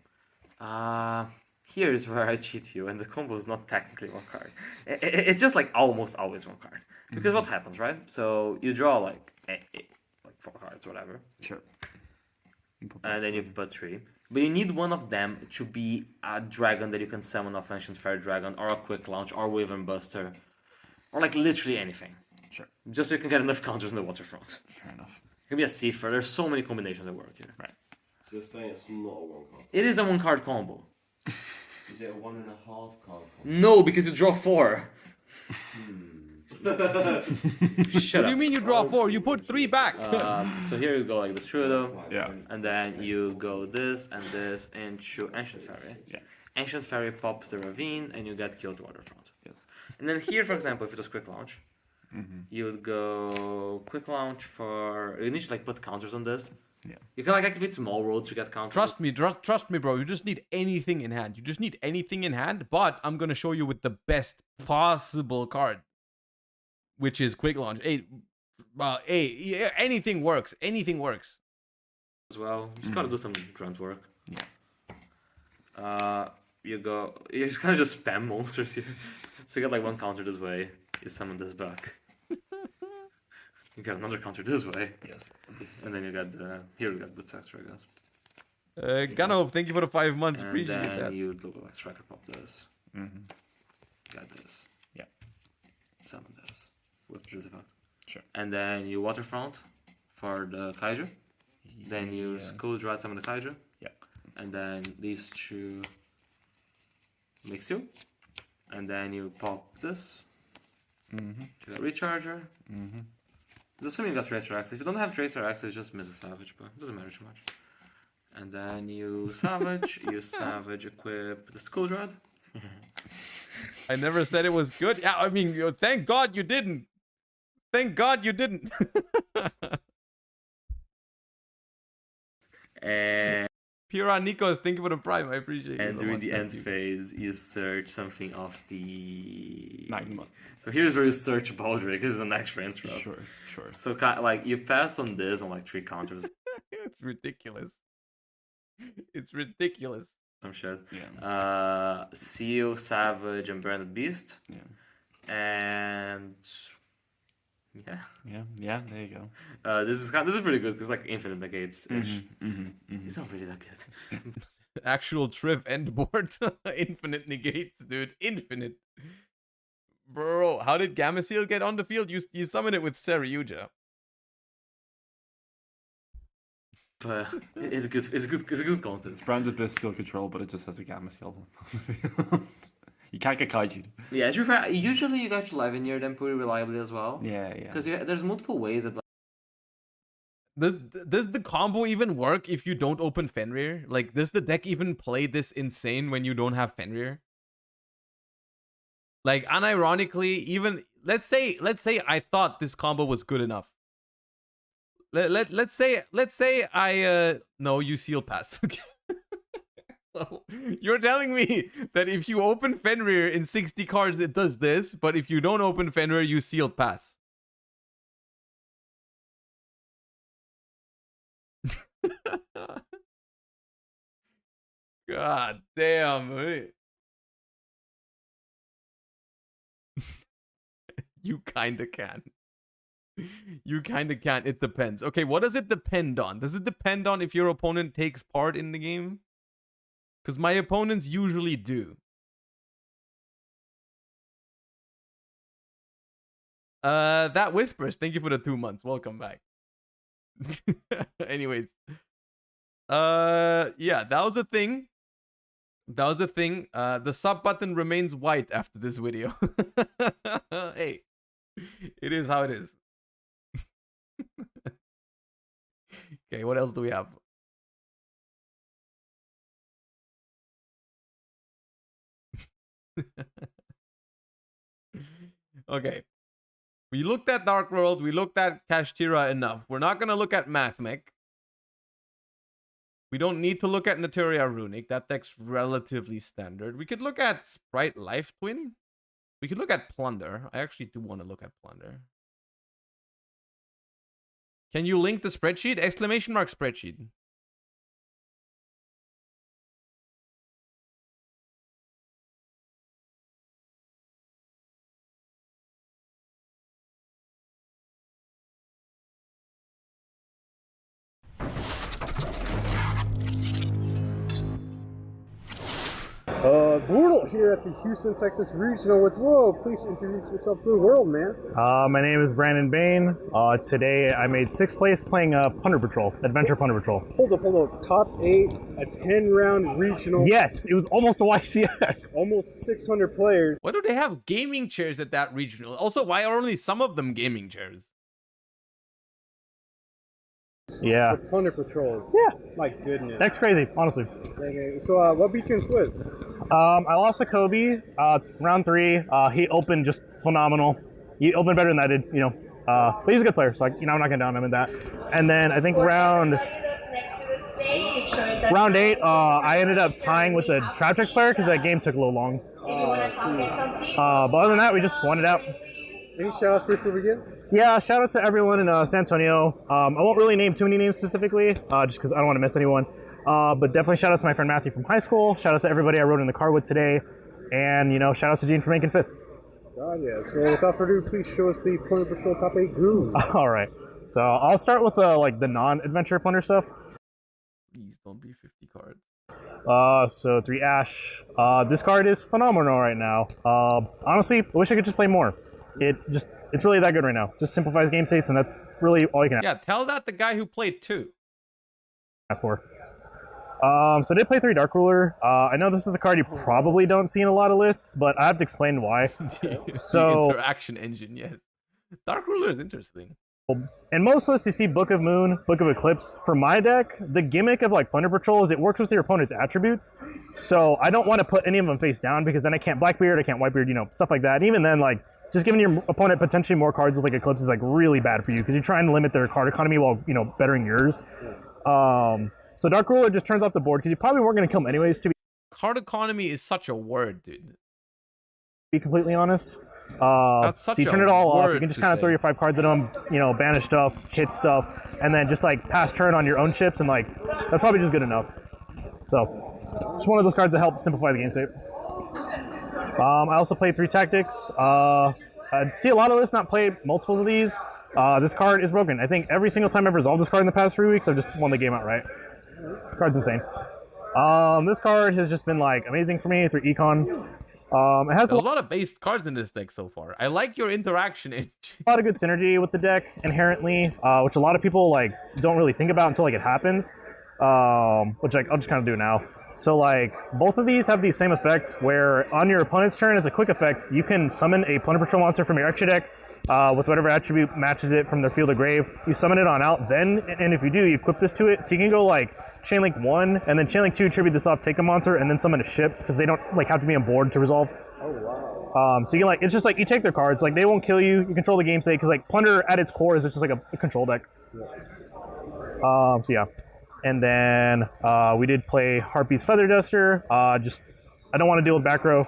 Here's where I cheat you, and the combo is not technically one card. It's just like almost always one card. Because what happens, right? So you draw like 4 cards, whatever. Sure. And then you put 3. But you need one of them to be a dragon that you can summon off Ancient Fairy Dragon, or a Quick Launch, or Wyvern Buster, or like literally anything. Sure. Just so you can get enough counters in the waterfront. Fair enough. It can be a Seafer. There's so many combinations that work here. Right. So you're saying it's not a one card? It is a 1-card combo. Is it a 1.5 card? No, because you draw 4. Shut What up. do you mean you draw 4? You put 3 back. So here you go like the Strudo. Yeah. And then you go this and this into Ancient Fairy. Yeah. Ancient Fairy pops the Ravine and you get killed to Waterfront. Yes. And then here, for example, if it was Quick Launch, Mm-hmm. you would go Quick Launch for... You need to like put counters on this. Yeah. You can like activate Small World to get counters. Trust me, bro. You just need anything in hand. You just need anything in hand. But I'm gonna show you with the best possible card, which is Quick Launch. Yeah, anything works. Anything works. As well. You just gotta do some grunt work. Yeah. You just kind of just spam monsters here. So you get like 1 counter this way. You summon this back. You get another counter this way. Yes. And then you got here we got good sex I guess. Gano, thank you for the 5 months. And Appreciate then that. you do like Striker Pop this. Mm-hmm. Got this. Yeah. Summon this. With this effect. Sure. And then you Waterfront for the Kaiju. Then you Yes. Cool Draw summon the Kaiju. Yeah. And then these two mix you. And then you pop this. Mm-hmm. You got Recharger. Mm-hmm. Assuming you got Tracer Access. If you don't have Tracer Access, just miss a Savage, but it doesn't matter too much. And then you Savage, you Savage equip the Skull Dread. I never said it was good. Yeah, I mean, thank God you didn't. Thank God you didn't. And Pura Nikos, thank you for the prime. I appreciate it. and so during much. the Thank end you. phase, you search something off the Magma. So here's where you search Baldric. This is the next intro. Sure. So like you pass on this on like 3 counters. It's ridiculous. It's ridiculous. Some shit. Yeah. Seal, Savage, and Branded Beast. Yeah. And Yeah. There you go. this is pretty good because like infinite negates ish. Mm-hmm. It's not really that good. Actual Triv end board. Infinite negates, dude. Infinite. Bro, how did Gameciel get on the field? You summon it with Seryuja. But it's good. It's good content. It's branded with still control, but it just has a gamma seal. You can't get kaiju. Yeah, to be fair, usually you got your 11 year them pretty reliably as well. Yeah. Because there's multiple ways that Does the combo even work if you don't open Fenrir? Like, does the deck even play this insane when you don't have Fenrir? Like, unironically, even let's say I thought this combo was good enough. Let's say I no, you seal pass. Okay. So you're telling me that if you open Fenrir in 60 cards, it does this, but if you don't open Fenrir, you seal pass. God damn. You kinda can. You kinda can. It depends. Okay, what does it depend on? Does it depend on if your opponent takes part in the game? Because my opponents usually do. That Whispers, thank you for the 2 months. Welcome back. Anyways. Yeah, that was a thing. That was a thing. The sub button remains white after this video. Hey, it is how it is. Okay, what else do we have? Okay. We looked at Dark World. We looked at Kashtira enough. We're not going to look at Mathmech. We don't need to look at Naturia Runic. That deck's relatively standard. We could look at Sprite Life Twin. We could look at Plunder. I actually do want to look at Plunder. Can you link the spreadsheet? Exclamation mark spreadsheet. Brutal here at the Houston, Texas Regional with Whoa. Please introduce yourself to the world, man. My name is Brandon Bain. Today I made 6th place playing Punter Patrol, Adventure Punter Patrol. Hold up. Top 8, a 10-round regional. Yes, it was almost a YCS. Almost 600 players. Why do they have gaming chairs at that regional? Also, why are only some of them gaming chairs? Yeah. The Punter Patrols. Yeah. My goodness. That's crazy, honestly. Okay. So, what beat you in Swiss? I lost to Kobe, round 3. He opened just phenomenal. He opened better than I did, you know. But he's a good player, so I'm not gonna down him in that. And then I think round 8, I ended up tying with the Trap Tricks player because that game took a little long. But other than that, we just won it out. Any shout-outs before we begin? Yeah, shout out to everyone in San Antonio. I won't really name too many names specifically, just because I don't want to miss anyone. But definitely shout out to my friend Matthew from high school. Shout out to everybody I rode in the car with today. And, you know, shout out to Gene for making 5th. God, yes. Well, without further ado, please show us the Punter Patrol top 8 goo. All right. So I'll start with the non-adventure Plunder stuff. Please don't be 50 cards. So 3 Ash. This card is phenomenal right now. Honestly, I wish I could just play more. It's really that good right now. Just simplifies game states, and that's really all you can Yeah, tell that the guy who played 2. ask for. So I did play 3 Dark Ruler. I know this is a card you probably don't see in a lot of lists, but I have to explain why. The So interaction engine, yes. Dark Ruler is interesting. in most lists, you see Book of Moon, Book of Eclipse. For my deck, the gimmick of like Plunder Patrol is it works with your opponent's attributes. So I don't want to put any of them face down because then I can't Blackbeard, I can't Whitebeard, you know, stuff like that. And even then, like, just giving your opponent potentially more cards with like Eclipse is like really bad for you because you're trying to limit their card economy while, you know, bettering yours. So Dark Ruler just turns off the board because you probably weren't going to kill him anyways, to be Card economy is such a word, dude. completely honest. That's So such you turn a it all off. word You can just to kind of say. throw your 5 cards at them, you know, banish stuff, hit stuff, and then just like pass turn on your own chips, and like that's probably just good enough. So just one of those cards that help simplify the game state. I also played 3 Tactics. I see a lot of this, not play multiples of these. This card is broken. I think every single time I've resolved this card in the past 3 weeks, I've just won the game outright. Card's insane. This card has just been like amazing for me through Econ. It has a lot of based cards in this deck so far. I like your interaction engine. a lot of good synergy with the deck inherently, which a lot of people like don't really think about until like it happens. Which like I'll just kind of do now. So like both of these have the same effect where on your opponent's turn as a quick effect, you can summon a Plunder Patrol monster from your extra deck with whatever attribute matches it from their field of grave. You summon it on out, then, and if you do, you equip this to it, so you can go like Chain Link 1, and then Chain Link 2, tribute this off, take a monster, and then summon a ship, because they don't like have to be on board to resolve. Oh wow. So you can like, it's just like, you take their cards, like they won't kill you, you control the game state, because like Plunder at its core is just like a control deck. So yeah. And then we did play Harpy's Feather Duster, just, I don't want to deal with back row.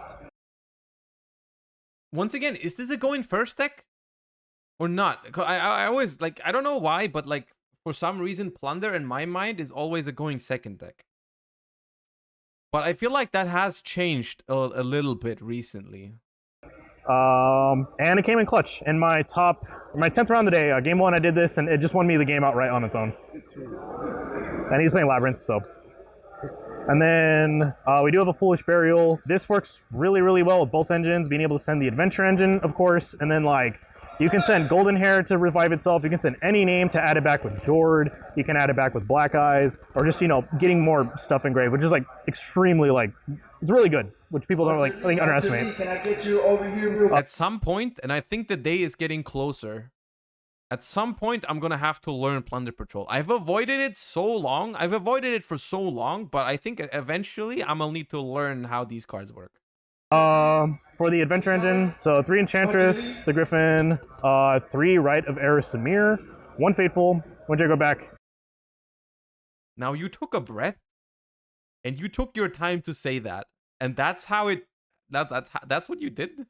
Once again, is this a going first deck? Or not? I always, like, I don't know why, but like, for some reason, Plunder in my mind is always a going second deck. But I feel like that has changed a little bit recently. And it came in clutch in my 10th round of the day. Game 1, I did this, and it just won me the game outright on its own. And he's playing Labyrinths, so. And then we do have a Foolish Burial. This works really, really well with both engines, being able to send the Adventure engine, of course, and then like, you can send Golden Hair to revive itself. You can send any name to add it back with Jord. You can add it back with Black Eyes, or just, you know, getting more stuff engraved, which is like extremely like, it's really good, which people don't like, I think, underestimate. Can I get you over here? At some point, and I think the day is getting closer, at some point I'm gonna have to learn Plunder Patrol. I've avoided it so long. I've avoided it for so long, but I think eventually I'm gonna need to learn how these cards work. For the Adventure engine, so 3 Enchantress, the Griffin, 3 Rite of Erissamir, 1 Fateful, 1 Jago back. Now you took a breath, and you took your time to say that, and that's how it. That's what you did.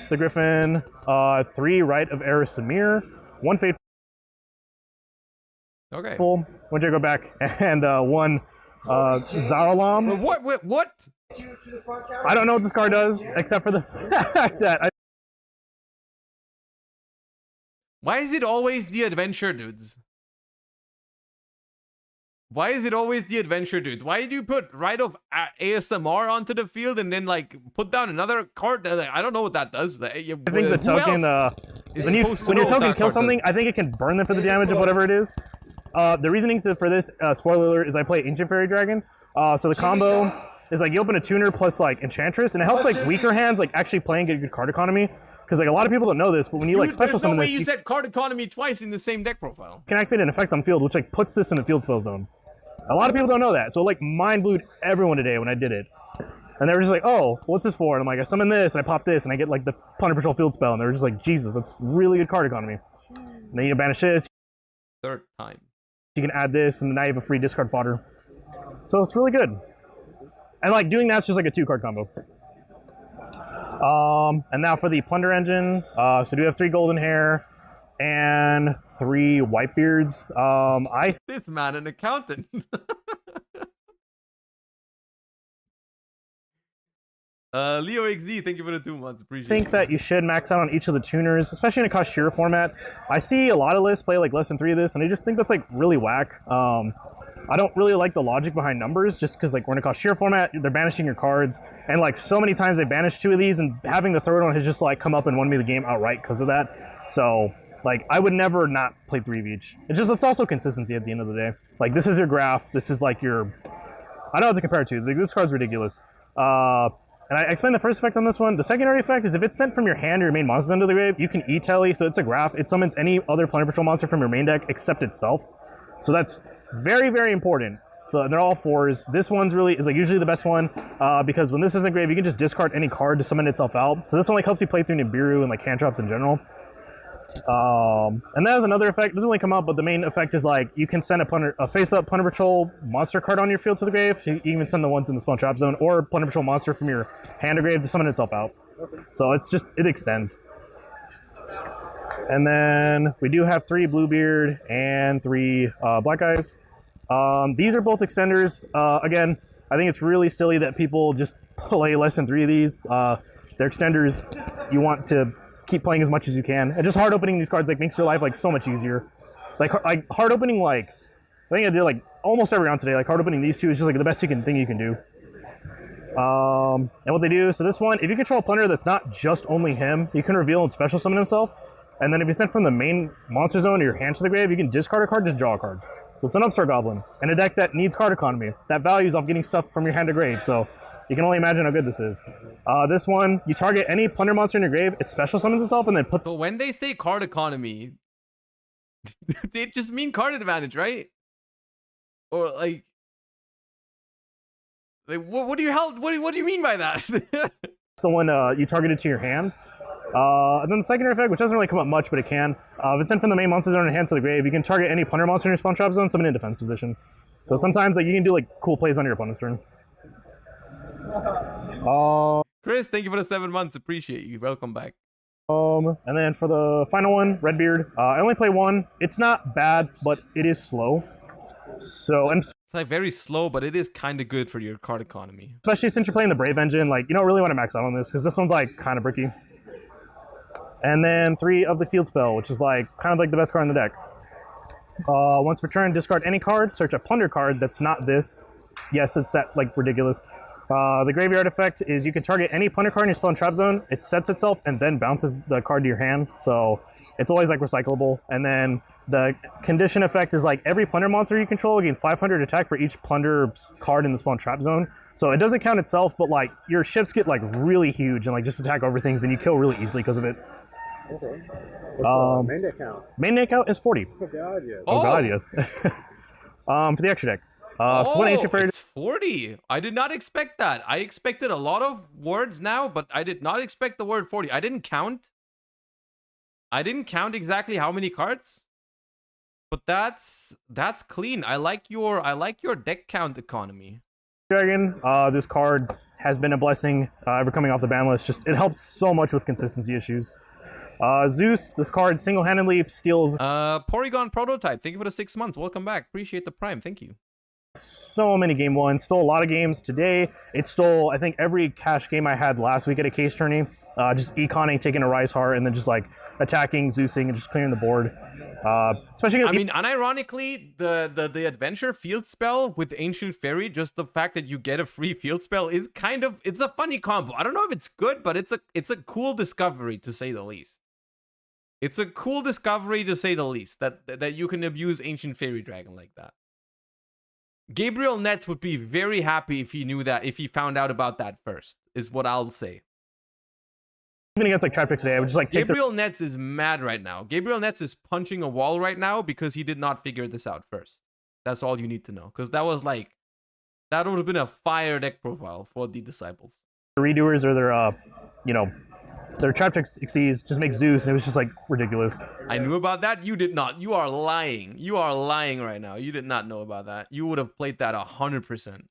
The Griffin, 3 Rite of Erissamir, 1 Fateful. Okay. 1 Jago back, and 1 Zaralam. What? I don't know what this card does, except for the fact that Why is it always the adventure dudes? Why is it always the adventure dudes? Why do you put Rite of ASMR onto the field and then like put down another card? I don't know what that does. I think the token, when your token kills something, I think it can burn them for the damage of whatever it is. The reasoning for this, spoiler alert, is I play Ancient Fairy Dragon. So the combo is like you open a tuner plus like Enchantress, and it helps like weaker hands like actually playing good card economy. Because like a lot of people don't know this, but when you like special summon this, you said card economy twice in the same deck profile. Can activate an effect on field, which like puts this in the field spell zone. A lot of people don't know that, so it, like mind blew everyone today when I did it. And they were just like, "Oh, what's this for?" And I'm like, "I summon this, and I pop this, and I get like the Plunder Patrol field spell." And they were just like, "Jesus, that's really good card economy." And then you banish this. Third time. You can add this, and now you have a free discard fodder. So it's really good. And like doing that's just like a 2-card combo. And now for the Plunder engine, so do we have 3 Golden Hair and 3 Whitebeards. This man an accountant. Leo XZ, thank you for the 2 months. Appreciate it. I think that you should max out on each of the tuners, especially in a Kashira format. I see a lot of lists play like less than 3 of this, and I just think that's like really whack. I don't really like the logic behind numbers, just because like we're in a Kashira format, they're banishing your cards, and like so many times they banished 2 of these, and having the third one has just like come up and won me the game outright because of that. So like I would never not play 3 of each. It's also consistency at the end of the day. Like this is your graph, this is like your, I don't know what to compare it to. Like, this card's ridiculous. And I explained the first effect on this one. The secondary effect is if it's sent from your hand or your main monster into the grave, you can E-Tele, so it's a graph. It summons any other Plunder Patrol monster from your main deck except itself. So that's very, very important. So they're all 4s. This one's really is like usually the best one because when this isn't grave, you can just discard any card to summon itself out. So this one like helps you play through Nibiru and like hand drops in general. And that has another effect. It doesn't really come up, but the main effect is like you can send a face-up Plunder Patrol monster card on your field to the grave. You even send the ones in the spawn trap zone, or Plunder Patrol monster from your hand to grave to summon itself out. So it's just, it extends. And then we do have 3 Bluebeard and 3 Black Eyes. These are both extenders. Again, I think it's really silly that people just play less than 3 of these. They're extenders. You want to keep playing as much as you can, and just hard opening these cards like makes your life like so much easier. Like hard opening, like I think I did like almost every round today. Like hard opening these 2 is just like the best thing you can do. And what they do, so this one, if you control a Plunder that's not just only him, you can reveal and special summon himself. And then if you send from the main monster zone or your hand to the grave, you can discard a card to draw a card. So it's an Upstart Goblin and a deck that needs card economy that values off getting stuff from your hand to grave. So You can only imagine how good this is. This one, you target any plunder monster in your grave, it special summons itself and then puts... So when they say card economy, they just mean card advantage, right? Or like what do you mean by that? It's the one you target it to your hand. And then the secondary effect, which doesn't really come up much, but it can. If it's sent from the main monster zone and hand to the grave, you can target any plunder monster in your spawn trap zone, summon in defense position. So sometimes like you can do like cool plays on your opponent's turn. Chris, thank you for the 7 months. Appreciate you. Welcome back. And then for the final one, Redbeard. I only play one. It's not bad, but it is slow. So it's like very slow, but it is kind of good for your card economy. Especially since you're playing the Brave engine, like you don't really want to max out on this because this one's like kind of bricky. And then 3 of the field spell, which is like kind of like the best card in the deck. Once per turn, discard any card, search a plunder card that's not this. Yes, it's that like ridiculous. The graveyard effect is you can target any plunder card in your spawn trap zone. It sets itself and then bounces the card to your hand. So it's always like recyclable. And then the condition effect is like every plunder monster you control gains 500 attack for each plunder card in the spawn trap zone. So it doesn't count itself, but like your ships get like really huge and like just attack over things, then you kill really easily because of it. Okay. What's main deck count? Main deck count is 40. Oh god, yes. Oh god, yes. For the extra deck. So one ancient fairy. It's 40. I did not expect that. I expected a lot of words now, but I did not expect the word 40. I didn't count exactly how many cards. But that's clean. I like your deck count economy. Dragon, this card has been a blessing ever coming off the ban list. Just it helps so much with consistency issues. Zeus, this card single-handedly steals Porygon Prototype. Thank you for the 6 months. Welcome back. Appreciate the prime. Thank you. So many game ones. Stole a lot of games today. It stole, I think, every cash game I had last week at a case tourney. Just econing, taking a Rise Heart, and then just like attacking, Zeusing, and just clearing the board. Especially, I mean, unironically, the adventure field spell with Ancient Fairy, just the fact that you get a free field spell is kind of, it's a funny combo. I don't know if it's good, but it's a cool discovery to say the least. It's a cool discovery to say the least that you can abuse Ancient Fairy Dragon like that. Gabriel Nets would be very happy if he knew that, if he found out about that first, is what I'll say. Even against like trap tricks today, I would just like take Gabriel Nets is mad right now. Gabriel Nets is punching a wall right now because he did not figure this out first. That's all you need to know. Because that was like, that would have been a fire deck profile for the Disciples. The redoers or their, you know, their trap tricks exceeds just make Zeus, and it was just like ridiculous. I knew about that. You did not. You are lying. You are lying right now. You did not know about that. You would have played that 100%.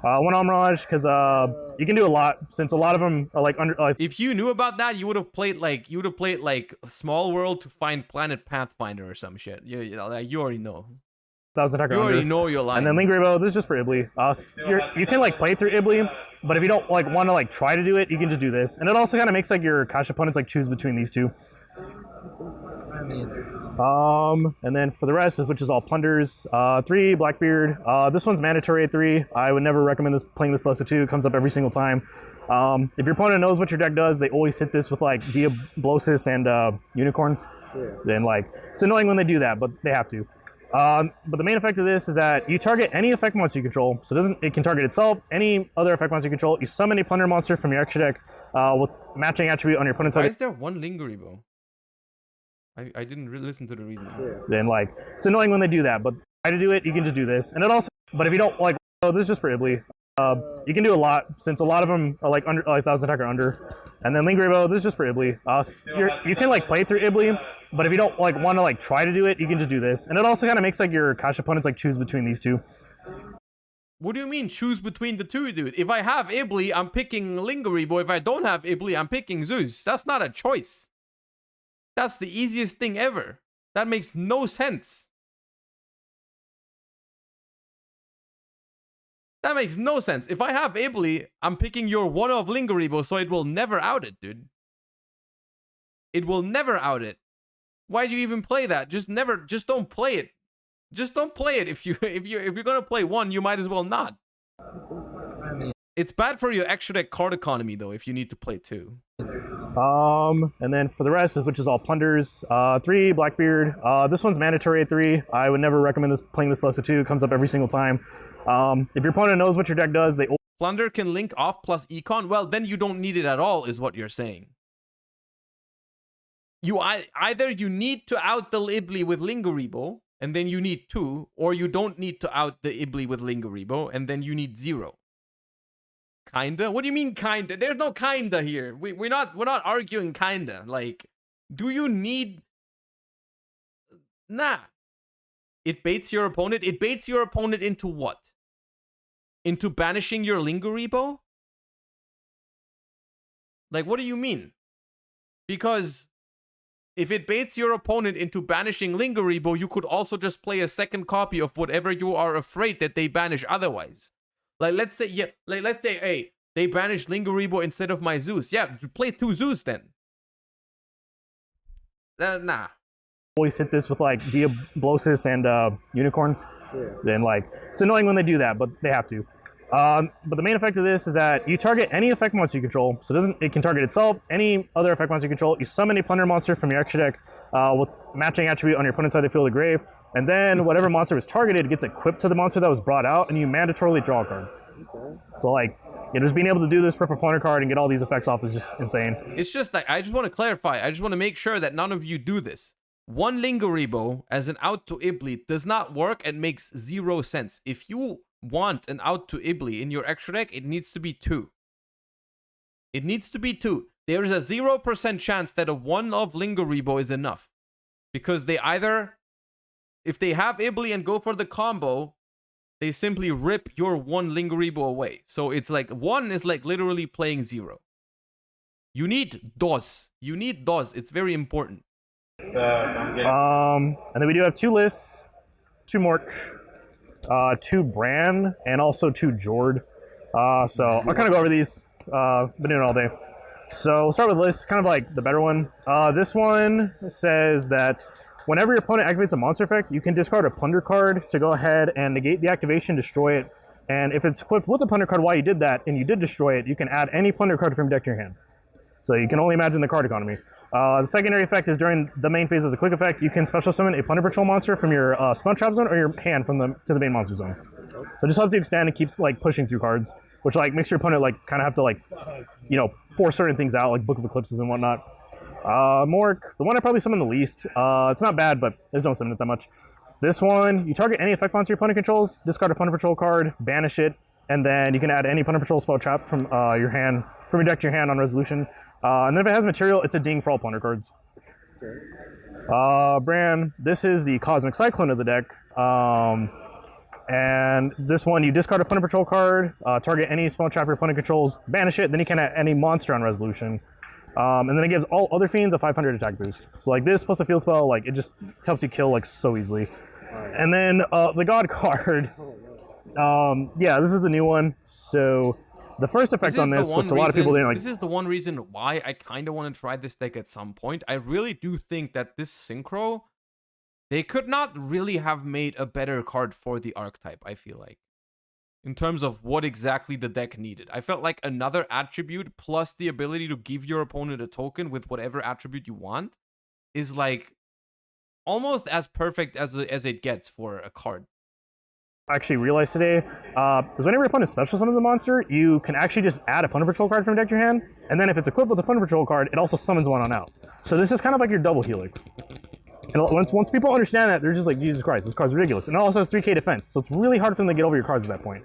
One Mirage, because you can do a lot since a lot of them are like under. If you knew about that, you would have played like Small World to find Planet Pathfinder or some shit. You know, like, you already know. You already know you're lying. And then Lingering Bow, this is just for Ibly. You can like play through Ibly, but if you don't like want to like try to do it, you can just do this. And it also kind of makes like your cash opponents like choose between these two. And then for the rest, which is all plunders, 3 Blackbeard. This one's mandatory at 3. I would never recommend playing this less of 2. It comes up every single time. If your opponent knows what your deck does, they always hit this with like Diablosis and Unicorn. Then like it's annoying when they do that, but they have to. But the main effect of this is that you target any effect monster you control. So it can target itself, any other effect monster you control. You summon a plunder monster from your extra deck with matching attribute on your opponent's side. Why is there one Lingering Bow? I didn't listen to the reason. Then like it's annoying when they do that, but try to do it, you can just do this. And it also, but if you don't like, oh, this is just for Ibly. You can do a lot since a lot of them are like under 1,000 attack or under. And then Lingering Bow, this is just for Ibly. You can like play through Ibly, but if you don't like want to like try to do it, you can just do this. And it also kind of makes like your cash opponents like choose between these two. What do you mean choose between the two, dude? If I have Ibly, I'm picking Lingering Bow. If I don't have Ibly, I'm picking Zeus. That's not a choice. That's the easiest thing ever. That makes no sense. That makes no sense. If I have Ibly, I'm picking your one of Lingering Bow, so it will never out it, dude. It will never out it. Why do you even play that? Just don't play it. Just don't play it. If you're gonna play one, you might as well not. It's bad for your extra deck card economy though, if you need to play 2. And then for the rest, which is all plunders, 3 Blackbeard. This one's mandatory at 3. I would never recommend playing this less of 2. It comes up every single time. If your opponent knows what your deck does, they Plunder can link off plus econ. Well, then you don't need it at all, is what you're saying. Either you need to out the Ibli with Linguribo, and then you need 2, or you don't need to out the Ibli with Linguribo, and then you need 0. Kinda? What do you mean kinda? There's no kinda here. We're not arguing kinda. Like, do you need... Nah. It baits your opponent. It baits your opponent into what? Into banishing your Linguribo? Like, what do you mean? Because if it baits your opponent into banishing Linguribo, you could also just play a second copy of whatever you are afraid that they banish otherwise. Like, let's say, hey, they banished Linguribo instead of my Zeus. Yeah, play 2 Zeus then. Nah. Always hit this with like Diablosis and Unicorn. Then like it's annoying when they do that, but they have to. But the main effect of this is that you target any effect monster you control. So it can target itself, any other effect monster you control. You summon a Plunder monster from your extra deck with matching attribute on your opponent's side of the field of the grave, and then whatever monster was targeted gets equipped to the monster that was brought out, and you mandatorily draw a card. So like, just being able to do this, rip a Plunder card, and get all these effects off is just insane. It's just like, I just want to clarify. I just want to make sure that none of you do this. 1 Linguribo as an out to Ibli does not work and makes 0 sense. If you want an out to Ibli in your extra deck, it needs to be 2. It needs to be 2. There is a 0% chance that a 1 of Linguribo is enough. Because they either, if they have Ibli and go for the combo, they simply rip your 1 Linguribo away. So it's like 1 is like literally playing 0. You need DOS. You need DOS. It's very important. And then we do have 2 lists, 2 Mork, 2 Bran, and also 2 Jord. So I'll kind of go over these. Been doing it all day. So we'll start with lists, kind of like the better one. This one says that whenever your opponent activates a monster effect, you can discard a Plunder card to go ahead and negate the activation, destroy it. And if it's equipped with a Plunder card while you did that, and you did destroy it, you can add any Plunder card from your deck to your hand. So you can only imagine the card economy. The secondary effect is during the main phase as a quick effect, you can special summon a Plunder Patrol monster from your Spawn Trap zone or your hand to the main monster zone. So it just helps you extend and keeps like pushing through cards, which like makes your opponent like kind of have to like, force certain things out, like Book of Eclipses and whatnot. Mork, the one I probably summon the least. It's not bad, but I just don't summon it that much. This one, you target any effect monster your opponent controls, discard a Plunder Patrol card, banish it, and then you can add any Plunder Patrol spell trap from your deck to your hand on resolution. And then if it has material, it's a ding for all Plunder cards. Bran, this is the Cosmic Cyclone of the deck. And this one, you discard a Plunder Patrol card, target any spell trap your opponent controls, banish it, then you can add any monster on resolution. And then it gives all other fiends a 500 attack boost. So like this plus a field spell, like it just helps you kill like so easily. And then the God card, yeah, this is the new one. So the first effect on this, which a lot of people didn't like. This is the one reason why I kind of want to try this deck at some point. I really do think that this Synchro, they could not really have made a better card for the archetype, I feel like. In terms of what exactly the deck needed. I felt like another attribute plus the ability to give your opponent a token with whatever attribute you want is like almost as perfect as it gets for a card. Actually realized today is whenever your opponent special summons a monster, you can actually just add a Plunder Patrol card from your deck to your hand, and then if it's equipped with a Plunder Patrol card, it also summons one on out. So this is kind of like your double helix. And once people understand that, they're just like, Jesus Christ, this card's ridiculous. And it also has 3k defense, so it's really hard for them to get over your cards at that point.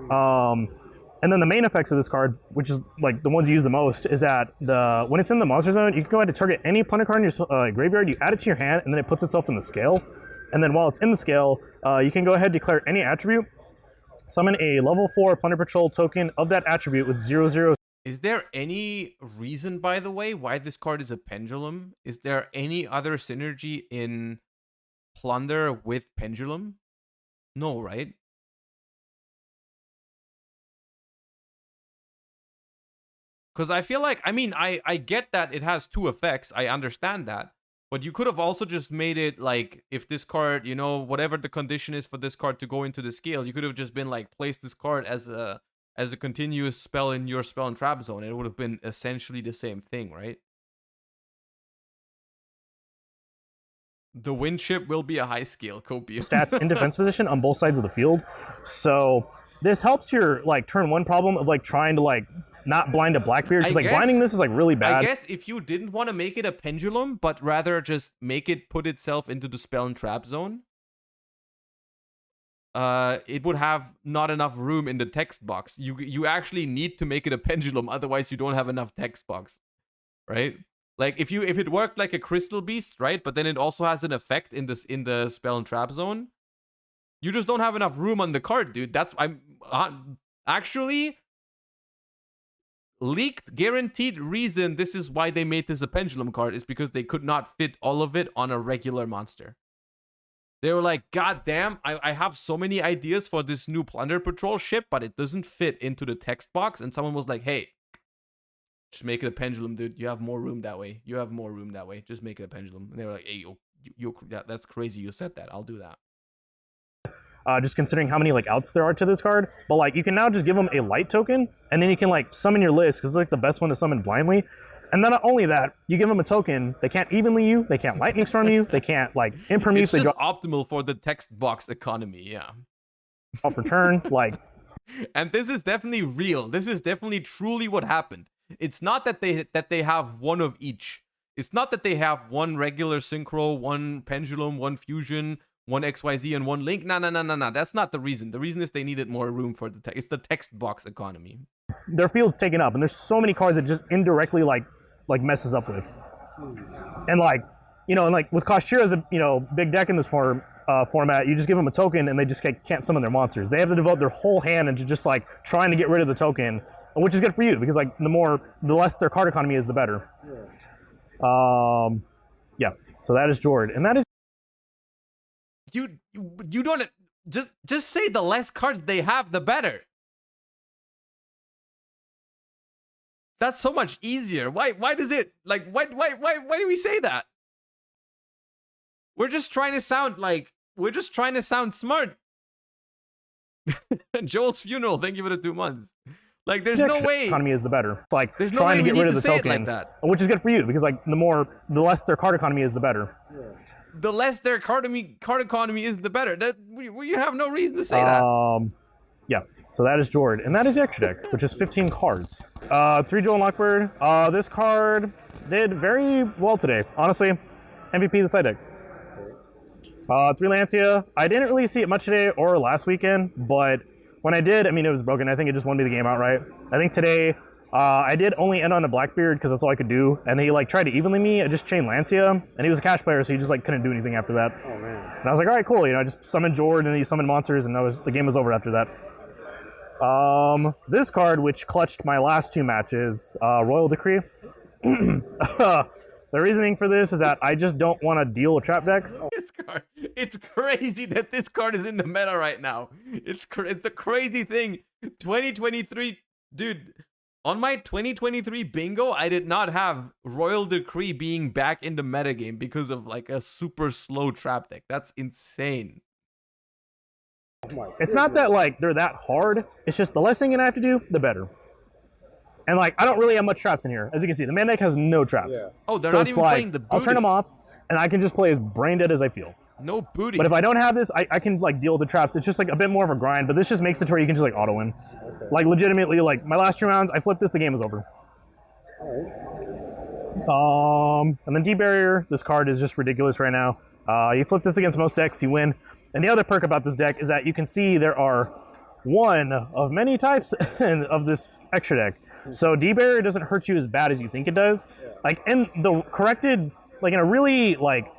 And then the main effects of this card, which is like the ones you use the most, is that when it's in the monster zone, you can go ahead and target any Plunder card in your graveyard, you add it to your hand, and then it puts itself in the scale. And then while it's in the scale, you can go ahead and declare any attribute, summon a level 4 Plunder Patrol token of that attribute with 0/0. Is there any reason, by the way, why this card is a Pendulum? Is there any other synergy in Plunder with Pendulum? No, right? Because I feel like, I mean, I get that it has 2 effects. I understand that. But you could have also just made it like, if this card, whatever the condition is for this card to go into the scale, you could have just been like, place this card as a continuous spell in your spell and trap zone. It would have been essentially the same thing, right? The wind chip will be a high scale, Copium. Stats in defense position on both sides of the field. So this helps your like turn 1 problem of like trying to like not blind a Blackbeard, because like blinding this is like really bad. I guess if you didn't want to make it a pendulum, but rather just make it put itself into the spell and trap zone, it would have not enough room in the text box. You actually need to make it a pendulum, otherwise you don't have enough text box, right? Like if it worked like a crystal beast, right? But then it also has an effect in the spell and trap zone. You just don't have enough room on the card, dude. That's actually leaked guaranteed reason this is why they made this a pendulum card is because they could not fit all of it on a regular monster. They were like, God damn, I have so many ideas for this new Plunder Patrol ship, but it doesn't fit into the text box. And someone was like, hey, just make it a pendulum, dude. You have more room that way. You have more room that way. Just make it a pendulum. And they were like, hey, that's crazy you said that. I'll do that. Just considering how many like outs there are to this card, but like you can now just give them a light token, and then you can like summon your list because it's like the best one to summon blindly. And then not only that, you give them a token, they can't evenly you, they can't lightning storm you, they can't like imperm you. It's just optimal for the text box economy, yeah. Off return, like. And this is definitely real. This is definitely truly what happened. It's not that they have one of each. It's not that they have one regular synchro, one pendulum, one fusion, one XYZ, and one link. No. That's not the reason. The reason is they needed more room for the text. It's the text box economy. Their field's taken up, and there's so many cards that just indirectly like messes up with. And like, you know, and like with Kashira's, you know, big deck in this format, you just give them a token and they just can't summon their monsters. They have to devote their whole hand into just like trying to get rid of the token, which is good for you because like the less their card economy is, the better. Yeah. So that is Jord, and that is. You don't just say the less cards they have, the better. That's so much easier. Why does it like why do we say that? We're just trying to sound smart. Joel's funeral, thank you for the 2 months. Like there's no way economy is the better. Like there's trying no to get rid of the say token, it like that. which is good for you because like the less their card economy is, the better. The less their card economy is, the better. That you have no reason to say that. Yeah. So that is Jord, and that is the extra deck, which is 15 cards. 3 Duel and Lockbird. This card did very well today. Honestly, MVP of the side deck. 3 Lancia. I didn't really see it much today or last weekend, but when I did, I mean, it was broken. I think it just won me the game outright. I think today, I did only end on a Blackbeard because that's all I could do. And he like tried to evenly me. I just chained Lancia, and he was a cash player, so he just like couldn't do anything after that. Oh man. And I was like, all right, cool. You know, I just summoned Jord, and then he summoned monsters, and the game was over after that. This card, which clutched my last 2 matches, Royal Decree. The reasoning for this is that I just don't want to deal with trap decks. This card, it's crazy that this card is in the meta right now. It's a crazy thing. 2023, dude. On my 2023 bingo, I did not have Royal Decree being back in the metagame because of like a super slow trap deck. That's insane. It's not that like they're that hard. It's just the less thing I have to do, the better. And like I don't really have much traps in here. As you can see, the man deck has no traps. Yeah. Oh, they're so not it's even like, playing the booty. I'll turn them off, and I can just play as brain dead as I feel. No booty. But if I don't have this, I can like deal with the traps. It's just like a bit more of a grind, but this just makes it to where you can just like auto win. Okay. Like legitimately, like my last 2 rounds, I flipped this, the game was over. And then D-Barrier, this card is just ridiculous right now. You flip this against most decks, you win. And the other perk about this deck is that you can see there are one of many types of this extra deck. So D-Barrier doesn't hurt you as bad as you think it does. Like in the corrected, like in a really like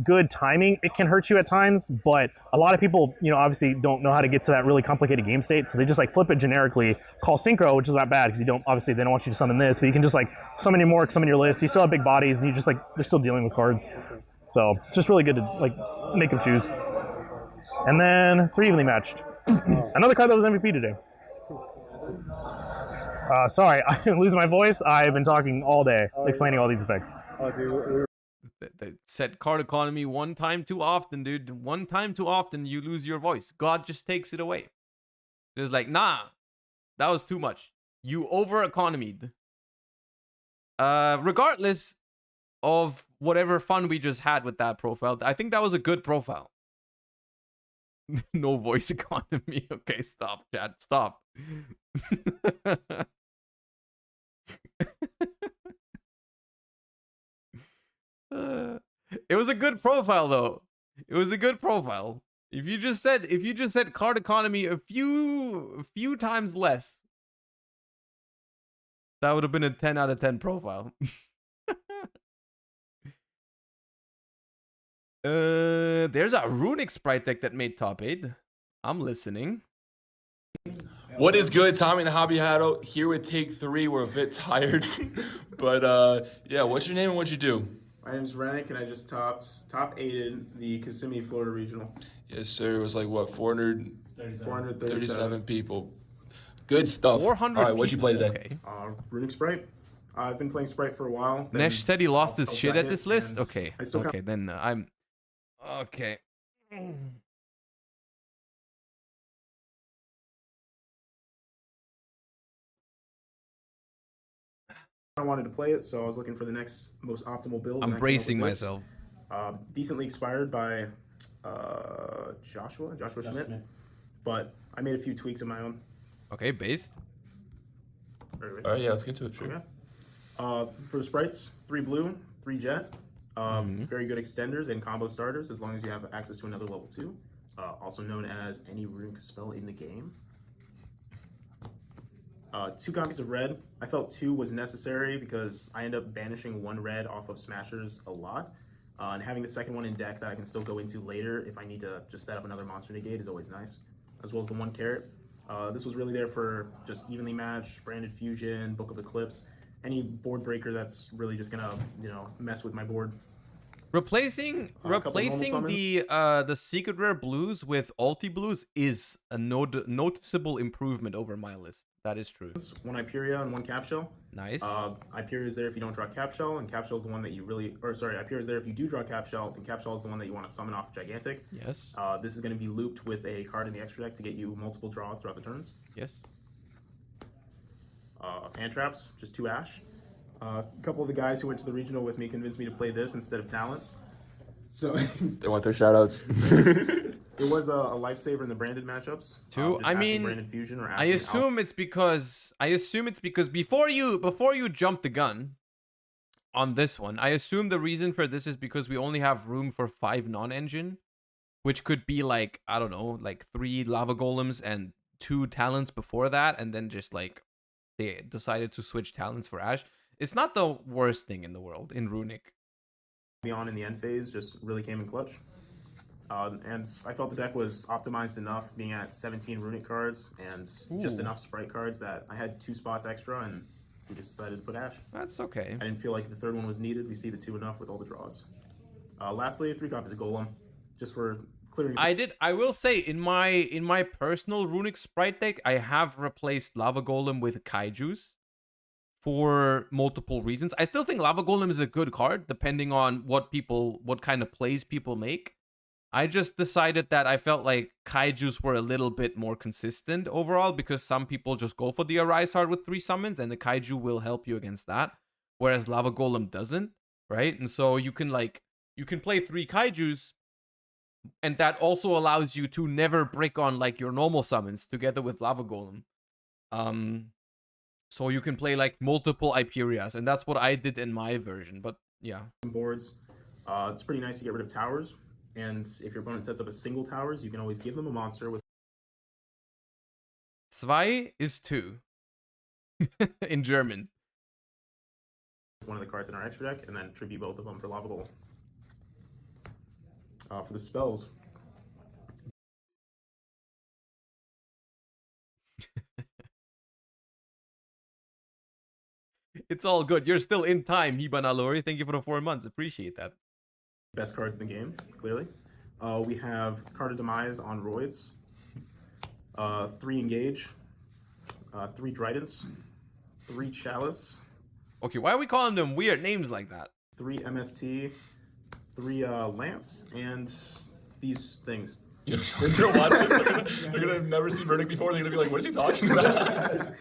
good timing, it can hurt you at times, but a lot of people, you know, obviously don't know how to get to that really complicated game state, so they just like flip it generically, call synchro, which is not bad because you don't, obviously they don't want you to summon this, but you can just like summon your Mork, summon your list, you still have big bodies, and you just like, they're still dealing with cards. So it's just really good to like make them choose. And then 3 evenly matched. Another card that was MVP today. Sorry, I didn't lose my voice. I've been talking all day, explaining all these effects. Oh, dude, They set card economy one time too often, dude. One time too often, you lose your voice. God just takes it away. It's like, nah, that was too much. You over economied. Regardless of whatever fun we just had with that profile, I think that was a good profile. No voice economy. Okay, stop, chat. Stop. It was a good profile though. It was a good profile. If you just said card economy a few times less, that would have been a 10 out of 10 profile. There's a runic sprite deck that made top 8. I'm listening. What is good, Tommy and the Hobby Hatto here with take 3. We're a bit tired, but yeah, what's your name and what you do? My name's Rennick, and I just top 8'd the Kissimmee, Florida Regional. Yes, sir. It was like what, 437 people. Good stuff. 400 All right, what'd you play today? Okay. Runic Sprite. I've been playing Sprite for a while. Nesh said he lost his shit at this list. Okay. I still Okay, then I'm okay. I wanted to play it, so I was looking for the next most optimal build. I'm and I came up bracing with this. myself. Decently expired by Joshua Schmidt, but I made a few tweaks of my own. Okay, based. All right, yeah, let's get to it. Sure. Okay. For the sprites, 3 blue, 3 jet. Very good extenders and combo starters as long as you have access to another level 2. Also known as any runic spell in the game. 2 copies of red. I felt 2 was necessary because I end up banishing 1 red off of smashers a lot. And having the second one in deck that I can still go into later if I need to just set up another monster negate is always nice. As well as the 1 carrot. This was really there for just evenly matched, branded fusion, Book of Eclipse, any board breaker that's really just gonna, mess with my board. Replacing the secret rare blues with ulti blues is a noticeable improvement over my list. That is true. 1 Hyperia and 1 Cap Shell. Nice. Hyperia is there if you don't draw Cap Shell, and Cap Shell is the one that you really, Hyperia is there if you do draw Cap Shell, and Cap Shell is the one that you want to summon off Gigantic. Yes. This is going to be looped with a card in the extra deck to get you multiple draws throughout the turns. Yes. Hand Traps, just 2 Ash. A couple of the guys who went to the regional with me convinced me to play this instead of Talents. So They want their shoutouts. it was a lifesaver in the branded matchups. Too. I mean, branded fusion or I assume it's because before you jump the gun on this one, I assume the reason for this is because we only have room for 5 non-engine, which could be like, I don't know, like 3 lava golems and 2 talents before that, and then just like they decided to switch talents for Ash. It's not the worst thing in the world in Runic. Beyond in the end phase just really came in clutch. And I felt the deck was optimized enough, being at 17 Runic cards and just enough Sprite cards that I had 2 spots extra, and we just decided to put Ash. That's okay. I didn't feel like the third one was needed. We see the 2 enough with all the draws. Lastly, 3 copies of Golem, just for clearing. I will say in my personal Runic Sprite deck, I have replaced Lava Golem with Kaijus for multiple reasons. I still think Lava Golem is a good card, depending on what kind of plays people make. I just decided that I felt like Kaijus were a little bit more consistent overall, because some people just go for the Arise Heart with 3 summons, and the Kaiju will help you against that, whereas Lava Golem doesn't, right? And so you can play 3 Kaijus, and that also allows you to never brick on like your normal summons together with Lava Golem. So you can play like multiple Hyperias, and that's what I did in my version. But yeah, boards. It's pretty nice to get rid of towers, and if your opponent sets up a single towers, you can always give them a monster with. Zwei is 2 in German. One of the cards in our extra deck, and then tribute both of them for Lava Golem. For the spells. It's all good. You're still in time, Hiban Alori. Thank you for the 4 months. Appreciate that. Best cards in the game, clearly. We have Card of Demise on Roids. 3 Engage. 3 Dridents. 3 Chalice. Okay, why are we calling them weird names like that? 3 MST. 3 Lance. And these things. You know what? They're gonna have never seen Verdict before. They're gonna be like, "What is he talking about?"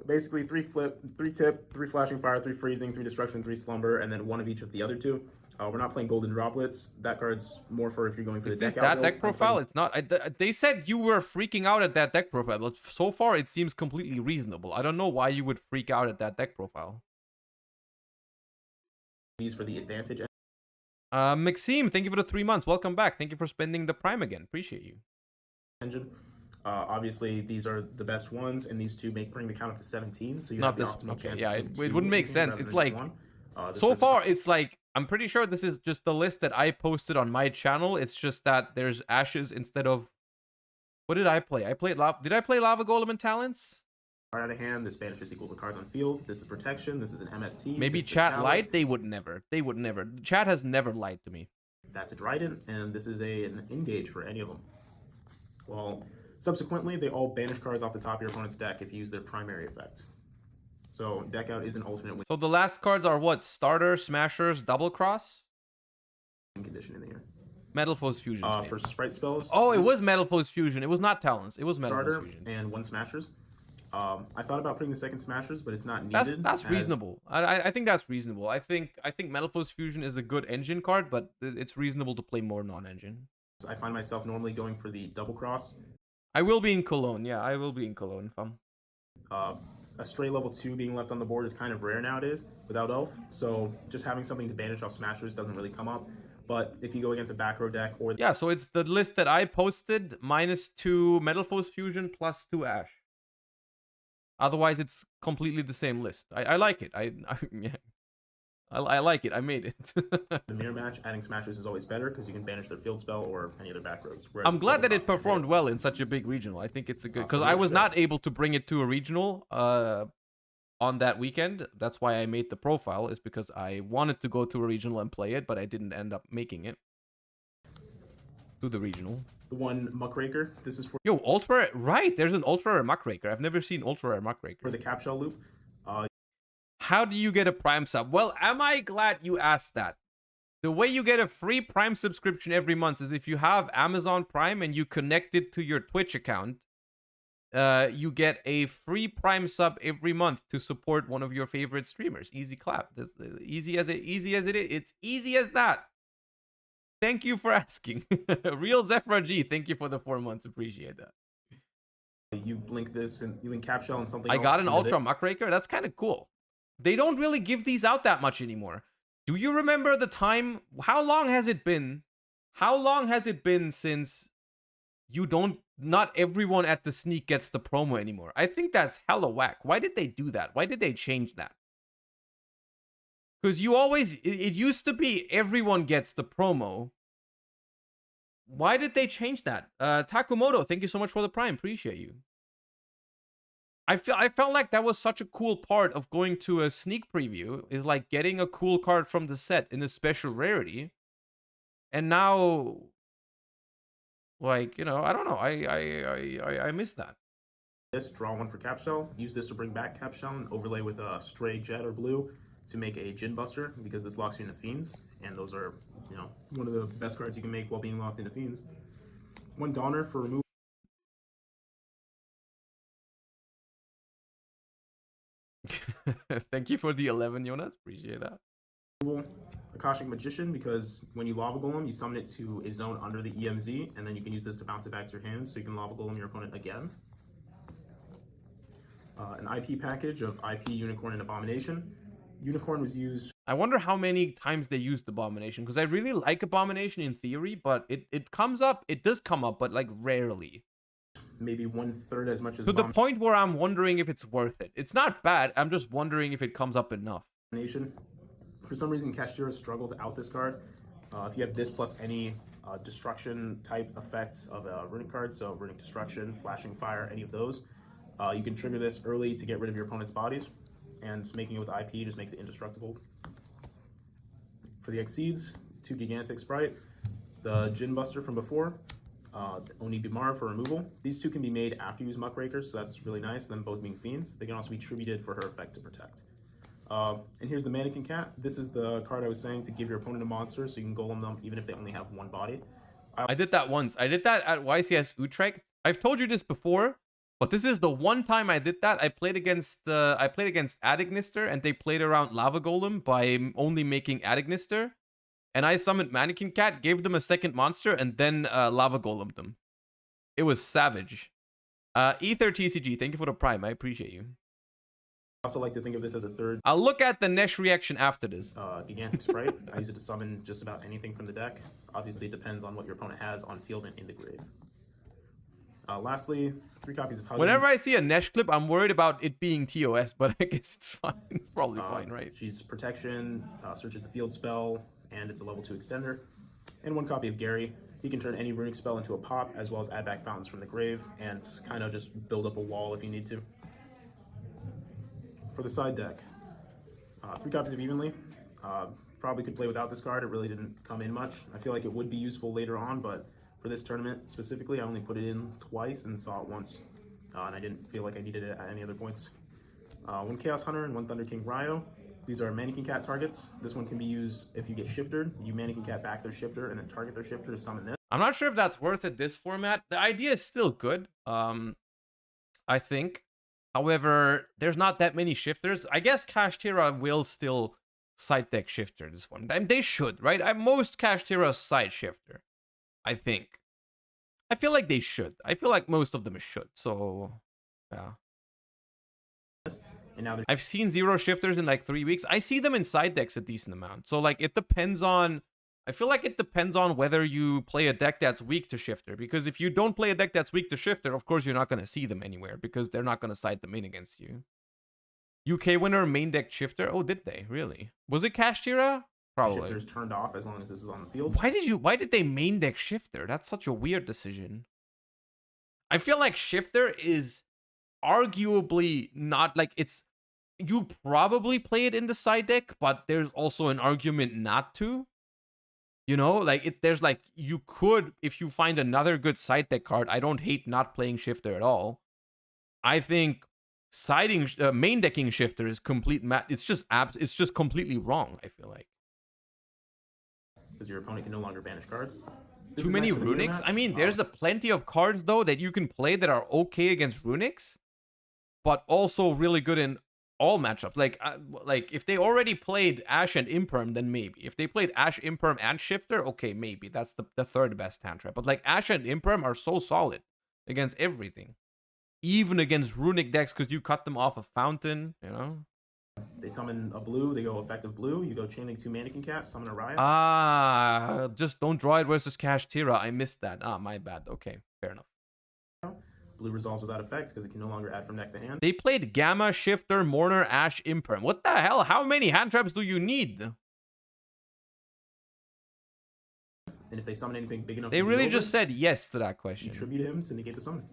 Basically, 3 flip, 3 tip, 3 flashing fire, 3 freezing, 3 destruction, 3 slumber, and then 1 of each of the other 2. We're not playing Golden Droplets. That card's more for if you're going for Is the this deck out that build. deck profile? It's not. They said you were freaking out at that deck profile, but so far it seems completely reasonable. I don't know why you would freak out at that deck profile. These for the advantage. Maxime, thank you for the 3 months. Welcome back. Thank you for spending the Prime again. Appreciate you. Engine. Obviously, these are the best ones, and these two bring the count up to 17. So you Not have the this. optimal Okay, chance yeah, of it seeing wouldn't make two sense. rather It's than like one. This so person- far, it's like I'm pretty sure this is just the list that I posted on my channel. It's just that there's ashes instead of. What did I play? I played lava. Did I play Lava Golem and Talents? Card out of hand. This banishes equal to cards on field. This is protection. This is an MST. Maybe this is a chat chalice. lied. They would never. They would never. Chat has never lied to me. That's a Trident, and this is an engage for any of them. Well, subsequently, they all banish cards off the top of your opponent's deck if you use their primary effect. So deck out is an alternate win So the last cards are what? Starter, Smashers, Double Cross? condition in the year. Metal Foes Fusion. For sprite spells. Oh, it this was Metal Foes Fusion. It was not Talents. It was Metal starter Foes Fusion. and 1 Smashers. I thought about putting the second Smashers, but it's not needed. That's as- reasonable. I think that's reasonable. I think Metal Foes Fusion is a good engine card, but it's reasonable to play more non-engine. I find myself normally going for the double cross. I will be in Cologne. Yeah, I will be in Cologne. A stray level 2 being left on the board is kind of rare nowadays without Elf, so just having something to banish off Smashers doesn't really come up. But if you go against a back row deck or Yeah, so it's the list that I posted, -2 Metal Foes Fusion, +2 Ash. Otherwise, it's completely the same list. I like it. Yeah. I like it. I made it. the mirror match, adding Smashers is always better because you can banish their field spell or any other back rows. Whereas I'm glad that double it cross performed well in such a big regional. I think it's a good because for I the was extra. not able to bring it to a regional on that weekend. That's why I made the profile, is because I wanted to go to a regional and play it, but I didn't end up making it to the regional. The one Muckraker, this is for Yo, ultra right. There's an ultra rare Muckraker. I've never seen ultra rare Muckraker. the cap shell loop. How do you get a Prime sub? Well, am I glad you asked that? The way you get a free Prime subscription every month is if you have Amazon Prime and you connect it to your Twitch account. You get a free Prime sub every month to support one of your favorite streamers. Easy clap. This easy as it is. It's easy as that. Thank you for asking. Real Zephra G, thank you for the 4 months. Appreciate that. You link this and you link cap shell and something I else got an with Ultra it. Muckraker. That's kind of cool. They don't really give these out that much anymore. Do you remember the time? How long has it been? How long has it been since not everyone at the sneak gets the promo anymore? I think that's hella whack. Why did they do that? Why did they change that? Because it used to be everyone gets the promo. Why did they change that? Takumoto, thank you so much for the Prime. Appreciate you. I felt like that was such a cool part of going to a sneak preview, is like getting a cool card from the set in a special rarity. And now, like, you know, I don't know. I miss that. This, draw one for cap shell. Use this to bring back cap shell and overlay with a stray jet or blue to make a Djinn Buster, because this locks you into Fiends, and those are, you know, one of the best cards you can make while being locked into Fiends. One Donner for removal. Thank you for the 11, Jonas. Appreciate that. Akashic Magician, because when you Lava Golem, you summon it to a zone under the EMZ, and then you can use this to bounce it back to your hand, so you can Lava Golem your opponent again. An IP package of IP, Unicorn, and Abomination. Unicorn was used... I wonder how many times they used Abomination, because I really like Abomination in theory, but it comes up, it does come up, but like rarely. Maybe 1/3 as much as To the point where I'm wondering if it's worth it. It's not bad, I'm just wondering if it comes up enough. Abomination. For some reason, Kashtira struggled to out this card. If you have this plus any destruction type effects of a runic card, so runic destruction, flashing fire, any of those, you can trigger this early to get rid of your opponent's bodies, and making it with IP just makes it indestructible. For the Exceeds, 2 Gigantic Sprite, the Djinn Buster from before, Oni Bimar for removal. These two can be made after you use Muckraker, so that's really nice, them both being Fiends. They can also be tributed for her effect to protect. And here's the Mannequin Cat. This is the card I was saying to give your opponent a monster so you can golem them even if they only have one body. I did that once. I did that at YCS Utrecht. I've told you this before, but this is the one time I did that. I played against Adignister, and they played around Lava Golem by only making Adignister. and I summoned Mannequin Cat, gave them a second monster, and then Lava Golemed them. It was savage. Ether TCG, thank you for the prime. I appreciate you. I also like to think of this as a third. I'll look at the Nesh reaction after this. Gigantic Sprite. I use it to summon just about anything from the deck. Obviously, it depends on what your opponent has on field and in the grave. Lastly, 3 copies of Huggy. Whenever I see a Nesh clip, I'm worried about it being TOS, but I guess it's fine. It's probably fine, right? She's protection, searches the field spell, and it's a level 2 extender. And 1 copy of Gary. He can turn any runic spell into a pop, as well as add back fountains from the grave, and kind of just build up a wall if you need to. For the side deck, 3 copies of Evenly. Probably could play without this card. It really didn't come in much. I feel like it would be useful later on, but for this tournament specifically, I only put it in twice and saw it once. And I didn't feel like I needed it at any other points. 1 Chaos Hunter and 1 Thunder King Ryo. These are Mannequin Cat targets. This one can be used if you get shifted. You Mannequin Cat back their shifter and then target their shifter to summon this. I'm not sure if that's worth it this format. The idea is still good, I think. However, there's not that many shifters. I guess Kashtira will still side deck shifter this format. I mean, they should, right? Most Kashtira side shifter, I think. I feel like they should. I feel like most of them should. So, yeah. And now I've seen 0 shifters in like 3 weeks. I see them in side decks a decent amount. So like it depends on, I feel like it depends on whether you play a deck that's weak to shifter. Because if you don't play a deck that's weak to shifter, of course you're not going to see them anywhere because they're not going to side them in against you. UK winner main deck shifter. Oh, did they? Really? Was it Kashtira? Probably. Shifter's turned off as long as this is on the field. Why did they main deck shifter? That's such a weird decision. I feel like shifter is arguably not like it's, you probably play it in the side deck, but there's also an argument not to. You know, like there's like, you could, if you find another good side deck card, I don't hate not playing shifter at all. I think main decking shifter is it's just completely wrong, I feel like. Because your opponent can no longer banish cards. Too many runics? I mean, there's a plenty of cards though that you can play that are okay against runics, but also really good in all matchups. Like if they already played Ash and Imperm, then maybe. If they played Ash, Imperm, and Shifter, okay, maybe. That's the third best hand trap. But like Ash and Imperm are so solid against everything. Even against runic decks, because you cut them off a fountain, you know? They summon a blue, they go effective blue, you go chaining 2 Mannequin Cats, summon a Riot. Just don't draw it versus Kashtira. I missed that. My bad. Okay, fair enough. Blue resolves without effect because it can no longer add from deck to hand. They played Gamma, Shifter, Mourner, Ash, Imperm. What the hell? How many hand traps do you need? And if they summon anything big enough, they really just said yes to that question. You tribute him to negate the summon.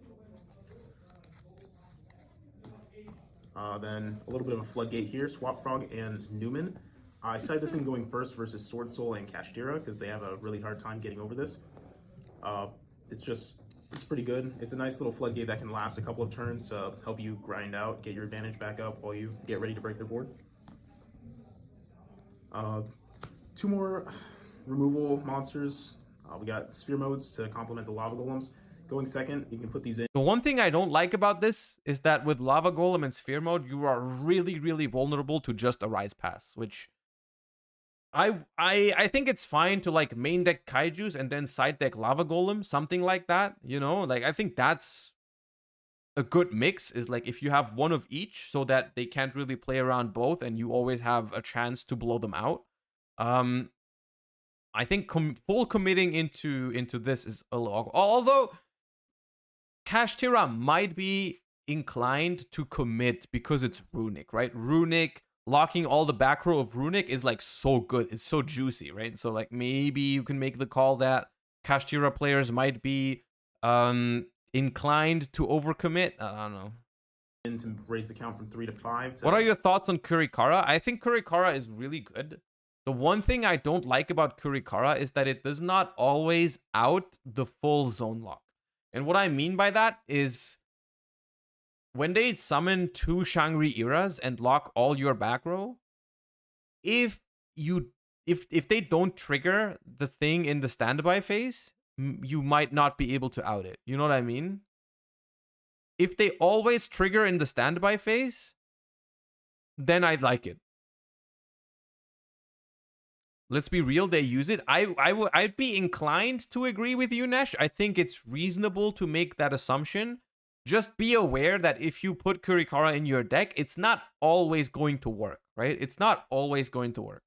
Then a little bit of a floodgate here. Swap Frog and Newman. I decided this in going first versus Sword Soul and Kashtira because they have a really hard time getting over this. It's pretty good. It's a nice little floodgate that can last a couple of turns to help you grind out, get your advantage back up while you get ready to break their board. 2 more removal monsters. We got Sphere Modes to complement the Lava Golems. Going second, you can put these in. The one thing I don't like about this is that with Lava Golem and Sphere Mode, you are really, really vulnerable to just a Rise Pass, which I think it's fine to like main deck Kaijus and then side deck Lava Golem, something like that, you know? Like, I think that's a good mix, is like if you have one of each so that they can't really play around both and you always have a chance to blow them out. I think full committing into this is a lot. Although Kashtira might be inclined to commit because it's Runic, right? Runic, locking all the back row of Runic is like so good. It's so juicy, right? So like maybe you can make the call that Kashtira players might be inclined to overcommit. I don't know. To raise the count from 3 to 5. What are your thoughts on Kurikara? I think Kurikara is really good. The one thing I don't like about Kurikara is that it does not always out the full zone lock. And what I mean by that is when they summon 2 Shangri Eras and lock all your back row, if they don't trigger the thing in the standby phase, you might not be able to out it. You know what I mean? If they always trigger in the standby phase, then I'd like it. let's be real, they use it. I'd be inclined to agree with you, Nesh. I think it's reasonable to make that assumption. Just be aware that if you put Kurikara in your deck, it's not always going to work, right? It's not always going to work.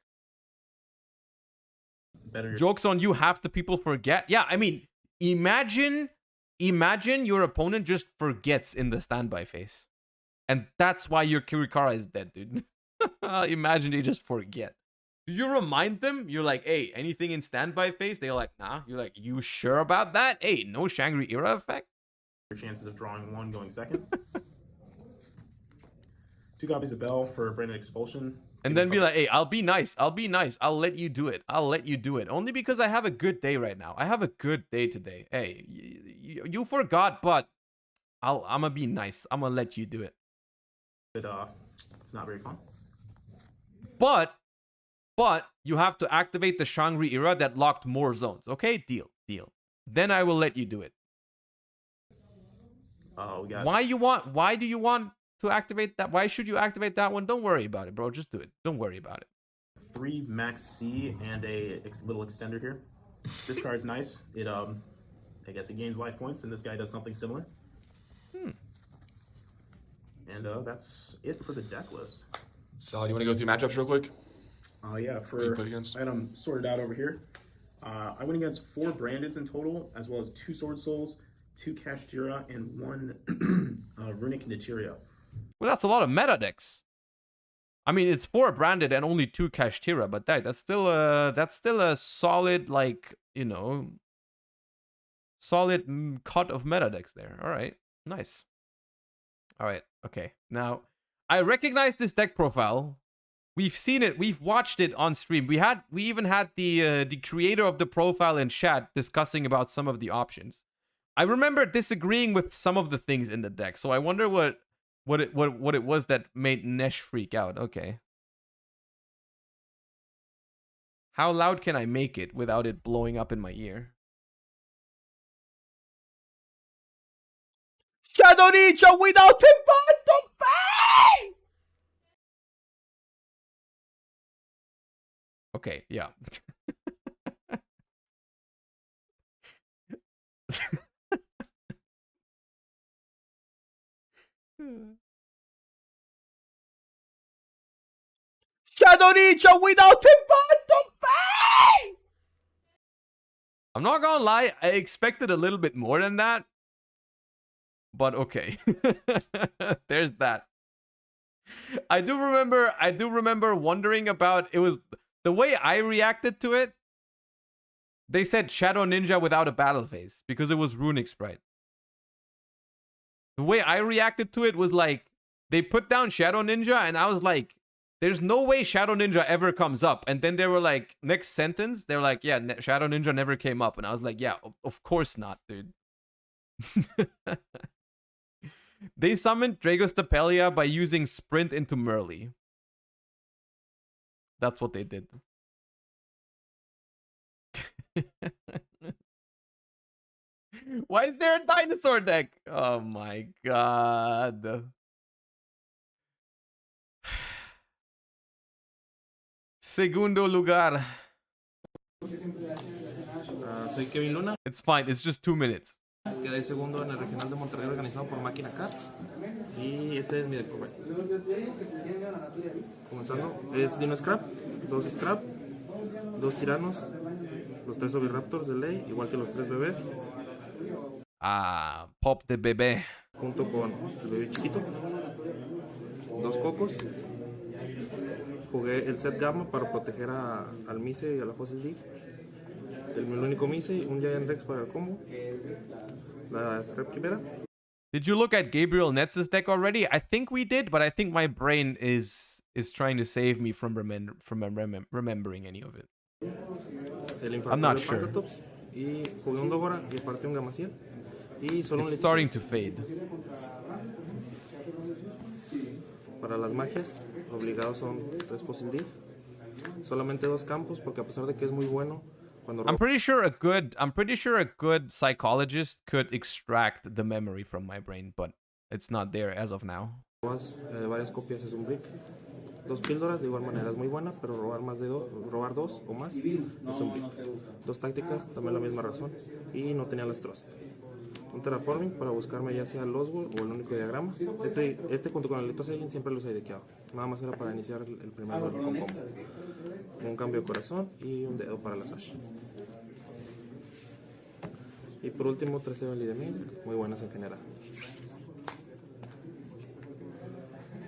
Joke's on you, half the people forget. Yeah, I mean, imagine your opponent just forgets in the standby phase. And that's why your Kurikara is dead, dude. Imagine they just forget. Do you remind them? You're like, hey, anything in standby phase? They're like, nah. You're like, you sure about that? Hey, no Shangri-Era effect? Your chances of drawing one going second. 2 copies of Bell for Branded Expulsion. And then be like, hey, I'll be nice. I'll be nice. I'll let you do it. I'll let you do it. Only because I have a good day right now. I have a good day today. Hey, you forgot, but I'm gonna be nice. I'm gonna let you do it. It's not very fun. But you have to activate the Shangri-Era that locked more zones. Okay, deal. Then I will let you do it. We got. Why do you want to activate that? Why should you activate that one? Don't worry about it, bro. Just do it. Don't worry about it. 3 Max C and a little extender here. This card's nice. It I guess it gains life points, and this guy does something similar. And that's it for the deck list. Sal, you want to go through matchups real quick? Yeah, I got them sorted out over here. I went against 4 Brandeds in total, as well as 2 Sword Souls, 2 Kashtira, and 1 Runic Niteria. Well, that's a lot of meta decks. I mean, it's 4 Branded and only 2 Kashtira, but that's still a solid, like, you know, solid cut of meta decks there. All right, nice. All right, okay. Now, I recognize this deck profile. We've seen it. We've watched it on stream. We even had the creator of the profile in chat discussing about some of the options. I remember disagreeing with some of the things in the deck, so I wonder what it was that made Nesh freak out. Okay. How loud can I make it without it blowing up in my ear? Shadow Ninja without a battle face! Okay, yeah. Shadow Ninja without a battle face! I'm not gonna lie, I expected a little bit more than that. But okay. There's that. I do remember wondering about it was the way I reacted to it. They said Shadow Ninja without a battle phase because it was Runic Sprite. The way I reacted to it was like they put down Shadow Ninja and I was like, there's no way Shadow Ninja ever comes up. And then they were like, next sentence, they were like, yeah, Shadow Ninja never came up. And I was like, yeah, of course not, dude. They summoned Dragostapelia by using Sprint into Merly. That's what they did. Why is there a dinosaur deck? Oh my god. Segundo lugar. Soy Kevin Luna. It's fine, it's just 2 minutes. Quedé segundo en el regional de Monterrey organizado por Máquina Cards. Y este es mi deck profile. Comenzando, es Dino Scrap, 2 Scrap, 2 Tiranos, los 3 Oviraptors de ley, igual que los 3 bebés. Ah, Pop de bebé. Junto con el bebé chiquito, 2 Cocos. Jugué el set Gamma para proteger al Mise y a la Fossil Dig. El único Mise, un Giant Rex para el combo. La Scrap Quimera. Did you look at Gabriel Netz's deck already? I think we did, but I think my brain is trying to save me from remembering any of it. I'm not sure. Y jugué un Dogora y aparte un Gamasiel. Y solo it's starting to fade. Para las magias, obligados son 3 Fossil Dig. Solamente 2 campos porque a pesar de que es muy bueno. I'm pretty sure a good psychologist could extract the memory from my brain, but it's not there as of now. Varias copias es un brick. Dos píldoras de igual manera es muy buena, pero robar dos o más es un pick. Dos tácticas, también la misma razón, y no tenía las thrust. Un terraforming para buscarme ya sea el Oswald o el único diagrama. Este junto con el Lector Agent siempre los he dequeado. Nada más era para iniciar el primer duelo con combo. Un cambio de corazón y un dedo para la Sash. Y por último, 3 Evenly de main, muy buenas en general.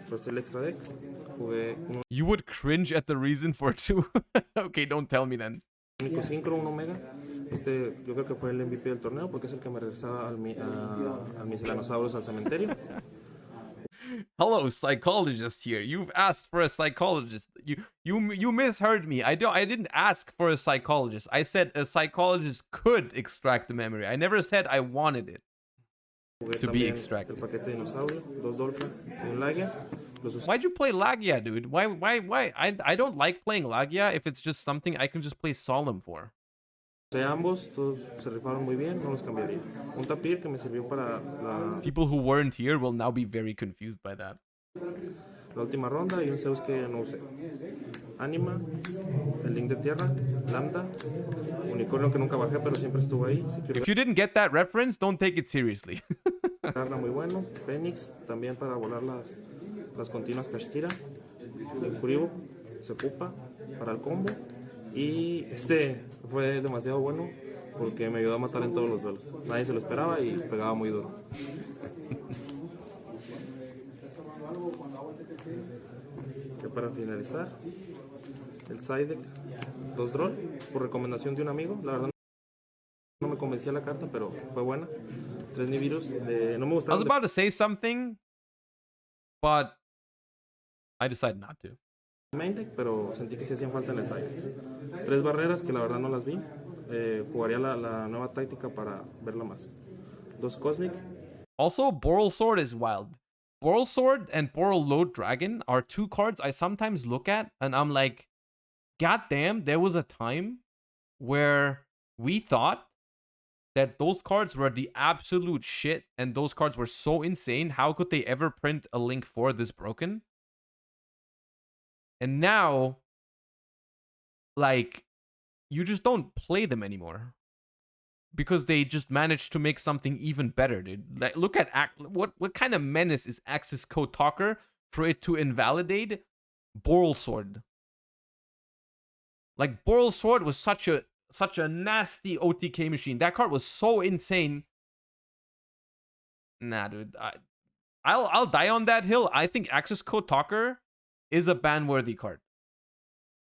Pues el extra deck, jugué un You would cringe at the reason for two. Okay, don't tell me then. único Synchro, un Omega. Yo creo que fue el MVP del torneo porque es el que me regresaba al Miscelanosaurus al cementerio. Hello, psychologist here. You've asked for a psychologist. You misheard me. I didn't ask for a psychologist. I said a psychologist could extract the memory. I never said I wanted it to be extracted. El paquete de dinosaurio, dos Dolphin y un Lagia. Why'd you play Lagia, dude? Why? I don't like playing Lagia if it's just something I can just play Solemn for. De ambos, todos se rifaron muy bien, no los cambiaría. Un tapir que me sirvió para la... People who weren't here will now be very confused by that. La última ronda y un Zeus que no usé. Anima, el Link de Tierra, Lambda, Unicornio que nunca bajé pero siempre estuvo ahí. If you didn't get that reference, don't take it seriously. Muy bueno. Fénix, también para volar las continuas Kashtira. El Furibo, se ocupa para el combo. Y fue demasiado bueno porque me ayudó a matar en todos los duelos. Nadie se lo esperaba y pegaba muy duro. Que para finalizar, el side deck, 2 draw, por recomendación de un amigo. La verdad no me convencía la carta, pero fue buena. 3 Nibiru's, no me I gustaron. was about to say something, but I decided not to. Main deck, pero sentí que sí hacían falta en el side. 3 barreras que la verdad no las vi. Jugaría la nueva táctica para verla más. 2 Cosmic. Also, Boral Sword is wild. Boral Sword and Boral Load Dragon are 2 cards I sometimes look at and I'm like, God damn, there was a time where we thought that those cards were the absolute shit and those cards were so insane. How could they ever print a Link 4 this broken? And now, like, you just don't play them anymore. Because they just managed to make something even better, dude. Like, look at what kind of menace is Axis Code Talker for it to invalidate Boral Sword? Like, Boral Sword was such a nasty OTK machine. That card was so insane. Nah, dude. I'll die on that hill. I think Axis Code Talker is a ban-worthy card.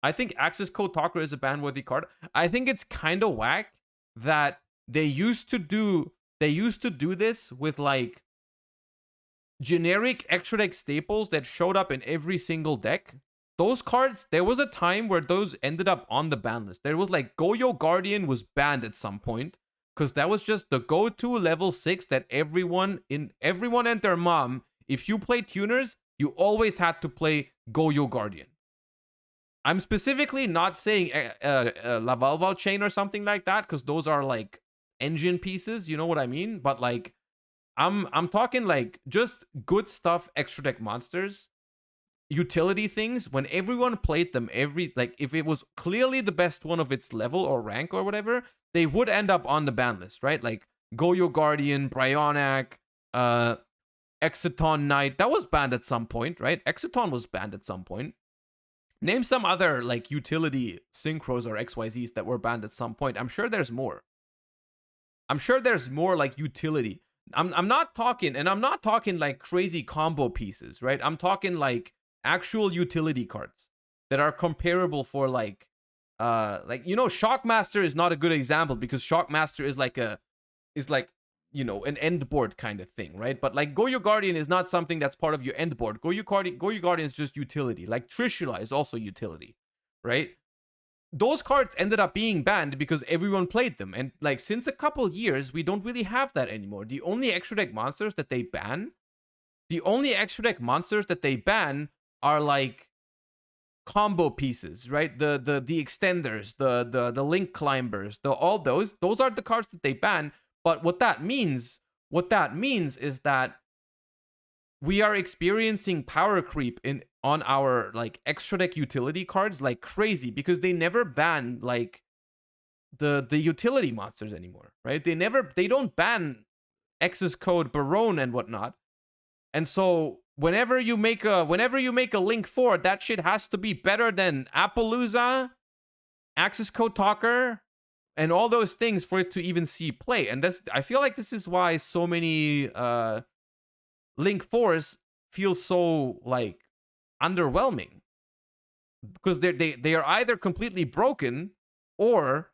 I think Axis Code Talker is a ban-worthy card. I think it's kind of whack that they used to do this with like generic extra deck staples that showed up in every single deck. Those cards, there was a time where those ended up on the ban list. There was like Yugioh Guardian was banned at some point because that was just the go-to level 6 that everyone and their mom, if you play tuners, you always had to play Yugioh Guardian. I'm specifically not saying Lavalval Chain or something like that because those are like engine pieces, you know what I mean? But like, I'm talking like just good stuff, extra deck monsters, utility things. When everyone played them, if it was clearly the best one of its level or rank or whatever, they would end up on the ban list, right? Like Yugioh Guardian, Bryonac, Exciton Knight, that was banned at some point, right? Exciton was banned at some point. Name some other like utility synchros or XYZs that were banned at some point. I'm sure there's more. I'm sure there's more like utility. I'm not talking like crazy combo pieces, right? I'm talking like actual utility cards that are comparable for like Shockmaster is not a good example because Shockmaster is like an end board kind of thing, right? But like Yugioh Guardian is not something that's part of your end board. Yugioh Guardian is just utility. Like Trishula is also utility, right? Those cards ended up being banned because everyone played them. And like since a couple years, we don't really have that anymore. The only extra deck monsters that they ban are like combo pieces, right? The extenders, the link climbers, all those are the cards that they ban. But what that means is that we are experiencing power creep on our like extra deck utility cards like crazy, because they never ban like the utility monsters anymore, right? They don't ban X's Code, Barone, and whatnot. And so whenever you make a Link 4, that shit has to be better than Appaloosa, Axis Code Talker, and all those things for it to even see play. And I feel like this is why so many Link 4s feel so like underwhelming, because they are either completely broken or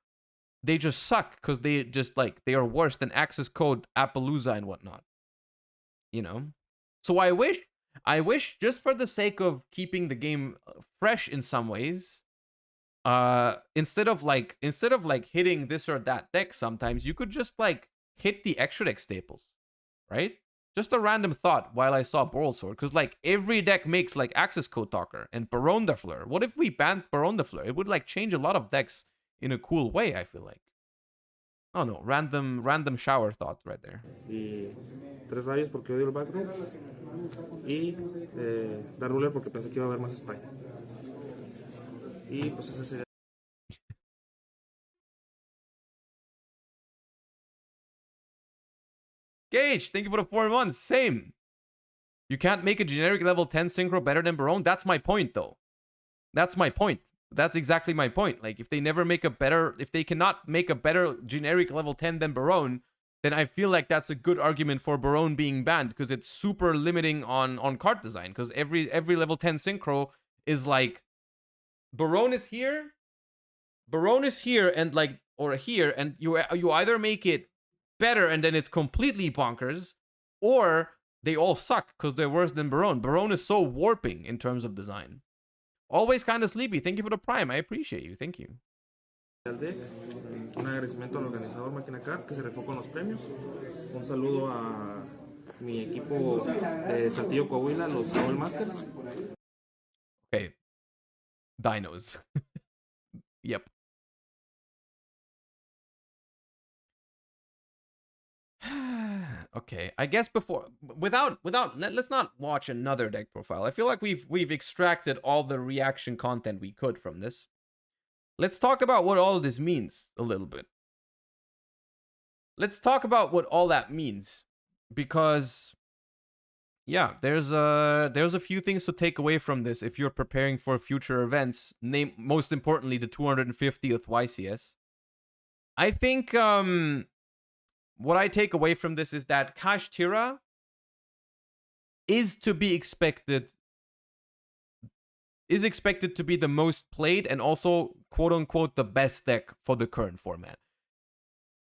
they just suck because they are worse than Axis Code, Appaloosa, and whatnot. You know? So I wish just for the sake of keeping the game fresh in some ways, instead of like hitting this or that deck, sometimes you could just like hit the extra deck staples, right? Just a random thought while I saw Boral Sword, because like every deck makes like Axis Code Talker and Baron de Fleur. What if we banned Baron de Fleur? It would like change a lot of decks in a cool way, I feel like. Oh no, random shower thought right there. Y 3 rayos porque odio el backroom. Y dar ruler porque pensé que iba a haber más spy. Y pues esa sería. Gage, thank you for the 4 months. Same. You can't make a generic level 10 synchro better than Baron. That's my point, though. That's my point. That's exactly my point. Like, if they cannot make a better generic level 10 than Baron, then I feel like that's a good argument for Baron being banned, because it's super limiting on card design. Because every level 10 synchro is like, Baron is here, and like, or here, and you either make it better and then it's completely bonkers, or they all suck because they're worse than Baron. Baron is so warping in terms of design. Always kind of sleepy. Thank you for the Prime. I appreciate you. Thank you. Un agradecimiento al organizador Máquina Card que se rifó con los premios. Un saludo a mi equipo de Saltillo, Coahuila, los Duel Masters. Okay. Dinos. Yep. Okay, I guess without let's not watch another deck profile. I feel like we've extracted all the reaction content we could from this. Let's talk about what all of this means a little bit. Let's talk about what all that means, because yeah, there's a few things to take away from this if you're preparing for future events, most importantly the 250th YCS. I think what I take away from this is that Kashtira is expected to be the most played and also quote-unquote the best deck for the current format.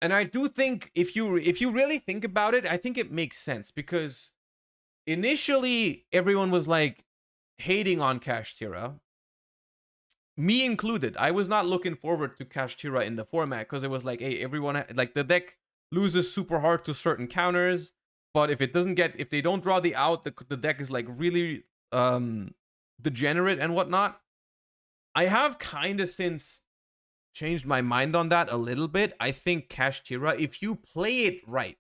And I do think if you really think about it, I think it makes sense, because initially everyone was like hating on Kashtira, me included. I was not looking forward to Kashtira in the format because it was like, hey, everyone, like, the deck loses super hard to certain counters, but if they don't draw the out, the deck is like really degenerate and whatnot. I have kind of since changed my mind on that a little bit. I think Kashtira, if you play it right,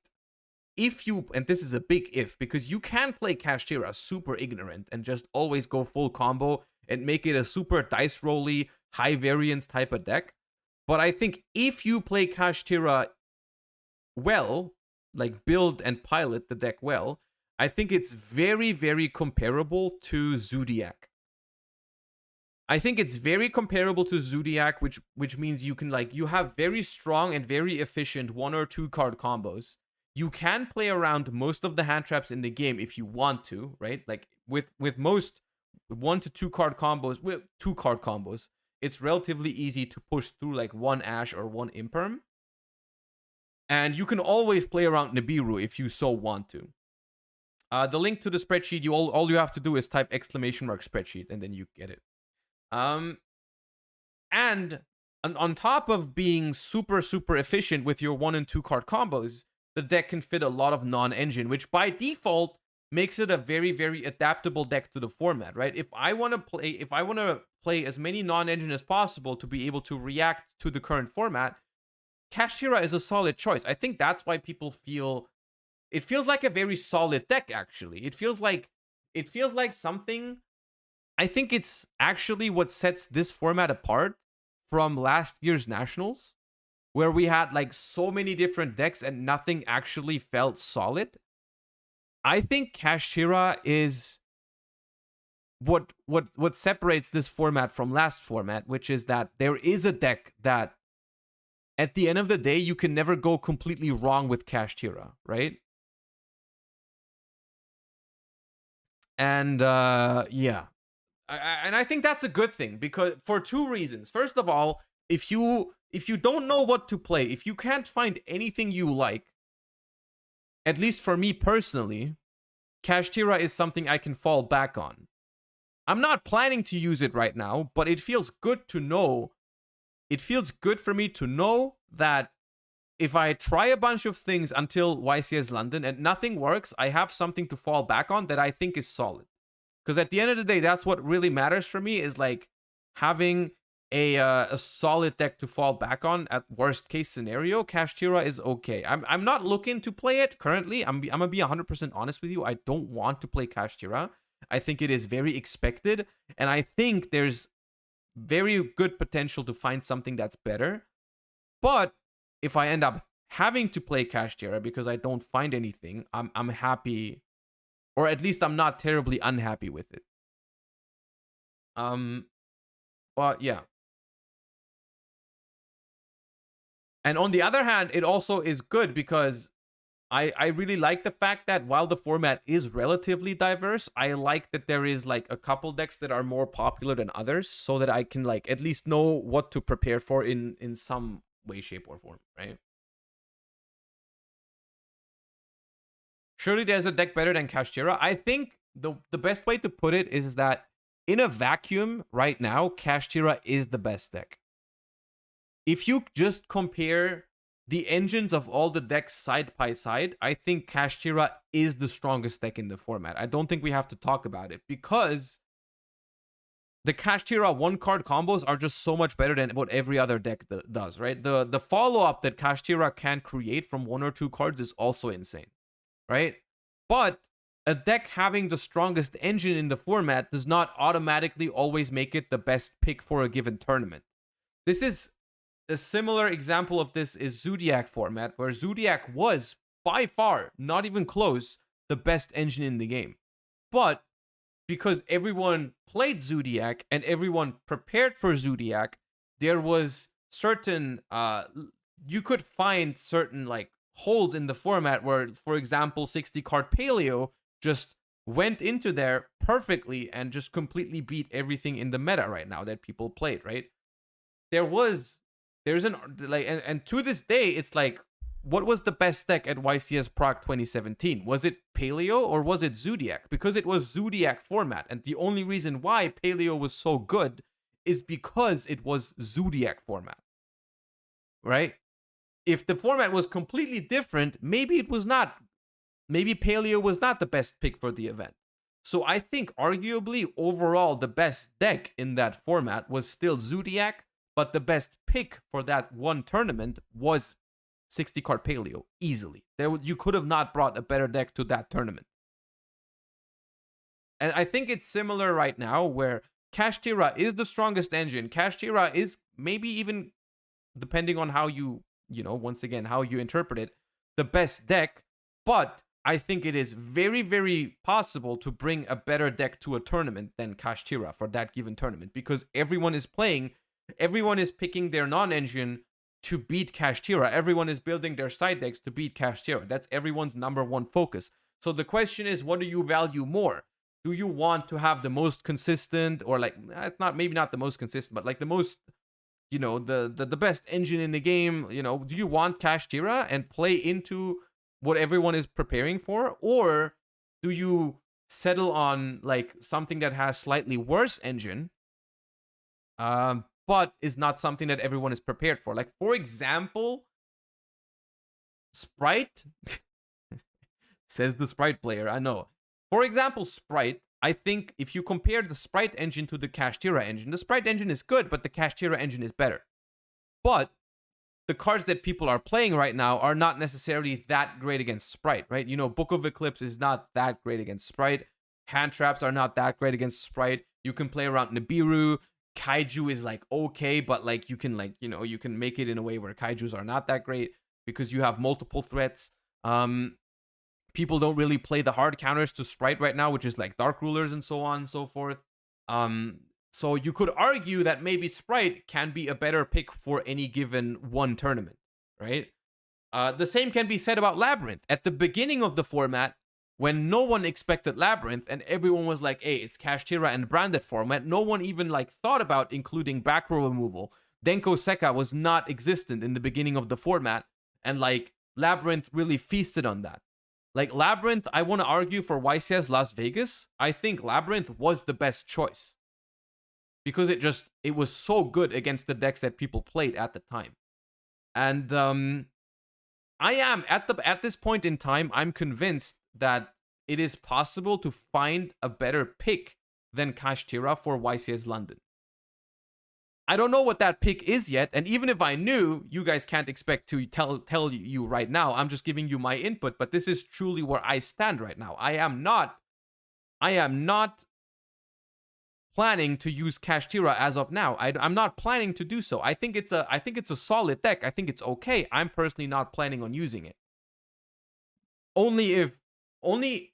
and this is a big if, because you can play Kashtira super ignorant and just always go full combo and make it a super dice rolly, high variance type of deck. But I think if you play Kashtira well, like build and pilot the deck well, I think it's very, very comparable to Zodiac. I think it's very comparable to Zodiac, which means you can, like, you have very strong and very efficient 1 or 2 card combos. You can play around most of the hand traps in the game if you want to, right? Like with most 1 to 2 card combos, with 2 card combos, it's relatively easy to push through like 1 Ash or 1 Imperm. And you can always play around Nibiru if you so want to. The link to the spreadsheet, all you have to do is type !spreadsheet and then you get it. And on top of being super, super efficient with your 1 and 2 card combos, the deck can fit a lot of non-engine, which by default makes it a very, very adaptable deck to the format, right? If I want to play as many non-engine as possible to be able to react to the current format, Kashtira is a solid choice. I think that's why people feel it feels like a very solid deck, actually. It feels like something. I think it's actually what sets this format apart from last year's Nationals, where we had like so many different decks and nothing actually felt solid. I think Kashtira is what separates this format from last format, which is that there is a deck that at the end of the day you can never go completely wrong with Kashtira, right? And yeah. And I think that's a good thing, because for two reasons. First of all, if you don't know what to play, if you can't find anything you like, at least for me personally, Kashtira is something I can fall back on. I'm not planning to use it right now, but it feels good to know. It feels good for me to know that if I try a bunch of things until YCS London and nothing works, I have something to fall back on that I think is solid. Because at the end of the day, that's what really matters for me, is like having a solid deck to fall back on at worst case scenario. Kashtira is okay. I'm not looking to play it currently. I'm gonna be 100% honest with you. I don't want to play Kashtira. I think it is very expected, and I think there's very good potential to find something that's better. But if I end up having to play Kashtira because I don't find anything, I'm happy, or at least I'm not terribly unhappy with it. But yeah. And on the other hand, it also is good because I really like the fact that while the format is relatively diverse, I like that there is like a couple decks that are more popular than others, so that I can like at least know what to prepare for in some way, shape, or form, right? Surely there's a deck better than Kashtira. I think the best way to put it is that in a vacuum right now, Kashtira is the best deck. If you just compare the engines of all the decks side by side, I think Kashtira is the strongest deck in the format. I don't think we have to talk about it, because the Kashtira one-card combos are just so much better than what every other deck does, right? The follow-up that Kashtira can create from 1 or 2 cards is also insane, right? But a deck having the strongest engine in the format does not automatically always make it the best pick for a given tournament. This is a similar example of this is Zodiac format, where Zodiac was by far, not even close, the best engine in the game. But because everyone played Zodiac and everyone prepared for Zodiac, there was certain you could find certain like holes in the format where, for example, 60 card Paleo just went into there perfectly and just completely beat everything in the meta right now that people played, right? There's an like, and to this day, it's like, what was the best deck at YCS Prague 2017? Was it Paleo or was it Zodiac? Because it was Zodiac format, and the only reason why Paleo was so good is because it was Zodiac format, right? If the format was completely different, maybe it was not. Maybe Paleo was not the best pick for the event. So I think arguably overall the best deck in that format was still Zodiac, but the best pick for that one tournament was 60 card Paleo, easily. You could have not brought a better deck to that tournament. And I think it's similar right now, where Kashtira is the strongest engine. Kashtira is maybe even, depending on how you once again, how you interpret it, the best deck. But I think it is very, very possible to bring a better deck to a tournament than Kashtira for that given tournament, because everyone is picking their non-engine to beat Kashtira. Everyone is building their side decks to beat Kashtira. That's everyone's number one focus. So the question is, what do you value more? Do you want to have the most consistent, or like, it's not, maybe not the most consistent, but like the most, the best engine in the game? Do you want Kashtira and play into what everyone is preparing for? Or do you settle on like something that has slightly worse engine, but is not something that everyone is prepared for? Like, for example, Sprite, says the Sprite player, I know. For example, Sprite, I think if you compare the Sprite engine to the Kashtira engine, the Sprite engine is good, but the Kashtira engine is better. But the cards that people are playing right now are not necessarily that great against Sprite, right? You know, Book of Eclipse is not that great against Sprite. Hand traps are not that great against Sprite. You can play around Nibiru. Kaiju is like okay, but like you can like, you know, you can make it in a way where Kaijus are not that great because you have multiple threats. People don't really play the hard counters to Sprite right now, which is like Dark Rulers and so on and so forth. So you could argue that maybe Sprite can be a better pick for any given one tournament, right? The same can be said about Labyrinth. At the beginning of the format, when no one expected Labyrinth and everyone was like, hey, it's Kashtira and branded format, no one even like thought about including back row removal. Denko Sekka was not existent in the beginning of the format, and like Labyrinth really feasted on that. Like Labyrinth, I want to argue for YCS Las Vegas. I think Labyrinth was the best choice because it was so good against the decks that people played at the time. And I am at this point in time, I'm convinced that it is possible to find a better pick than Kashtira for YCS London. I don't know what that pick is yet, and even if I knew, you guys can't expect to tell you right now. I'm just giving you my input, but this is truly where I stand right now. I am not planning to use Kashtira as of now. I'm not planning to do so. I think it's a solid deck. I think it's okay. I'm personally not planning on using it. Only if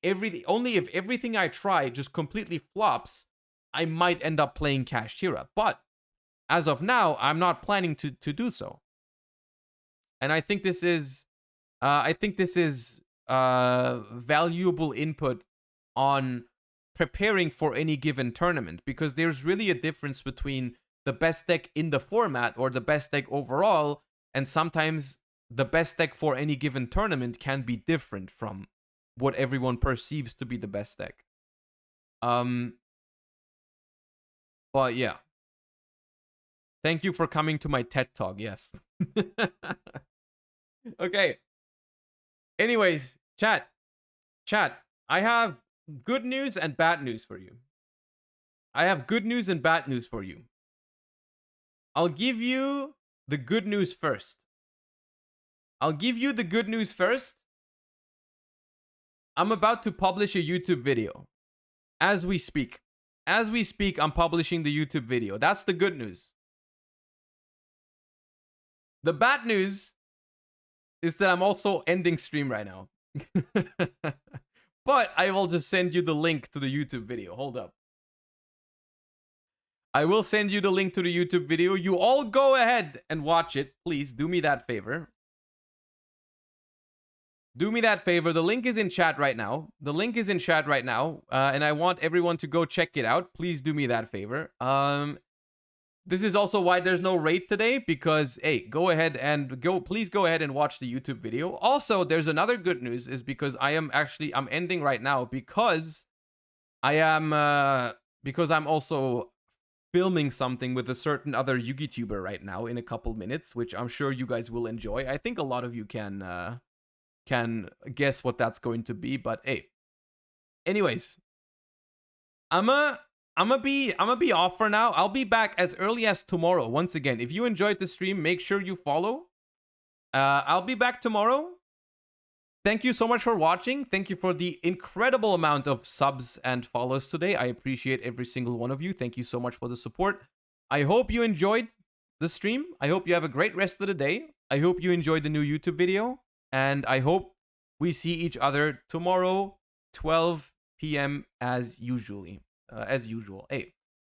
everything I try just completely flops, I might end up playing Kashtira. But as of now, I'm not planning to do so. And I think this is valuable input on preparing for any given tournament, because there's really a difference between the best deck in the format or the best deck overall, and sometimes the best deck for any given tournament can be different from what everyone perceives to be the best deck. But yeah. Thank you for coming to my TED Talk, yes. Okay. Anyways, chat, I have good news and bad news for you. I'll give you the good news first. I'm about to publish a YouTube video. As we speak, I'm publishing the YouTube video. That's the good news. The bad news is that I'm also ending stream right now. But I will just send you the link to the YouTube video. Hold up. I will send you the link to the YouTube video. You all go ahead and watch it. Please do me that favor. The link is in chat right now. And I want everyone to go check it out. Please do me that favor. This is also why there's no raid today, because, hey, please go ahead and watch the YouTube video. Also, there's another good news, is because I'm ending right now because I'm also filming something with a certain other YugiTuber right now in a couple minutes, which I'm sure you guys will enjoy. I think a lot of you can guess what that's going to be, but hey. Anyways, I'm gonna be off for now. I'll be back as early as tomorrow. Once again, if you enjoyed the stream, make sure you follow. I'll be back tomorrow. Thank you so much for watching. Thank you for the incredible amount of subs and follows today. I appreciate every single one of you. Thank you so much for the support. I hope you enjoyed the stream. I hope you have a great rest of the day. I hope you enjoyed the new YouTube video. And I hope we see each other tomorrow, 12 p.m. as usual. Hey.